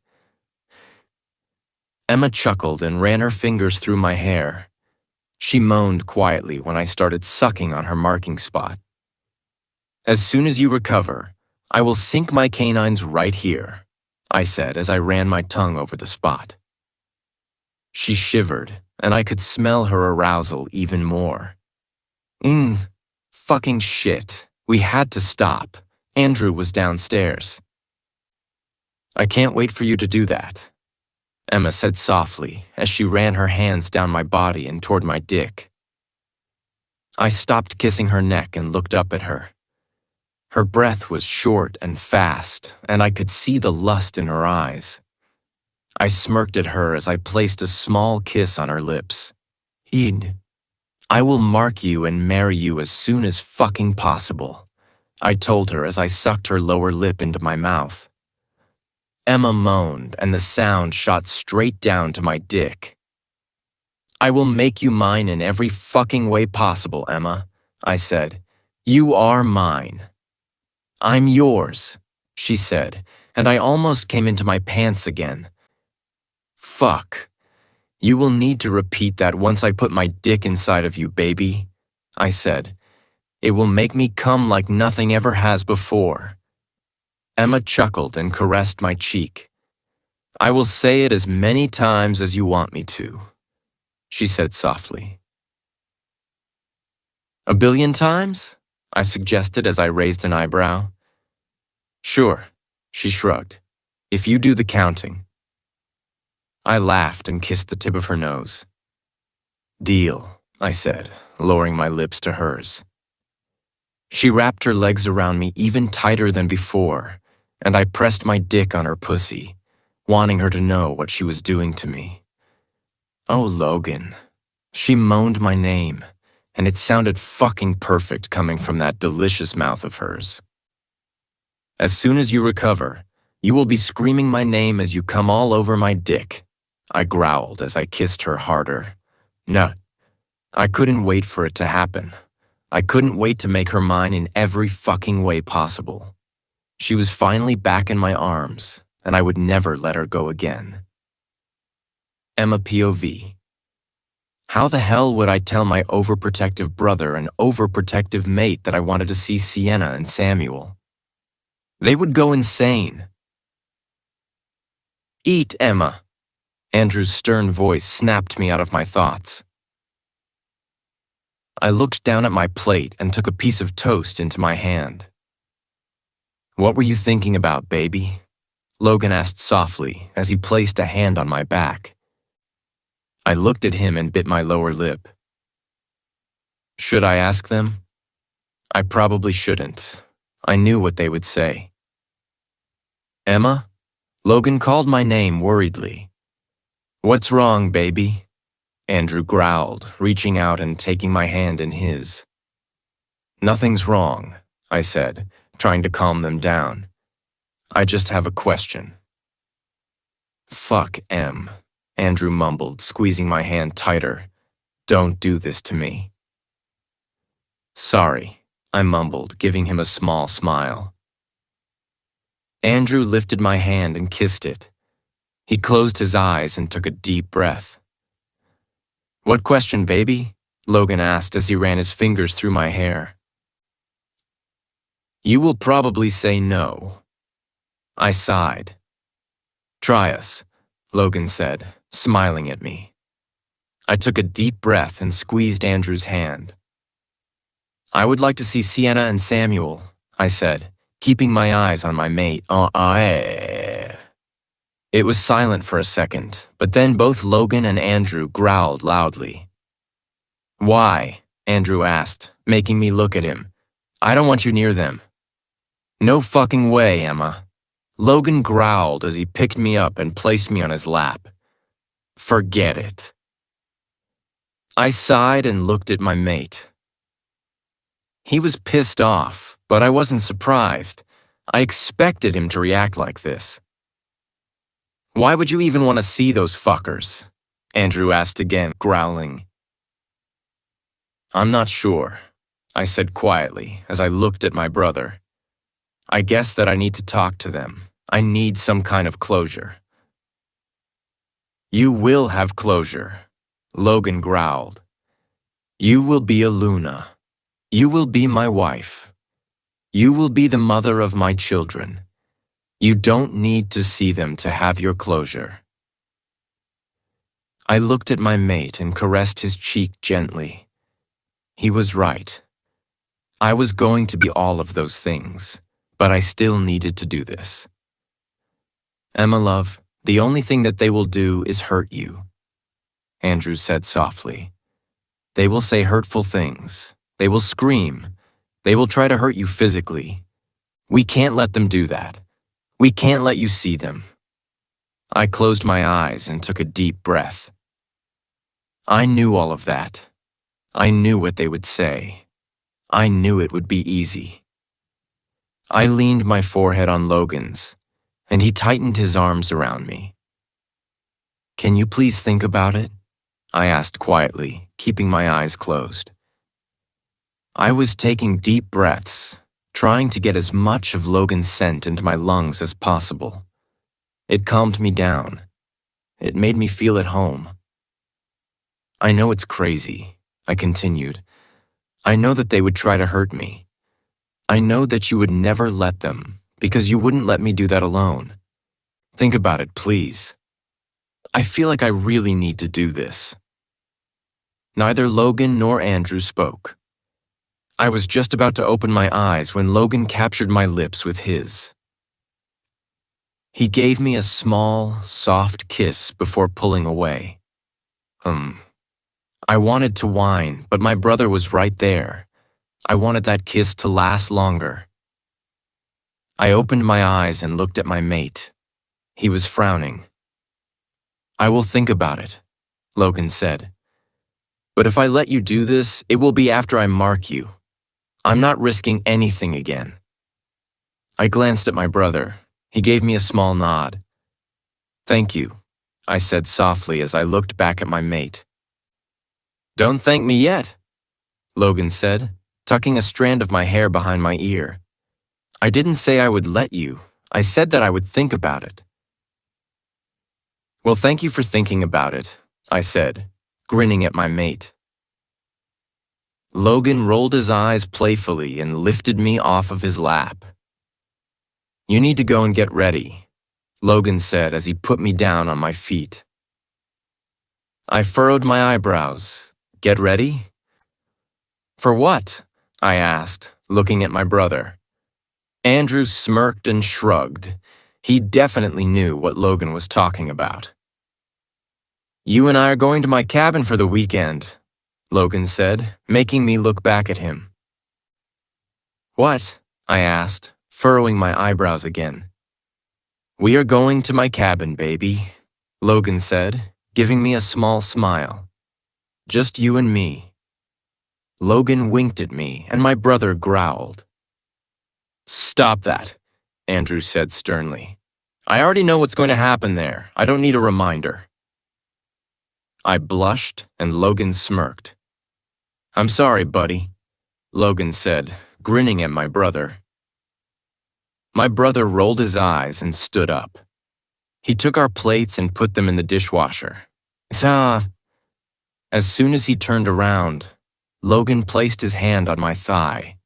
Speaker 1: Emma chuckled and ran her fingers through my hair. She moaned quietly when I started sucking on her marking spot. As soon as you recover, I will sink my canines right here, I said as I ran my tongue over the spot. She shivered, and I could smell her arousal even more. Fucking shit. We had to stop. Andrew was downstairs. I can't wait for you to do that, Emma said softly as she ran her hands down my body and toward my dick. I stopped kissing her neck and looked up at her. Her breath was short and fast, and I could see the lust in her eyes. I smirked at her as I placed a small kiss on her lips. I will mark you and marry you as soon as fucking possible, I told her as I sucked her lower lip into my mouth. Emma moaned, and the sound shot straight down to my dick. I will make you mine in every fucking way possible, Emma, I said. You are mine. I'm yours, she said, and I almost came into my pants again. Fuck. You will need to repeat that once I put my dick inside of you, baby, I said. It will make me come like nothing ever has before. Emma chuckled and caressed my cheek. I will say it as many times as you want me to, she said softly. 1 billion times? I suggested as I raised an eyebrow. Sure, she shrugged. If you do the counting. I laughed and kissed the tip of her nose. Deal, I said, lowering my lips to hers. She wrapped her legs around me even tighter than before, and I pressed my dick on her pussy, wanting her to know what she was doing to me. Oh, Logan. She moaned my name, and it sounded fucking perfect coming from that delicious mouth of hers. As soon as you recover, you will be screaming my name as you come all over my dick, I growled as I kissed her harder. No, I couldn't wait for it to happen. I couldn't wait to make her mine in every fucking way possible. She was finally back in my arms, and I would never let her go again. Emma POV. How the hell would I tell my overprotective brother and overprotective mate that I wanted to see Sienna and Samuel? They would go insane. Eat, Emma. Andrew's stern voice snapped me out of my thoughts. I looked down at my plate and took a piece of toast into my hand. What were you thinking about, baby? Logan asked softly as he placed a hand on my back. I looked at him and bit my lower lip. Should I ask them? I probably shouldn't. I knew what they would say. Emma? Logan called my name worriedly. What's wrong, baby? Andrew growled, reaching out and taking my hand in his. Nothing's wrong, I said, trying to calm them down. I just have a question. Fuck, Em, Andrew mumbled, squeezing my hand tighter. Don't do this to me. Sorry, I mumbled, giving him a small smile. Andrew lifted my hand and kissed it. He closed his eyes and took a deep breath. What question, baby? Logan asked as he ran his fingers through my hair. You will probably say no. I sighed. Try us, Logan said, smiling at me. I took a deep breath and squeezed Andrew's hand. I would like to see Sienna and Samuel, I said, keeping my eyes on my mate. It was silent for a second, but then both Logan and Andrew growled loudly. Why? Andrew asked, making me look at him. I don't want you near them. No fucking way, Emma. Logan growled as he picked me up and placed me on his lap. Forget it. I sighed and looked at my mate. He was pissed off, but I wasn't surprised. I expected him to react like this. Why would you even want to see those fuckers? Andrew asked again, growling. I'm not sure, I said quietly as I looked at my brother. I guess that I need to talk to them. I need some kind of closure. You will have closure, Logan growled. You will be a Luna. You will be my wife. You will be the mother of my children. You don't need to see them to have your closure. I looked at my mate and caressed his cheek gently. He was right. I was going to be all of those things, but I still needed to do this. Emma, love, the only thing that they will do is hurt you, Andrew said softly. They will say hurtful things. They will scream. They will try to hurt you physically, We can't let them do that. We can't let you see them. I closed my eyes and took a deep breath. I knew all of that. I knew what they would say. I knew it would be easy. I leaned my forehead on Logan's, and he tightened his arms around me. Can you please think about it? I asked quietly, keeping my eyes closed. I was taking deep breaths, trying to get as much of Logan's scent into my lungs as possible. It calmed me down. It made me feel at home. I know it's crazy, I continued. I know that they would try to hurt me. I know that you would never let them, because you wouldn't let me do that alone. Think about it, please. I feel like I really need to do this. Neither Logan nor Andrew spoke. I was just about to open my eyes when Logan captured my lips with his. He gave me a small, soft kiss before pulling away. I wanted to whine, but my brother was right there. I wanted that kiss to last longer. I opened my eyes and looked at my mate. He was frowning. I will think about it, Logan said. But if I let you do this, it will be after I mark you. I'm not risking anything again. I glanced at my brother. He gave me a small nod. Thank you, I said softly as I looked back at my mate. Don't thank me yet, Logan said, tucking a strand of my hair behind my ear. I didn't say I would let you. I said that I would think about it. Well, thank you for thinking about it, I said, grinning at my mate. Logan rolled his eyes playfully and lifted me off of his lap. You need to go and get ready, Logan said as he put me down on my feet. I furrowed my eyebrows. Get ready? For what? I asked, looking at my brother. Andrew smirked and shrugged. He definitely knew what Logan was talking about. You and I are going to my cabin for the weekend, Logan said, making me look back at him. What? I asked, furrowing my eyebrows again. We are going to my cabin, baby, Logan said, giving me a small smile. Just you and me. Logan winked at me, and my brother growled. Stop that, Andrew said sternly. I already know what's going to happen there. I don't need a reminder. I blushed, and Logan smirked. I'm sorry, buddy, Logan said, grinning at my brother. My brother rolled his eyes and stood up. He took our plates and put them in the dishwasher. As soon as he turned around, Logan placed his hand on my thigh.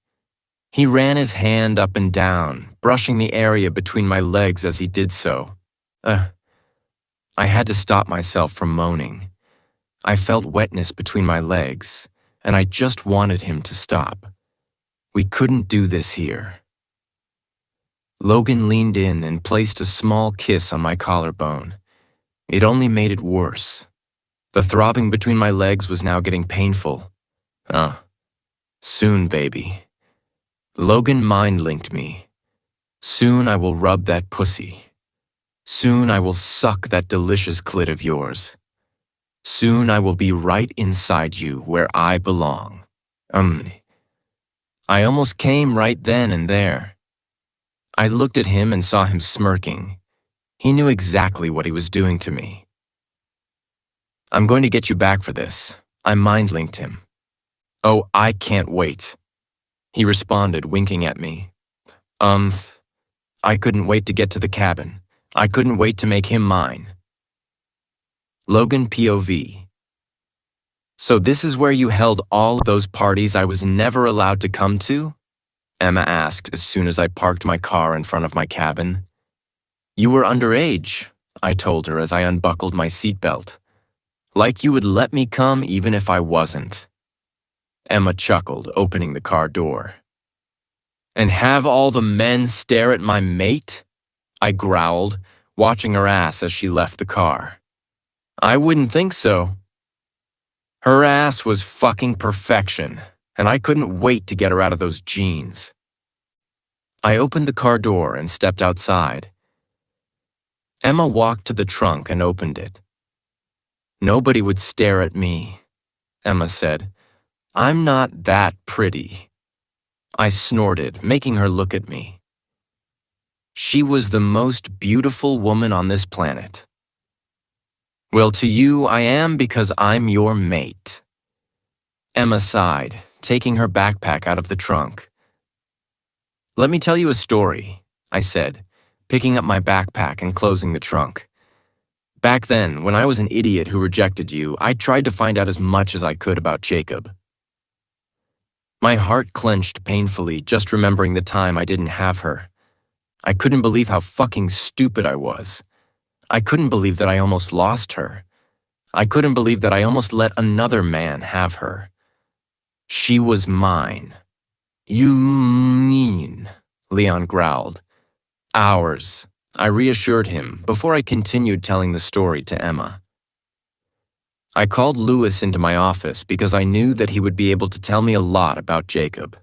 Speaker 1: He ran his hand up and down, brushing the area between my legs as he did so. I had to stop myself from moaning. I felt wetness between my legs, and I just wanted him to stop. We couldn't do this here. Logan leaned in and placed a small kiss on my collarbone. It only made it worse. The throbbing between my legs was now getting painful. Soon, baby. Logan mind-linked me. Soon I will rub that pussy. Soon I will suck that delicious clit of yours. Soon I will be right inside you where I belong. I almost came right then and there. I looked at him and saw him smirking. He knew exactly what he was doing to me. I'm going to get you back for this. I mind-linked him. Oh, I can't wait. He responded, winking at me. I couldn't wait to get to the cabin. I couldn't wait to make him mine. Logan POV. So this is where you held all of those parties I was never allowed to come to? Emma asked as soon as I parked my car in front of my cabin. You were underage, I told her as I unbuckled my seatbelt. Like you would let me come even if I wasn't. Emma chuckled, opening the car door. And have all the men stare at my mate? I growled, watching her ass as she left the car. I wouldn't think so. Her ass was fucking perfection, and I couldn't wait to get her out of those jeans. I opened the car door and stepped outside. Emma walked to the trunk and opened it. "Nobody would stare at me," Emma said. "I'm not that pretty." I snorted, making her look at me. She was the most beautiful woman on this planet. "Well, to you, I am because I'm your mate." Emma sighed, taking her backpack out of the trunk. "Let me tell you a story," I said, picking up my backpack and closing the trunk. "Back then, when I was an idiot who rejected you, I tried to find out as much as I could about Jacob." My heart clenched painfully just remembering the time I didn't have her. I couldn't believe how fucking stupid I was. I couldn't believe that I almost lost her. I couldn't believe that I almost let another man have her. She was mine. "You mean," Leon growled. "Ours," I reassured him before I continued telling the story to Emma. I called Lewis into my office because I knew that he would be able to tell me a lot about Jacob.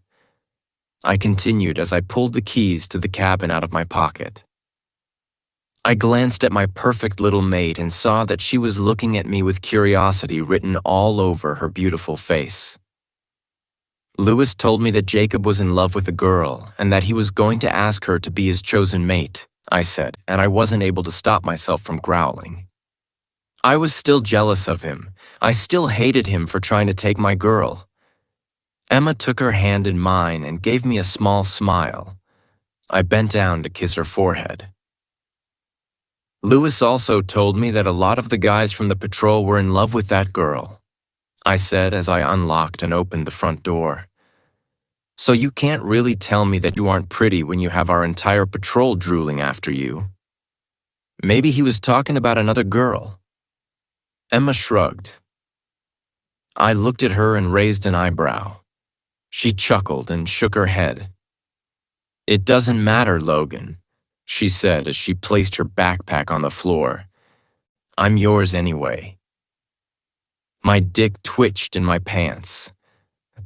Speaker 1: I continued as I pulled the keys to the cabin out of my pocket. I glanced at my perfect little mate and saw that she was looking at me with curiosity written all over her beautiful face. Lewis told me that Jacob was in love with a girl and that he was going to ask her to be his chosen mate, I said, and I wasn't able to stop myself from growling. I was still jealous of him. I still hated him for trying to take my girl. Emma took her hand in mine and gave me a small smile. I bent down to kiss her forehead. "Lewis also told me that a lot of the guys from the patrol were in love with that girl," I said as I unlocked and opened the front door. "So you can't really tell me that you aren't pretty when you have our entire patrol drooling after you." "Maybe he was talking about another girl." Emma shrugged. I looked at her and raised an eyebrow. She chuckled and shook her head. "It doesn't matter, Logan," she said as she placed her backpack on the floor. "I'm yours anyway." My dick twitched in my pants.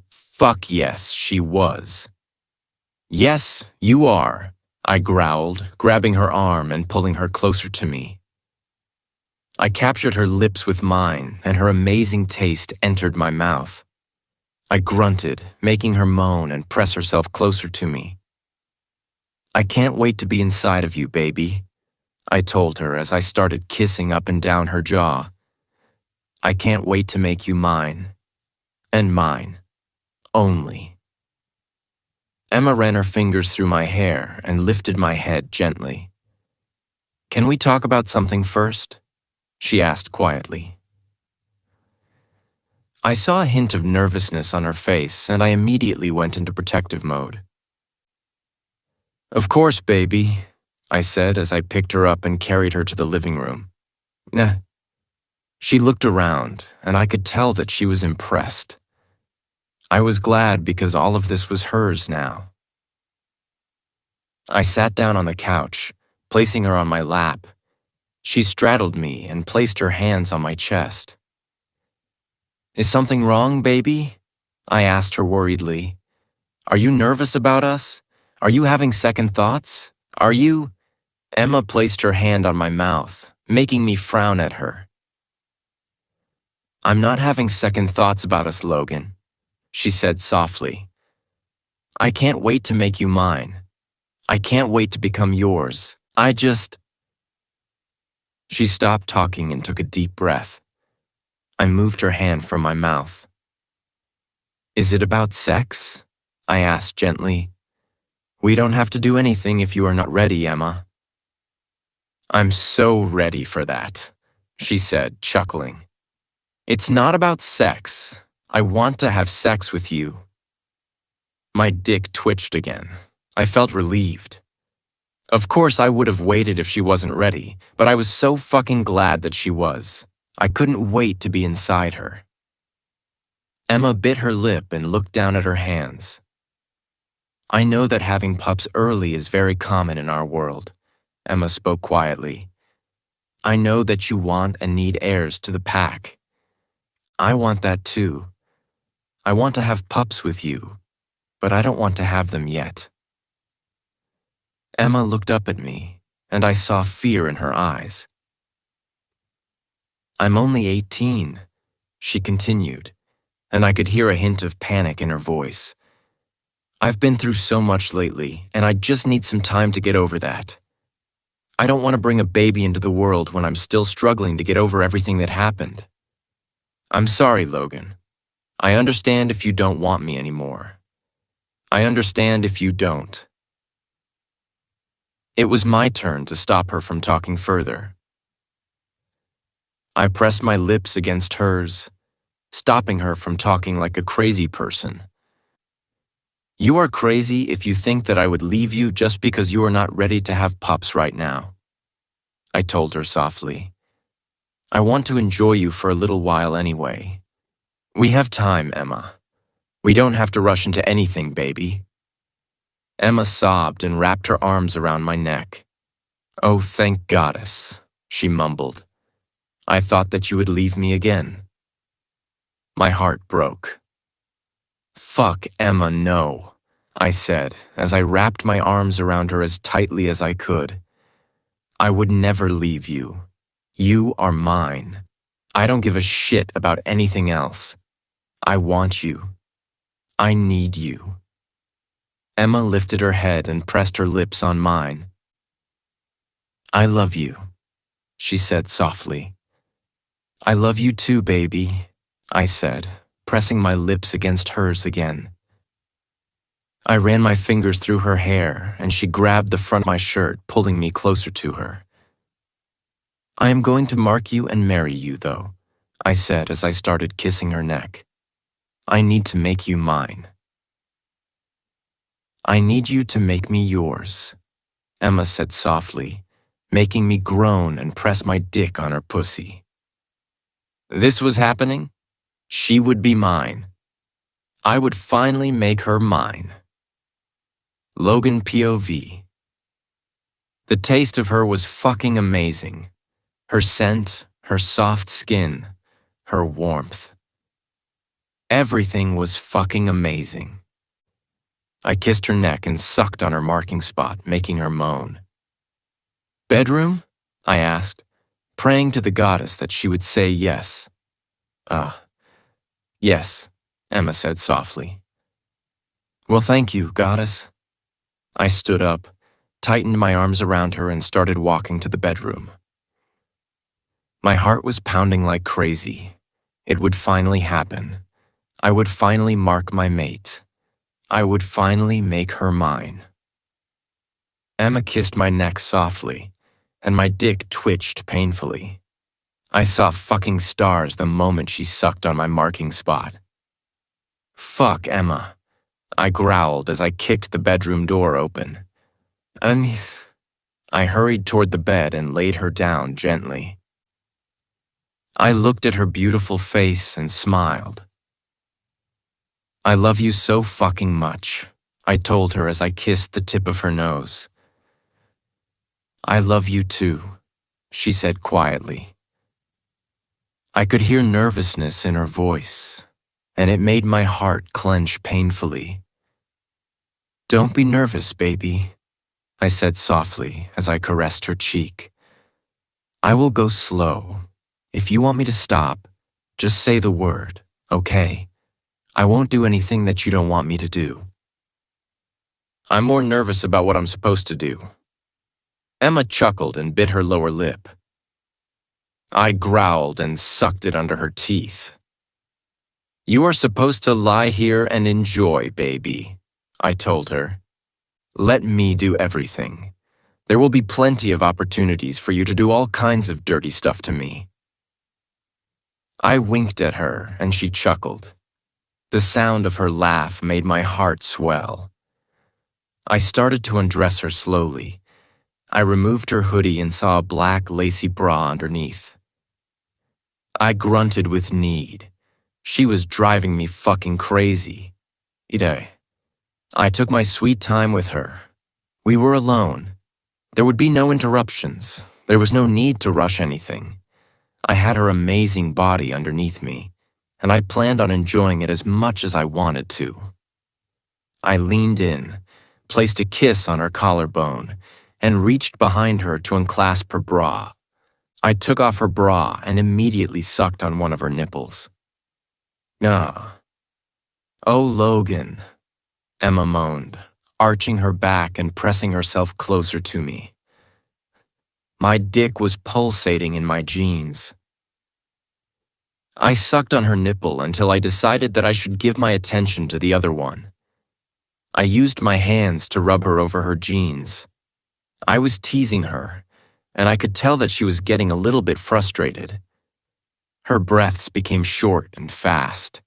Speaker 1: Fuck yes, she was. "Yes, you are," I growled, grabbing her arm and pulling her closer to me. I captured her lips with mine, and her amazing taste entered my mouth. I grunted, making her moan and press herself closer to me. "I can't wait to be inside of you, baby," I told her as I started kissing up and down her jaw. "I can't wait to make you mine. And mine. Only." Emma ran her fingers through my hair and lifted my head gently. "Can we talk about something first?" she asked quietly. I saw a hint of nervousness on her face, and I immediately went into protective mode. "Of course, baby," I said as I picked her up and carried her to the living room. "Nah." She looked around, and I could tell that she was impressed. I was glad because all of this was hers now. I sat down on the couch, placing her on my lap. She straddled me and placed her hands on my chest. "Is something wrong, baby?" I asked her worriedly. "Are you nervous about us? Are you having second thoughts? Are you—" Emma placed her hand on my mouth, making me frown at her. "I'm not having second thoughts about us, Logan," she said softly. "I can't wait to make you mine. I can't wait to become yours. I just—" She stopped talking and took a deep breath. I moved her hand from my mouth. "Is it about sex?" I asked gently. "We don't have to do anything if you are not ready, Emma." "I'm so ready for that," she said, chuckling. "It's not about sex. I want to have sex with you." My dick twitched again. I felt relieved. Of course, I would have waited if she wasn't ready, but I was so fucking glad that she was. I couldn't wait to be inside her. Emma bit her lip and looked down at her hands. "I know that having pups early is very common in our world," Emma spoke quietly. "I know that you want and need heirs to the pack. I want that too. I want to have pups with you, but I don't want to have them yet." Emma looked up at me, and I saw fear in her eyes. "I'm only 18, she continued, and I could hear a hint of panic in her voice. "I've been through so much lately, and I just need some time to get over that. I don't want to bring a baby into the world when I'm still struggling to get over everything that happened. I'm sorry, Logan. I understand if you don't want me anymore. I understand if you don't." It was my turn to stop her from talking further. I pressed my lips against hers, stopping her from talking like a crazy person. "You are crazy if you think that I would leave you just because you are not ready to have pups right now," I told her softly. "I want to enjoy you for a little while anyway. We have time, Emma. We don't have to rush into anything, baby." Emma sobbed and wrapped her arms around my neck. "Oh, thank Goddess," she mumbled. "I thought that you would leave me again." My heart broke. "Fuck, Emma, no," I said as I wrapped my arms around her as tightly as I could. "I would never leave you. You are mine. I don't give a shit about anything else. I want you. I need you." Emma lifted her head and pressed her lips on mine. "I love you," she said softly. "I love you too, baby," I said, pressing my lips against hers again. I ran my fingers through her hair, and she grabbed the front of my shirt, pulling me closer to her. "I am going to mark you and marry you, though," I said as I started kissing her neck. "I need to make you mine." "I need you to make me yours," Emma said softly, making me groan and press my dick on her pussy. This was happening. She would be mine. I would finally make her mine. Logan POV. The taste of her was fucking amazing. Her scent, her soft skin, her warmth. Everything was fucking amazing. I kissed her neck and sucked on her marking spot, making her moan. "Bedroom?" I asked, praying to the goddess that she would say yes. Yes," Emma said softly. "Well, thank you, goddess." I stood up, tightened my arms around her, and started walking to the bedroom. My heart was pounding like crazy. It would finally happen. I would finally mark my mate. I would finally make her mine. Emma kissed my neck softly, and my dick twitched painfully. I saw fucking stars the moment she sucked on my marking spot. "Fuck, Emma," I growled as I kicked the bedroom door open. I hurried toward the bed and laid her down gently. I looked at her beautiful face and smiled. "I love you so fucking much," I told her as I kissed the tip of her nose. "I love you too," she said quietly. I could hear nervousness in her voice, and it made my heart clench painfully. "Don't be nervous, baby," I said softly as I caressed her cheek. "I will go slow. If you want me to stop, just say the word, okay? I won't do anything that you don't want me to do." "I'm more nervous about what I'm supposed to do." Emma chuckled and bit her lower lip. I growled and sucked it under her teeth. "You are supposed to lie here and enjoy, baby," I told her. "Let me do everything. There will be plenty of opportunities for you to do all kinds of dirty stuff to me." I winked at her and she chuckled. The sound of her laugh made my heart swell. I started to undress her slowly. I removed her hoodie and saw a black lacy bra underneath. I grunted with need. She was driving me fucking crazy. I took my sweet time with her. We were alone. There would be no interruptions. There was no need to rush anything. I had her amazing body underneath me, and I planned on enjoying it as much as I wanted to. I leaned in, placed a kiss on her collarbone, and reached behind her to unclasp her bra. I took off her bra and immediately sucked on one of her nipples. Ah. Oh, Logan, Emma moaned, arching her back and pressing herself closer to me. My dick was pulsating in my jeans. I sucked on her nipple until I decided that I should give my attention to the other one. I used my hands to rub her over her jeans. I was teasing her, and I could tell that she was getting a little bit frustrated. Her breaths became short and fast.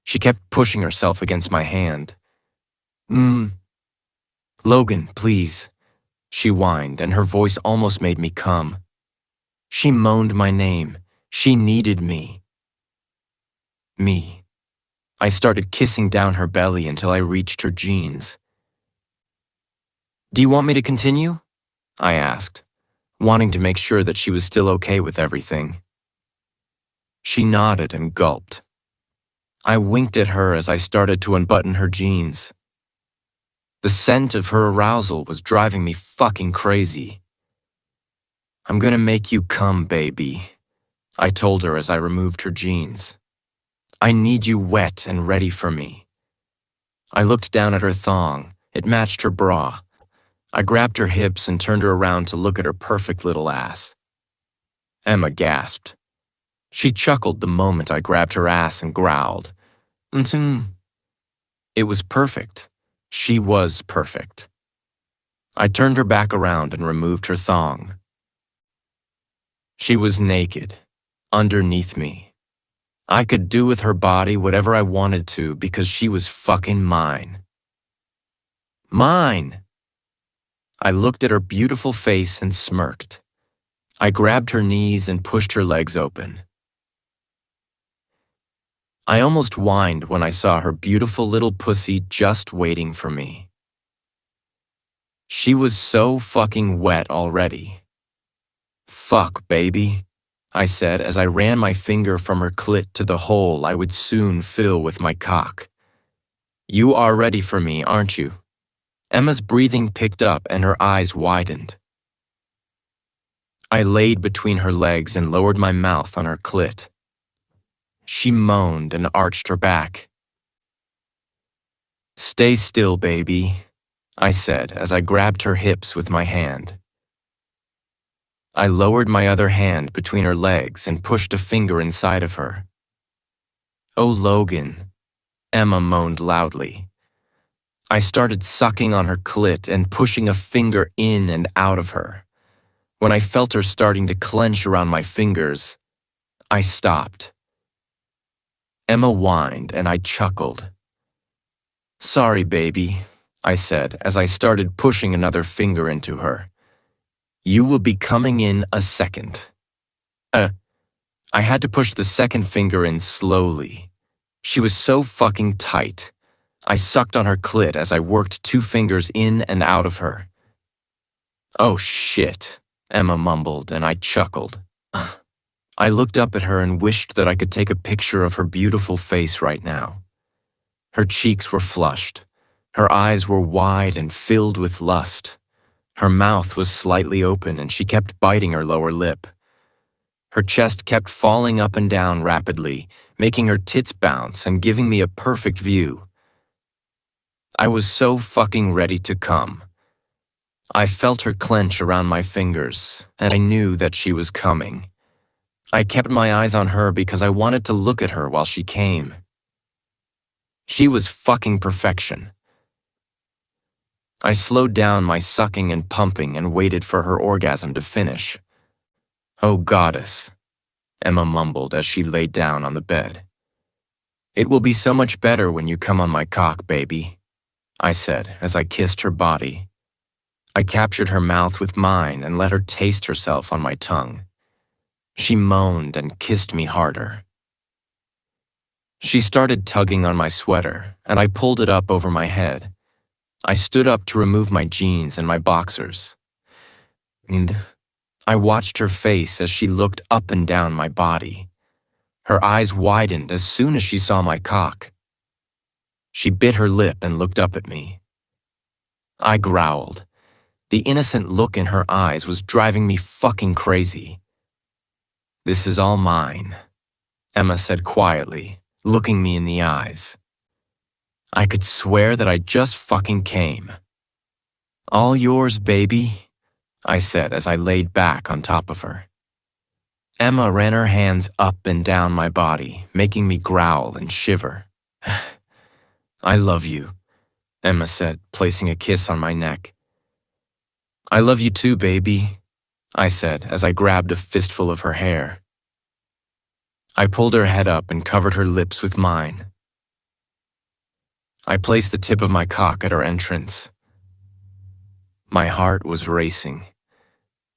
Speaker 1: She kept pushing herself against my hand. Logan, please, she whined, and her voice almost made me come. She moaned my name. She needed me. Me. I started kissing down her belly until I reached her jeans. Do you want me to continue? I asked, wanting to make sure that she was still okay with everything. She nodded and gulped. I winked at her as I started to unbutton her jeans. The scent of her arousal was driving me fucking crazy. I'm gonna make you come, baby, I told her as I removed her jeans. I need you wet and ready for me. I looked down at her thong. It matched her bra. I grabbed her hips and turned her around to look at her perfect little ass. Emma gasped. She chuckled the moment I grabbed her ass and growled. It was perfect. She was perfect. I turned her back around and removed her thong. She was naked, underneath me. I could do with her body whatever I wanted to because she was fucking mine. Mine! I looked at her beautiful face and smirked. I grabbed her knees and pushed her legs open. I almost whined when I saw her beautiful little pussy just waiting for me. She was so fucking wet already. Fuck, baby, I said as I ran my finger from her clit to the hole I would soon fill with my cock. You are ready for me, aren't you? Emma's breathing picked up and her eyes widened. I laid between her legs and lowered my mouth on her clit. She moaned and arched her back. Stay still, baby, I said as I grabbed her hips with my hand. I lowered my other hand between her legs and pushed a finger inside of her. Oh, Logan, Emma moaned loudly. I started sucking on her clit and pushing a finger in and out of her. When I felt her starting to clench around my fingers, I stopped. Emma whined and I chuckled. Sorry, baby, I said as I started pushing another finger into her. You will be coming in a second. I had to push the second finger in slowly. She was so fucking tight. I sucked on her clit as I worked 2 fingers in and out of her. Oh shit, Emma mumbled and I chuckled. I looked up at her and wished that I could take a picture of her beautiful face right now. Her cheeks were flushed. Her eyes were wide and filled with lust. Her mouth was slightly open and she kept biting her lower lip. Her chest kept falling up and down rapidly, making her tits bounce and giving me a perfect view. I was so fucking ready to come. I felt her clench around my fingers, and I knew that she was coming. I kept my eyes on her because I wanted to look at her while she came. She was fucking perfection. I slowed down my sucking and pumping and waited for her orgasm to finish. Oh, goddess, Emma mumbled as she laid down on the bed. It will be so much better when you come on my cock, baby, I said as I kissed her body. I captured her mouth with mine and let her taste herself on my tongue. She moaned and kissed me harder. She started tugging on my sweater, and I pulled it up over my head. I stood up to remove my jeans and my boxers. And I watched her face as she looked up and down my body. Her eyes widened as soon as she saw my cock. She bit her lip and looked up at me. I growled. The innocent look in her eyes was driving me fucking crazy. "This is all mine," Emma said quietly, looking me in the eyes. I could swear that I just fucking came. "All yours, baby," I said as I laid back on top of her. Emma ran her hands up and down my body, making me growl and shiver. "I love you," Emma said, placing a kiss on my neck. "I love you too, baby," I said as I grabbed a fistful of her hair. I pulled her head up and covered her lips with mine. I placed the tip of my cock at her entrance. My heart was racing.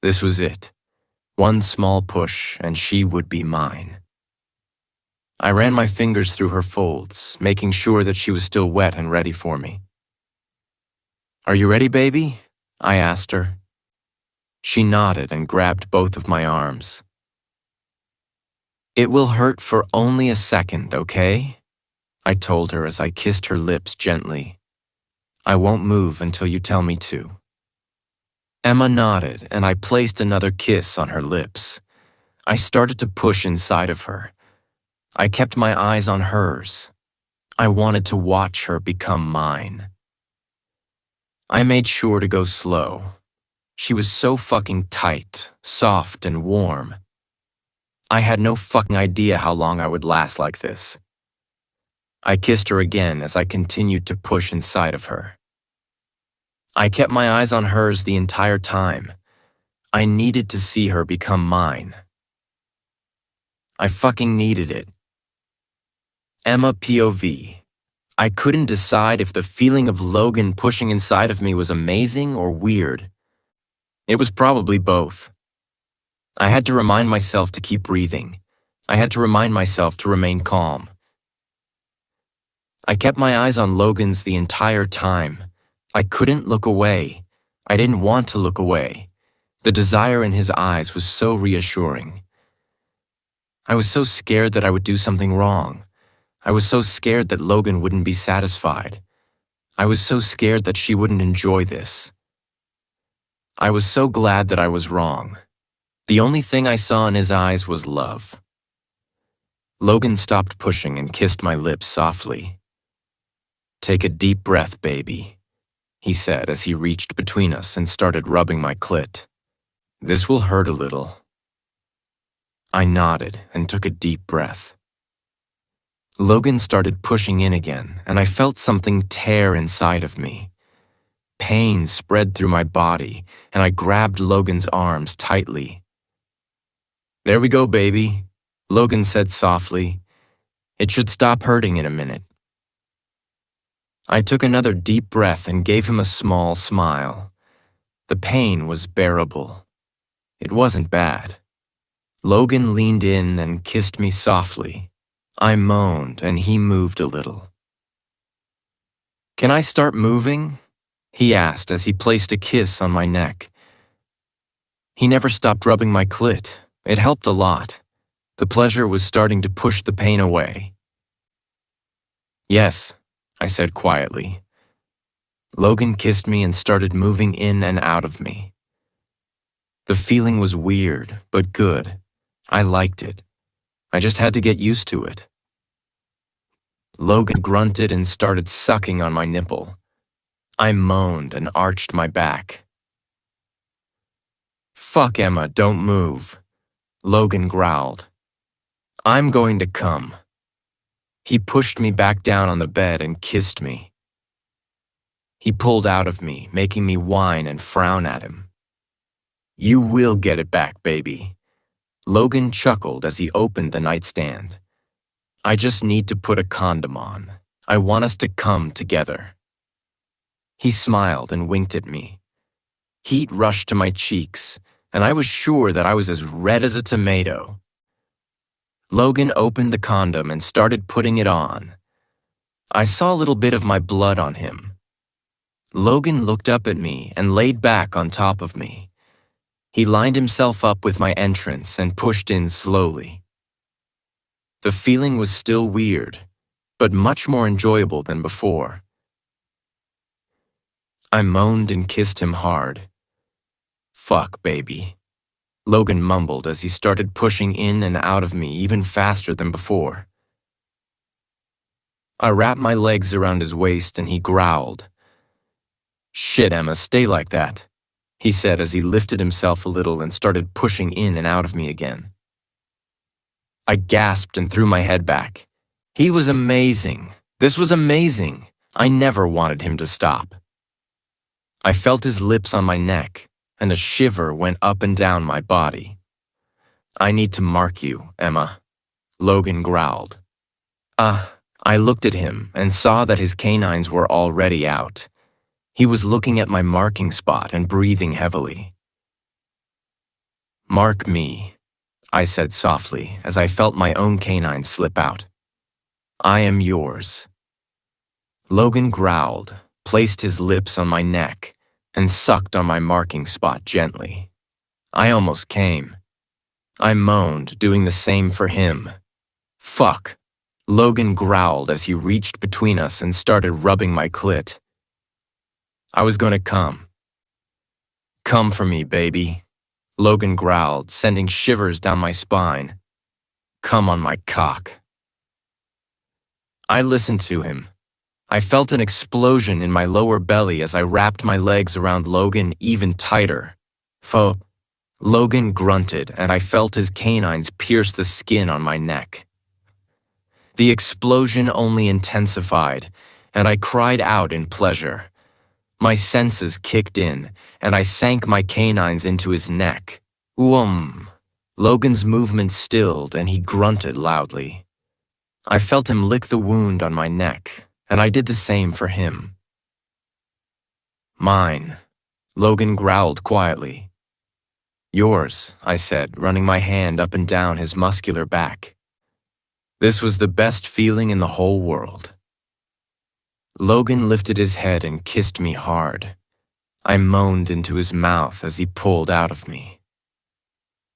Speaker 1: This was it. One small push, and she would be mine. I ran my fingers through her folds, making sure that she was still wet and ready for me. "Are you ready, baby?" I asked her. She nodded and grabbed both of my arms. "It will hurt for only a second, okay?" I told her as I kissed her lips gently. "I won't move until you tell me to." Emma nodded, and I placed another kiss on her lips. I started to push inside of her. I kept my eyes on hers. I wanted to watch her become mine. I made sure to go slow. She was so fucking tight, soft, and warm. I had no fucking idea how long I would last like this. I kissed her again as I continued to push inside of her. I kept my eyes on hers the entire time. I needed to see her become mine. I fucking needed it. Emma POV. I couldn't decide if the feeling of Logan pushing inside of me was amazing or weird. It was probably both. I had to remind myself to keep breathing. I had to remind myself to remain calm. I kept my eyes on Logan's the entire time. I couldn't look away. I didn't want to look away. The desire in his eyes was so reassuring. I was so scared that I would do something wrong. I was so scared that Logan wouldn't be satisfied. I was so scared that she wouldn't enjoy this. I was so glad that I was wrong. The only thing I saw in his eyes was love. Logan stopped pushing and kissed my lips softly. "Take a deep breath, baby," he said as he reached between us and started rubbing my clit. "This will hurt a little." I nodded and took a deep breath. Logan started pushing in again, and I felt something tear inside of me. Pain spread through my body, and I grabbed Logan's arms tightly. "There we go, baby," Logan said softly. "It should stop hurting in a minute." I took another deep breath and gave him a small smile. The pain was bearable. It wasn't bad. Logan leaned in and kissed me softly. I moaned, and he moved a little. "Can I start moving?" he asked as he placed a kiss on my neck. He never stopped rubbing my clit. It helped a lot. The pleasure was starting to push the pain away. "Yes," I said quietly. Logan kissed me and started moving in and out of me. The feeling was weird, but good. I liked it. I just had to get used to it. Logan grunted and started sucking on my nipple. I moaned and arched my back. "Fuck, Emma, don't move," Logan growled. "I'm going to come." He pushed me back down on the bed and kissed me. He pulled out of me, making me whine and frown at him. "You will get it back, baby." Logan chuckled as he opened the nightstand. "I just need to put a condom on. I want us to come together." He smiled and winked at me. Heat rushed to my cheeks, and I was sure that I was as red as a tomato. Logan opened the condom and started putting it on. I saw a little bit of my blood on him. Logan looked up at me and laid back on top of me. He lined himself up with my entrance and pushed in slowly. The feeling was still weird, but much more enjoyable than before. I moaned and kissed him hard. Fuck, baby. Logan mumbled as he started pushing in and out of me even faster than before. I wrapped my legs around his waist and he growled. Shit, Emma, stay like that, he said as he lifted himself a little and started pushing in and out of me again. I gasped and threw my head back. He was amazing. This was amazing. I never wanted him to stop. I felt his lips on my neck, and a shiver went up and down my body. I need to mark you, Emma, Logan growled. I looked at him and saw that his canines were already out. He was looking at my marking spot and breathing heavily. Mark me, I said softly as I felt my own canine slip out. I am yours. Logan growled, placed his lips on my neck, and sucked on my marking spot gently. I almost came. I moaned, doing the same for him. Fuck. Logan growled as he reached between us and started rubbing my clit. I was gonna come. Come for me, baby, Logan growled, sending shivers down my spine. Come on my cock. I listened to him. I felt an explosion in my lower belly as I wrapped my legs around Logan even tighter. Logan grunted, and I felt his canines pierce the skin on my neck. The explosion only intensified, and I cried out in pleasure. My senses kicked in, and I sank my canines into his neck. Logan's movements stilled, and he grunted loudly. I felt him lick the wound on my neck, and I did the same for him. Mine, Logan growled quietly. Yours, I said, running my hand up and down his muscular back. This was the best feeling in the whole world. Logan lifted his head and kissed me hard. I moaned into his mouth as he pulled out of me.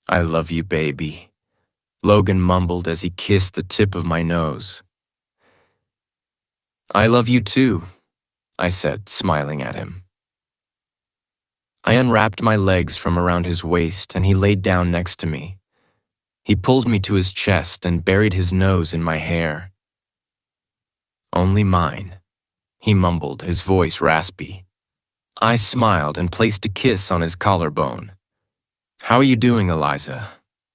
Speaker 1: I love you, baby, Logan mumbled as he kissed the tip of my nose. I love you too, I said, smiling at him. I unwrapped my legs from around his waist and he laid down next to me. He pulled me to his chest and buried his nose in my hair. Only mine, he mumbled, his voice raspy. I smiled and placed a kiss on his collarbone. How are you doing, Eliza?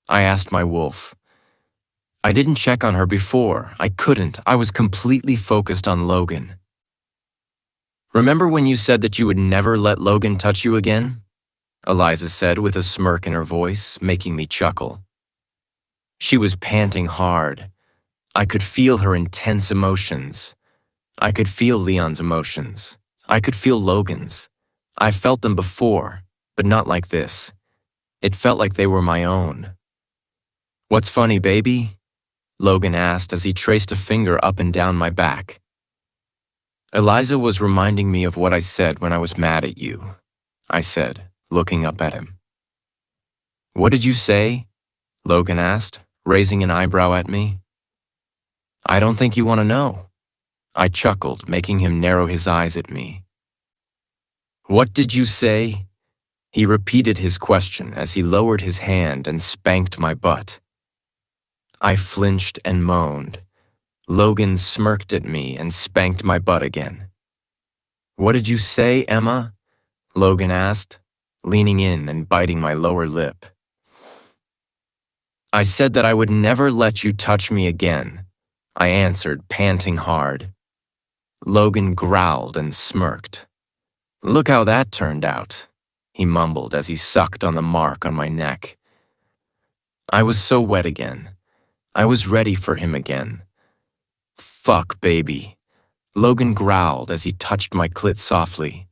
Speaker 1: I asked my wolf. I didn't check on her before. I couldn't. I was completely focused on Logan. Remember when you said that you would never let Logan touch you again? Eliza said with a smirk in her voice, making me chuckle. She was panting hard. I could feel her intense emotions. I could feel Leon's emotions. I could feel Logan's. I felt them before, but not like this. It felt like they were my own. What's funny, baby? Logan asked as he traced a finger up and down my back. Eliza was reminding me of what I said when I was mad at you, I said, looking up at him. What did you say? Logan asked, raising an eyebrow at me. I don't think you want to know. I chuckled, making him narrow his eyes at me. What did you say? He repeated his question as he lowered his hand and spanked my butt. I flinched and moaned. Logan smirked at me and spanked my butt again. What did you say, Emma? Logan asked, leaning in and biting my lower lip. I said that I would never let you touch me again, I answered, panting hard. Logan growled and smirked. Look how that turned out, he mumbled as he sucked on the mark on my neck. I was so wet again. I was ready for him again. Fuck, baby, Logan growled as he touched my clit softly.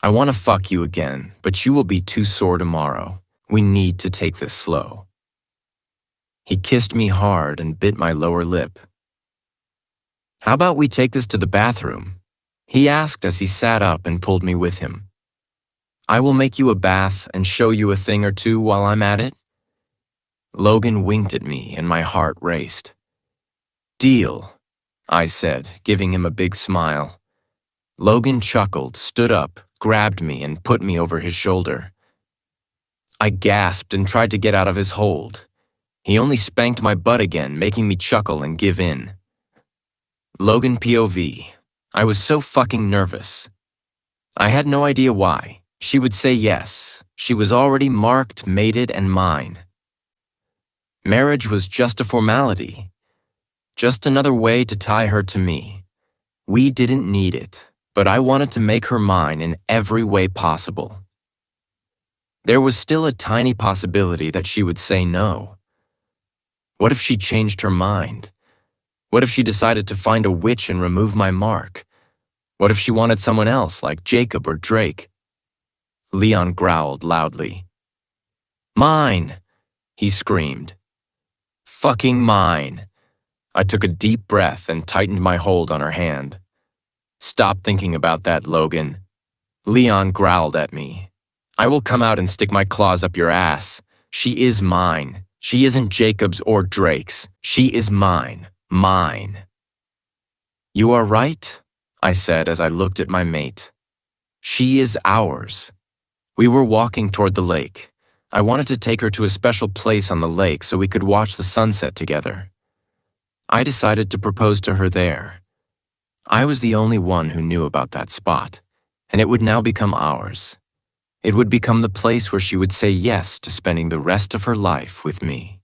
Speaker 1: I want to fuck you again, but you will be too sore tomorrow. We need to take this slow. He kissed me hard and bit my lower lip. How about we take this to the bathroom? He asked as he sat up and pulled me with him. I will make you a bath and show you a thing or two while I'm at it. Logan winked at me and my heart raced. Deal, I said, giving him a big smile. Logan chuckled, stood up, grabbed me, and put me over his shoulder. I gasped and tried to get out of his hold. He only spanked my butt again, making me chuckle and give in. Logan POV. I was so fucking nervous. I had no idea why. She would say yes. She was already marked, mated, and mine. Marriage was just a formality. Just another way to tie her to me. We didn't need it, but I wanted to make her mine in every way possible. There was still a tiny possibility that she would say no. What if she changed her mind? What if she decided to find a witch and remove my mark? What if she wanted someone else like Jacob or Drake? Leon growled loudly. Mine, he screamed. Fucking mine. I took a deep breath and tightened my hold on her hand. Stop thinking about that, Logan. Leon growled at me. I will come out and stick my claws up your ass. She is mine. She isn't Jacob's or Drake's. She is mine. Mine. You are right, I said as I looked at my mate. She is ours. We were walking toward the lake. I wanted to take her to a special place on the lake so we could watch the sunset together. I decided to propose to her there. I was the only one who knew about that spot, and it would now become ours. It would become the place where she would say yes to spending the rest of her life with me.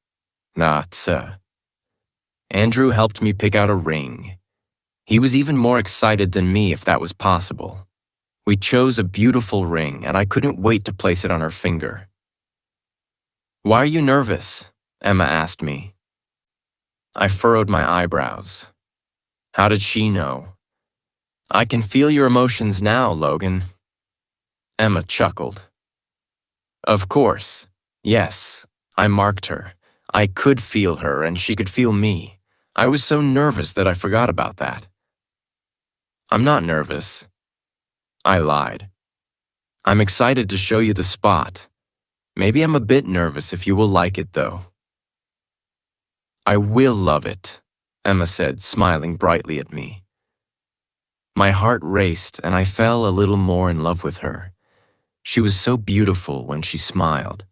Speaker 1: Tessa. Andrew helped me pick out a ring. He was even more excited than me if that was possible. We chose a beautiful ring, and I couldn't wait to place it on her finger. Why are you nervous? Emma asked me. I furrowed my eyebrows. How did she know? I can feel your emotions now, Logan. Emma chuckled. Of course. Yes, I marked her. I could feel her, and she could feel me. I was so nervous that I forgot about that. I'm not nervous. I lied. I'm excited to show you the spot. Maybe I'm a bit nervous if you will like it, though. I will love it, Emma said, smiling brightly at me. My heart raced, and I fell a little more in love with her. She was so beautiful when she smiled.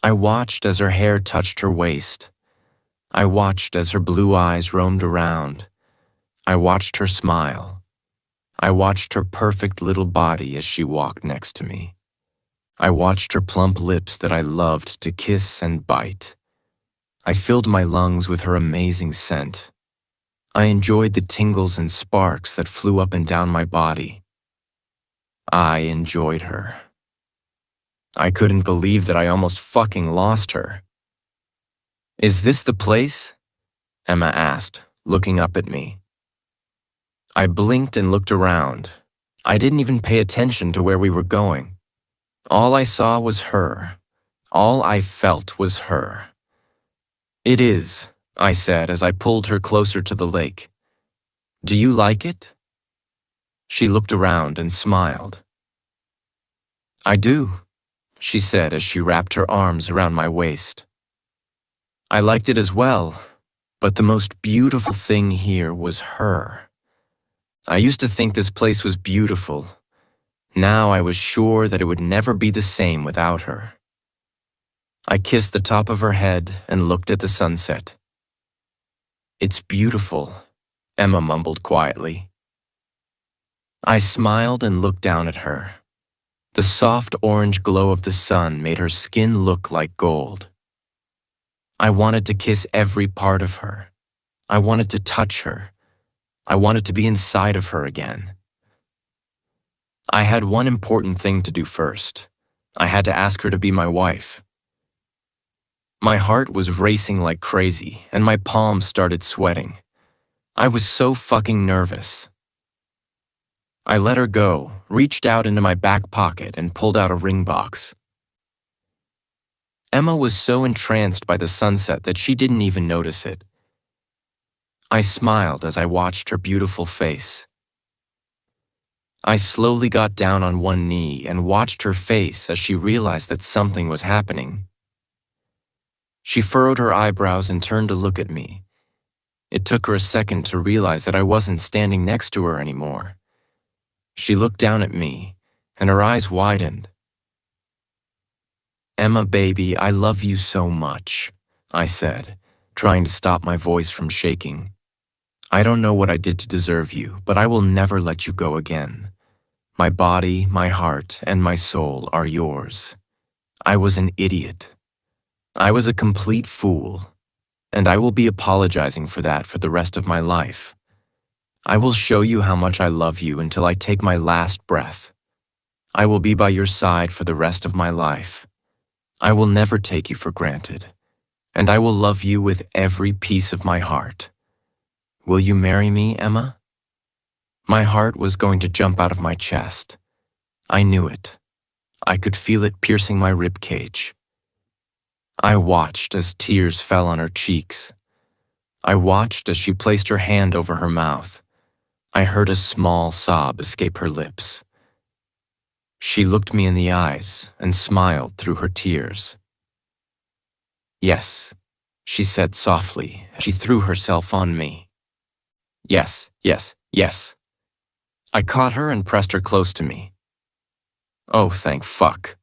Speaker 1: I watched as her hair touched her waist. I watched as her blue eyes roamed around. I watched her smile. I watched her perfect little body as she walked next to me. I watched her plump lips that I loved to kiss and bite. I filled my lungs with her amazing scent. I enjoyed the tingles and sparks that flew up and down my body. I enjoyed her. I couldn't believe that I almost fucking lost her. Is this the place? Emma asked, looking up at me. I blinked and looked around. I didn't even pay attention to where we were going. All I saw was her. All I felt was her. It is, I said as I pulled her closer to the lake. Do you like it? She looked around and smiled. I do, she said as she wrapped her arms around my waist. I liked it as well, but the most beautiful thing here was her. I used to think this place was beautiful. Now I was sure that it would never be the same without her. I kissed the top of her head and looked at the sunset. It's beautiful, Emma mumbled quietly. I smiled and looked down at her. The soft orange glow of the sun made her skin look like gold. I wanted to kiss every part of her. I wanted to touch her. I wanted to be inside of her again. I had one important thing to do first. I had to ask her to be my wife. My heart was racing like crazy, and my palms started sweating. I was so fucking nervous. I let her go, reached out into my back pocket, and pulled out a ring box. Emma was so entranced by the sunset that she didn't even notice it. I smiled as I watched her beautiful face. I slowly got down on one knee and watched her face as she realized that something was happening. She furrowed her eyebrows and turned to look at me. It took her a second to realize that I wasn't standing next to her anymore. She looked down at me, and her eyes widened. Emma, baby, I love you so much, I said, trying to stop my voice from shaking. I don't know what I did to deserve you, but I will never let you go again. My body, my heart, and my soul are yours. I was an idiot. I was a complete fool, and I will be apologizing for that for the rest of my life. I will show you how much I love you until I take my last breath. I will be by your side for the rest of my life. I will never take you for granted, and I will love you with every piece of my heart. Will you marry me, Emma? My heart was going to jump out of my chest. I knew it. I could feel it piercing my rib cage. I watched as tears fell on her cheeks. I watched as she placed her hand over her mouth. I heard a small sob escape her lips. She looked me in the eyes and smiled through her tears. Yes, she said softly as she threw herself on me. Yes, yes, yes. I caught her and pressed her close to me. Oh, thank fuck.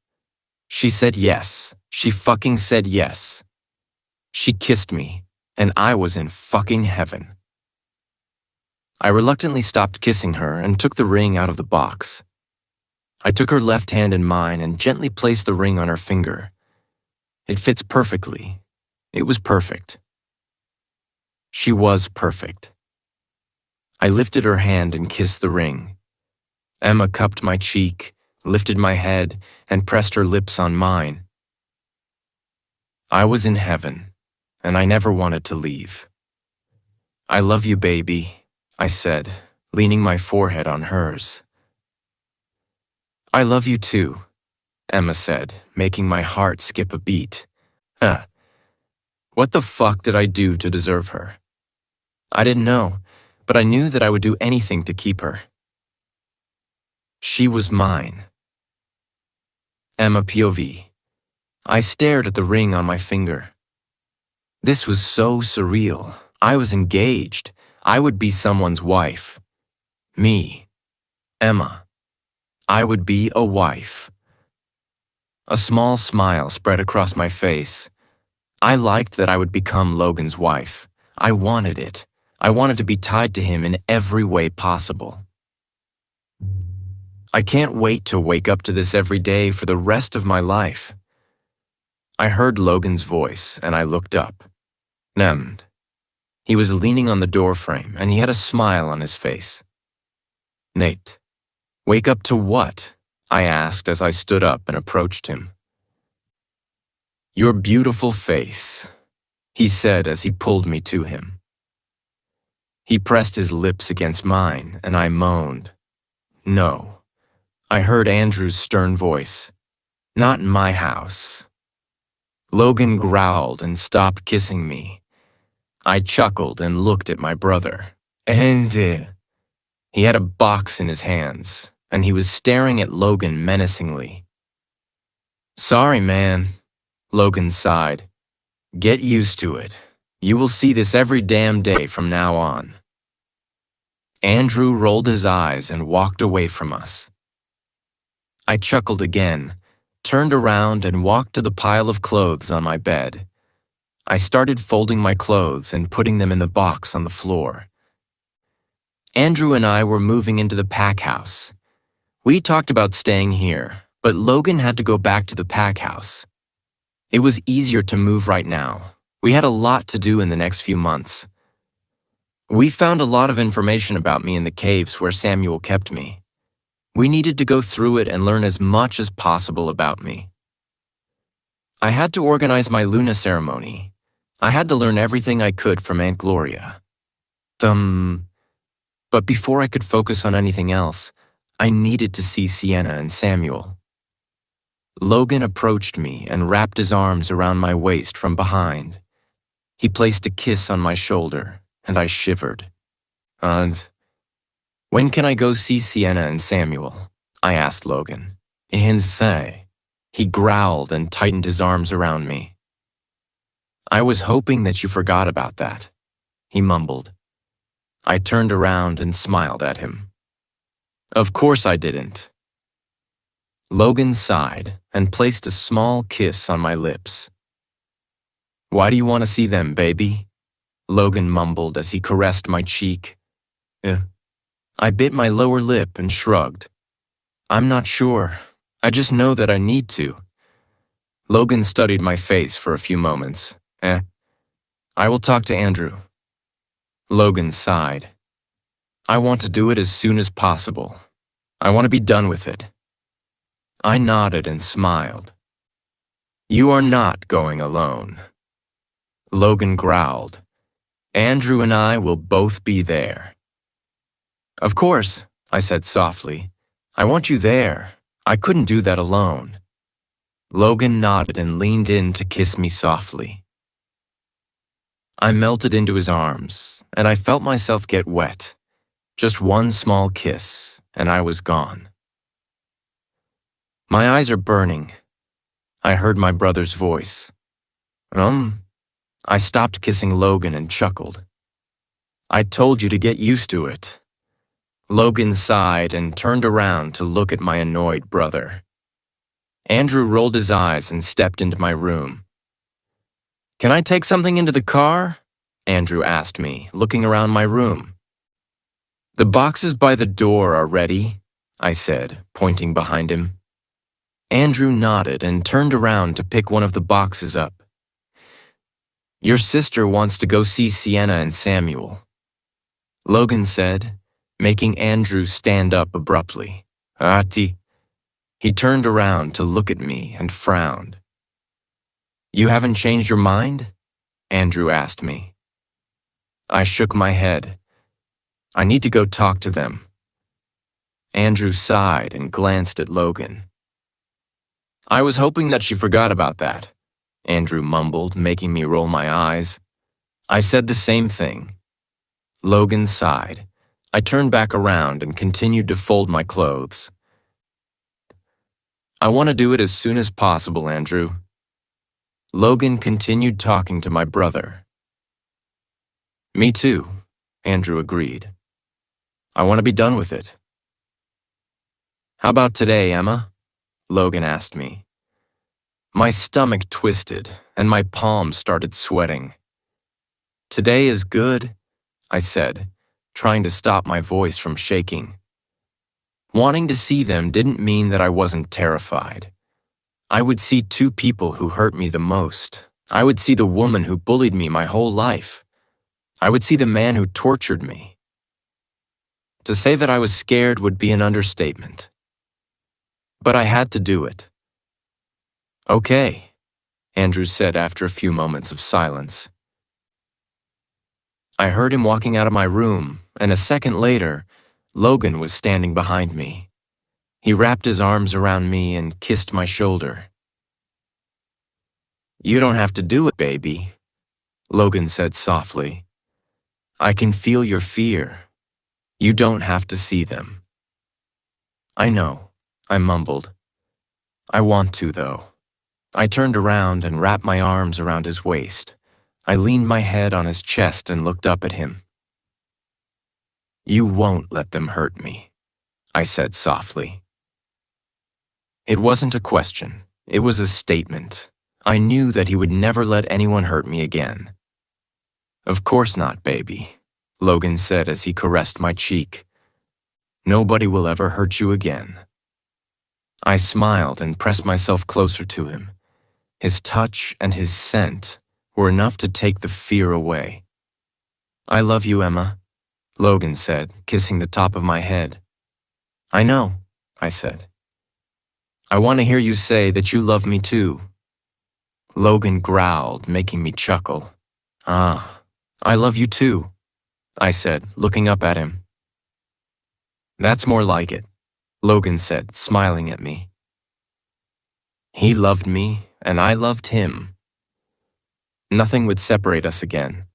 Speaker 1: She said yes. She fucking said yes. She kissed me, and I was in fucking heaven. I reluctantly stopped kissing her and took the ring out of the box. I took her left hand in mine and gently placed the ring on her finger. It fits perfectly. It was perfect. She was perfect. I lifted her hand and kissed the ring. Emma cupped my cheek, lifted my head, and pressed her lips on mine. I was in heaven, and I never wanted to leave. I love you, baby, I said, leaning my forehead on hers. I love you too, Emma said, making my heart skip a beat. Huh. What the fuck did I do to deserve her? I didn't know, but I knew that I would do anything to keep her. She was mine. Emma POV. I stared at the ring on my finger. This was so surreal. I was engaged. I would be someone's wife. Me. Emma. I would be a wife. A small smile spread across my face. I liked that I would become Logan's wife. I wanted it. I wanted to be tied to him in every way possible. I can't wait to wake up to this every day for the rest of my life. I heard Logan's voice, and I looked up. Nemd. He was leaning on the doorframe, and he had a smile on his face. Nate. Wake up to what? I asked as I stood up and approached him. Your beautiful face, he said as he pulled me to him. He pressed his lips against mine, and I moaned. No. I heard Andrew's stern voice. Not in my house. Logan growled and stopped kissing me. I chuckled and looked at my brother. And he had a box in his hands, and he was staring at Logan menacingly. Sorry, man, Logan sighed. Get used to it. You will see this every damn day from now on. Andrew rolled his eyes and walked away from us. I chuckled again, turned around and walked to the pile of clothes on my bed. I started folding my clothes and putting them in the box on the floor. Andrew and I were moving into the pack house. We talked about staying here, but Logan had to go back to the pack house. It was easier to move right now. We had a lot to do in the next few months. We found a lot of information about me in the caves where Samuel kept me. We needed to go through it and learn as much as possible about me. I had to organize my Luna ceremony. I had to learn everything I could from Aunt Gloria. But before I could focus on anything else, I needed to see Sienna and Samuel. Logan approached me and wrapped his arms around my waist from behind. He placed a kiss on my shoulder, and I shivered. And when can I go see Sienna and Samuel? I asked Logan. Say. He growled and tightened his arms around me. I was hoping that you forgot about that, he mumbled. I turned around and smiled at him. Of course I didn't. Logan sighed and placed a small kiss on my lips. "Why do you want to see them, baby?" Logan mumbled as he caressed my cheek. I bit my lower lip and shrugged. "I'm not sure. I just know that I need to." Logan studied my face for a few moments. "I will talk to Andrew." Logan sighed. "I want to do it as soon as possible. I want to be done with it." I nodded and smiled. "You are not going alone." Logan growled. "Andrew and I will both be there." "Of course," I said softly. "I want you there. I couldn't do that alone." Logan nodded and leaned in to kiss me softly. I melted into his arms, and I felt myself get wet. Just one small kiss, and I was gone. My eyes are burning. I heard my brother's voice. I stopped kissing Logan and chuckled. "I told you to get used to it." Logan sighed and turned around to look at my annoyed brother. Andrew rolled his eyes and stepped into my room. "Can I take something into the car?" Andrew asked me, looking around my room. "The boxes by the door are ready," I said, pointing behind him. Andrew nodded and turned around to pick one of the boxes up. "Your sister wants to go see Sienna and Samuel," Logan said, making Andrew stand up abruptly. "Ati." He turned around to look at me and frowned. "You haven't changed your mind?" Andrew asked me. I shook my head. "I need to go talk to them." Andrew sighed and glanced at Logan. "I was hoping that she forgot about that," Andrew mumbled, making me roll my eyes. I said the same thing. Logan sighed. I turned back around and continued to fold my clothes. "I want to do it as soon as possible, Andrew." Logan continued talking to my brother. "Me too," Andrew agreed. "I want to be done with it." "How about today, Emma?" Logan asked me. My stomach twisted and my palms started sweating. "Today is good," I said, trying to stop my voice from shaking. Wanting to see them didn't mean that I wasn't terrified. I would see two people who hurt me the most. I would see the woman who bullied me my whole life. I would see the man who tortured me. To say that I was scared would be an understatement. But I had to do it. "Okay," Andrew said after a few moments of silence. I heard him walking out of my room, and a second later, Logan was standing behind me. He wrapped his arms around me and kissed my shoulder. "You don't have to do it, baby," Logan said softly. "I can feel your fear. You don't have to see them." "I know," I mumbled. "I want to, though." I turned around and wrapped my arms around his waist. I leaned my head on his chest and looked up at him. "You won't let them hurt me," I said softly. It wasn't a question. It was a statement. I knew that he would never let anyone hurt me again. "Of course not, baby," Logan said as he caressed my cheek. "Nobody will ever hurt you again." I smiled and pressed myself closer to him. His touch and his scent were enough to take the fear away. "I love you, Emma," Logan said, kissing the top of my head. "I know," I said. "I want to hear you say that you love me too." Logan growled, making me chuckle. I love you too," I said, looking up at him. "That's more like it," Logan said, smiling at me. He loved me, and I loved him. Nothing would separate us again.